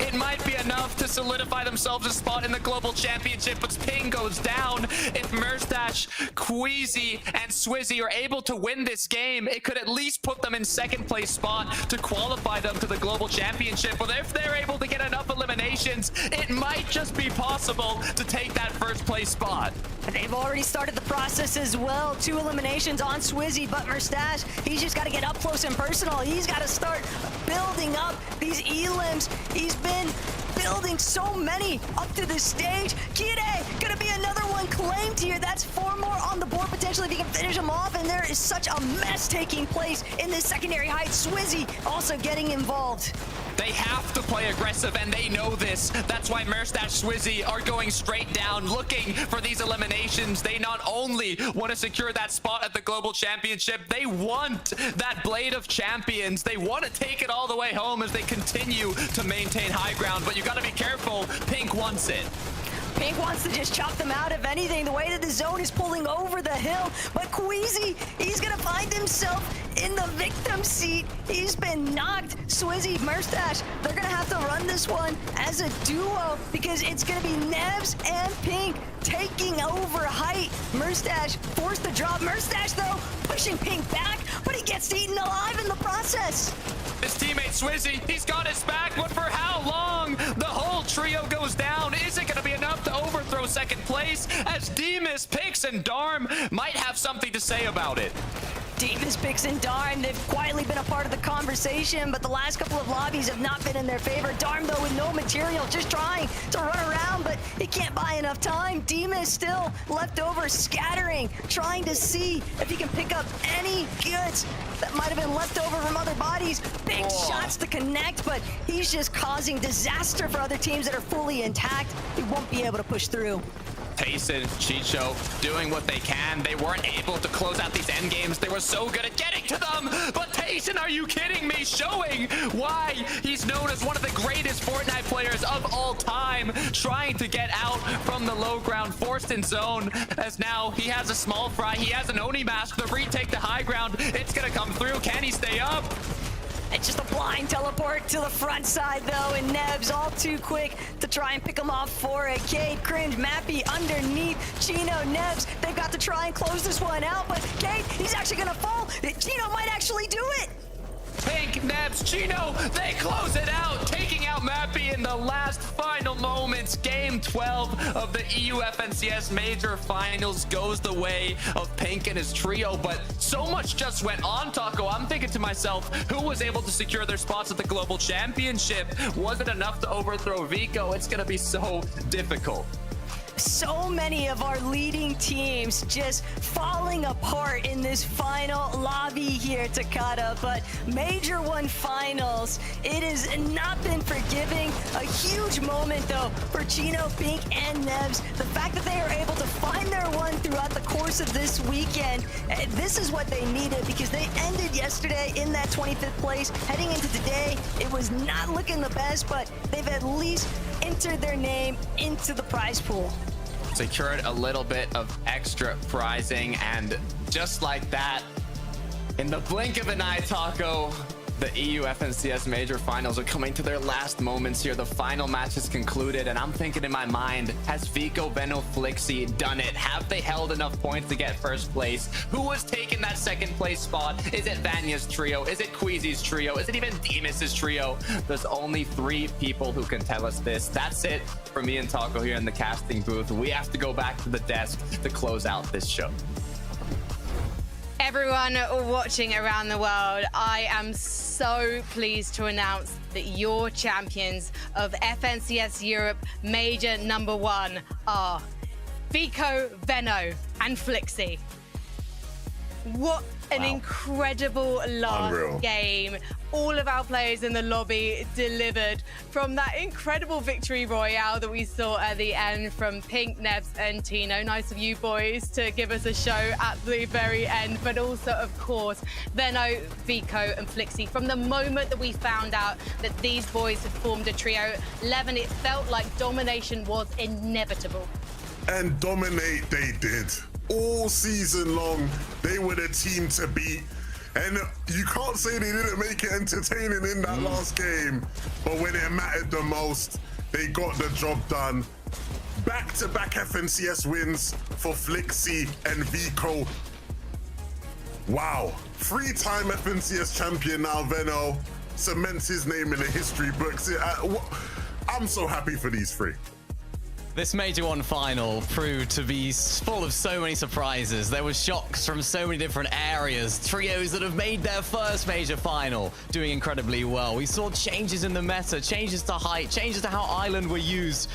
it might be enough to solidify themselves a spot in the global championship. But Ping goes down. If Merstash, Queasy, and Swizzy are able to win this game, it could at least put them in second place spot to qualify them to the global championship. But if they're able to get enough eliminations, it might just be possible to take that first place spot. They've already started the process as well. 2 eliminations on Swizzy, but Merstash, he's just got to get up close and personal. He's got to start building up these elims. He's been building so many up to this stage. Kire, gonna be another one claimed here. That's 4 more on the board potentially if he can finish them off, and there is such a mess taking place in this secondary height. Swizzy also getting involved. They have to play aggressive, and they know this. That's why Merstash Swizzy are going straight down, looking for these eliminations. They not only want to secure that spot at the Global Championship, they want that Blade of Champions. They want to take it all the way home as they continue to maintain high ground, but you got to be careful. Pink wants it. Pink wants to just chop them out, if anything, the way that the zone is pulling over the hill. But Queasy, he's going to find himself in the victim seat. He's been knocked. Swizzy, Merstash, they're going to have to run this one as a duo because it's going to be Nevs and Pink taking over height. Merstash forced the drop. Merstash, though, pushing Pink back, but he gets eaten alive in the process. His teammate Swizzy, he's got his back, but for how long? The whole trio goes down. Is it going to be enough to overthrow second place? As Demas, Pix, and Darm might have something to say about it. Demas, Pix, and Darm, they've quietly been a part of the conversation, but the last couple of lobbies have not been in their favor. Darm, though, with no material, just trying to run around, but he can't buy enough time. Demas still left over, scattering, trying to see if he can pick up any goods that might have been left over from other bodies. Big shots to connect, but he's just causing disaster for other teams that are fully intact. He won't be able to push through. Tayson, Chicho doing what they can. They weren't able to close out these end games. They were so good at getting to them. But Tayson, are you kidding me? Showing why he's known as one of the greatest Fortnite players of all time. Trying to get out from the low ground, forced in zone. As now he has a small fry. He has an Oni mask. The retake to high ground. It's going to come through. Can he stay up? It's just a blind teleport to the front side, though, and Nebs all too quick to try and pick him off for it. Cade, Cringe, Mappy underneath. Chino, Nebs, they've got to try and close this one out, but Cade, he's actually going to fall. Chino might actually do it. Pink, Nebs, Chino, they close it out, taking out Mappy in the last final moments. Game 12 of the EU FNCS Major Finals goes the way of Pink and his trio, but so much just went on, Taco. I'm thinking to myself, who was able to secure their spots at the Global Championship? Was it enough to overthrow Vico? It's going to be so difficult. So many of our leading teams just falling apart in this final lobby here, Takata. But Major 1 Finals, it has not been forgiving. A huge moment, though, for Chino, Pink, and Nevs. The fact that they are able to find their one throughout the course of this weekend, this is what they needed because they ended yesterday in that 25th place. Heading into today, it was not looking the best, but they've at least entered their name into the prize pool. Secured a little bit of extra prizing, and just like that, in the blink of an eye, Taco, the EU FNCS Major Finals are coming to their last moments here. The final match is concluded, and I'm thinking in my mind, has Vico, Veno, Flixie done it? Have they held enough points to get first place? Who has taken that second place spot? Is it Vanya's trio? Is it Queasy's trio? Is it even Demas's trio? There's only 3 people who can tell us this. That's it for me and Taco here in the casting booth. We have to go back to the desk to close out this show. Everyone watching around the world, I am so pleased to announce that your champions of FNCS Europe Major number 1 are Vico, Veno, and Flixie. What an incredible last game. All of our players in the lobby delivered from that incredible victory royale that we saw at the end from Pink, Nebs, and Tino. Nice of you boys to give us a show at the very end, but also, of course, Veno, Vico, and Flixie. From the moment that we found out that these boys had formed a trio, Levin, it felt like domination was inevitable. And dominate they did. All season long, they were the team to beat. And you can't say they didn't make it entertaining in that last game. But when it mattered the most, they got the job done. Back-to-back FNCS wins for Flixie and Vico. Wow. 3-time FNCS champion now, Veno. Cements his name in the history books. I'm so happy for these 3. This Major 1 final proved to be full of so many surprises. There were shocks from so many different areas. Trios that have made their first Major final doing incredibly well. We saw changes in the meta, changes to height, changes to how Island were used.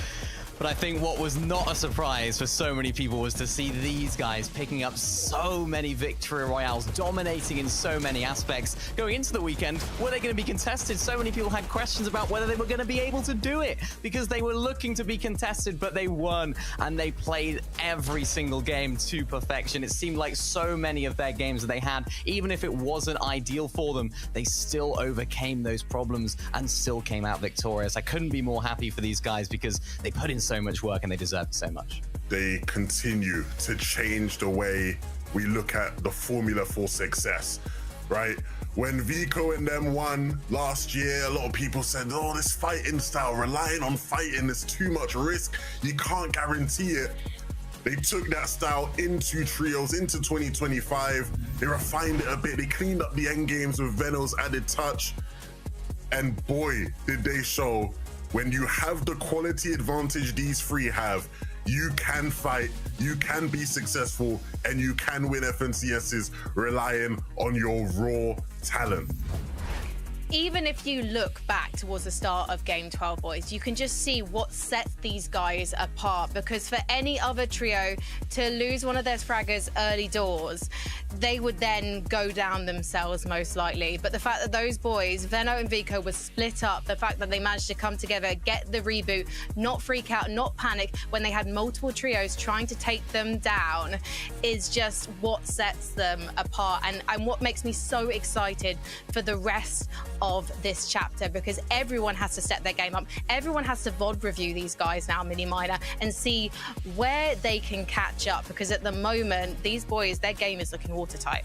But I think what was not a surprise for so many people was to see these guys picking up so many victory royales, dominating in so many aspects. Going into the weekend, were they going to be contested? So many people had questions about whether they were going to be able to do it because they were looking to be contested, but they won and they played every single game to perfection. It seemed like so many of their games that they had, even if it wasn't ideal for them, they still overcame those problems and still came out victorious. I couldn't be more happy for these guys because they put in so much work and they deserve it so much. They continue to change the way we look at the formula for success, right? When Vico and them won last year, a lot of people said, oh, this fighting style, relying on fighting is too much risk. You can't guarantee it. They took that style into trios, into 2025. They refined it a bit. They cleaned up the end games with Veno's added touch. And boy, did they show when you have the quality advantage these three have, you can fight, you can be successful, and you can win FNCSs relying on your raw talent. Even if you look back towards the start of Game 12, boys, you can just see what sets these guys apart. Because for any other trio to lose one of their fraggers early doors, they would then go down themselves most likely. But the fact that those boys, Veno and Vico, were split up, the fact that they managed to come together, get the reboot, not freak out, not panic when they had multiple trios trying to take them down, is just what sets them apart and what makes me so excited for the rest of this chapter, because everyone has to step their game up. Everyone has to VOD review these guys now, Mini Minor, and see where they can catch up, because at the moment, these boys, their game is looking watertight.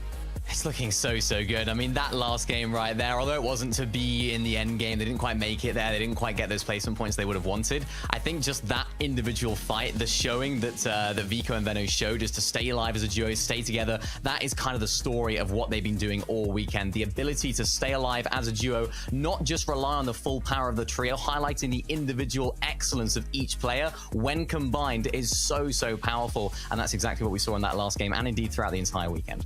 It's looking so good. I mean, that last game right there, although it wasn't to be in the end game, they didn't quite make it there. They didn't quite get those placement points they would have wanted. I think just that individual fight, the showing that that Vico and Veno showed, just to stay alive as a duo, stay together, that is kind of the story of what they've been doing all weekend. The ability to stay alive as a duo, not just rely on the full power of the trio, highlighting the individual excellence of each player when combined is so powerful. And that's exactly what we saw in that last game, and indeed throughout the entire weekend.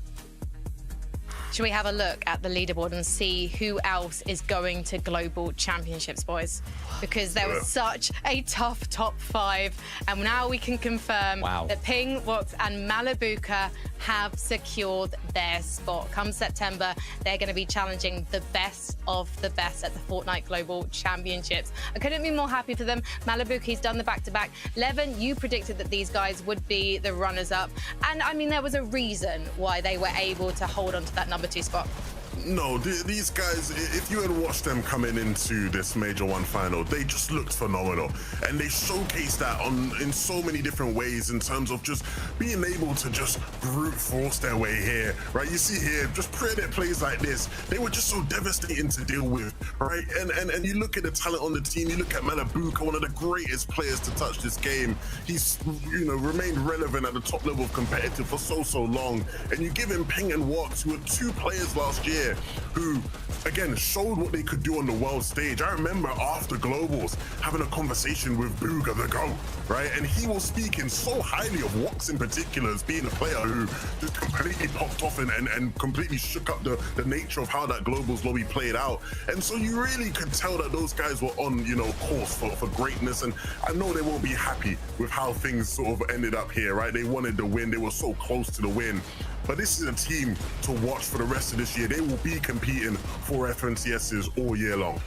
Should we have a look at the leaderboard and see who else is going to global championships, boys? Because there was such a tough top 5, and now we can confirm that Ping, Vox, and Malabuka have secured their spot. Come September, they're going to be challenging the best of the best at the Fortnite Global Championships. I couldn't be more happy for them. Malabuka's done the back-to-back. Levin, you predicted that these guys would be the runners-up, and I mean, there was a reason why they were able to hold on to that number 2 spot. No, these guys, if you had watched them coming into this Major 1 final, they just looked phenomenal. And they showcased that in so many different ways in terms of just being able to just brute force their way here, right? You see here, just credit plays like this, they were just so devastating to deal with, right? And you look at the talent on the team, you look at Malabuka, one of the greatest players to touch this game. He's, remained relevant at the top level of competitive for so long. And you give him Ping and Wox, who were 2 players last year, who, again, showed what they could do on the world stage. I remember after Globals having a conversation with Booga the GOAT, right? And he was speaking so highly of Wox in particular as being a player who just completely popped off and completely shook up the nature of how that Globals lobby played out. And so you really could tell that those guys were on, course for greatness. And I know they won't be happy with how things sort of ended up here, right? They wanted the win. They were so close to the win. But this is a team to watch for the rest of this year. They will be competing for FNCSs all year long.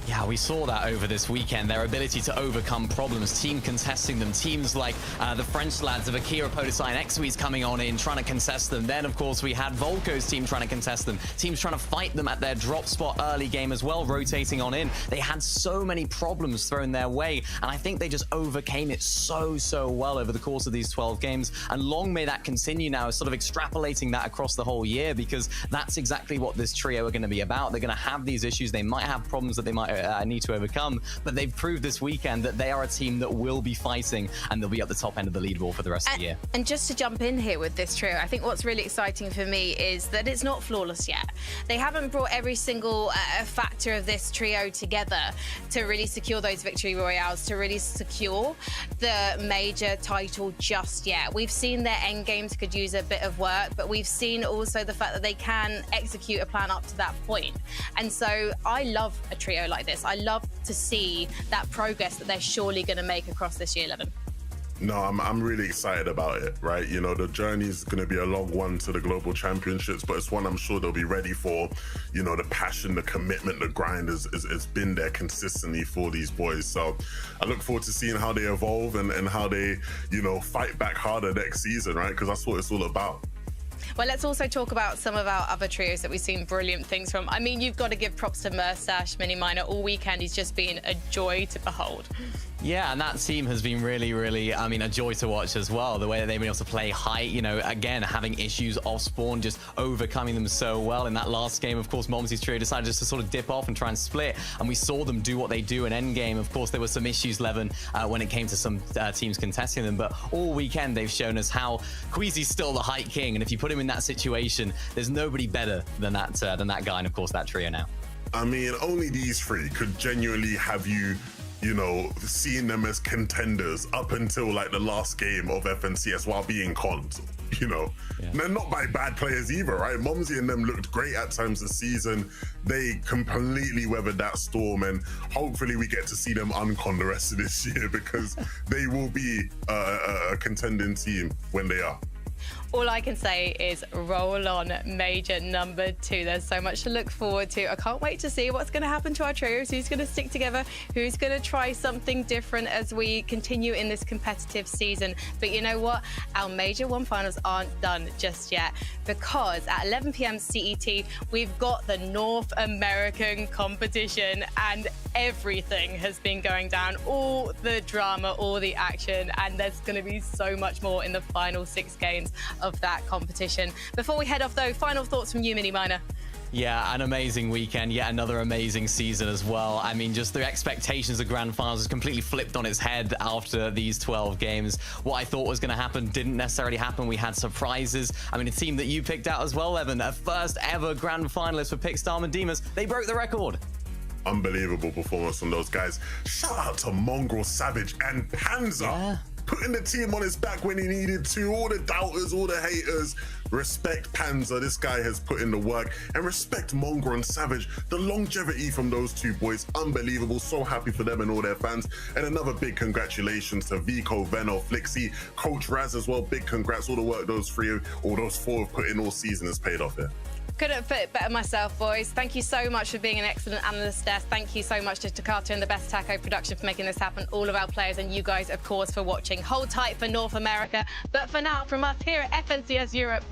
Yeah, we saw that over this weekend, their ability to overcome problems, team contesting them, teams like the French lads of Akira, Podesai, and Xweez coming on in, trying to contest them. Then, of course, we had Volko's team trying to contest them, teams trying to fight them at their drop spot early game as well, rotating on in. They had so many problems thrown their way, and I think they just overcame it so well over the course of these 12 games. And long may that continue now, sort of extrapolating that across the whole year, because that's exactly what this trio are going to be about. They're going to have these issues. They might have problems that they might need to overcome. But they've proved this weekend that they are a team that will be fighting, and they'll be at the top end of the leaderboard for the rest of the year. And just to jump in here with this trio, I think what's really exciting for me is that it's not flawless yet. They haven't brought every single factor of this trio together to really secure those victory royales, to really secure the major title just yet. We've seen their end games could use a bit of work, but we've seen also the fact that they can execute a plan up to that point. And so I love a trio like this. I love to see that progress that they're surely going to make across this year 11. No, I'm really excited about it, right? You know, the journey is going to be a long one to the global championships, but it's one I'm sure they'll be ready for. You know, the passion, the commitment, the grind has been there consistently for these boys. So I look forward to seeing how they evolve and how they, you know, fight back harder next season, right? Because that's what it's all about. Well, let's also talk about some of our other trios that we've seen brilliant things from. I mean, you've got to give props to Mersash, Mini Miner. All weekend, he's just been a joy to behold. Yeah, and that team has been really, I mean, a joy to watch as well. The way that they've been able to play height, you know, again, having issues off spawn, just overcoming them so well. In that last game, of course, Momsy's trio decided just to sort of dip off and try and split, and we saw them do what they do in endgame. Of course, there were some issues, Levin, when it came to some teams contesting them, but all weekend they've shown us how Queasy's still the height king, and if you put him in that situation, there's nobody better than that guy, and of course, that trio now. I mean, only these three could genuinely have you know, seeing them as contenders up until like the last game of FNCS while being cons, you know. Yeah. They're not by bad players either, right? Momsy and them looked great at times this season. They completely weathered that storm, and hopefully we get to see them uncon the rest of this year, because they will be a contending team when they are. All I can say is roll on major number 2. There's so much to look forward to. I can't wait to see what's going to happen to our trios, who's going to stick together, who's going to try something different as we continue in this competitive season. But you know what? Our major 1 finals aren't done just yet, because at 11 p.m. CET, we've got the North American competition, and everything has been going down. All the drama, all the action, and there's going to be so much more in the final 6 games of that competition. Before we head off though, final thoughts from you, Mini Miner. Yeah, an amazing weekend, yet another amazing season as well. I mean, just the expectations of grand finals has completely flipped on its head after these 12 games. What I thought was going to happen didn't necessarily happen. We had surprises. I mean, a team that you picked out as well, Evan, a first ever grand finalist for Pickstar Demas. They broke the record. Unbelievable performance from those guys. Shout out to Mongrel, Savage, and Panzer. Yeah. Putting the team on his back when he needed to. All the doubters, all the haters. Respect Panzer. This guy has put in the work. And respect Mongrel and Savage. The longevity from those two boys, unbelievable. So happy for them and all their fans. And another big congratulations to Vico, Veno, Flixie, Coach Raz as well. Big congrats. All the work those 4 have put in all season has paid off here. Couldn't fit it better myself, boys. Thank you so much for being an excellent analyst desk. Thank you so much to Takata and the Best Taco production for making this happen. All of our players and you guys, of course, for watching. Hold tight for North America. But for now, from us here at FNCS Europe,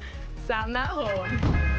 sound that horn.